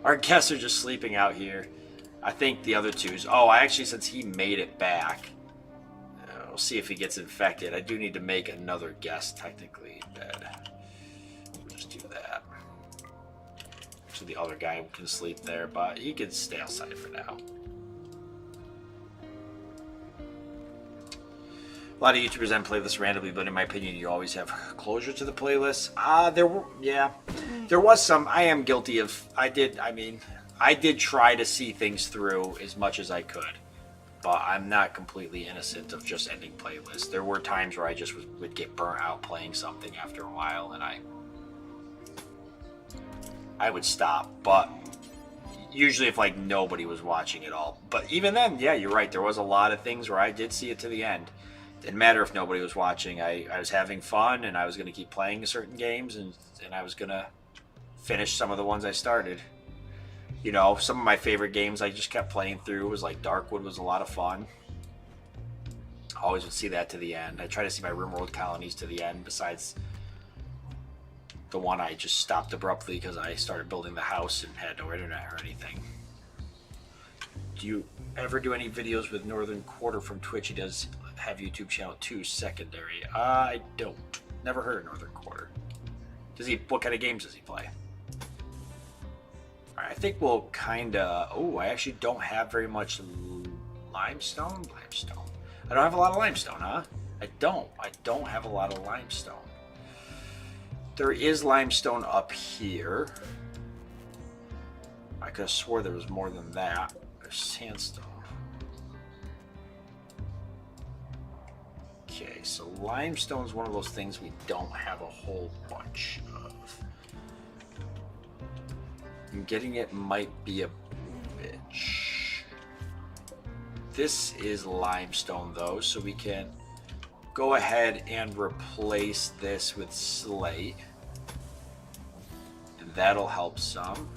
A: Our guests are just sleeping out here. I think the other two's... Oh, since he made it back, we'll see if he gets infected. I do need to make another guest technically bed. We'll just do that. So the other guy can sleep there, but he can stay outside for now. A lot of YouTubers end playlists randomly, but in my opinion, you always have closure to the playlist. There was some. I am guilty of. I did try to see things through as much as I could, but I'm not completely innocent of just ending playlists. There were times where I just would get burnt out playing something after a while, and I would stop. But usually, if like nobody was watching at all. But even then, yeah, you're right. There was a lot of things where I did see it to the end. Didn't matter if nobody was watching. I was having fun, and I was going to keep playing certain games, and I was going to finish some of the ones I started. You know, some of my favorite games I just kept playing through was like Darkwood was a lot of fun. always would see that to the end. I try to see my Rimworld colonies to the end, besides the one I just stopped abruptly because I started building the house and had no internet or anything. Do you ever do any videos with Northern Quarter from Twitch? He does have YouTube channel too, secondary. I don't. Never heard of Northern Quarter. Does he? What kind of games does he play? All right, I think we'll kind of. Oh, I actually don't have very much limestone. I don't have a lot of limestone, huh? I don't have a lot of limestone. There is limestone up here. I could have swore there was more than that. There's sandstone. Okay, so limestone is one of those things we don't have a whole bunch of. And getting it might be a bitch. This is limestone though, so we can go ahead and replace this with slate. And that'll help some.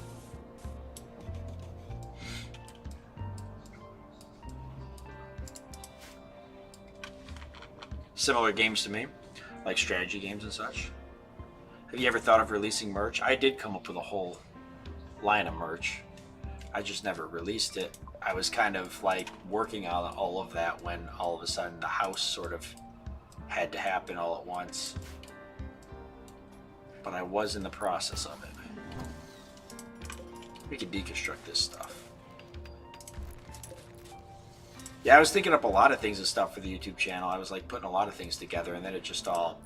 A: Similar games to me, like strategy games and such. Have you ever thought of releasing merch? I did come up with a whole line of merch. I just never released it. I was kind of like working on all of that when all of a sudden the house sort of had to happen all at once. But I was in the process of it. We can deconstruct this stuff. Yeah, I was thinking up a lot of things and stuff for the YouTube channel. I was like putting a lot of things together, and then it just all,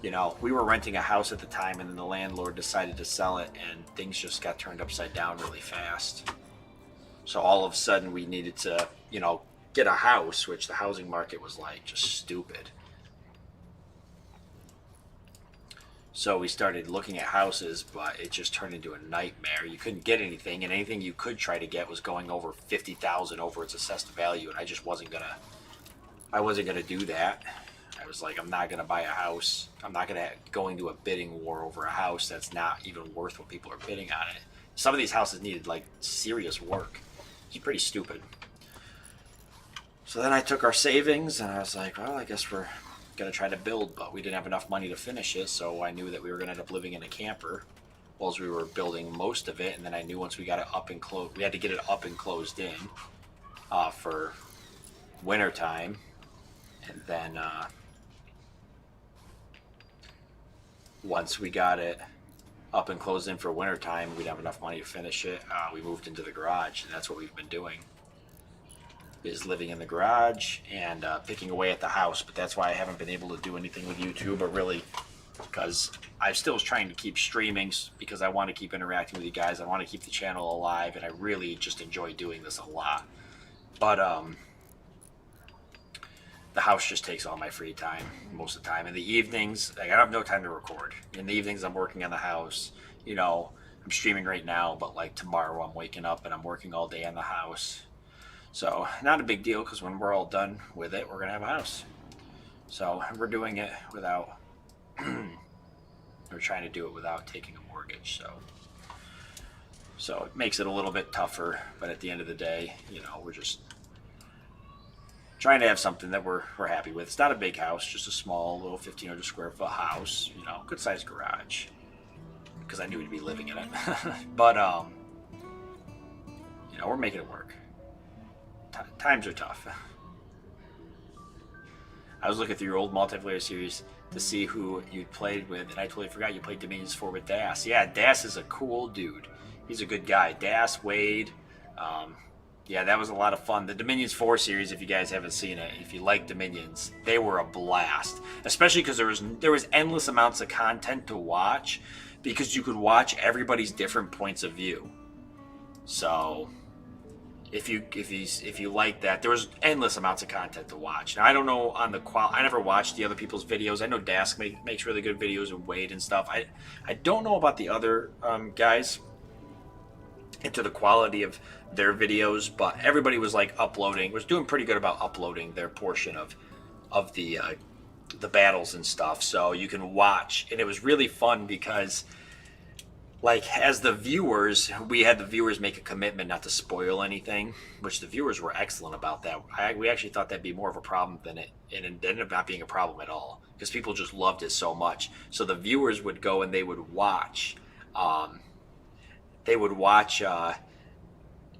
A: you know, we were renting a house at the time, and then the landlord decided to sell it, and things just got turned upside down really fast. So all of a sudden we needed to, you know, get a house, which the housing market was like just stupid. So we started looking at houses, but it just turned into a nightmare. You couldn't get anything, and anything you could try to get was going over 50,000 over its assessed value, and I just wasn't gonna do that. I was like, I'm not gonna buy a house. I'm not gonna go into a bidding war over a house that's not even worth what people are bidding on it. Some of these houses needed like serious work. It's pretty stupid. So then I took our savings, and I was like, well, I guess we're gonna try to build, but we didn't have enough money to finish it, so I knew that we were gonna end up living in a camper whilst we were building most of it. And then I knew once we got it up and closed, we had to get it up and closed in for winter time. And then once we got it up and closed in for winter time, we'd have enough money to finish it. We moved into the garage, and that's what we've been doing, is living in the garage and picking away at the house. But that's why I haven't been able to do anything with YouTube, or really, because I still was trying to keep streaming, because I want to keep interacting with you guys. I want to keep the channel alive, and I really just enjoy doing this a lot. But the house just takes all my free time most of the time. In the evenings, like, I have no time to record. In the evenings, I'm working on the house. You know, I'm streaming right now, but like tomorrow I'm waking up and I'm working all day on the house. So not a big deal, because when we're all done with it, we're gonna have a house. So we're doing it without we're trying to do it without taking a mortgage. So it makes it a little bit tougher, but at the end of the day, you know, we're just trying to have something that we're happy with. It's not a big house, just a small little 1,500 square foot house, you know, good sized garage, because I knew we'd be living in it. But you know, we're making it work. Times are tough. I was looking through your old multiplayer series to see who you played with, and I totally forgot you played Dominions 4 with Das. Yeah, Das is a cool dude. He's a good guy. Das, Wade. Yeah, that was a lot of fun. The Dominions 4 series, if you guys haven't seen it, if you like Dominions, they were a blast. Especially because there was endless amounts of content to watch, because you could watch everybody's different points of view. So if you like that, there was endless amounts of content to watch. Now, I don't know on the I never watched the other people's videos. I know Dask makes really good videos, and Wade and stuff. I don't know about the other guys into the quality of their videos, but everybody was like was doing pretty good about uploading their portion of the battles and stuff, so you can watch. And it was really fun because like as the viewers, we had the viewers make a commitment not to spoil anything, which the viewers were excellent about that. We actually thought that'd be more of a problem than it, and it ended up not being a problem at all because people just loved it so much. So the viewers would go and they would watch. They would watch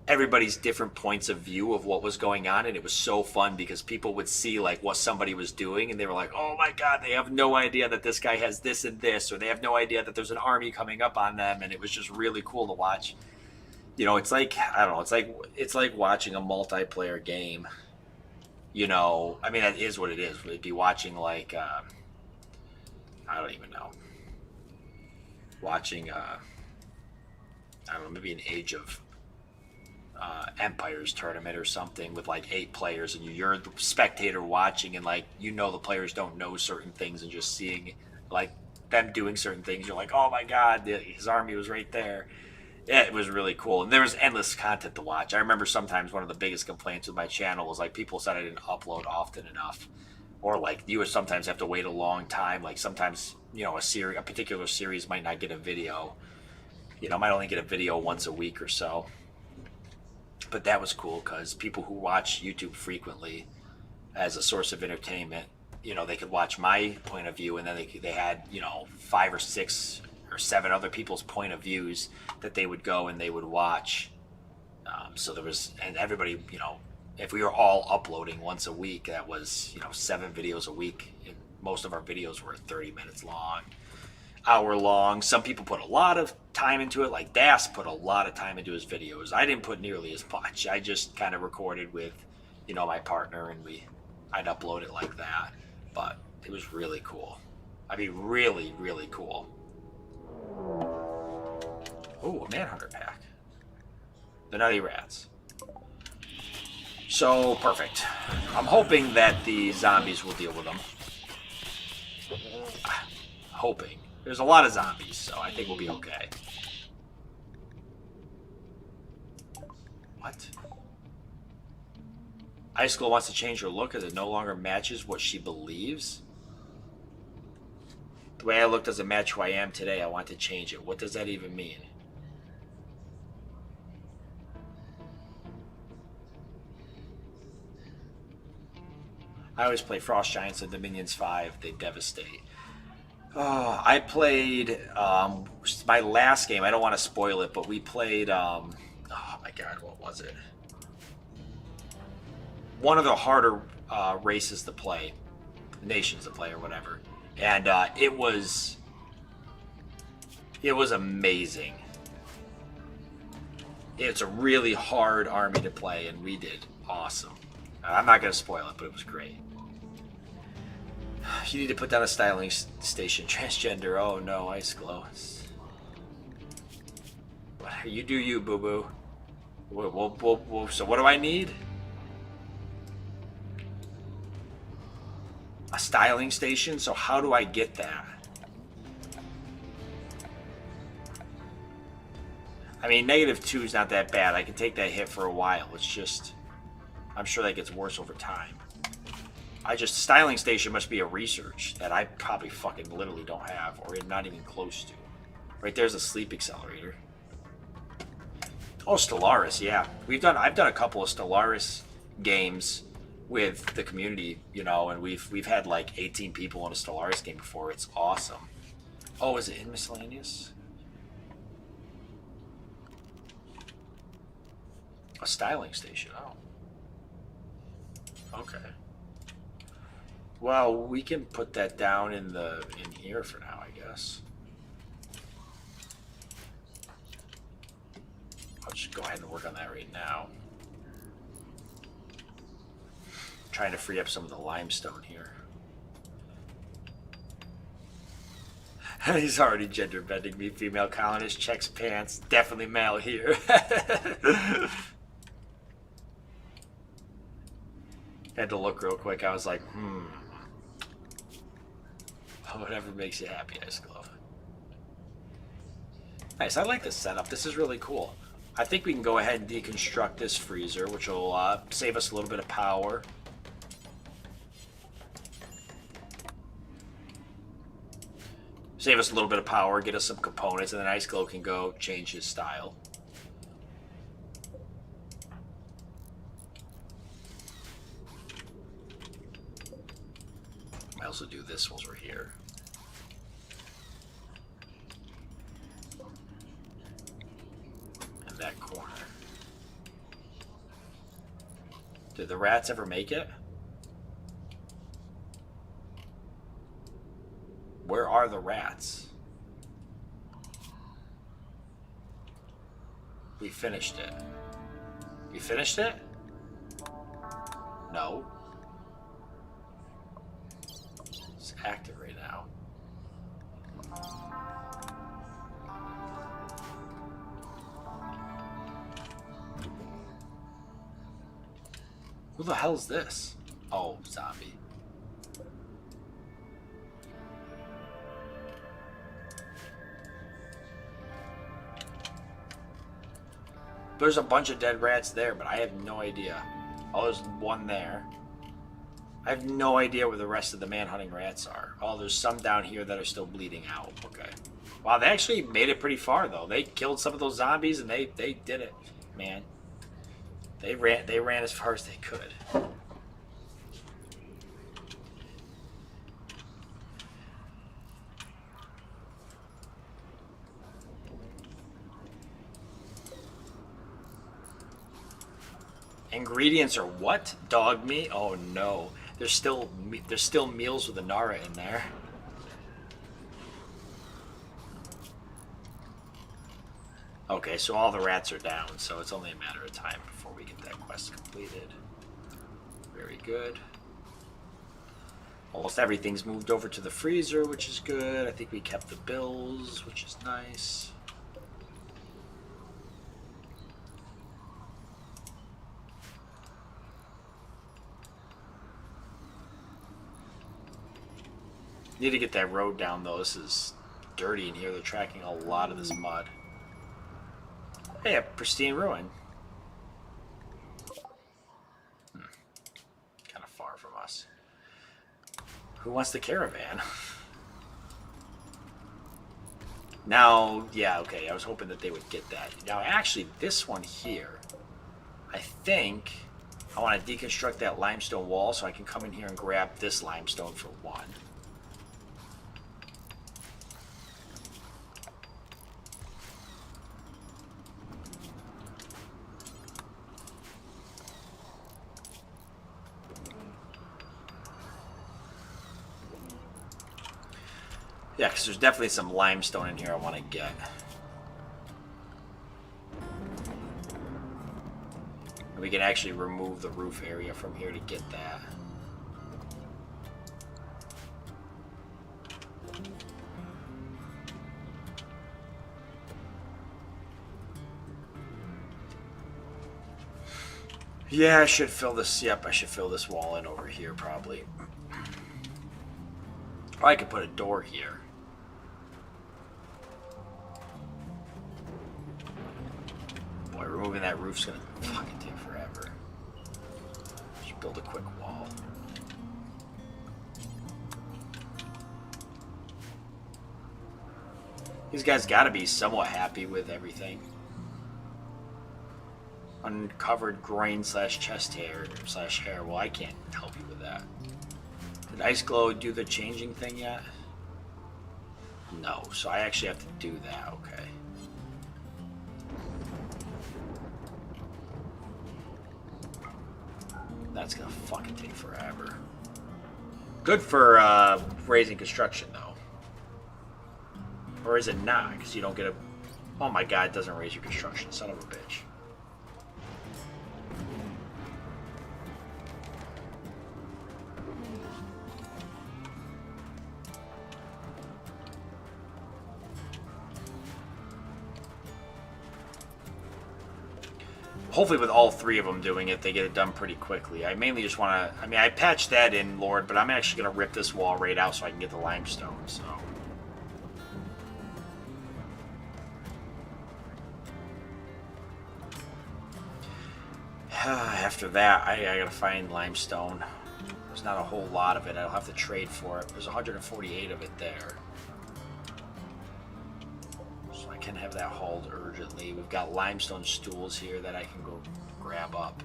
A: everybody's different points of view of what was going on, and it was so fun because people would see like what somebody was doing and they were like, oh my god, they have no idea that this guy has this and this, or they have no idea that there's an army coming up on them, and it was just really cool to watch. You know, it's like, I don't know, it's like watching a multiplayer game. You know, I mean, that is what it is. It'd be watching like I don't even know, watching I don't know, maybe an Age of Empires tournament or something with like 8 players, and you're the spectator watching, and like, you know, the players don't know certain things, and just seeing like them doing certain things, you're like, oh my god, his army was right there. Yeah, it was really cool, and there was endless content to watch. I remember sometimes one of the biggest complaints with my channel was like people said I didn't upload often enough, or like you would sometimes have to wait a long time. Like sometimes, you know, a particular series might not get a video. You know, might only get a video once a week or so. But that was cool because people who watch YouTube frequently as a source of entertainment, you know, they could watch my point of view, and then they had, you know, 5 or 6 or 7 other people's point of views that they would go and they would watch. So there was, and everybody, you know, if we were all uploading once a week, that was, you know, 7 videos a week. And most of our videos were 30 minutes long, hour long. Some people put a lot of time into it, like Das put a lot of time into his videos. I didn't put nearly as much. I just kind of recorded with, you know, my partner, and I'd upload it like that. But it was really cool. I mean, really, really cool. Oh, a Manhunter pack. The Nutty Rats. So, perfect. I'm hoping that the zombies will deal with them. Hoping. There's a lot of zombies, so I think we'll be okay. What? Icicle wants to change her look as it no longer matches what she believes? The way I look doesn't match who I am today. I want to change it. What does that even mean? I always play Frost Giants and Dominions 5. They devastate. Oh, I played my last game. I don't want to spoil it, but we played. Oh my god, what was it? One of the harder races to play, nations to play, or whatever, and it was amazing. It's a really hard army to play, and we did awesome. I'm not going to spoil it, but it was great. You need to put down a styling station. Transgender. Oh no, Ice Glow. You do you, boo boo. So what do I need? A styling station? So how do I get that? I mean, -2 is not that bad. I can take that hit for a while. It's just, I'm sure that gets worse over time. Styling station must be a research that I probably fucking literally don't have, or am not even close to. Right there's a sleep accelerator. Oh, Stellaris, yeah. I've done a couple of Stellaris games with the community, you know, and we've had like 18 people in a Stellaris game before. It's awesome. Oh, is it in miscellaneous? A styling station, oh. Okay. Well, we can put that down in here for now, I guess. I'll just go ahead and work on that right now. Trying to free up some of the limestone here. He's already gender bending me. Female colonist checks pants. Definitely male here. Had to look real quick. I was like, whatever makes you happy, Ice Glove. Nice, I like this setup. This is really cool. I think we can go ahead and deconstruct this freezer, which will save us a little bit of power. Save us a little bit of power, get us some components, and then Ice Glow can go change his style. I also do this while we're here. And that corner. Did the rats ever make it? Where are the rats? We finished it. We finished it? No. It's active right now. Who the hell is this? Oh, zombie. There's a bunch of dead rats there, but I have no idea. Oh, there's one there. I have no idea where the rest of the man-hunting rats are. Oh, there's some down here that are still bleeding out. Okay. Wow, they actually made it pretty far, though. They killed some of those zombies, and they did it, man. They ran as far as they could. Ingredients are what? Dog meat? Oh no. There's still meals with the Nara in there. Okay, so all the rats are down, so it's only a matter of time before we get that quest completed. Very good. Almost everything's moved over to the freezer, which is good. I think we kept the bills, which is nice. Need to get that road down, though. This is dirty in here. They're tracking a lot of this mud. Hey, a pristine ruin. Kind of far from us. Who wants the caravan? Now, yeah, okay. I was hoping that they would get that. Now, actually, this one here, I think I want to deconstruct that limestone wall so I can come in here and grab this limestone for one. Yeah, because there's definitely some limestone in here I want to get. We can actually remove the roof area from here to get that. Yeah, I should fill this. Yep, I should fill this wall in over here probably. Or I could put a door here. Boy, removing that roof's gonna fucking take forever. Just build a quick wall. These guys gotta be somewhat happy with everything. Uncovered groin / chest hair / hair. Well, I can't help you with that. Did Ice Glow do the changing thing yet? No, so I actually have to do that, okay. That's gonna fucking take forever. Good for raising construction, though. Or is it not? Because you don't get a... Oh my god, it doesn't raise your construction, son of a bitch. Hopefully with all three of them doing it, they get it done pretty quickly. I mainly just want to... I mean, I patched that in, Lord, but I'm actually going to rip this wall right out so I can get the limestone, so... After that, I got to find limestone. There's not a whole lot of it. I'll have to trade for it. There's 148 of it there. have that hauled urgently. We've got limestone stools here that I can go grab up.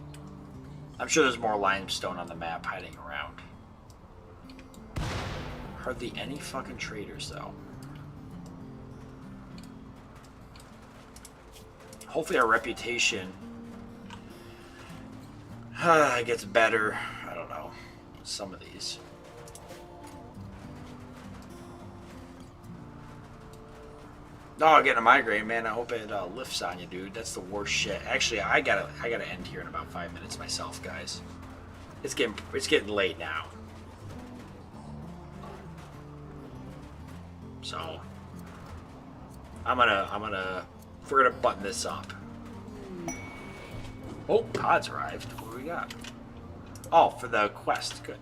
A: I'm sure there's more limestone on the map hiding around. Hardly any fucking traders, though. Hopefully our reputation gets better. I don't know. Some of these. Oh, getting a migraine, man. I hope it lifts on you, dude. That's the worst shit. Actually, I gotta end here in about 5 minutes myself, guys. It's getting late now. So we're gonna button this up. Oh, pods arrived. What do we got? Oh, for the quest. Good.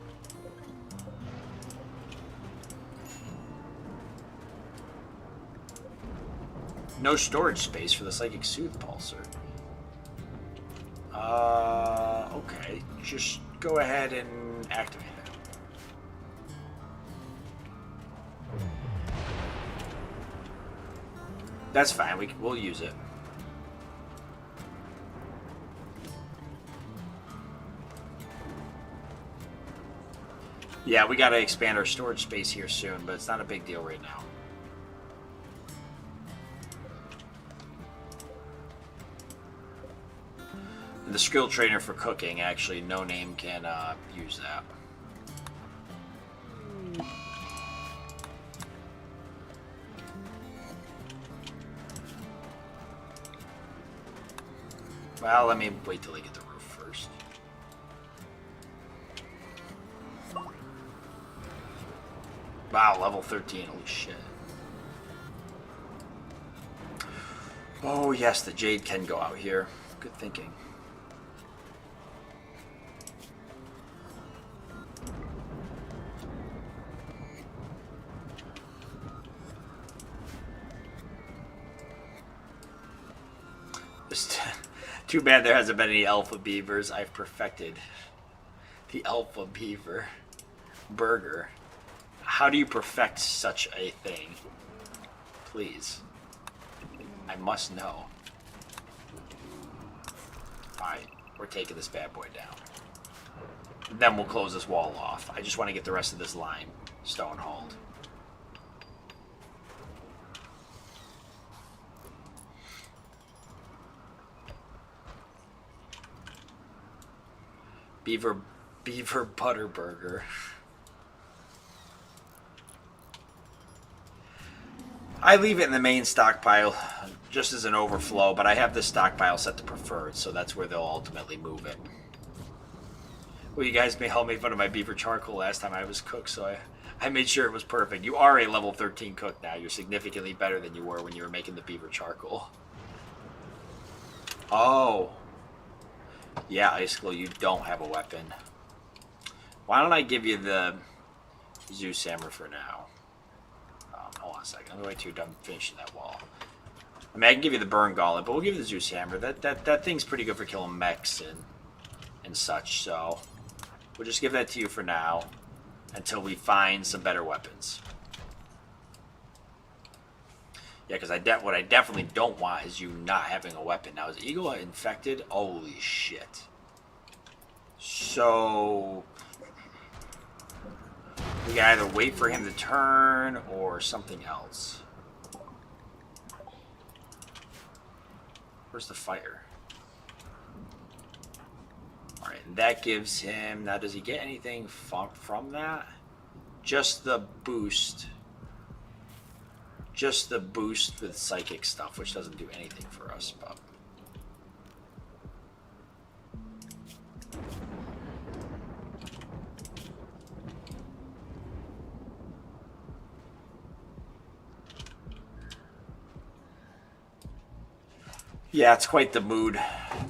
A: No storage space for the Psychic Soothe Pulsar. Okay. Just go ahead and activate it. That's fine. We'll use it. Yeah, we gotta expand our storage space here soon, but it's not a big deal right now. The skill trainer for cooking, actually, no name can use that. Well, let me wait till I get the roof first. Wow, level 13, holy shit. Oh yes, the jade can go out here. Good thinking. Too bad there hasn't been any alpha beavers. I've perfected the alpha beaver burger. How do you perfect such a thing? Please. I must know. Alright, we're taking this bad boy down. Then we'll close this wall off. I just want to get the rest of this limestone hauled. Beaver butter burger. I leave it in the main stockpile just as an overflow, but I have this stockpile set to preferred, so that's where they'll ultimately move it. Well, you guys may help me fun of my beaver charcoal last time I was cooked, so I made sure it was perfect. You are a level 13 cook now. You're significantly better than you were when you were making the beaver charcoal. Oh. Yeah, Icicle, you don't have a weapon. Why don't I give you the Zeus Hammer for now? Hold on a second. I'm going to wait till you're done finishing that wall. I mean, I can give you the Burn Gauntlet, but we'll give you the Zeus Hammer. That thing's pretty good for killing mechs and such, so we'll just give that to you for now until we find some better weapons. Yeah, because what I definitely don't want is you not having a weapon. Now, is Eagle infected? Holy shit. So we can either wait for him to turn or something else. Where's the fire? Alright, that gives him... Now, does he get anything from that? Just the boost. Just the boost with psychic stuff, which doesn't do anything for us, but... Yeah, it's quite the mood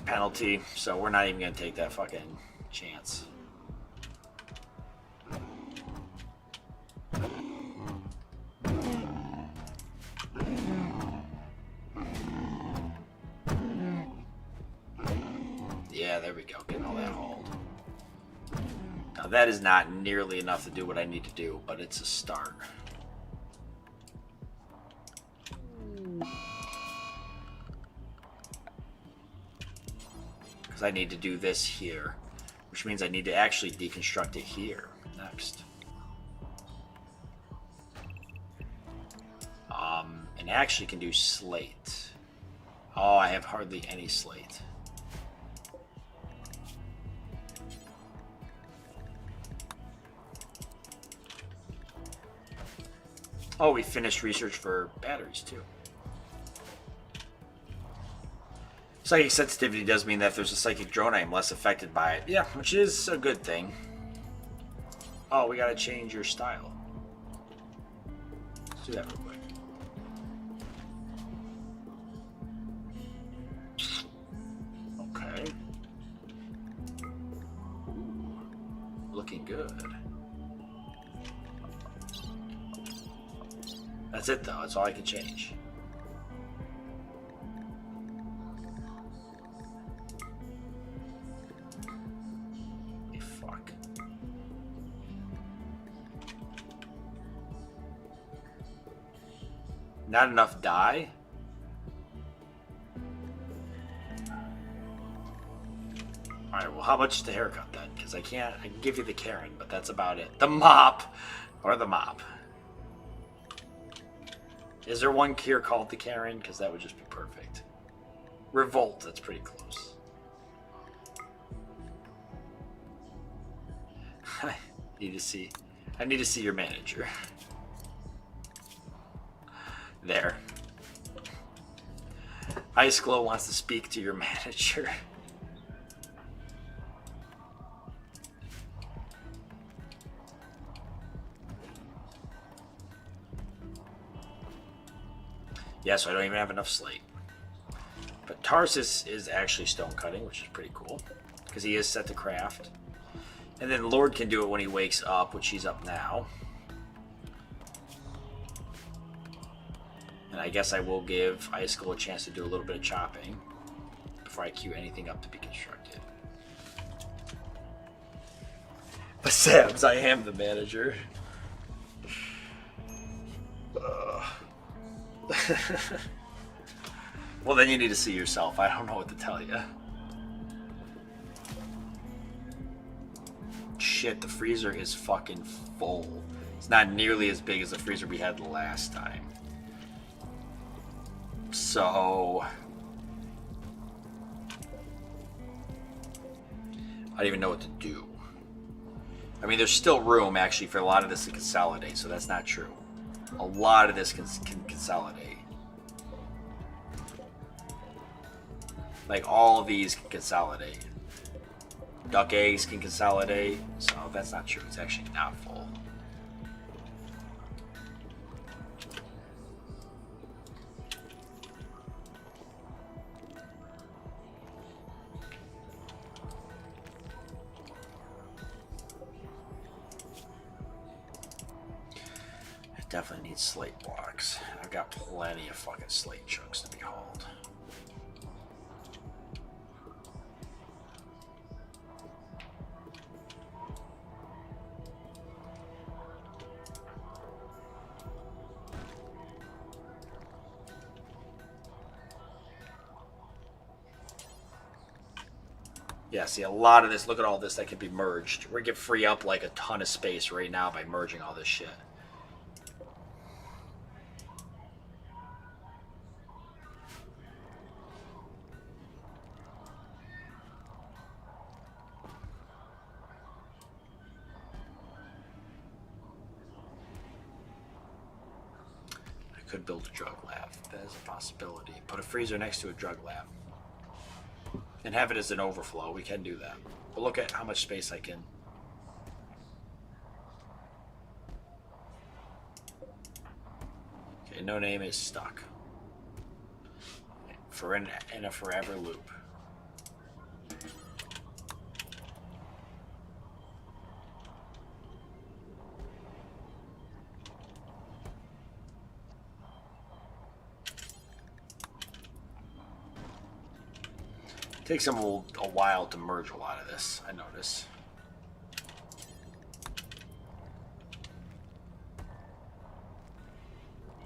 A: penalty, so we're not even going to take that fucking chance. Yeah, there we go, getting all that hauled. Now that is not nearly enough to do what I need to do, but it's a start. because I need to do this here, which means I need to actually deconstruct it here next. And actually can do slate. Oh, I have hardly any slate. Oh, we finished research for batteries too. Psychic sensitivity does mean that if there's a psychic drone, I am less affected by it. Yeah, which is a good thing. Oh, we gotta change your style. Let's do that real quick. Okay. Ooh, looking good. That's it though, that's all I can change. Hey, fuck. Not enough dye? Alright, well how much is the haircut then? Because I can give you the Karen, but that's about it. The mop! Or the mop. Is there one here called the Karen? Because that would just be perfect. Revolt, that's pretty close. I need to see your manager. There. Ice Glow wants to speak to your manager. Yeah, so I don't even have enough slate. But Tarsus is actually stone cutting, which is pretty cool. Because he is set to craft. And then Lord can do it when he wakes up, which he's up now. And I guess I will give Icicle a chance to do a little bit of chopping before I queue anything up to be constructed. But Sabs, I am the manager. Well, then you need to see yourself. I don't know what to tell you. Shit, the freezer is fucking full. It's not nearly as big as the freezer we had last time. So I don't even know what to do. I mean, there's still room actually for a lot of this to consolidate, so that's not true. A lot of this can consolidate. Like all of these can consolidate. Duck eggs can consolidate, so that's not true. It's actually not full. Definitely need slate blocks. I've got plenty of fucking slate chunks to be hauled. Yeah, see, a lot of this, look at all this that could be merged. We're gonna free up like a ton of space right now by merging all this shit. Could build a drug lab. That is a possibility. Put a freezer next to a drug lab. And have it as an overflow. We can do that. But look at how much space I can. Okay, no name is stuck. For in a forever loop. Takes them a while to merge a lot of this, I notice.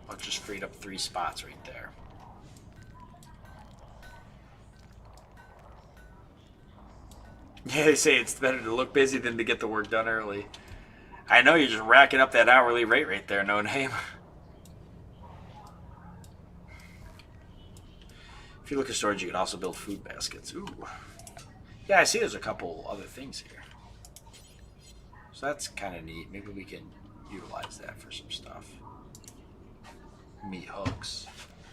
A: I just freed up 3 spots right there. Yeah, they say it's better to look busy than to get the work done early. I know you're just racking up that hourly rate right there, no name. If you look at storage, you can also build food baskets. Ooh. Yeah, I see there's a couple other things here. So that's kind of neat. Maybe we can utilize that for some stuff. Meat hooks.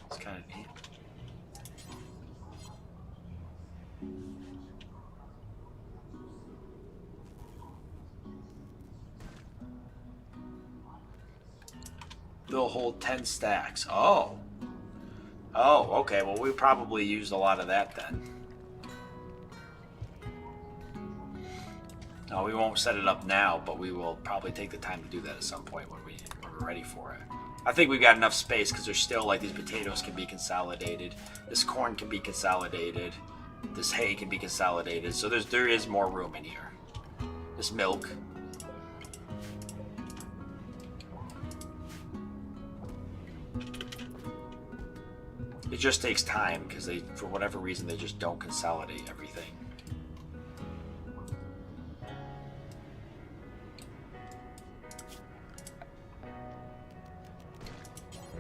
A: It's kind of neat. They'll hold 10 stacks. Oh. Oh, okay. Well, we probably used a lot of that then. No, we won't set it up now, but we will probably take the time to do that at some point when we're ready for it. I think we've got enough space because there's still, like, these potatoes can be consolidated. This corn can be consolidated. This hay can be consolidated. So there is more room in here. This milk. It just takes time because they, for whatever reason, they just don't consolidate everything.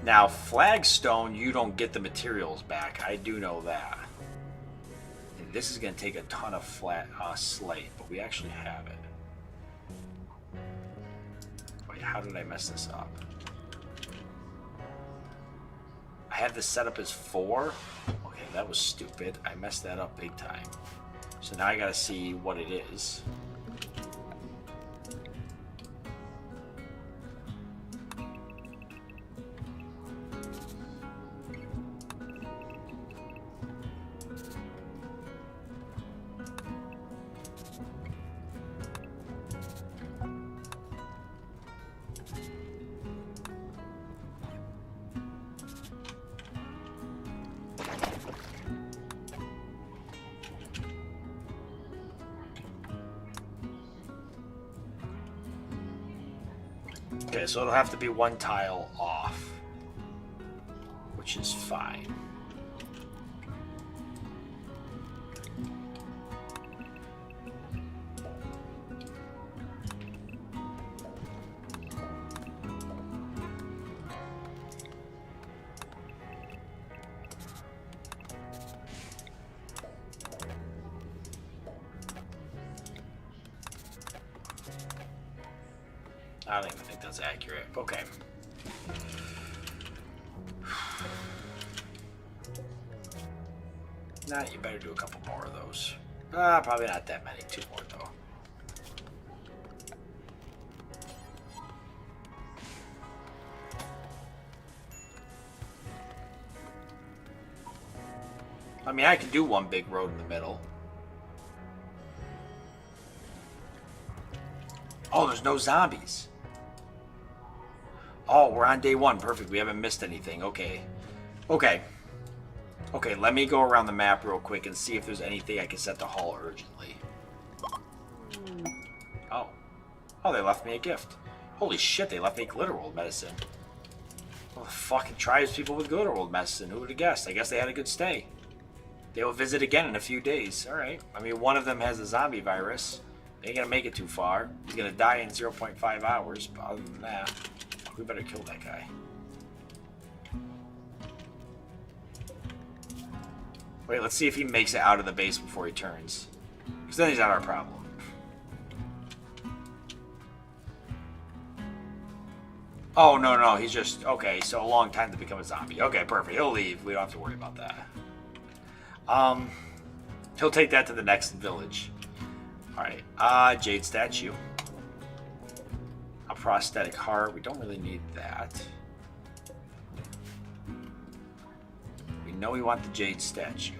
A: Now, flagstone, you don't get the materials back. I do know that. And this is going to take a ton of slate, but we actually have it. Wait, how did I mess this up? I had this set up as 4. Okay, that was stupid. I messed that up big time. So now I got to see what it is. Okay, so it'll have to be 1 tile off, which is fine. I don't even think that's accurate. Okay. Nah, you better do a couple more of those. Probably not that many. 2 more, though. I mean, I can do 1 big road in the middle. Oh, there's no zombies. Oh, we're on day 1. Perfect. We haven't missed anything. Okay. Okay. Okay, let me go around the map real quick and see if there's anything I can set to haul urgently. Oh. Oh, they left me a gift. Holy shit, they left me Glitterworld medicine. Well, fucking tribes people with Glitterworld medicine. Who would have guessed? I guess they had a good stay. They will visit again in a few days. Alright. I mean, one of them has the zombie virus. They ain't gonna make it too far. He's gonna die in 0.5 hours, but other than that, we better kill that guy. Wait, let's see if he makes it out of the base before he turns. Because then he's not our problem. Oh, no, he's just... Okay, so a long time to become a zombie. Okay, perfect. He'll leave. We don't have to worry about that. He'll take that to the next village. Alright, Jade statue. A prosthetic heart. We don't really need that. We know we want the Jade statue.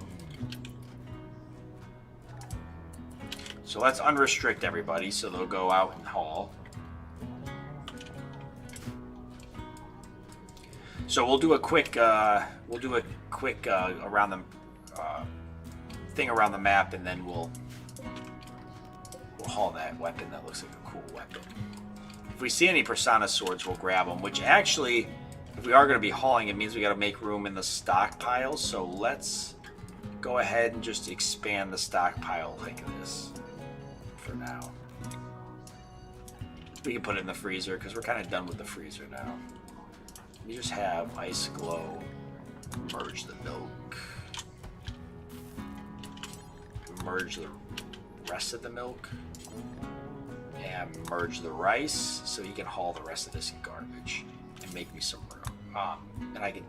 A: So let's unrestrict everybody so they'll go out and haul. So we'll do a quick around the thing around the map, and then we'll haul that weapon. That looks like a cool weapon. If we see any Persona swords, we'll grab them. Which actually, if we are going to be hauling, it means we got to make room in the stockpile. So let's go ahead and just expand the stockpile like this. for now. We can put it in the freezer because we're kind of done with the freezer now. We just have ice glow. Merge the milk. Merge the rest of the milk. And merge the rice so you can haul the rest of this garbage and make me some room. And I can.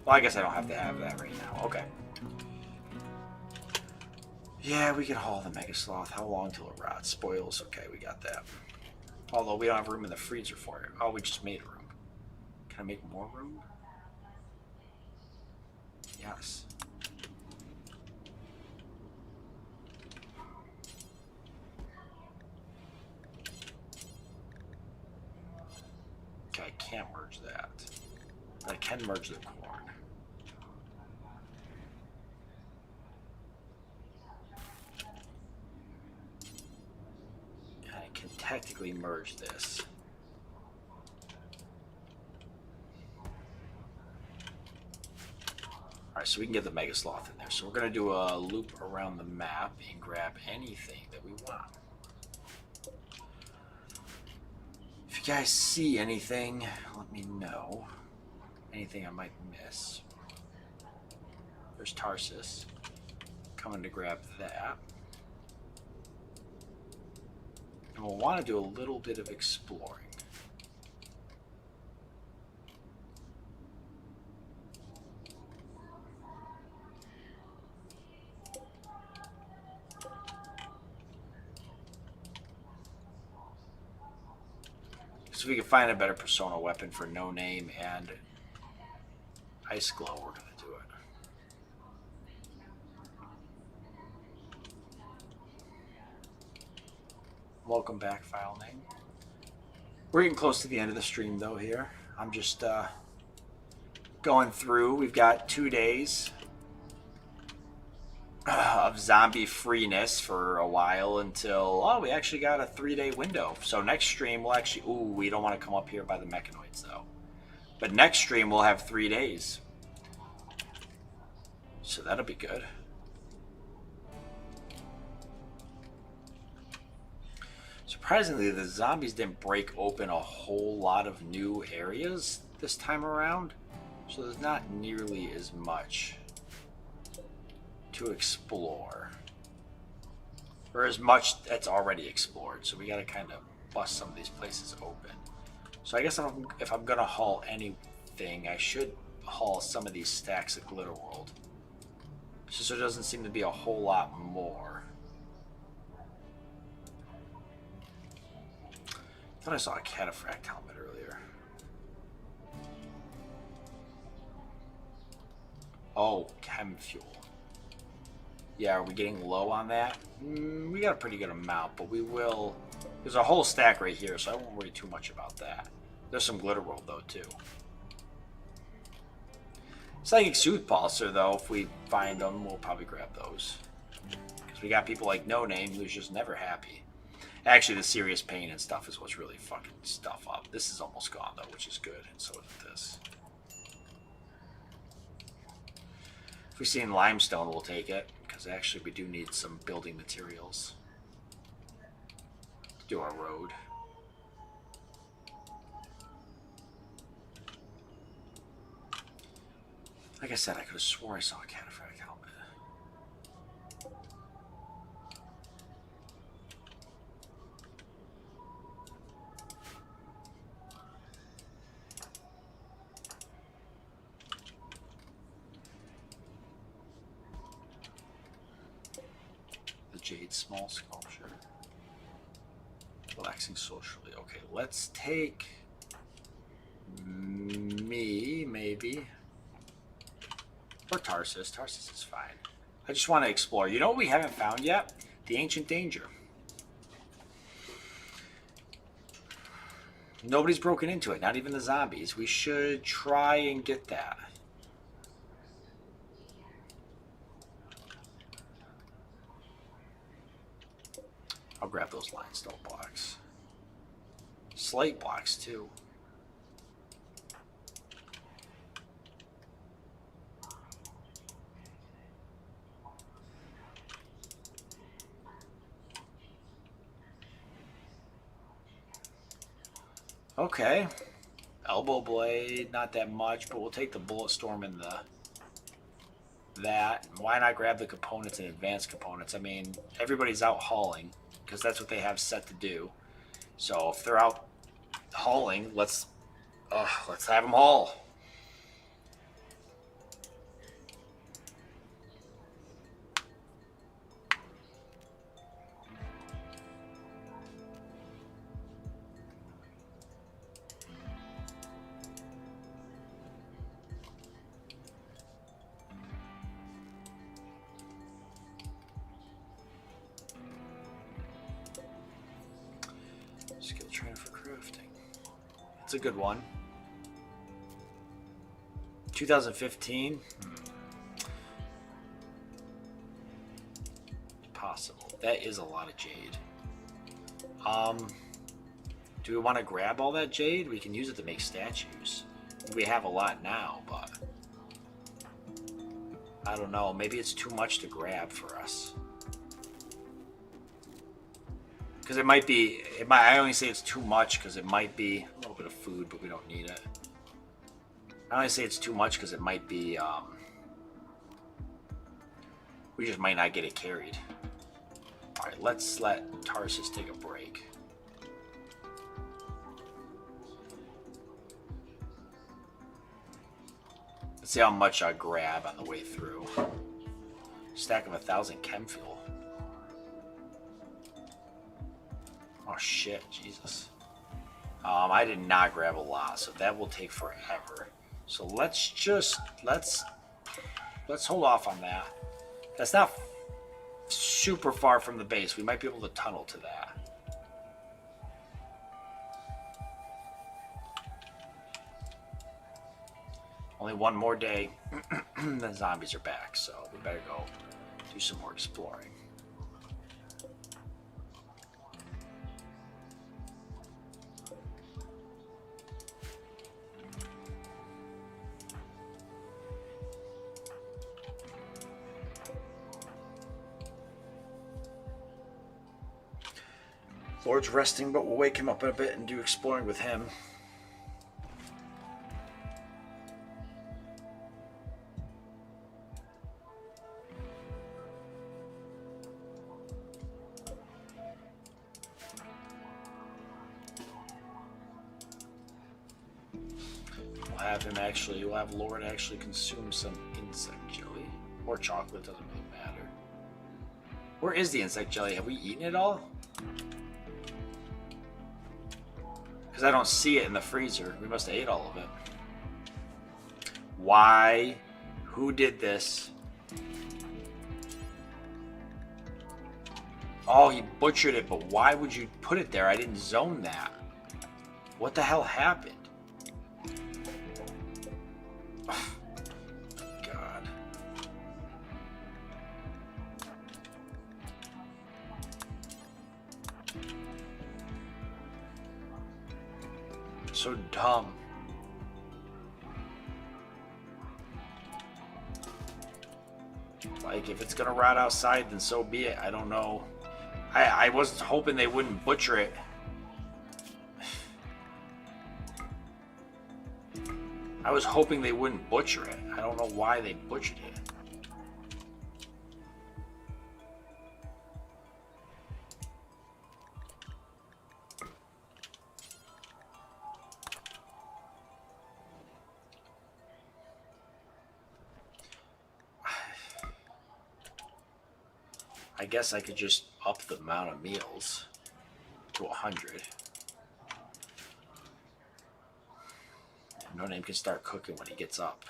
A: Well, I guess I don't have to have that right now. Okay. Yeah, we can haul the mega sloth. How long till it rots? Spoils. Okay, we got that. Although we don't have room in the freezer for it. Oh, we just made room. Can I make more room? Yes. Okay, I can't merge that. But I can merge the corn. And I can technically merge this. Alright, so we can get the Mega Sloth in there. So we're going to do a loop around the map and grab anything that we want. If you guys see anything, let me know. Anything I might miss. There's Tarsus. Coming to grab that. And we'll want to do a little bit of exploring. So if we can find a better persona weapon for No Name and Ice Glow, we're going to do it. Welcome back, file name. We're getting close to the end of the stream, though, here. I'm just going through. We've got 2 days of zombie freeness for a while until, oh, we actually got a 3-day window. So next stream we'll actually, ooh, we don't want to come up here by the mechanoids, though. But next stream we'll have 3 days. So that'll be good. Surprisingly, the zombies didn't break open a whole lot of new areas this time around. So there's not nearly as much to explore. Or as much that's already explored. So we got to kind of bust some of these places open. So I guess if I'm going to haul anything, I should haul some of these stacks of Glitter World. So there doesn't seem to be a whole lot more. I thought I saw a cataphract helmet earlier. Oh, chem fuel. Yeah, are we getting low on that? We got a pretty good amount, but we will... There's a whole stack right here, so I won't worry too much about that. There's some Glitter World, though, too. Psychic Sooth Pulsar, though, if we find them, we'll probably grab those. Because we got people like No Name who's just never happy. Actually, the serious pain and stuff is what's really fucking stuff up. This is almost gone, though, which is good, and so is this. If we see in limestone, we'll take it, because actually we do need some building materials to do our road. Like I said, I could have swore I saw a cataphract helmet. The Jade Small Sculpture. Relaxing socially. Okay, let's take me, maybe. Or Tarsus. Tarsus is fine. I just want to explore. You know what we haven't found yet? The Ancient Danger. Nobody's broken into it. Not even the zombies. We should try and get that. I'll grab those limestone blocks. Slate blocks, too. Okay. Elbow blade, not that much, but we'll take the bullet storm and that. Why not grab the components and advanced components? I mean, everybody's out hauling because that's what they have set to do. So if they're out hauling, let's have them haul. Skill trainer for crafting. It's a good one. 2015. Possible. That is a lot of jade. Do we want to grab all that jade? We can use it to make statues. We have a lot now, but I don't know. Maybe it's too much to grab for us. Because it might be, I only say it's too much because it might be a little bit of food, but we don't need it. I only say it's too much because it might be, we just might not get it carried. Alright, let's let Tarsus take a break. Let's see how much I grab on the way through. Stack of 1,000 chem fuel. Oh shit, Jesus. I did not grab a lot, so that will take forever. So let's hold off on that. That's not super far from the base. We might be able to tunnel to that. Only one more day, then zombies are back, so we better go do some more exploring. Lord's resting, but we'll wake him up in a bit and do exploring with him. We'll have Lord actually consume some insect jelly. Or chocolate, doesn't really matter. Where is the insect jelly? Have we eaten it all? Because I don't see it in the freezer. We must have ate all of it. Why? Who did this? Oh, he butchered it, but why would you put it there? I didn't zone that. What the hell happened? God. So dumb. Like, if it's gonna rot outside, then so be it. I don't know. I was hoping they wouldn't butcher it. I was hoping they wouldn't butcher it. I don't know why they butchered it. I guess I could just up the amount of meals to 100. No Name can start cooking when he gets up.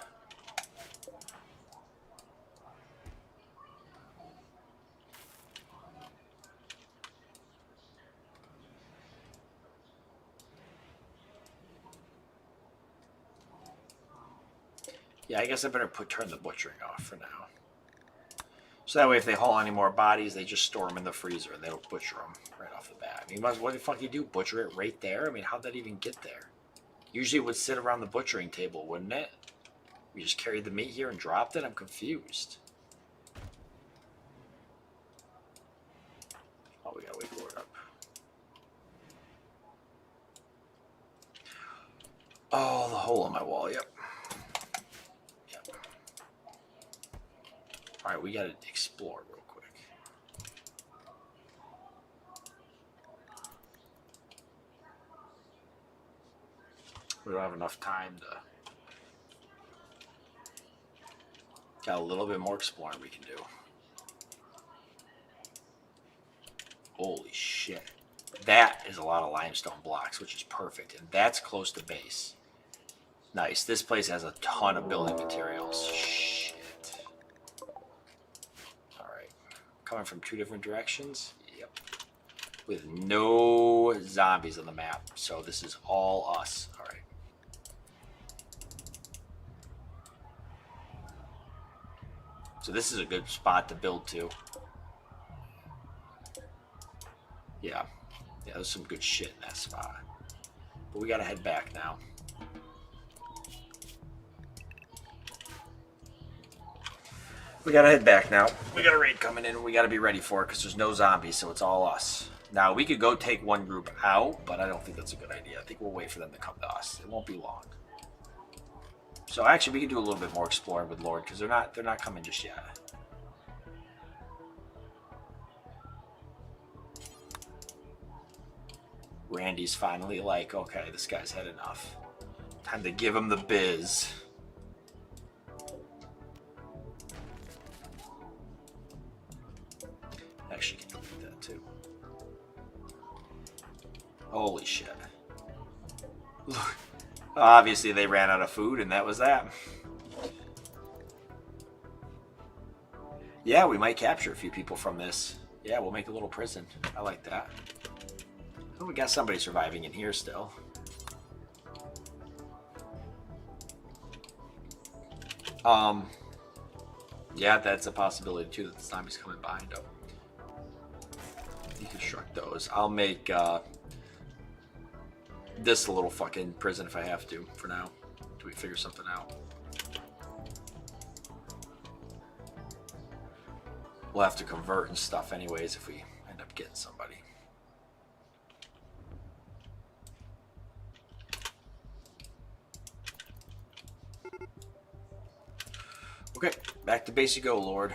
A: Yeah, I guess I better turn the butchering off for now. So that way if they haul any more bodies, they just store them in the freezer and they'll butcher them right off the bat. I mean, what the fuck you do? Butcher it right there? I mean, how'd that even get there? Usually it would sit around the butchering table, wouldn't it? We just carried the meat here and dropped it? I'm confused. Oh, we gotta wake Lord up. hole in my wall, yep. Yep. Alright, we gotta explore real quick. We don't have enough time to... Got a little bit more exploring we can do. Holy shit. That is a lot of limestone blocks, which is perfect. And that's close to base. Nice. This place has a ton of building materials. Shit. Alright. Coming from 2 different directions. Yep. With no zombies on the map. So this is all us. Alright. So this is a good spot to build to. Yeah. Yeah, there's some good shit in that spot. But we gotta head back now. We gotta head back now. We got a raid coming in. We gotta be ready for it because there's no zombies, so it's all us. Now, we could go take one group out, but I don't think that's a good idea. I think we'll wait for them to come to us. It won't be long. So actually, we can do a little bit more exploring with Lord because they're not coming just yet. Randy's finally like, okay, this guy's had enough. Time to give him the biz. Actually, can delete that too. Holy shit. Look. Obviously, they ran out of food, and that was that. Yeah, we might capture a few people from this. Yeah, we'll make a little prison. I like that. Oh, we got somebody surviving in here still. Yeah, that's a possibility too, that the zombie's coming behind them. Deconstruct those. I'll make this a little fucking prison if I have to for now. Do we figure something out? We'll have to convert and stuff anyways if we end up getting somebody. Okay, back to base you go, Lord.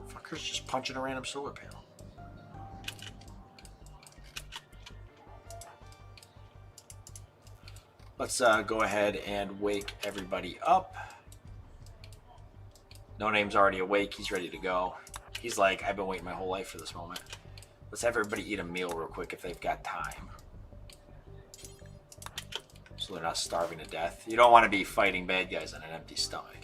A: Fucker's just punching a random solar panel. Let's go ahead and wake everybody up. No Name's already awake. He's ready to go. He's like, I've been waiting my whole life for this moment. Let's have everybody eat a meal real quick if they've got time. So they're not starving to death. You don't want to be fighting bad guys on an empty stomach.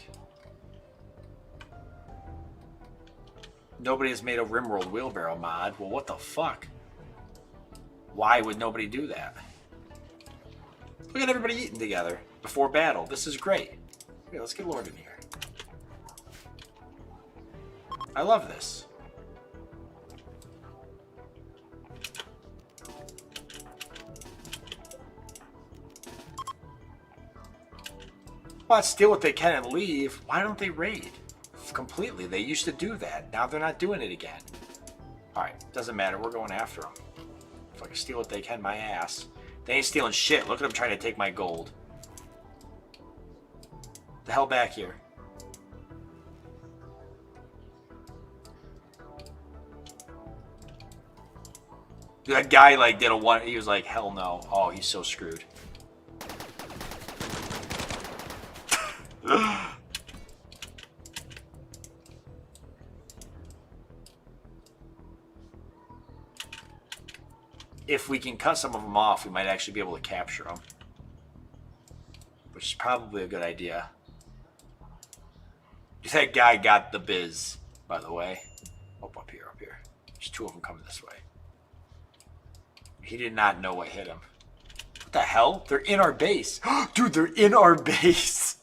A: Nobody has made a Rimworld wheelbarrow mod. Well, what the fuck? Why would nobody do that? Look at everybody eating together before battle. This is great. Okay, let's get Lord in here. I love this. Well, steal what they can and leave. Why don't they raid? Completely. They used to do that. Now they're not doing it again. Alright, doesn't matter. We're going after them. If I can steal what they can, my ass. They ain't stealing shit. Look at them trying to take my gold. The hell back here. That guy like did a one. He was like, hell no. Oh, he's so screwed. If we can cut some of them off, we might actually be able to capture them. Which is probably a good idea. That guy got the biz, by the way. Oh, up here, up here. There's 2 of them coming this way. He did not know what hit him. What the hell? They're in our base. Dude, they're in our base.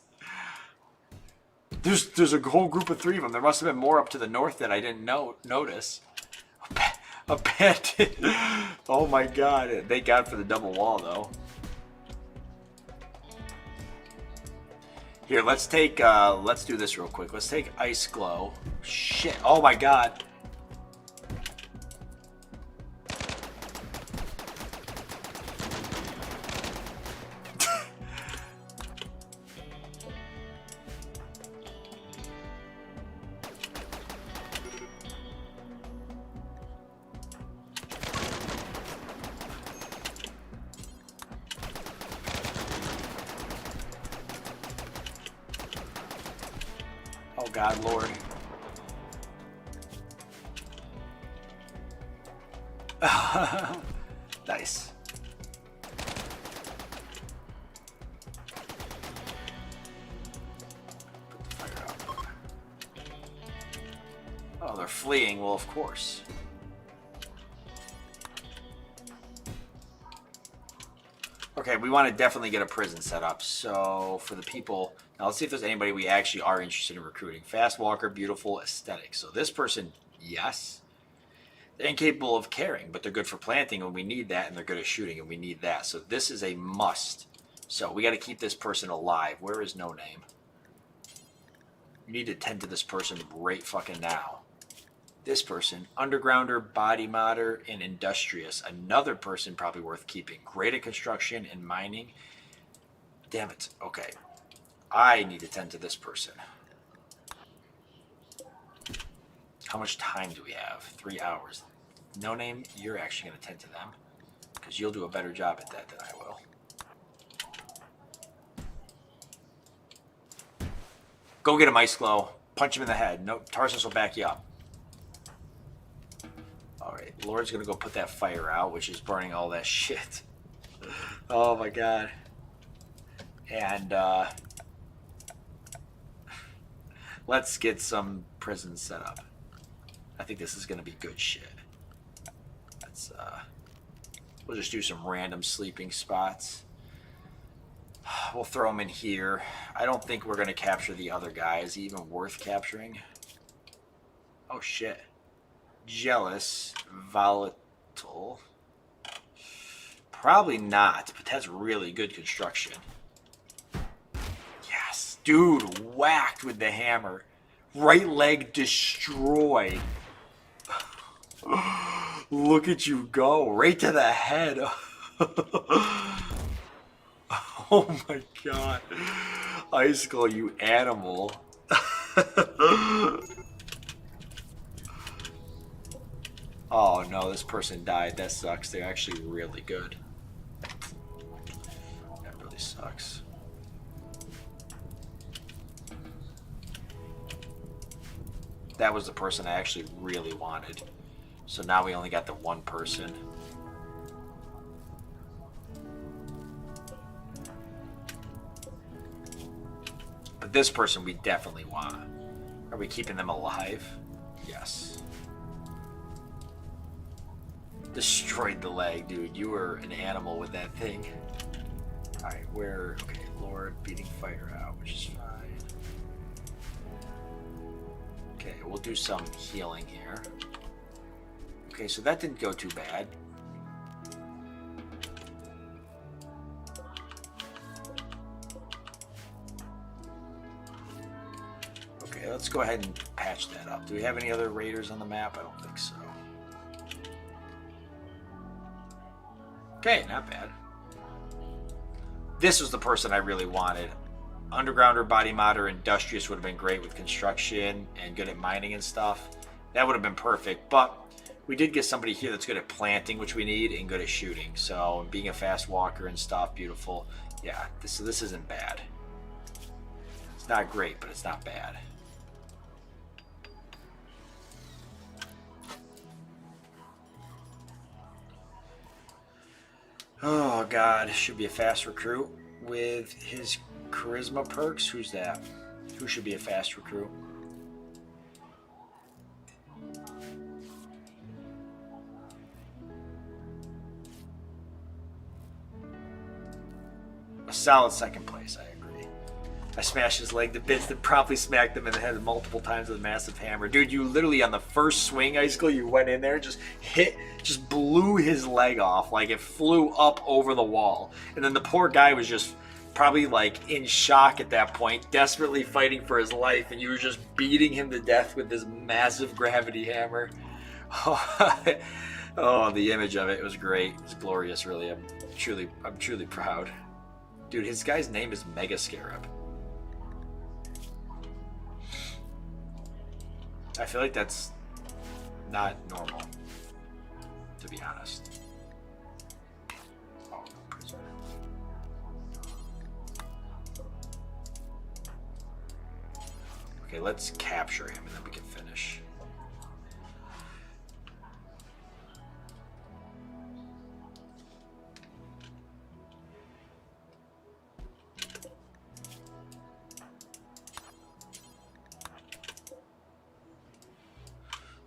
A: There's a whole group of 3 of them. There must have been more up to the north that I didn't notice. Abandoned. Oh my god. Thank God for the double wall, though. Here, let's take, let's do this real quick. Let's take Ice Glow. Shit. Oh my god. Oh God, Lord. Nice. Put the fire out. Oh, they're fleeing. Well, of course. Okay, we want to definitely get a prison set up. So for the people, now let's see if there's anybody we actually are interested in recruiting. Fast walker, beautiful, aesthetic. So this person, yes. They're incapable of caring, but they're good for planting and we need that, and they're good at shooting and we need that. So this is a must. So we got to keep this person alive. Where is No Name? You need to tend to this person right fucking now. This person, undergrounder, body modder, and industrious. Another person probably worth keeping. Great at construction and mining. Damn it. Okay. I need to tend to this person. How much time do we have? 3 hours. No Name, you're actually going to tend to them. Because you'll do a better job at that than I will. Go get him, Ice Glow. Punch him in the head. No, Tarsus will back you up. Alright, Lord's gonna go put that fire out, which is burning all that shit. Oh my god. And, let's get some prisons set up. I think this is gonna be good shit. Let's, we'll just do some random sleeping spots. We'll throw them in here. I don't think we're gonna capture the other guy. Is he even worth capturing? Oh shit. Jealous, volatile. Probably not, but that's really good construction. Yes, dude, whacked with the hammer. Right leg destroyed. Look at you go, right to the head. Oh my god. Icicle, you animal. Oh no, this person died. That sucks. They're actually really good. That really sucks. That was the person I actually really wanted. So now we only got the one person. But this person we definitely want. Are we keeping them alive? Yes. Destroyed the leg, dude. You were an animal with that thing. Alright, where... Okay, Lord, beating fire out, which is fine. Okay, we'll do some healing here. Okay, so that didn't go too bad. Okay, let's go ahead and patch that up. Do we have any other raiders on the map? I don't think so. Okay, not bad. This was the person I really wanted. Undergrounder, body modder, industrious would have been great with construction and good at mining and stuff. That would have been perfect, but we did get somebody here that's good at planting, which we need, and good at shooting. So being a fast walker and stuff, beautiful. Yeah, this isn't bad. It's not great, but it's not bad. Oh god, should be a fast recruit with his charisma perks. Who's that? Who should be a fast recruit? A solid second place, I agree. I smashed his leg to bits, then promptly smacked him in the head multiple times with a massive hammer. Dude, you literally on the first swing, Icicle, you went in there, just blew his leg off. Like it flew up over the wall. And then the poor guy was just probably like in shock at that point, desperately fighting for his life, and you were just beating him to death with this massive gravity hammer. Oh, the image of it was great. It's glorious, really. I'm truly proud. Dude, his guy's name is Mega Scarab. I feel like that's not normal, to be honest. Oh, prisoner. Okay, let's capture him and then we can finish.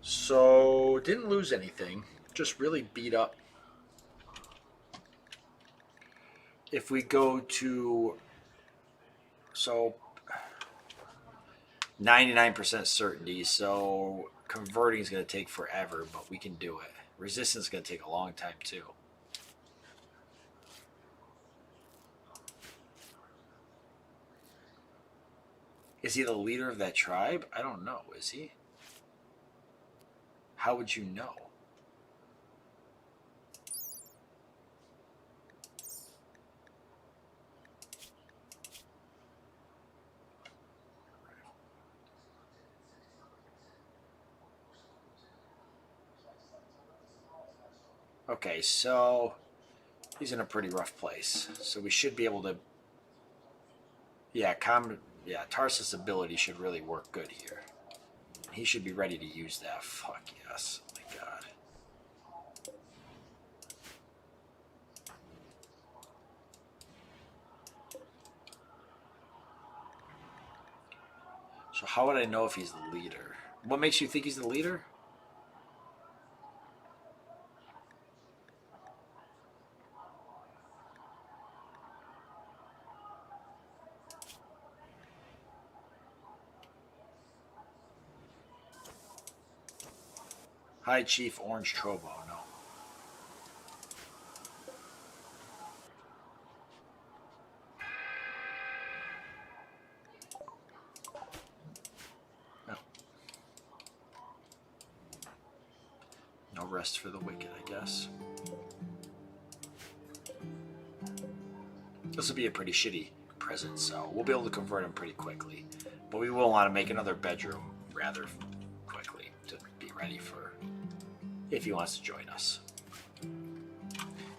A: So, didn't lose anything, just really beat up. If we go to, so 99% certainty, so converting is going to take forever, but we can do it. Resistance is going to take a long time too. Is he the leader of that tribe? I don't know, is he? How would you know? Okay, so he's in a pretty rough place. So we should be able to... Yeah, Tarsus' ability should really work good here. He should be ready to use that. Fuck yes. Oh my god. So how would I know if he's the leader? What makes you think he's the leader? Hi, Chief Orange Trobo. No. No. No rest for the wicked, I guess. This will be a pretty shitty present, so we'll be able to convert him pretty quickly. But we will want to make another bedroom rather quickly to be ready for if he wants to join us.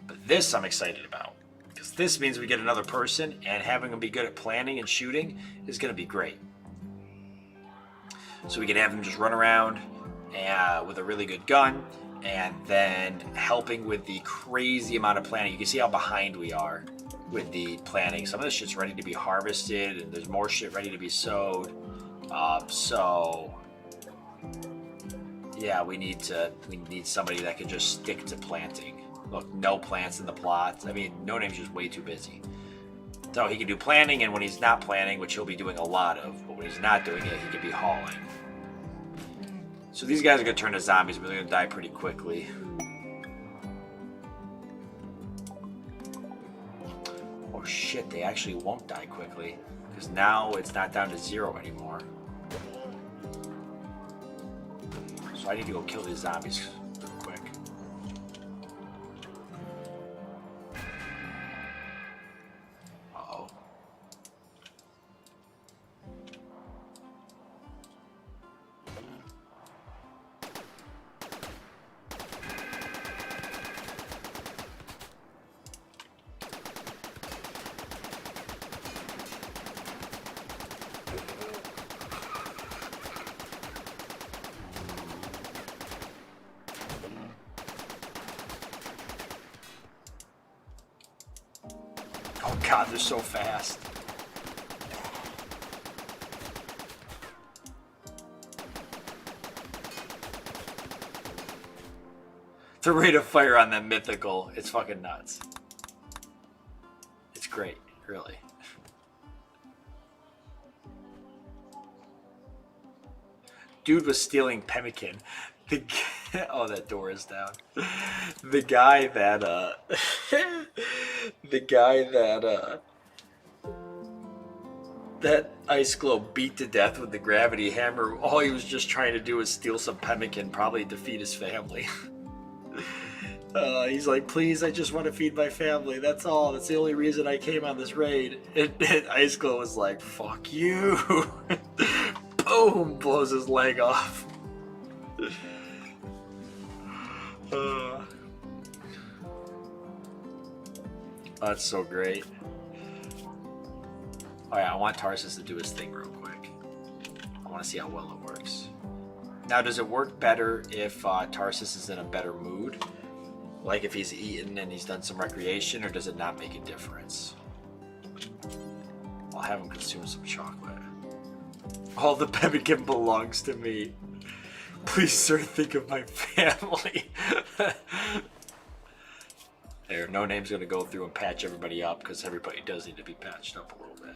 A: But this I'm excited about, because this means we get another person, and having them be good at planning and shooting is going to be great. So we can have him just run around with a really good gun, and then helping with the crazy amount of planning. You can see how behind we are with the planning. Some of this shit's ready to be harvested, and there's more shit ready to be sowed. Yeah, we need somebody that can just stick to planting. Look, no plants in the plots. I mean, No Name's just way too busy. So he can do planting, and when he's not planting, which he'll be doing a lot of, but when he's not doing it, he can be hauling. So these guys are going to turn to zombies, but they're going to die pretty quickly. Oh shit, they actually won't die quickly, because now it's not down to 0 anymore. So I need to go kill these zombies real quick. Uh-oh. Oh god, they're so fast. The rate of fire on that mythical, it's fucking nuts. It's great, really. Dude was stealing pemmican. Oh, that door is down. The guy that that Ice Globe beat to death with the gravity hammer. All he was just trying to do was steal some pemmican, probably defeat his family. He's like, please, I just want to feed my family. That's all. That's the only reason I came on this raid. And Ice Globe was like, fuck you. Boom, blows his leg off. That's so great. Oh yeah, I want Tarsus to do his thing real quick. I want to see how well it works. Now, does it work better if Tarsus is in a better mood? Like if he's eaten and he's done some recreation, or does it not make a difference? I'll have him consume some chocolate. All the pemmican belongs to me. Please, sir, think of my family. There, No Name's going to go through and patch everybody up, because everybody does need to be patched up a little bit.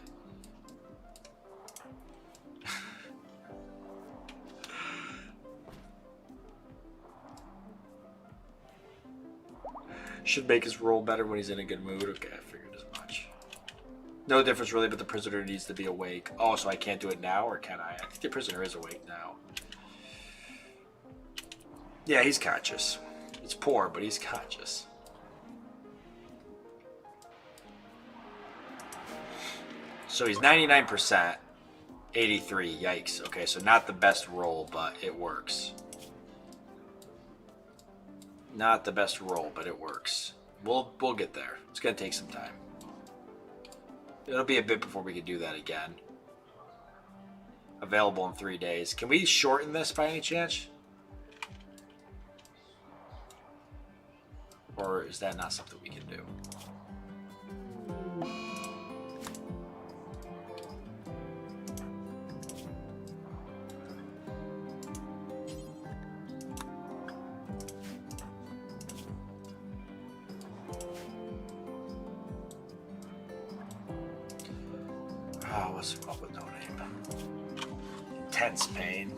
A: Should make his roll better when he's in a good mood. Okay, I figured as much. No difference really, but the prisoner needs to be awake. Oh, so I can't do it now, or can I? I think the prisoner is awake now. Yeah, he's conscious. It's poor, but he's conscious. So he's 99%, 83. Yikes. Okay, so not the best roll, but it works. Not the best roll, but it works. We'll get there. It's gonna take some time. It'll be a bit before we can do that again. Available in 3 days. Can we shorten this by any chance? Or is that not something we can do? Oh, what's up with No Name? Intense pain.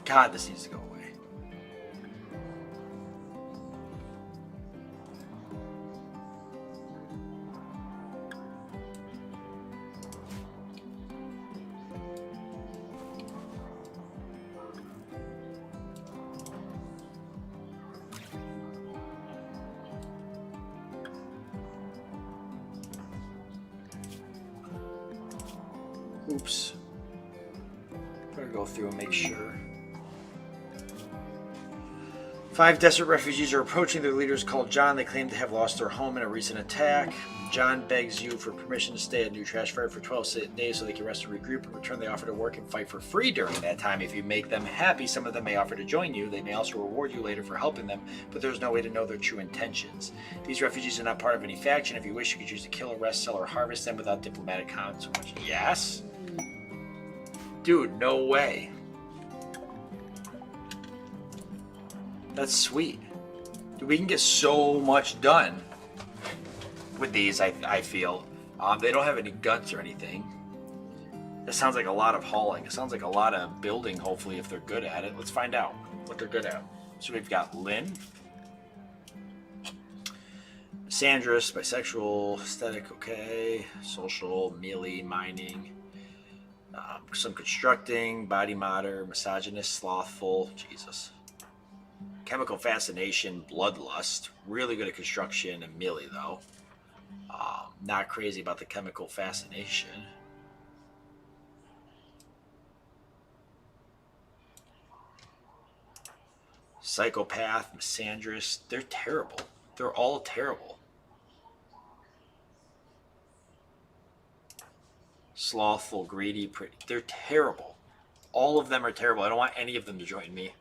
A: God, this needs to go away. Oops. Better go through and make sure. 5 desperate refugees are approaching their leaders called John. They claim to have lost their home in a recent attack. John begs you for permission to stay at New Trash Fire for 12 days so they can rest and regroup. In return, they offer to work and fight for free during that time. If you make them happy, some of them may offer to join you. They may also reward you later for helping them, but there's no way to know their true intentions. These refugees are not part of any faction. If you wish, you could choose to kill, arrest, sell, or harvest them without diplomatic consequences. Yes? Dude, no way. That's sweet. Dude, we can get so much done with these, I feel. They don't have any guns or anything. That sounds like a lot of hauling. It sounds like a lot of building, hopefully, if they're good at it. Let's find out what they're good at. So we've got Lynn. Sandress, bisexual, aesthetic, okay. Social, melee, mining. Some constructing, body modder, misogynist, slothful. Jesus. Chemical fascination, bloodlust. Really good at construction and melee, though. Not crazy about the chemical fascination. Psychopath, misandrist. They're terrible. They're all terrible. Slothful, greedy, pretty. They're terrible. All of them are terrible. I don't want any of them to join me.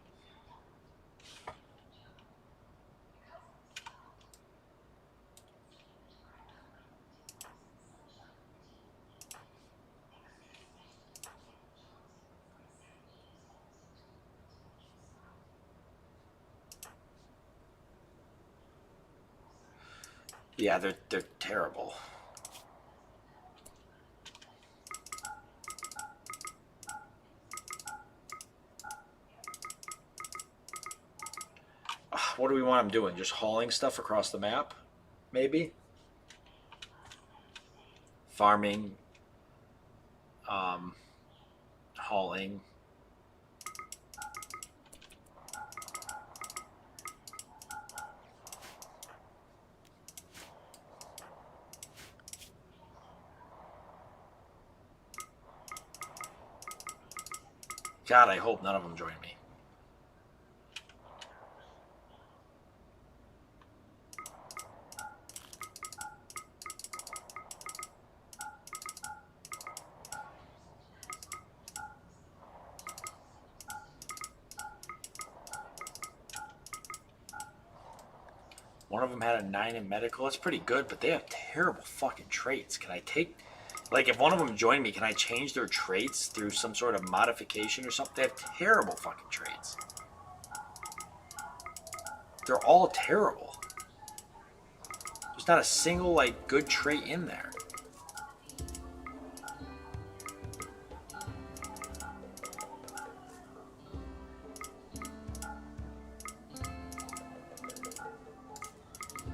A: Yeah, they're terrible. What do we want them doing? Just hauling stuff across the map? Maybe? farming, hauling. God, I hope none of them join me. One of them had a 9 in medical. That's pretty good, but they have terrible fucking traits. Can I take... Like, if one of them joined me, can I change their traits through some sort of modification or something? They have terrible fucking traits. They're all terrible. There's not a single, like, good trait in there.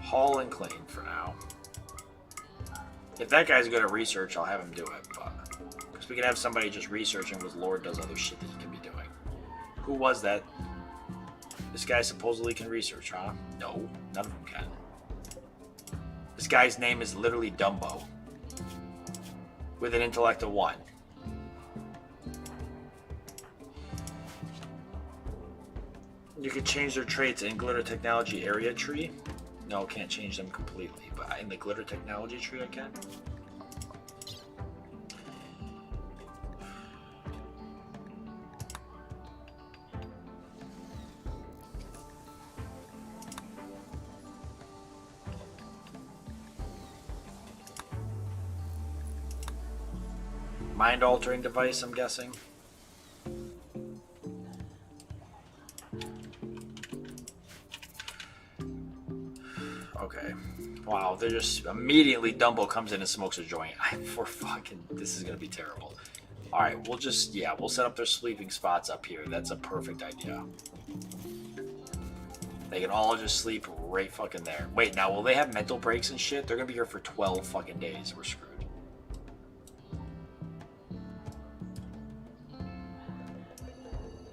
A: Haul and clean for now. If that guy's good at research, I'll have him do it. But because we can have somebody just researching with Lord does other shit that he can be doing. Who was that? This guy supposedly can research, huh? No, none of them can. This guy's name is literally Dumbo. With an intellect of 1. You can change their traits in Glitter Technology Area Tree. No, can't change them completely, but in the Glitter Technology Tree I can. Mind-altering device, I'm guessing. Okay. Wow, they're just immediately Dumbo comes in and smokes a joint. For fucking, this is gonna be terrible. All right, we'll just, yeah, we'll set up their sleeping spots up here. That's a perfect idea. They can all just sleep right fucking there. Wait, now will they have mental breaks and shit? They're gonna be here for 12 fucking days. We're screwed.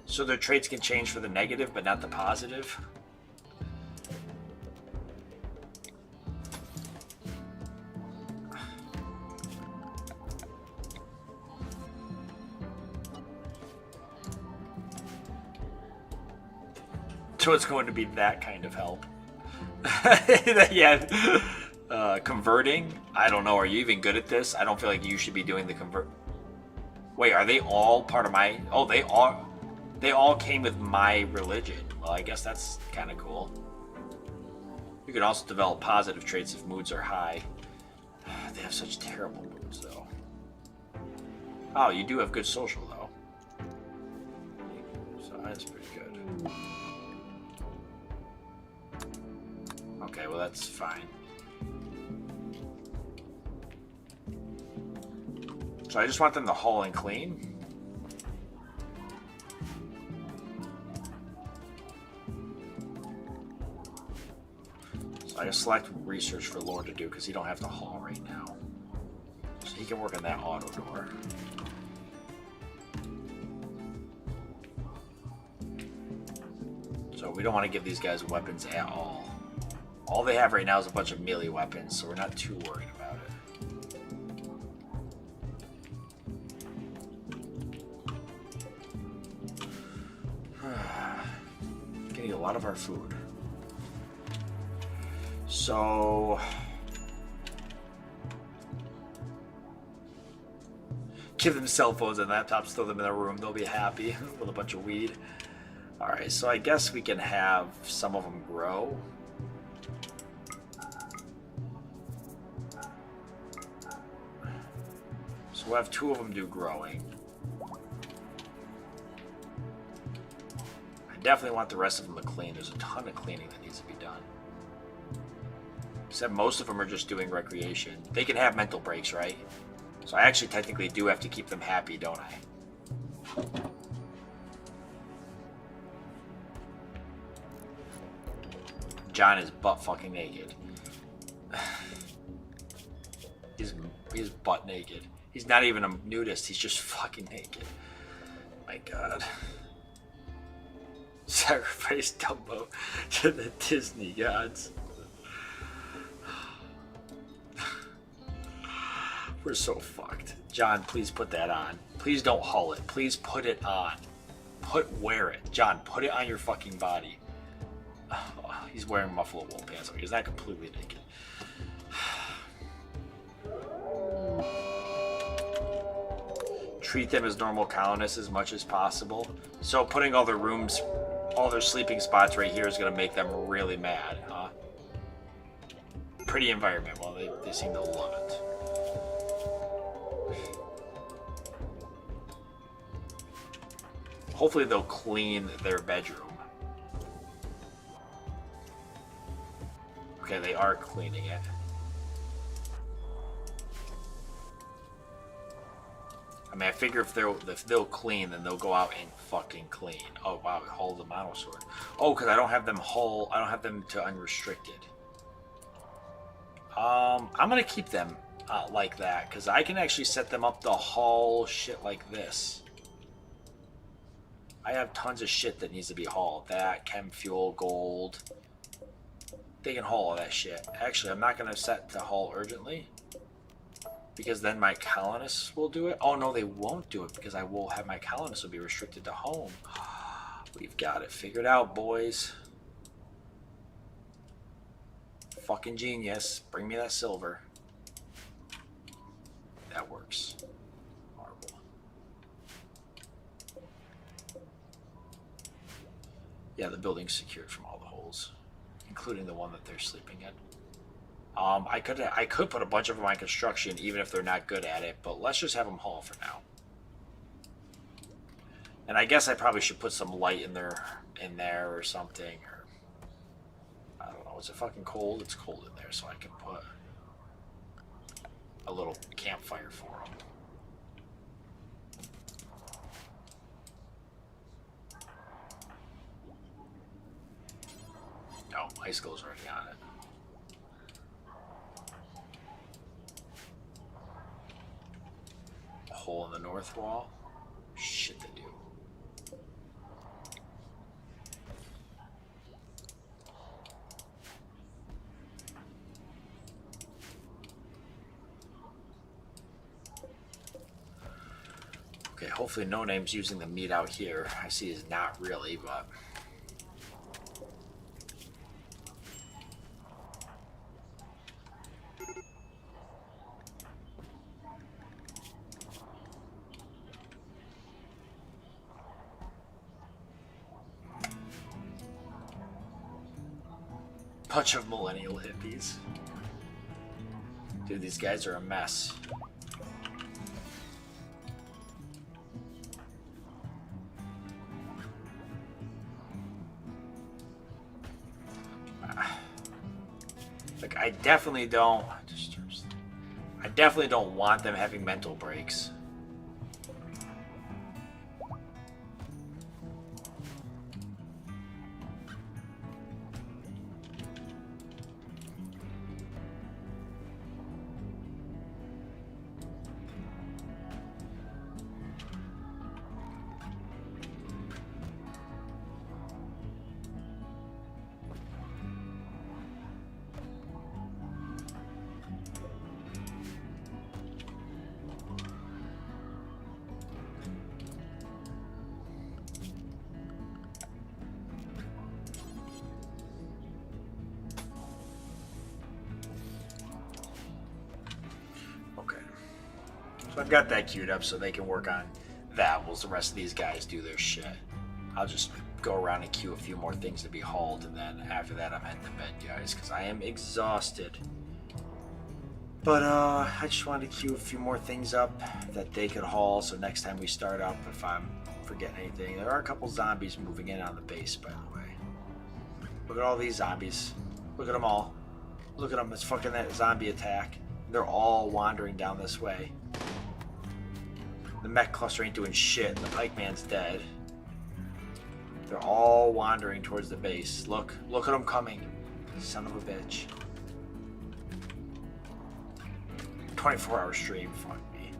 A: So their traits can change for the negative, but not the positive? So it's going to be that kind of help. Yeah. Converting? I don't know. Are you even good at this? I don't feel like you should be doing the convert. Wait, are they all part of my... Oh, they are... They all came with my religion. Well, I guess that's kind of cool. You can also develop positive traits if moods are high. They have such terrible moods, though. Oh, you do have good social, though. So that's pretty good. Okay, well, that's fine. So I just want them to haul and clean. So I just select research for Lord to do because he don't have to haul right now. So he can work on that auto door. So we don't want to give these guys weapons at all. All they have right now is a bunch of melee weapons, so we're not too worried about it. Getting a lot of our food. So... give them cell phones and laptops, throw them in their room, they'll be happy with a bunch of weed. Alright, so I guess we can have some of them grow. So we'll have 2 of them do growing. I definitely want the rest of them to clean. There's a ton of cleaning that needs to be done. Except most of them are just doing recreation. They can have mental breaks, right? So I actually technically do have to keep them happy, don't I? John is butt fucking naked. He's butt naked. He's not even a nudist. He's just fucking naked. My God. Sacrifice Dumbo to the Disney gods. We're so fucked. John, please put that on. Please don't haul it. Please put it on. Wear it. John, put it on your fucking body. Oh, he's wearing muffalo wool pants. He's not completely naked. Treat them as normal colonists as much as possible. So putting all their rooms, all their sleeping spots right here is going to make them really mad, huh? Pretty environment. Well, they seem to love it. Hopefully they'll clean their bedroom. Okay, they are cleaning it. I mean, I figure if they'll clean, then they'll go out and fucking clean. Oh wow, haul the mono sword. Oh, because I don't have them haul. I don't have them to unrestricted. I'm gonna keep them like that because I can actually set them up to haul shit like this. I have tons of shit that needs to be hauled. That, chem fuel, gold. They can haul all that shit. Actually, I'm not going to set to haul urgently. Because then my colonists will do it. Oh, no, they won't do it because I will have my colonists will be restricted to home. We've got it figured out, boys. Fucking genius. Bring me that silver. That works. Yeah, the building's secured from all the holes, including the one that they're sleeping in. I could put a bunch of them on construction, even if they're not good at it, but let's just have them haul for now. And I guess I probably should put some light in there or something, or I don't know. Is it fucking cold? It's cold in there, so I can put a little campfire for them. No, ice goes already on it. A hole in the north wall? Shit, they do. Okay, hopefully No Name's using the meat out here. I see he's not really, but... bunch of millennial hippies. Dude, these guys are a mess. Like, I definitely don't want them having mental breaks. I've got that queued up so they can work on that while the rest of these guys do their shit. I'll just go around and queue a few more things to be hauled, and then after that I'm heading to bed, guys, because I am exhausted. But I just wanted to queue a few more things up that they could haul, so next time we start up, if I'm forgetting anything. There are a couple zombies moving in on the base, by the way. Look at all these zombies. Look at them all. Look at them. It's fucking that zombie attack. They're all wandering down this way. The mech cluster ain't doing shit. The pikeman's dead. They're all wandering towards the base. Look at them coming. Son of a bitch. 24-hour stream. Fuck me.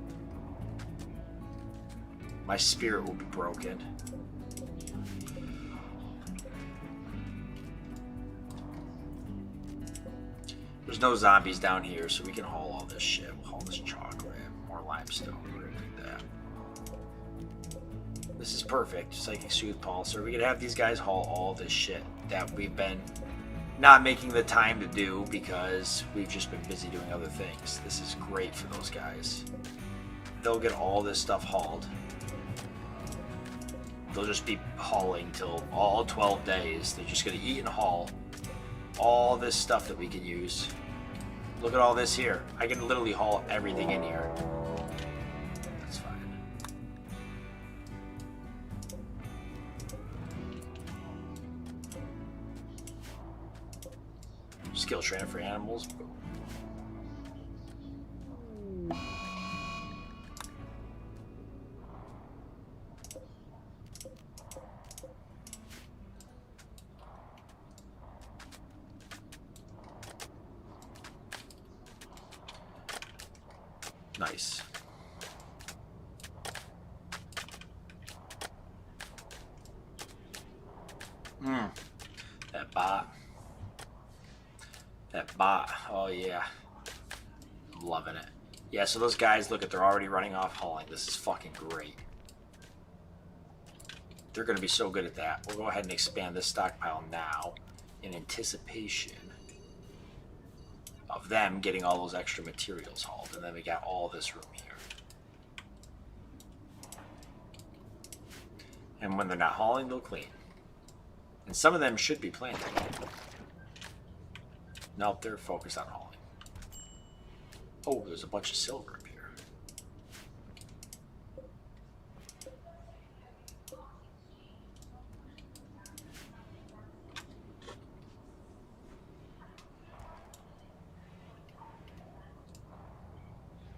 A: My spirit will be broken. There's no zombies down here, so we can haul all this shit. We'll haul this chocolate, more limestone. We're gonna do that. This is perfect. Psychic Soothe Pulsar. We could have these guys haul all this shit that we've been not making the time to do because we've just been busy doing other things. This is great for those guys. They'll get all this stuff hauled. They'll just be hauling till all 12 days. They're just gonna eat and haul all this stuff that we can use. Look at all this here. I can literally haul everything in here. That's fine. Skill trainer for animals. Boom. Nice. That bot. That bot. Oh yeah. I'm loving it. Yeah, so those guys, look at, they're already running off hauling. This is fucking great. They're going to be so good at that. We'll go ahead and expand this stockpile now in anticipation of them getting all those extra materials hauled. And then we got all this room here. And when they're not hauling, they'll clean. And some of them should be planting. Nope, they're focused on hauling. Oh, there's a bunch of silver up here.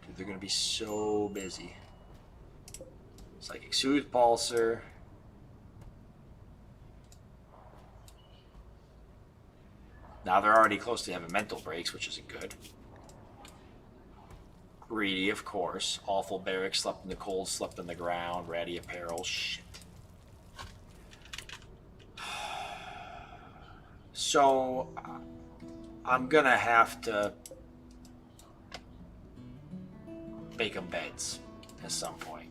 A: Dude, they're gonna be so busy. Psychic Soothe Pulsar. Now they're already close to having mental breaks, which isn't good. Greedy, of course. Awful barracks, slept in the cold, slept on the ground. Ratty apparel, shit. So, I'm gonna have to make them beds at some point.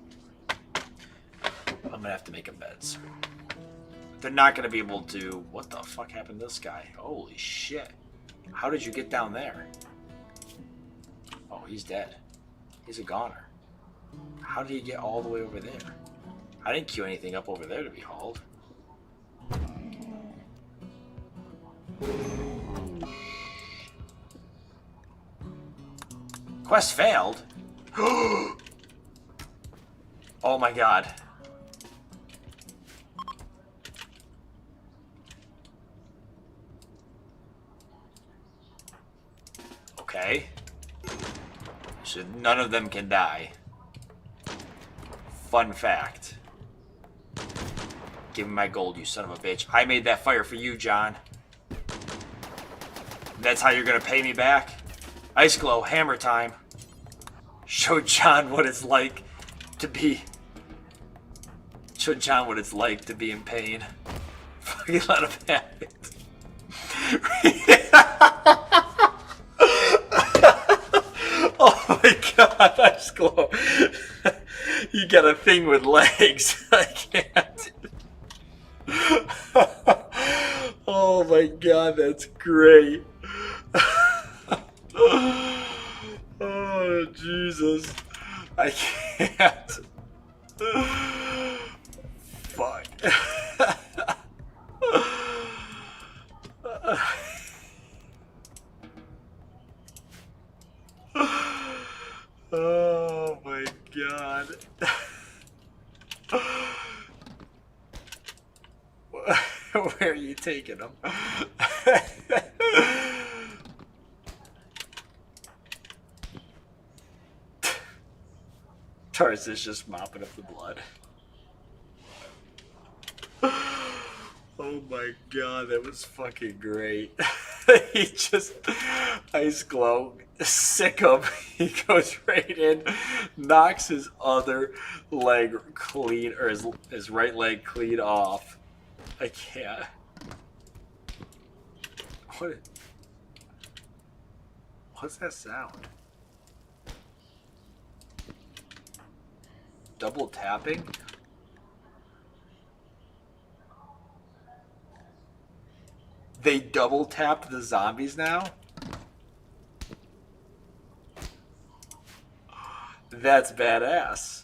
A: I'm gonna have to make them beds. They're not gonna be able to... What the fuck happened to this guy? Holy shit. How did you get down there? Oh, he's dead. He's a goner. How did he get all the way over there? I didn't queue anything up over there to be hauled. Quest failed? Oh my god. Okay. So none of them can die. Fun fact. Give me my gold, you son of a bitch. I made that fire for you, John. That's how you're gonna pay me back? Ice Glow, hammer time. Show John what it's like to be... Show John what it's like to be in pain. Fucking let him have it. Oh my god, Ice Glow. You got a thing with legs. I can't. Oh my god, that's great. Oh, Jesus. I can't. Fuck. Oh my god. Where are you taking them? Tarzan's just mopping up the blood. Oh my god, that was fucking great. He just, Ice Glow, sick him. He goes right in, knocks his other leg clean, or his right leg clean off. I can't. What's that sound? Double tapping? They double tap the zombies now? That's badass.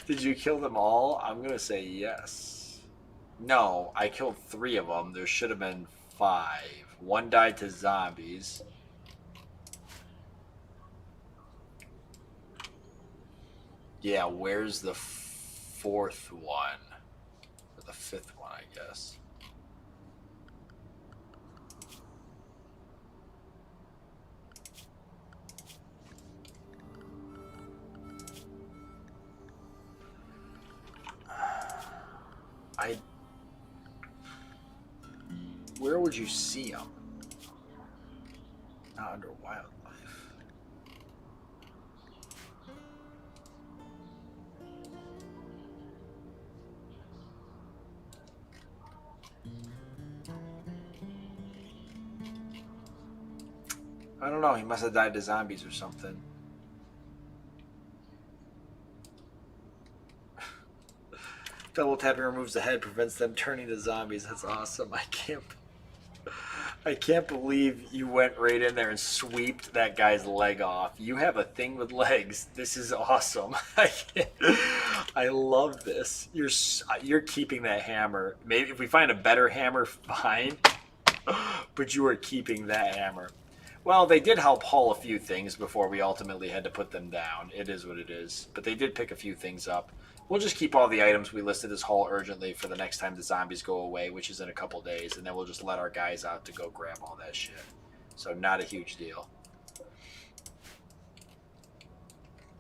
A: Did you kill them all? I'm gonna say yes. No, I killed 3 of them. There should have been 5. 1 died to zombies. Yeah, where's the 4th one? Or the 5th one, I guess. Where would you see them? Not under wildlife. I don't know. He must have died to zombies or something. Double tapping removes the head, prevents them turning to zombies. That's awesome. I can't believe you went right in there and sweeped that guy's leg off. You have a thing with legs. This is awesome. I love this. You're keeping that hammer. Maybe if we find a better hammer, fine. But you are keeping that hammer. Well, they did help haul a few things before we ultimately had to put them down. It is what it is. But they did pick a few things up. We'll just keep all the items we listed as haul urgently for the next time the zombies go away, which is in a couple days, and then we'll just let our guys out to go grab all that shit. So not a huge deal.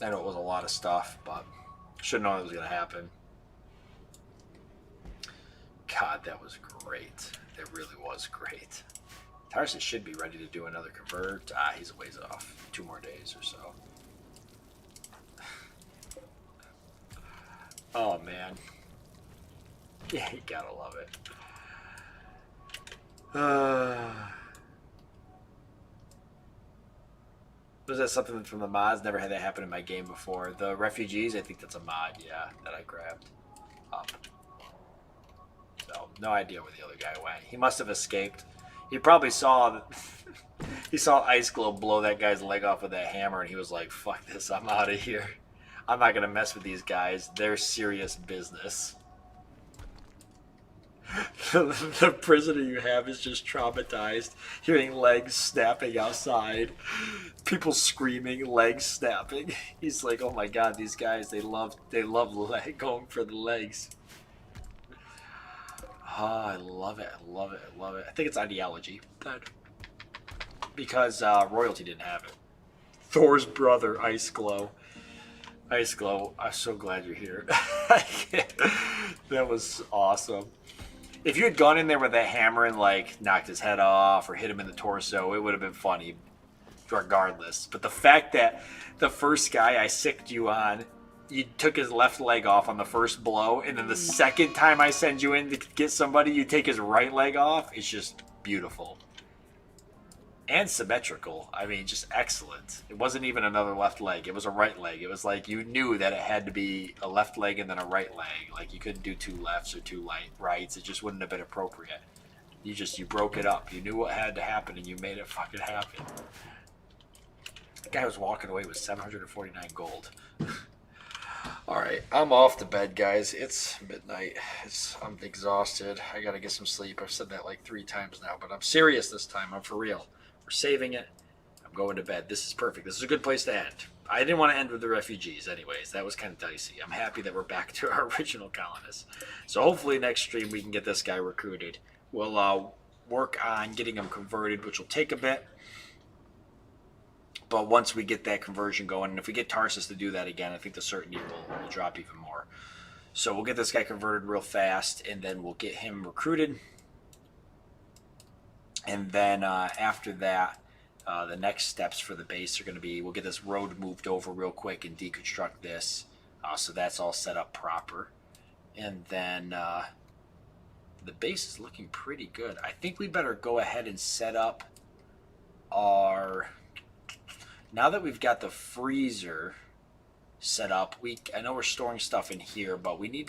A: I know it was a lot of stuff, but should have known it was going to happen. God, that was great. It really was great. Tarsus should be ready to do another convert. He's a ways off. 2 more days or so. Oh, man. Yeah, you gotta love it. Was that something from the mods? Never had that happen in my game before. The refugees, I think that's a mod, yeah, that I grabbed up. So, no idea where the other guy went. He must have escaped. He probably saw he saw Ice Glow blow that guy's leg off with that hammer, and he was like, fuck this, I'm out of here. I'm not going to mess with these guys. They're serious business. The prisoner you have is just traumatized, hearing legs snapping outside, people screaming, legs snapping. He's like, oh my god, these guys, they love going for the legs. Oh, I love it, I love it, I love it. I think it's ideology. Because royalty didn't have it. Thor's brother, Ice Glow. Ice Glow, I'm so glad you're here. That was awesome. If you had gone in there with that hammer and like knocked his head off or hit him in the torso, it would have been funny regardless. But the fact that the first guy I sicked you on, you took his left leg off on the first blow, and then the second time I send you in to get somebody, you take his right leg off, it's just beautiful. And symmetrical. I mean, just excellent. It wasn't even another left leg. It was a right leg. It was like you knew that it had to be a left leg and then a right leg. Like you couldn't do 2 lefts or 2 rights. It just wouldn't have been appropriate. You broke it up. You knew what had to happen and you made it fucking happen. The guy was walking away with 749 gold. Alright, I'm off to bed, guys. It's midnight. I'm exhausted. I gotta get some sleep. I've said that like 3 times now, but I'm serious this time. I'm for real. We're saving it. I'm going to bed. This is perfect. This is a good place to end. I didn't want to end with the refugees anyways. That was kind of dicey. I'm happy that we're back to our original colonists. So hopefully next stream we can get this guy recruited. We'll work on getting him converted, which will take a bit. But once we get that conversion going, and if we get Tarsus to do that again, I think the certainty will drop even more. So we'll get this guy converted real fast, and then we'll get him recruited. And then after that, the next steps for the base are going to be, we'll get this road moved over real quick and deconstruct this. So that's all set up proper. And then the base is looking pretty good. I think we better go ahead and set up our... Now that we've got the freezer set up, I know we're storing stuff in here, but we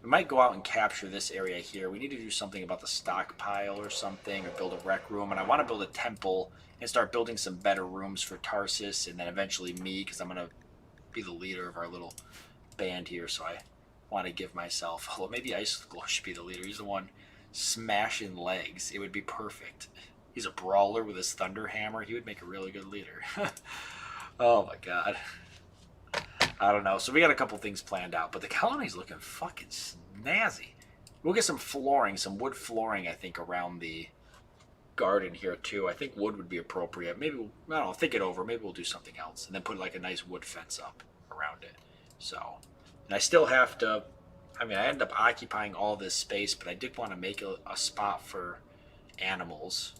A: might go out and capture this area here. We need to do something about the stockpile or something, or build a rec room. And I want to build a temple and start building some better rooms for Tarsus, and then eventually me, because I'm going to be the leader of our little band here. So I want to give myself, well, maybe Ice Glow should be the leader. He's the one smashing legs. It would be perfect. He's a brawler with his thunder hammer. He would make a really good leader. Oh my god. I don't know. So we got a couple things planned out, but the colony's looking fucking snazzy. We'll get some flooring, some wood flooring, I think, around the garden here too. I think wood would be appropriate. Maybe, I don't know, think it over. Maybe we'll do something else and then put like a nice wood fence up around it. So, and I still have to, I mean, I end up occupying all this space, but I did want to make a spot for animals.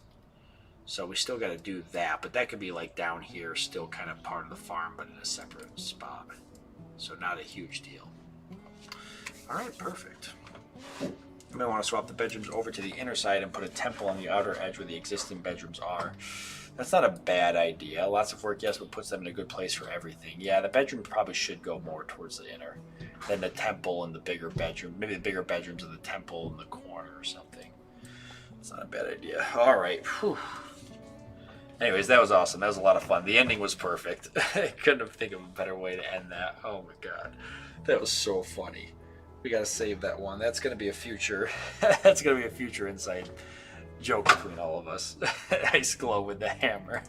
A: So we still got to do that, but that could be like down here, still kind of part of the farm, but in a separate spot. So not a huge deal. All right, perfect. You may want to swap the bedrooms over to the inner side and put a temple on the outer edge where the existing bedrooms are. That's not a bad idea. Lots of work, yes, but puts them in a good place for everything. Yeah, the bedrooms probably should go more towards the inner. Then the temple and the bigger bedroom. Maybe the bigger bedrooms of the temple in the corner or something. That's not a bad idea. All right. Whew. Anyways, that was awesome. That was a lot of fun. The ending was perfect. I couldn't think of a better way to end that. Oh my god. That was so funny. We gotta save that one. That's gonna be a future. That's gonna be a future inside joke between all of us. Ice Glow with the hammer.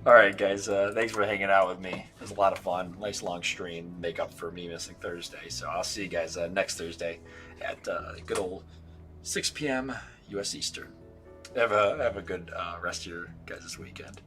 A: Alright guys, thanks for hanging out with me. It was a lot of fun. Nice long stream. Make up for me missing Thursday. So I'll see you guys next Thursday at good old 6 p.m. US Eastern. Have a good rest of your guys' weekend.